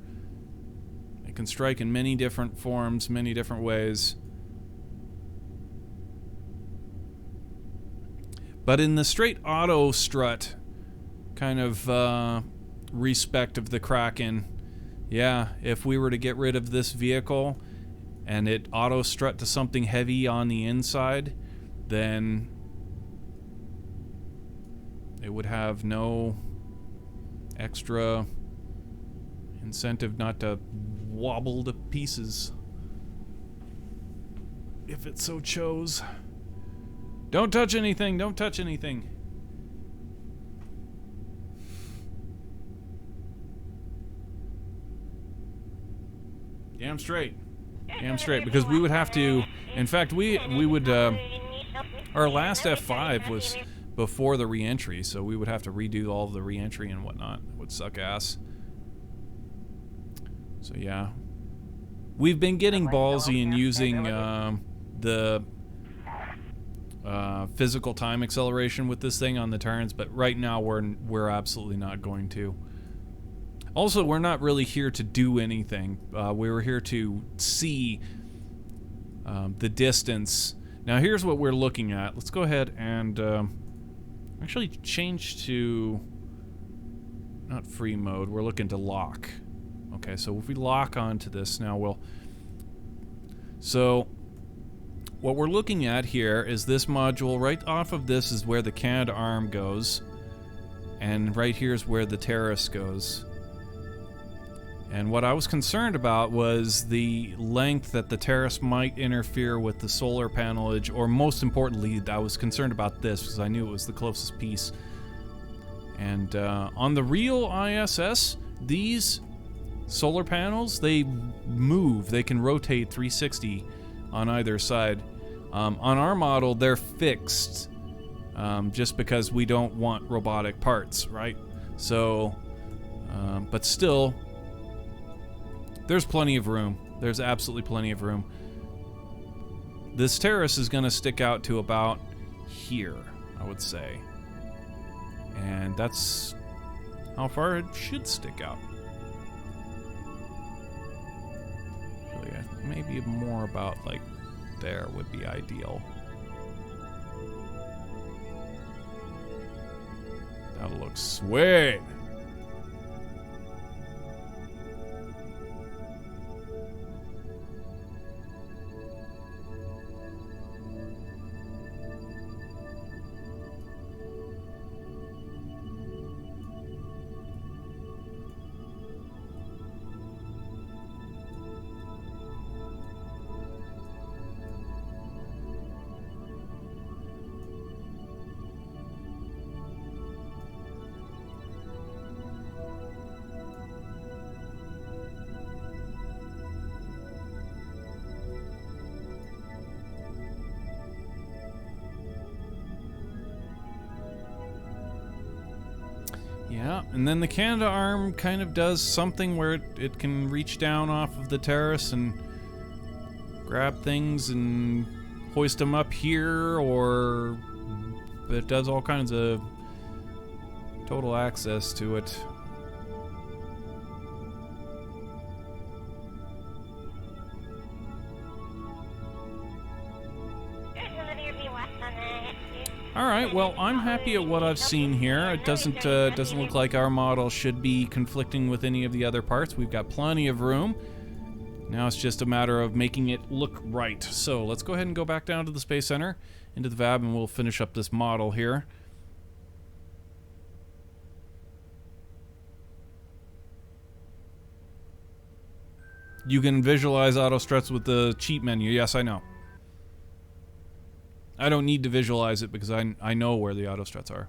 It can strike in many different forms, many different ways. But in the straight auto strut kind of respect of the Kraken, yeah, if we were to get rid of this vehicle and it auto strut to something heavy on the inside, then it would have no extra incentive not to wobble to pieces if it so chose. Don't touch anything, don't touch anything. Damn straight, because we would have to, in fact, we would, our last F5 was before the re-entry, so we would have to redo all of the re-entry and whatnot. It would suck ass. So yeah, we've been getting ballsy and using the physical time acceleration with this thing on the turns, but right now we're absolutely not going to. Also, we're not really here to do anything. We were here to see the distance. Now here's what we're looking at. Let's go ahead and actually change to not free mode. We're looking to lock. Okay, so if we lock onto this now, so what we're looking at here is this module. Right off of this is where the Canadarm goes, and right here is where the terrace goes. And what I was concerned about was the length that the terrace might interfere with the solar panelage, or most importantly, I was concerned about this because I knew it was the closest piece. And on the real ISS, these solar panels, they move. They can rotate 360 on either side. On our model, they're fixed just because we don't want robotic parts, right? So, but still, there's plenty of room. There's absolutely plenty of room. This terrace is going to stick out to about here, I would say. And that's how far it should stick out. So yeah, maybe more about like there would be ideal. That looks sweet. Yeah, and then the Canadarm kind of does something where it can reach down off of the terrace and grab things and hoist them up here, or it does all kinds of total access to it. Alright, well, I'm happy at what I've seen here. It doesn't look like our model should be conflicting with any of the other parts. We've got plenty of room. Now it's just a matter of making it look right. So let's go ahead and go back down to the Space Center, into the VAB, and we'll finish up this model here. You can visualize auto struts with the cheat menu. Yes, I know. I don't need to visualize it because I know where the auto struts are.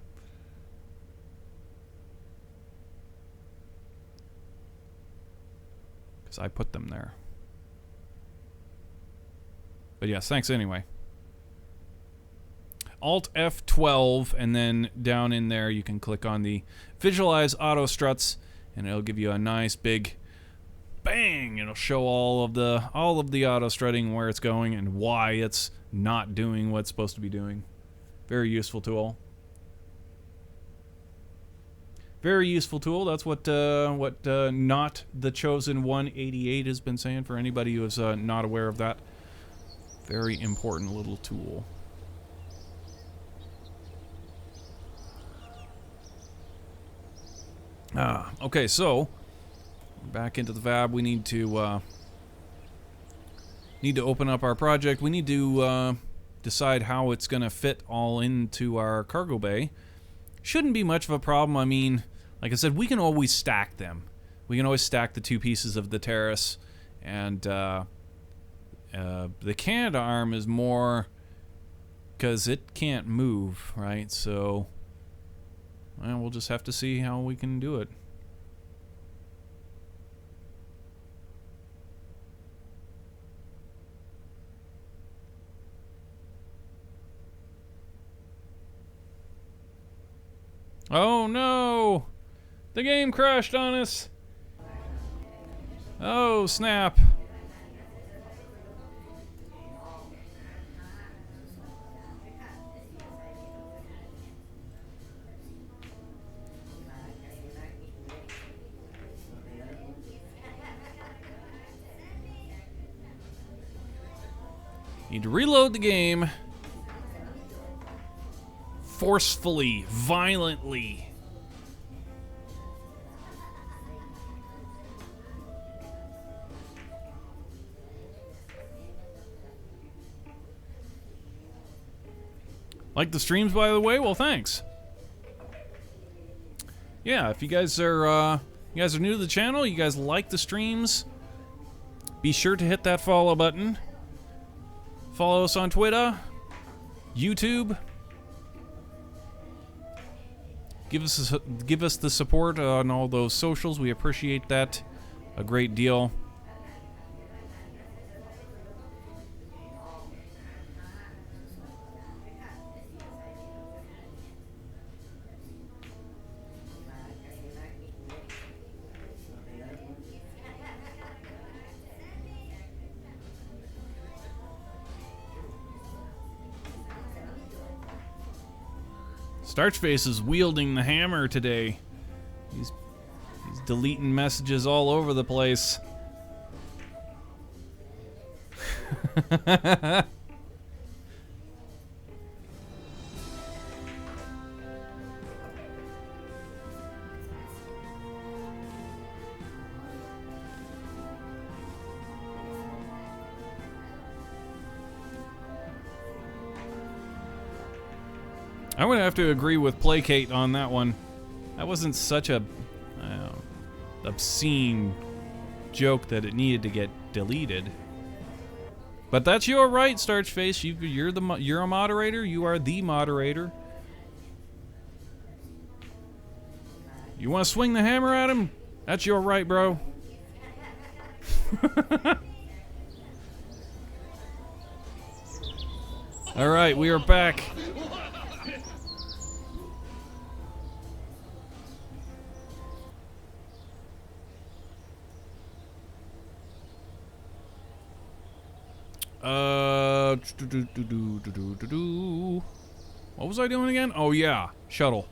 Because I put them there. But yes, thanks anyway. Alt F12, and then down in there you can click on the Visualize Auto Struts, and it'll give you a nice big bang. It'll show all of the auto strutting, where it's going and why it's not doing what it's supposed to be doing. Very useful tool. Very useful tool. That's what not the chosen 188 has been saying, for anybody who is not aware of that. Very important little tool. Okay, so back into the VAB. We need to open up our project. We need to decide how it's going to fit all into our cargo bay. Shouldn't be much of a problem. I mean, like I said, we can always stack them. We can always stack the two pieces of the terrace, and the Canadarm is more because it can't move, right? So, well, we'll just have to see how we can do it. Oh no! The game crashed on us! Oh snap! Need to reload the game. Forcefully, violently. Like the streams, by the way? Well, thanks. Yeah, if you guys are new to the channel, you guys like the streams, be sure to hit that follow button. Follow us on Twitter, YouTube. Give us the support on all those socials. We appreciate that a great deal. Starchface is wielding the hammer today. He's deleting messages all over the place. I would have to agree with Placate on that one. That wasn't such a obscene joke that it needed to get deleted. But that's your right, Starchface. You're a moderator. You are the moderator. You want to swing the hammer at him? That's your right, bro. All right, we are back. What was I doing again? Oh yeah, shuttle.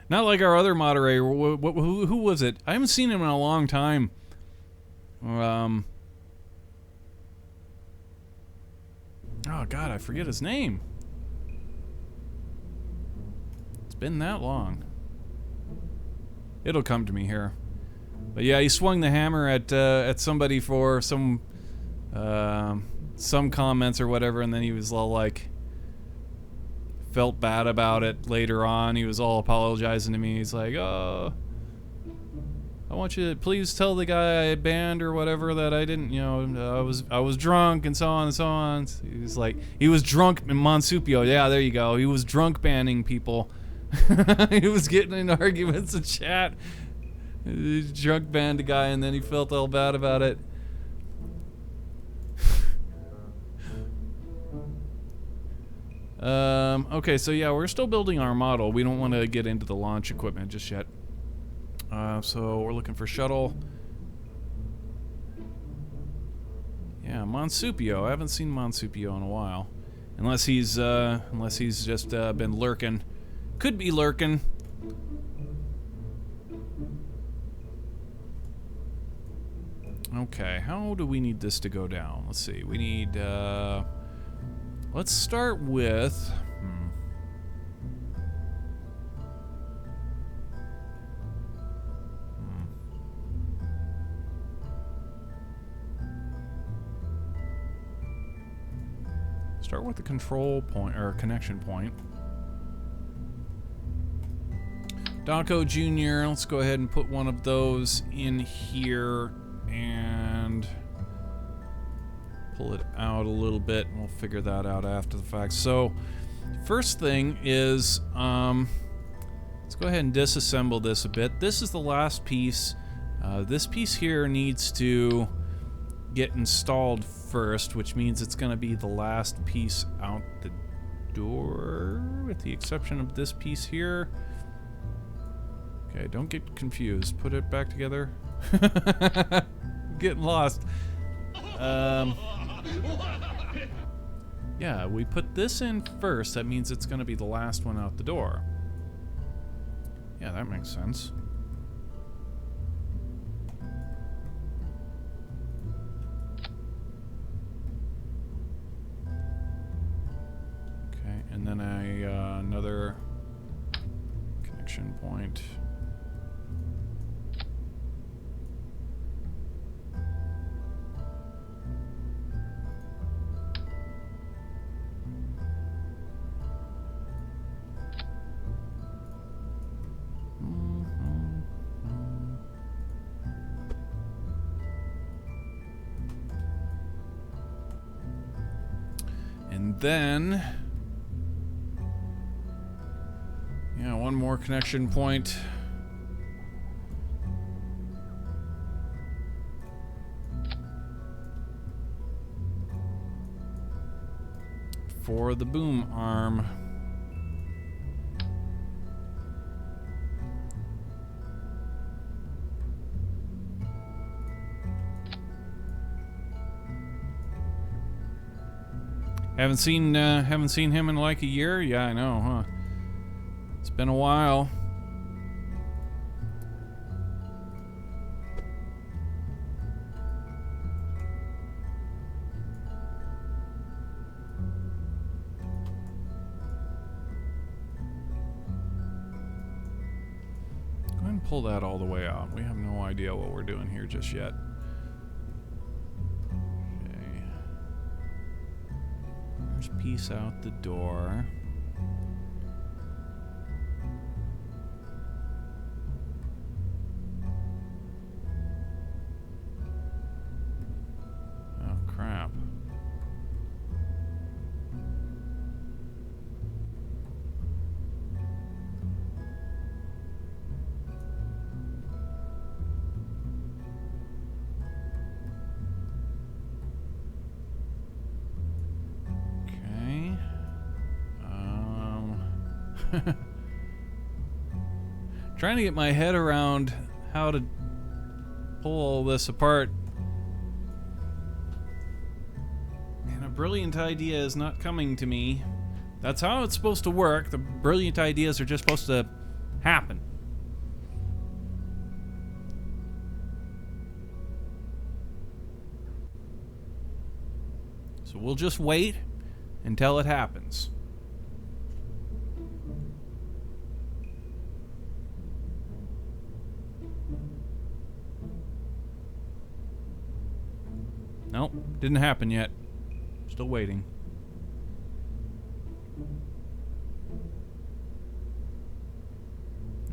Not like our other moderator. Who was it? I haven't seen him in a long time. Oh God, I forget his name. It's been that long. It'll come to me here. But yeah, he swung the hammer at somebody for some comments or whatever, and then he was all like, felt bad about it later on. He was all apologizing to me. He's like, oh, I want you to please tell the guy I banned or whatever that I didn't, you know, I was drunk and so on and so on. He was like, he was drunk in Monsupio. Yeah, there you go. He was drunk banning people. He was getting in arguments and chat. He drunk banned a guy and then he felt all bad about it. Okay, so yeah, we're still building our model. We don't want to get into the launch equipment just yet. So we're looking for shuttle. Yeah, Monsupio. I haven't seen Monsupio in a while. Unless he's just been lurking. Could be lurking. Okay, how do we need this to go down? Let's see. We need, let's start with... Start with the control point, or connection point. Daco Jr., let's go ahead and put one of those in here and pull it out a little bit, and we'll figure that out after the fact. So, first thing is, let's go ahead and disassemble this a bit. This is the last piece. This piece here needs to get installed first, which means it's going to be the last piece out the door, with the exception of this piece here. Okay, don't get confused. Put it back together. Getting lost. Yeah, we put this in first. That means it's going to be the last one out the door. Yeah, that makes sense. Okay, and then another connection point. then... yeah, one more connection point. For the boom arm. Haven't seen him in like a year? Yeah, I know, huh? It's been a while. Go ahead and pull that all the way out. We have no idea what we're doing here just yet. Piece out the door. Oh, crap. Trying to get my head around how to pull all this apart. And a brilliant idea is not coming to me. That's how it's supposed to work. The brilliant ideas are just supposed to happen. So we'll just wait until it happens. Nope, didn't happen yet. Still waiting.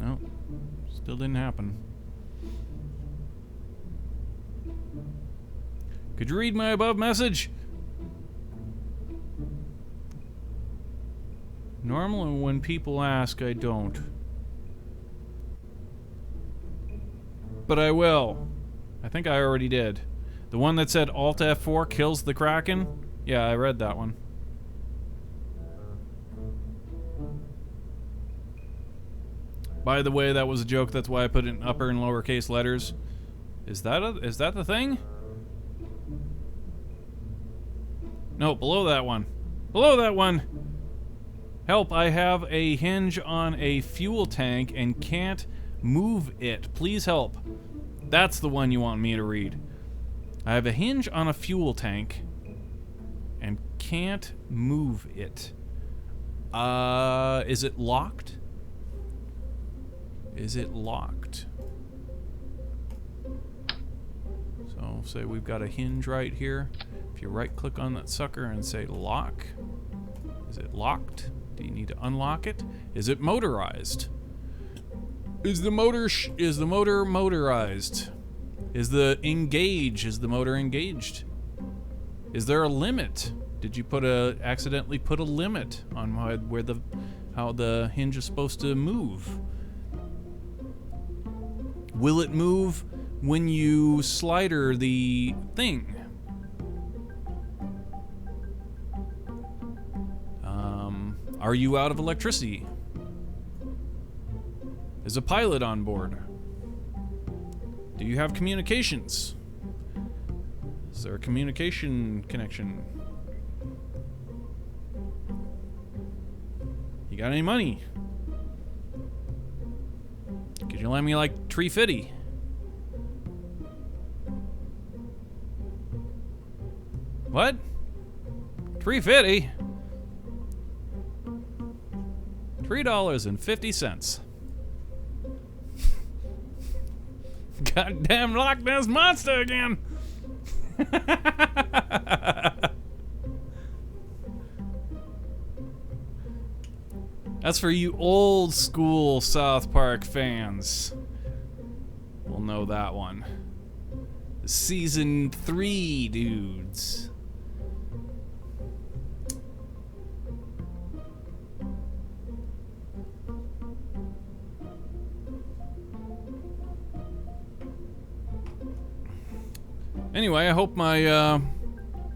Nope, still didn't happen. Could you read my above message? Normally when people ask, I don't. But I will. I think I already did. The one that said Alt F4 kills the Kraken? Yeah, I read that one. By the way, that was a joke. That's why I put it in upper and lowercase letters. Is that the thing? No, below that one. Below that one! Help, I have a hinge on a fuel tank and can't move it. Please help. That's the one you want me to read. I have a hinge on a fuel tank and can't move it. Is it locked? Is it locked? So, say we've got a hinge right here. If you right-click on that sucker and say lock, is it locked? Do you need to unlock it? Is it motorized? Is the motor motorized? Is the motor engaged? Is there a limit? Did you accidentally put a limit on how the hinge is supposed to move? Will it move when you slider the thing? Are you out of electricity? Is a pilot on board? Do you have communications? Is there a communication connection? You got any money? Could you lend me like $350? What? $350? $3.50. Goddamn Loch Ness Monster again! That's for you old school South Park fans. We'll know that one. The Season 3 dudes. Anyway, I hope my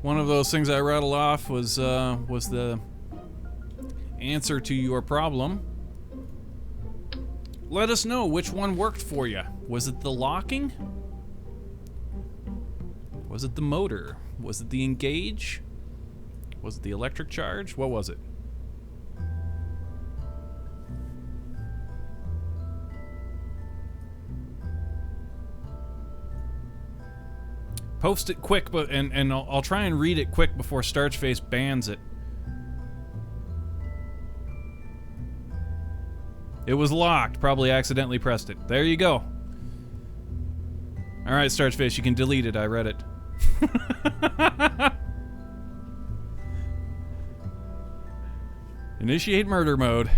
one of those things I rattled off was the answer to your problem. Let us know which one worked for you. Was it the locking? Was it the motor? Was it the engage? Was it the electric charge? What was it? Post it quick, but and I'll try and read it quick before Starchface bans it. It was locked. Probably accidentally pressed it. There you go. All right, Starchface, you can delete it. I read it. Initiate murder mode.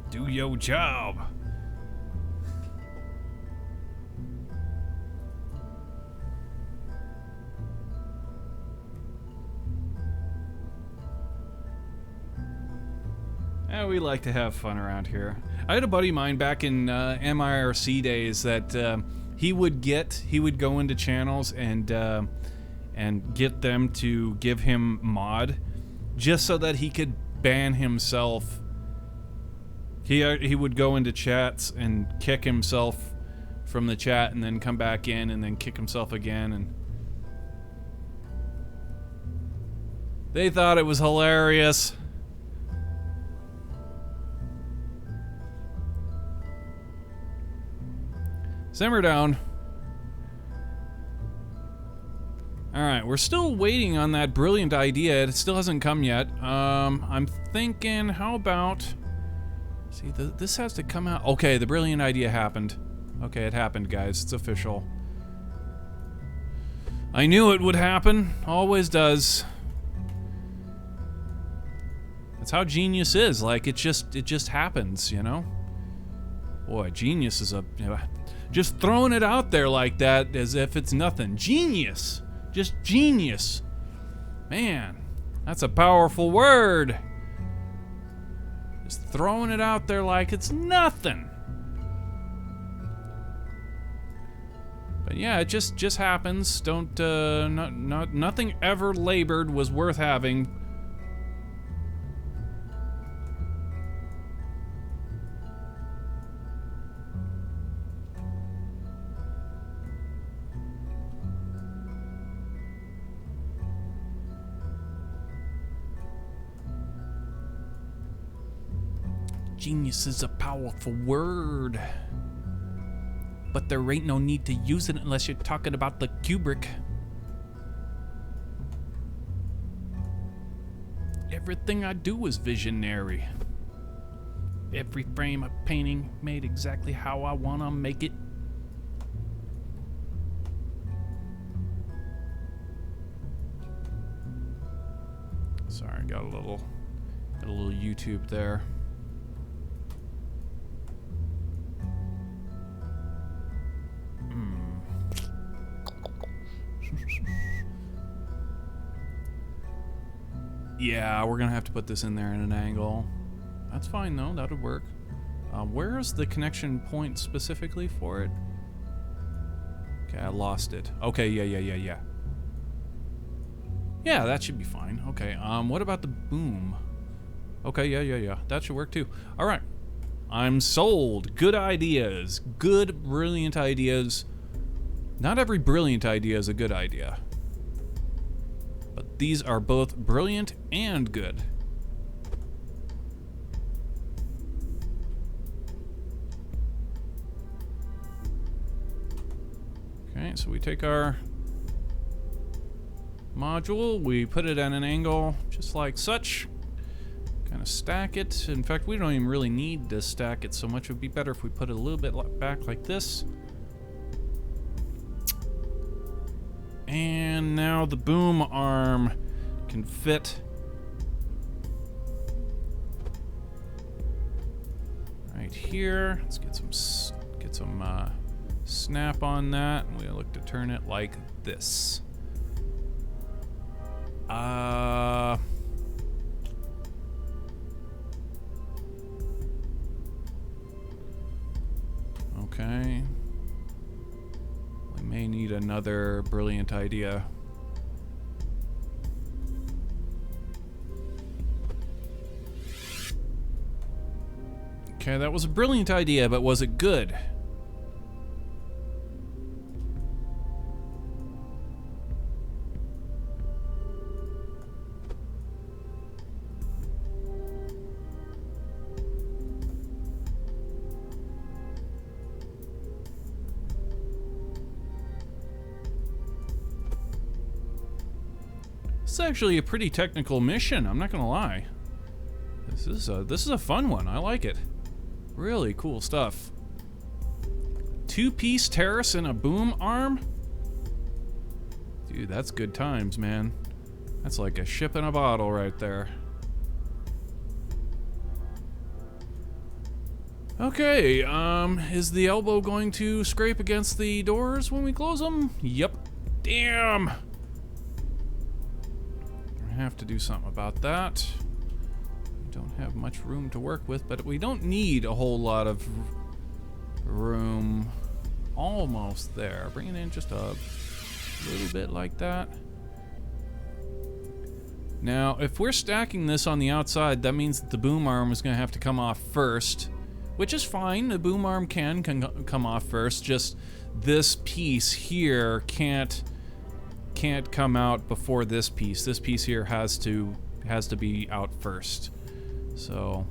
Do your job. We like to have fun around here. I had a buddy of mine back in MIRC days that he would go into channels and get them to give him mod just so that he could ban himself. He would go into chats and kick himself from the chat and then come back in and then kick himself again, and they thought it was hilarious. Simmer down. Alright, we're still waiting on that brilliant idea. It still hasn't come yet. I'm thinking, how about... See, this has to come out... Okay, the brilliant idea happened. Okay, it happened, guys. It's official. I knew it would happen. Always does. That's how genius is. Like, it just happens, you know? Boy, genius is a... Just throwing it out there like that as if it's nothing. Genius. Just genius. Man, that's a powerful word. Just throwing it out there like it's nothing. But yeah, it just happens. Don't nothing ever labored was worth having. Genius is a powerful word, but there ain't no need to use it unless you're talking about the Kubrick. Everything I do is visionary. Every frame of painting made exactly how I want to make it. Sorry, got a little YouTube there. Yeah, we're gonna have to put this in there in an angle. That's fine though, that would work. Where's the connection point specifically for it? Okay, I lost it. Okay, yeah. Yeah, that should be fine. Okay, what about the boom? Okay, yeah. That should work too. Alright. I'm sold. Good ideas. Good, brilliant ideas. Not every brilliant idea is a good idea. But these are both brilliant and good. Okay, so we take our module, we put it at an angle just like such. Kind of stack it. In fact, we don't even really need to stack it so much. It would be better if we put it a little bit back like this. And now the boom arm can fit right here. Let's get some snap on that. We look to turn it like this. Okay. We may need another brilliant idea. Okay, that was a brilliant idea, but was it good? This is actually a pretty technical mission, I'm not gonna lie. This is a fun one, I like it. Really cool stuff. Two-piece terrace and a boom arm? Dude, that's good times, man. That's like a ship in a bottle right there. Okay, is the elbow going to scrape against the doors when we close them? Yep. Damn! I have to do something about that. We don't have much room to work with, but we don't need a whole lot of room. Almost there. Bring it in just a little bit like that. Now, if we're stacking this on the outside, that means that the boom arm is going to have to come off first, which is fine. The boom arm can come off first. Just this piece here can't come out before this piece. This piece here has to be out first. So,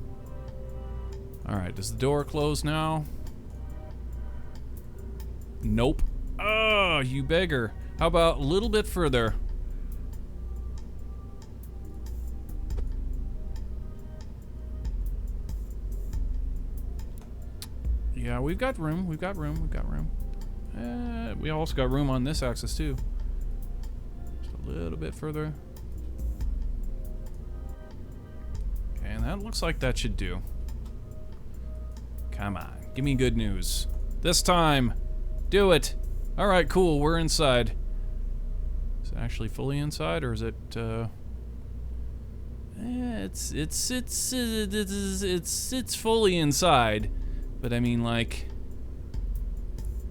all right. Does the door close now? Nope. Oh, you beggar. How about a little bit further? Yeah, we've got room. We've got room. We've got room. We also got room on this axis too. Just a little bit further. Okay, and that looks like that should do. Come on, give me good news. This time, do it. All right, cool. We're inside. Is it actually fully inside, or is it? It's fully inside. But I mean, like,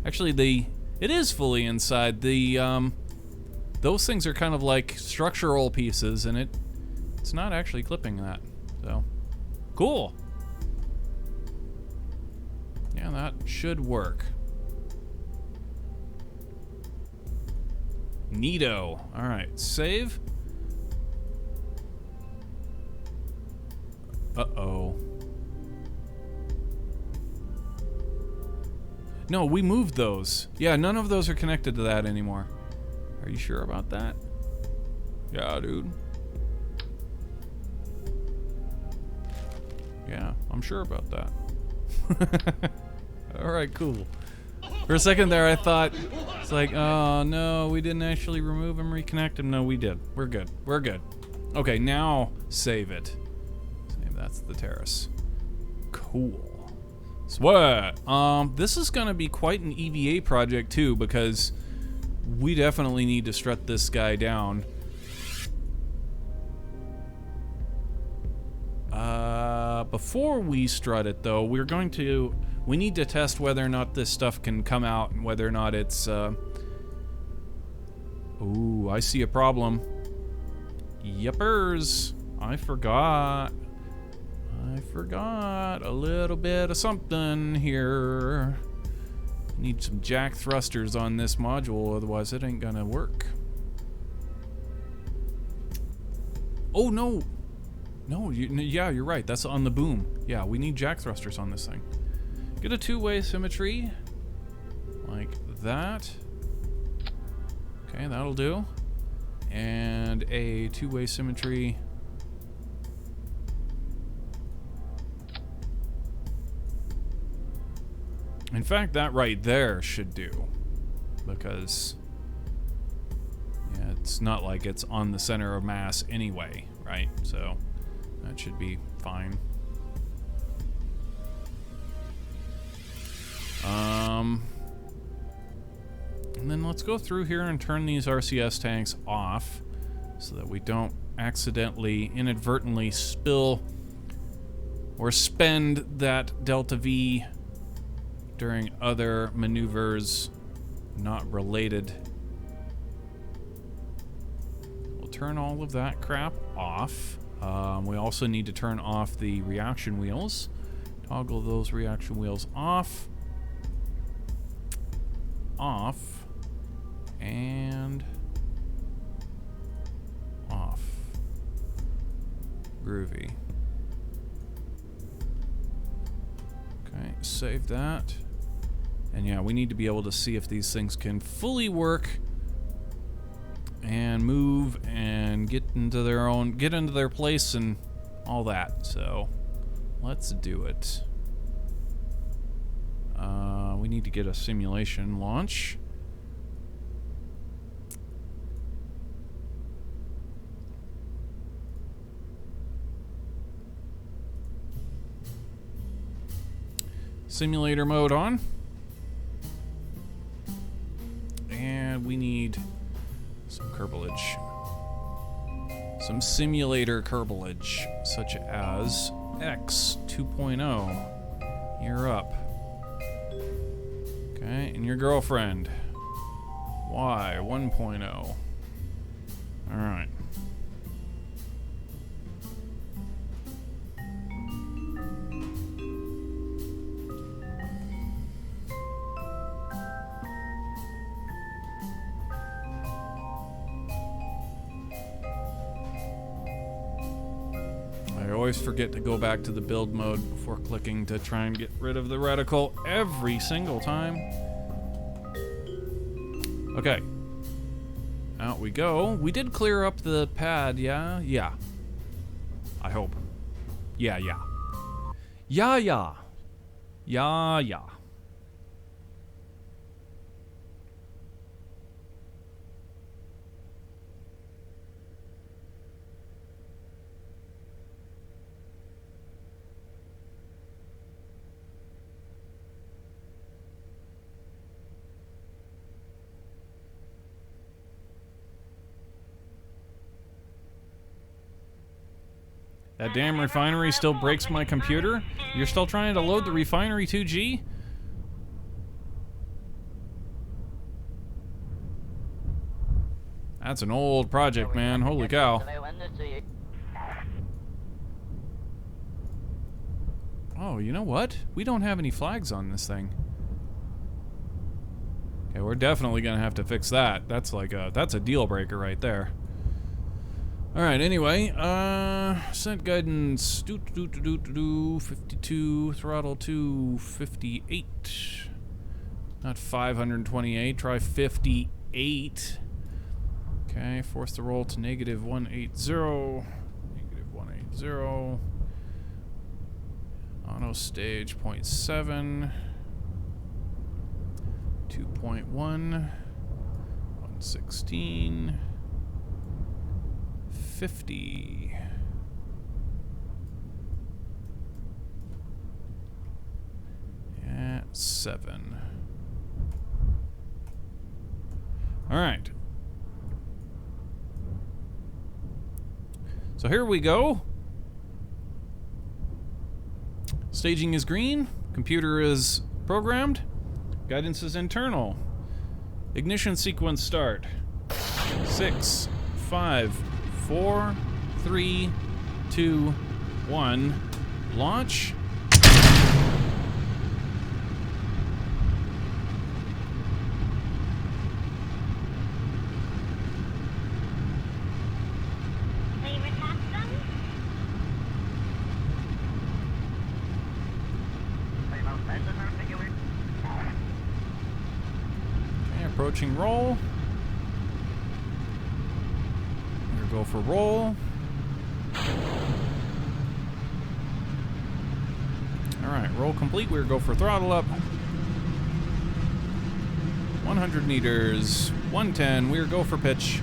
actually, it is fully inside. Those things are kind of like structural pieces, and it's not actually clipping that. So, cool. Yeah, that should work. Neato. All right, save. Uh-oh. No, we moved those. Yeah, none of those are connected to that anymore. Are you sure about that? Yeah, dude. Yeah, I'm sure about that. Alright, cool. For a second there, I thought, it's like, oh no, we didn't actually remove him, reconnect him. No, we did. We're good. We're good. Okay, now save it. Save, that's the terrace. Cool. Sweat. This is gonna be quite an EVA project too, because we definitely need to strut this guy down. Before we strut it though, we need to test whether or not this stuff can come out and whether or not it's, ooh, I see a problem. Yippers. I forgot a little bit of something here. Need some jack thrusters on this module, otherwise it ain't gonna work. Oh no! No, yeah, you're right. That's on the boom. Yeah, we need jack thrusters on this thing. Get a two-way symmetry. Like that. Okay, that'll do. And a two-way symmetry. In fact, that right there should do, because yeah, it's not like it's on the center of mass anyway, right? So that should be fine. And then let's go through here and turn these RCS tanks off. so that we don't accidentally, inadvertently spill or spend that Delta V during other maneuvers not related. We'll turn all of that crap off. We also need to turn off the reaction wheels. Toggle those reaction wheels off. Off. And off. Groovy. Okay, save that. And yeah, we need to be able to see if these things can fully work and move and get into their place and all that. So let's do it. We need to get a simulation launch. Simulator mode on. And we need some curbalage. Some simulator curbalage, such as X 2.0. You're up. Okay, and your girlfriend. Y 1.0. Alright. I always forget to go back to the build mode before clicking to try and get rid of the reticle every single time. Okay. Out we go. We did clear up the pad, yeah? Yeah. I hope. Yeah. Yeah. That damn refinery still breaks my computer? You're still trying to load the refinery 2G? That's an old project, man. Holy cow. Oh, you know what? We don't have any flags on this thing. Okay, we're definitely gonna have to fix that. That's a deal breaker right there. Alright, anyway, set guidance, 52, throttle to 58, not 528, try 58, okay, force the roll to -180, -180, auto stage 0.7, 2.1, 116, 50. At 7. All right. So here we go. Staging is green. Computer is programmed. Guidance is internal. Ignition sequence start. 6, 5, 4, 3, 2, 1. Launch. Okay, approaching roll. Go for roll. Alright, roll complete. We're go for throttle up. 100 meters. 110. We're go for pitch.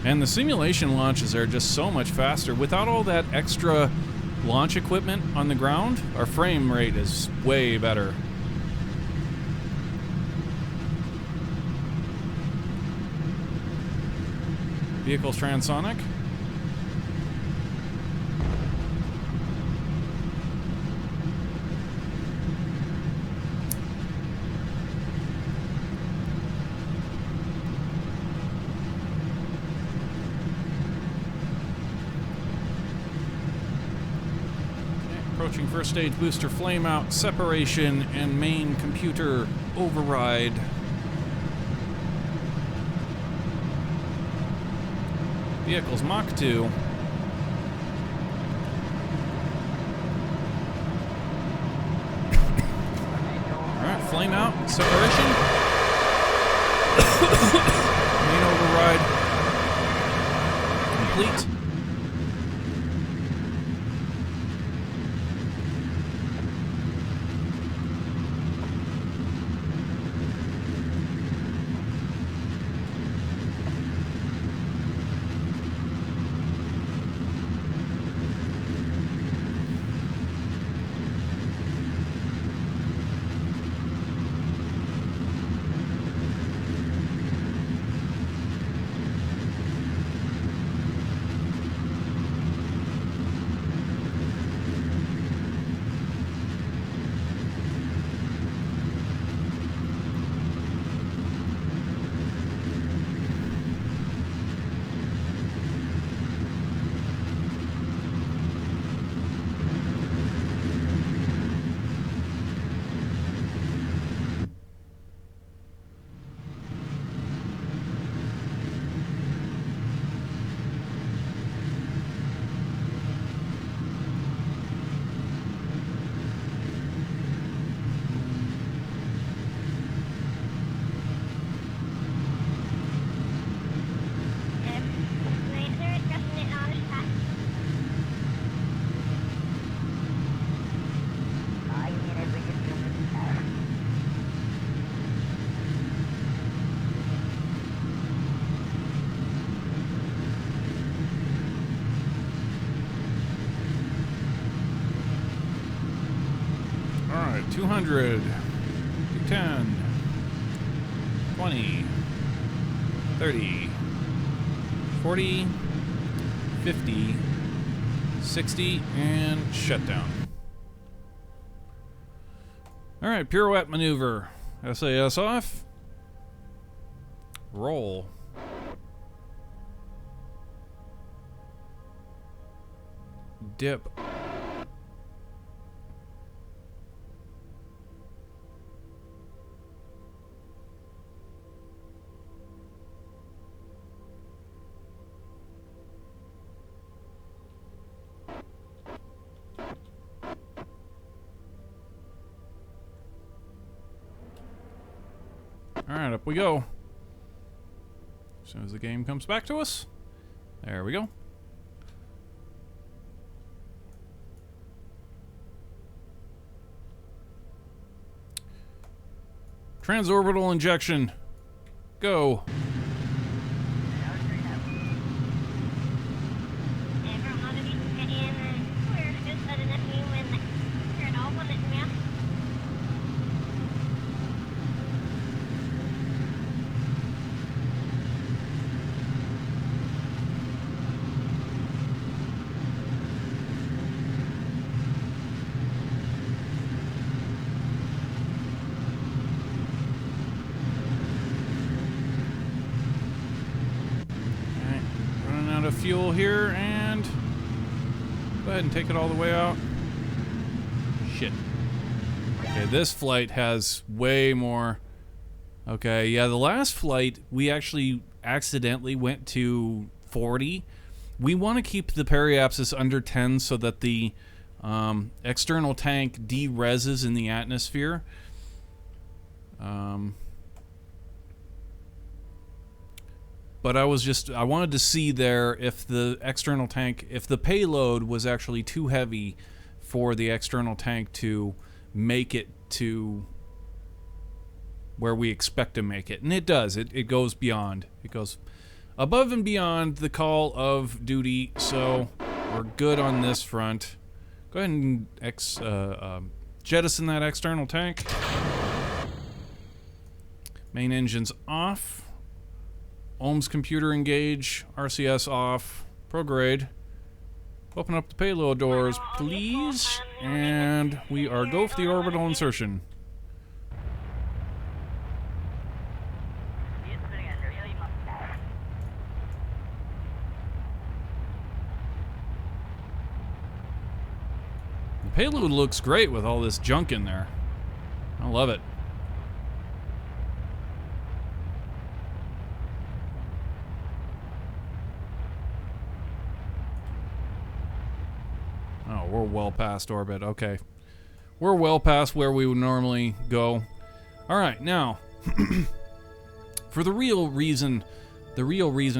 And the simulation launches are just so much faster. Without all that extra launch equipment on the ground, our frame rate is way better. Vehicles transonic. Approaching first stage booster flame out, separation, and main computer override. Vehicles Mach 2. Alright, flame out, separation. Main override complete. Alright, 200, 10, 20, 30, 40, 50, 60, and shutdown. Alright, pirouette maneuver. SAS off. Roll. Dip. Alright, up we go. As soon as the game comes back to us. There we go. Transorbital injection. Go. Of fuel here, and go ahead and take it all the way out. Shit. Okay, this flight has way more. Okay, yeah, the last flight we actually accidentally went to 40. We want to keep the periapsis under 10 so that the external tank de-reses in the atmosphere. But I wanted to see there if the external tank, if the payload was actually too heavy for the external tank to make it to where we expect to make it. And it does. It goes beyond. It goes above and beyond the call of duty, so we're good on this front. Go ahead and jettison that external tank. Main engine's off. Ohm's computer engage. RCS off. Prograde. Open up the payload doors, please. And we are go for the orbital insertion. The payload looks great with all this junk in there. I love it. Oh, we're well past orbit. Okay. We're well past where we would normally go. All right, now, for the real reason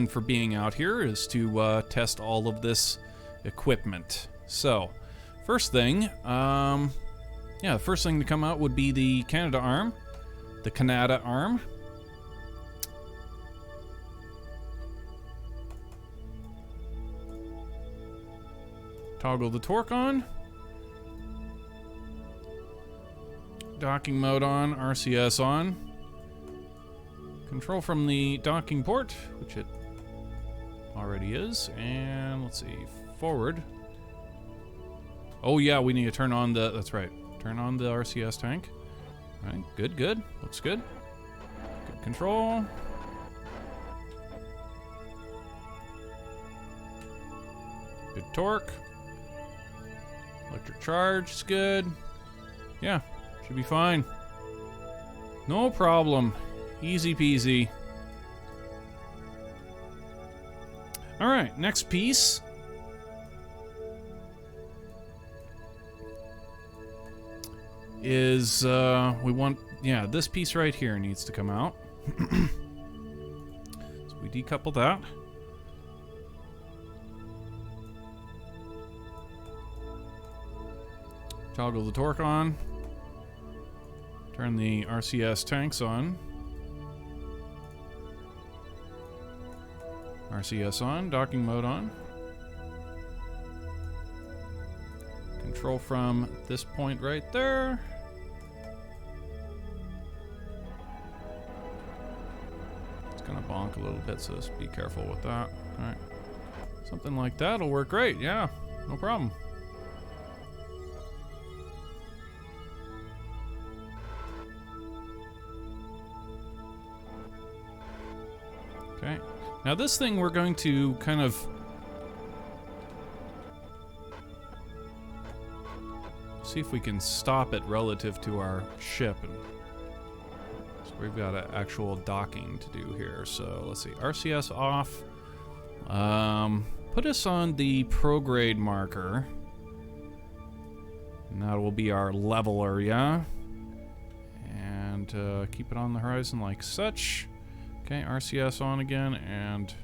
for being out here is to test all of this equipment. So, first thing, the first thing to come out would be the Canada arm. Toggle the torque on. Docking mode on, RCS on. Control from the docking port, which it already is. And let's see, forward. Oh yeah, we need to turn on the, that's right. Turn on the RCS tank. All right, good. Looks good. Good control. Good torque. Electric charge is good. Yeah, should be fine. No problem. Easy peasy. All right, next piece. Is this piece right here needs to come out. So we decouple that. Toggle the torque on. Turn the RCS tanks on. RCS on, docking mode on. Control from this point right there. It's gonna bonk a little bit, so just be careful with that. Alright. Something like that'll work great, yeah. No problem. Okay. Now this thing we're going to kind of see if we can stop it relative to our ship. And so we've got an actual docking to do here. So let's see, RCS off. Put us on the prograde marker. And that will be our leveler, yeah? And keep it on the horizon like such. Okay, RCS on again, and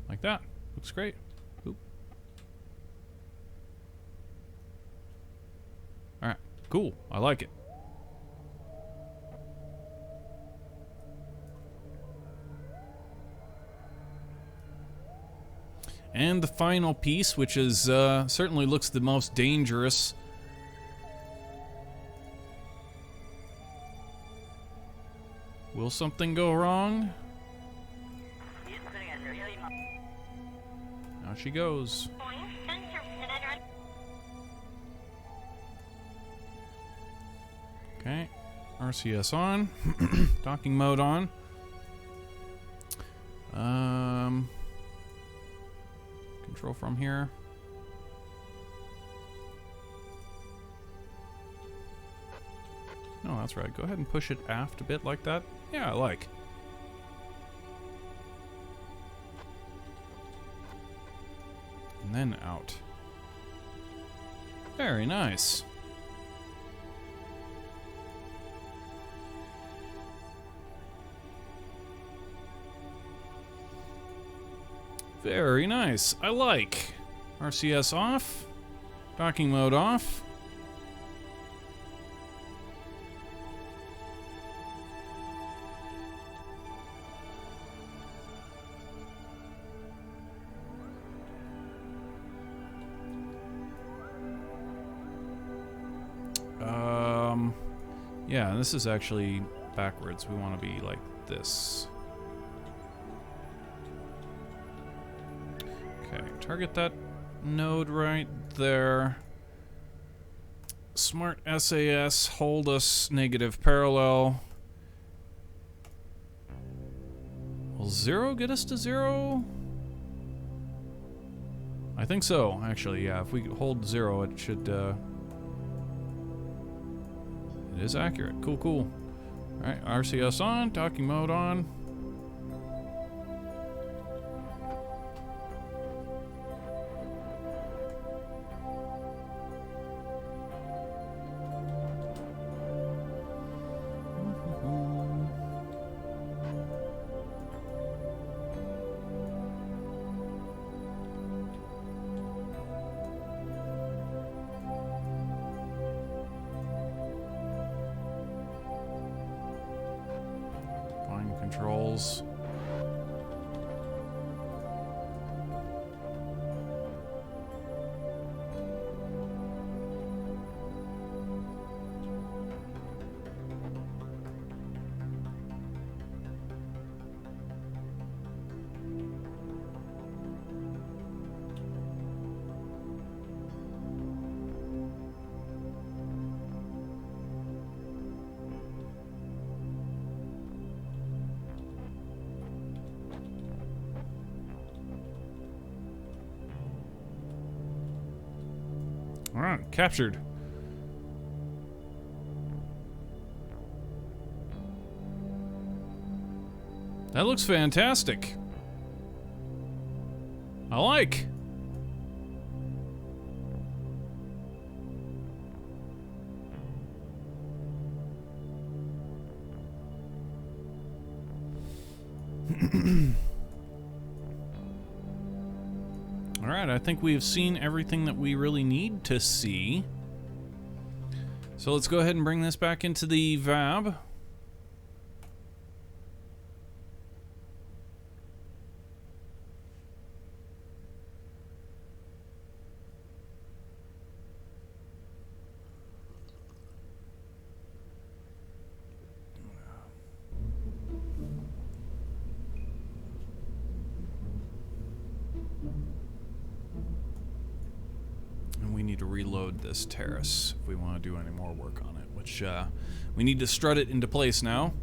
like that. Looks great. Oop. All right, cool. I like it. And the final piece, which is certainly looks the most dangerous. Will something go wrong? Now she goes. Okay, RCS on, docking mode on. Control from here. No, that's right. Go ahead and push it aft a bit like that. Yeah, I like. And then out. Very nice. Very nice. I like. RCS off. Docking mode off. Yeah, this is actually backwards. We want to be like this. Okay, target that node right there. Smart SAS, hold us negative parallel. Will 0 get us to 0? I think so, actually, yeah. If we hold 0, it should, it is accurate. Cool, cool. Alright, RCS on, docking mode on. Controls. Alright, captured. That looks fantastic. I like. Alright, I think we've seen everything that we really need to see. So let's go ahead and bring this back into the VAB. To reload this terrace if we want to do any more work on it, which we need to strut it into place now.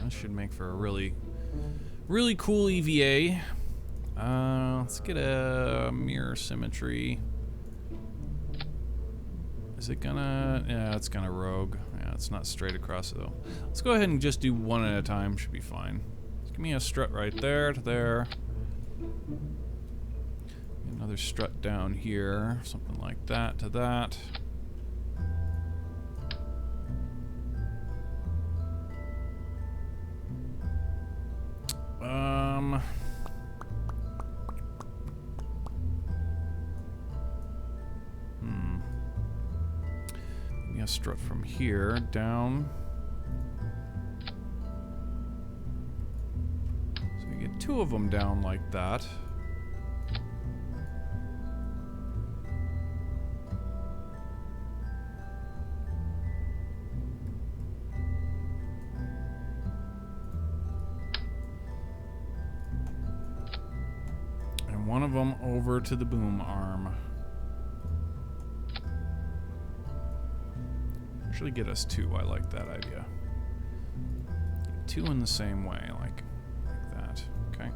Should make for a really cool EVA. Let's get a mirror symmetry. Is it gonna? Yeah, it's gonna rogue. Yeah, it's not straight across though. Let's go ahead and just do one at a time. Should be fine. Just give me a strut right there to there. Another strut down here. Something like that to that. Maybe a strut from here down. So we get two of them down like that. One of them over to the boom arm. Actually get us two. I like that idea. Two in the same way, like that. Okay.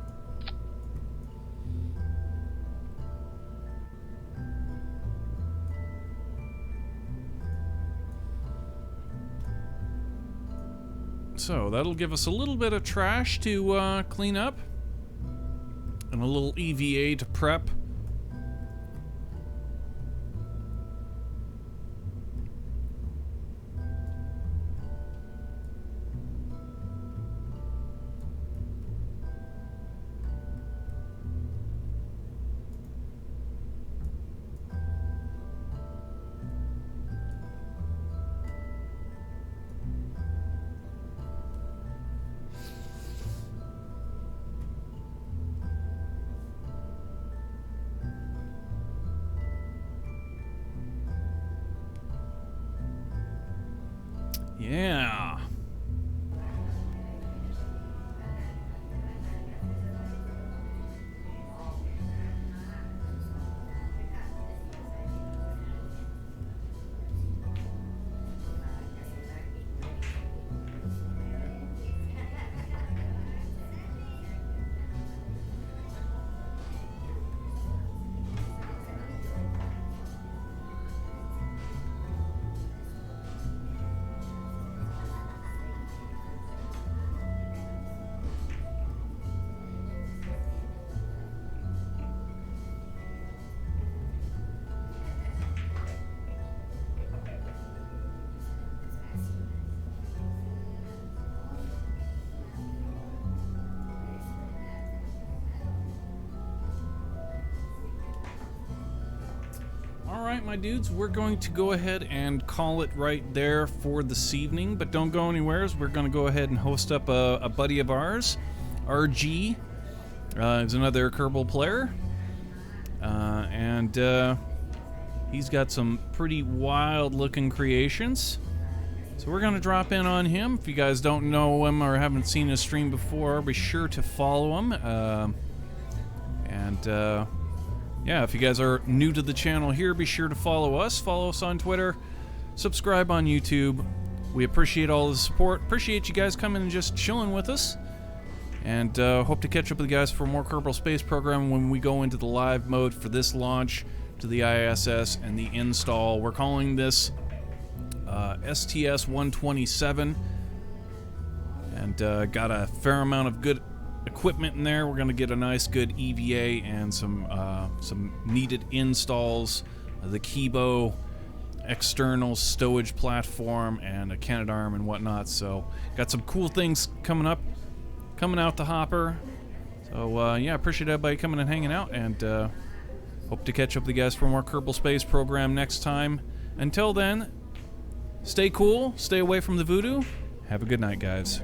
So that'll give us a little bit of trash to clean up. And a little EVA to prep. Yeah. Alright, my dudes, we're going to go ahead and call it right there for this evening, but don't go anywhere, as we're going to go ahead and host up a buddy of ours, RG, is another Kerbal player, and he's got some pretty wild-looking creations, so we're going to drop in on him. If you guys don't know him or haven't seen his stream before, be sure to follow him, yeah, if you guys are new to the channel here, be sure to follow us. Follow us on Twitter. Subscribe on YouTube. We appreciate all the support. Appreciate you guys coming and just chilling with us. And hope to catch up with you guys for more Kerbal Space Program when we go into the live mode for this launch to the ISS and the install. We're calling this Sts-133. And got a fair amount of good equipment in there. We're going to get a nice good EVA and some needed installs, the Kibo external stowage platform and a Canadarm and whatnot. So got some cool things coming out the hopper. So yeah, appreciate everybody coming and hanging out, and hope to catch up with you guys for more Kerbal Space Program next time. Until then, stay cool, stay away from the voodoo. Have a good night, guys.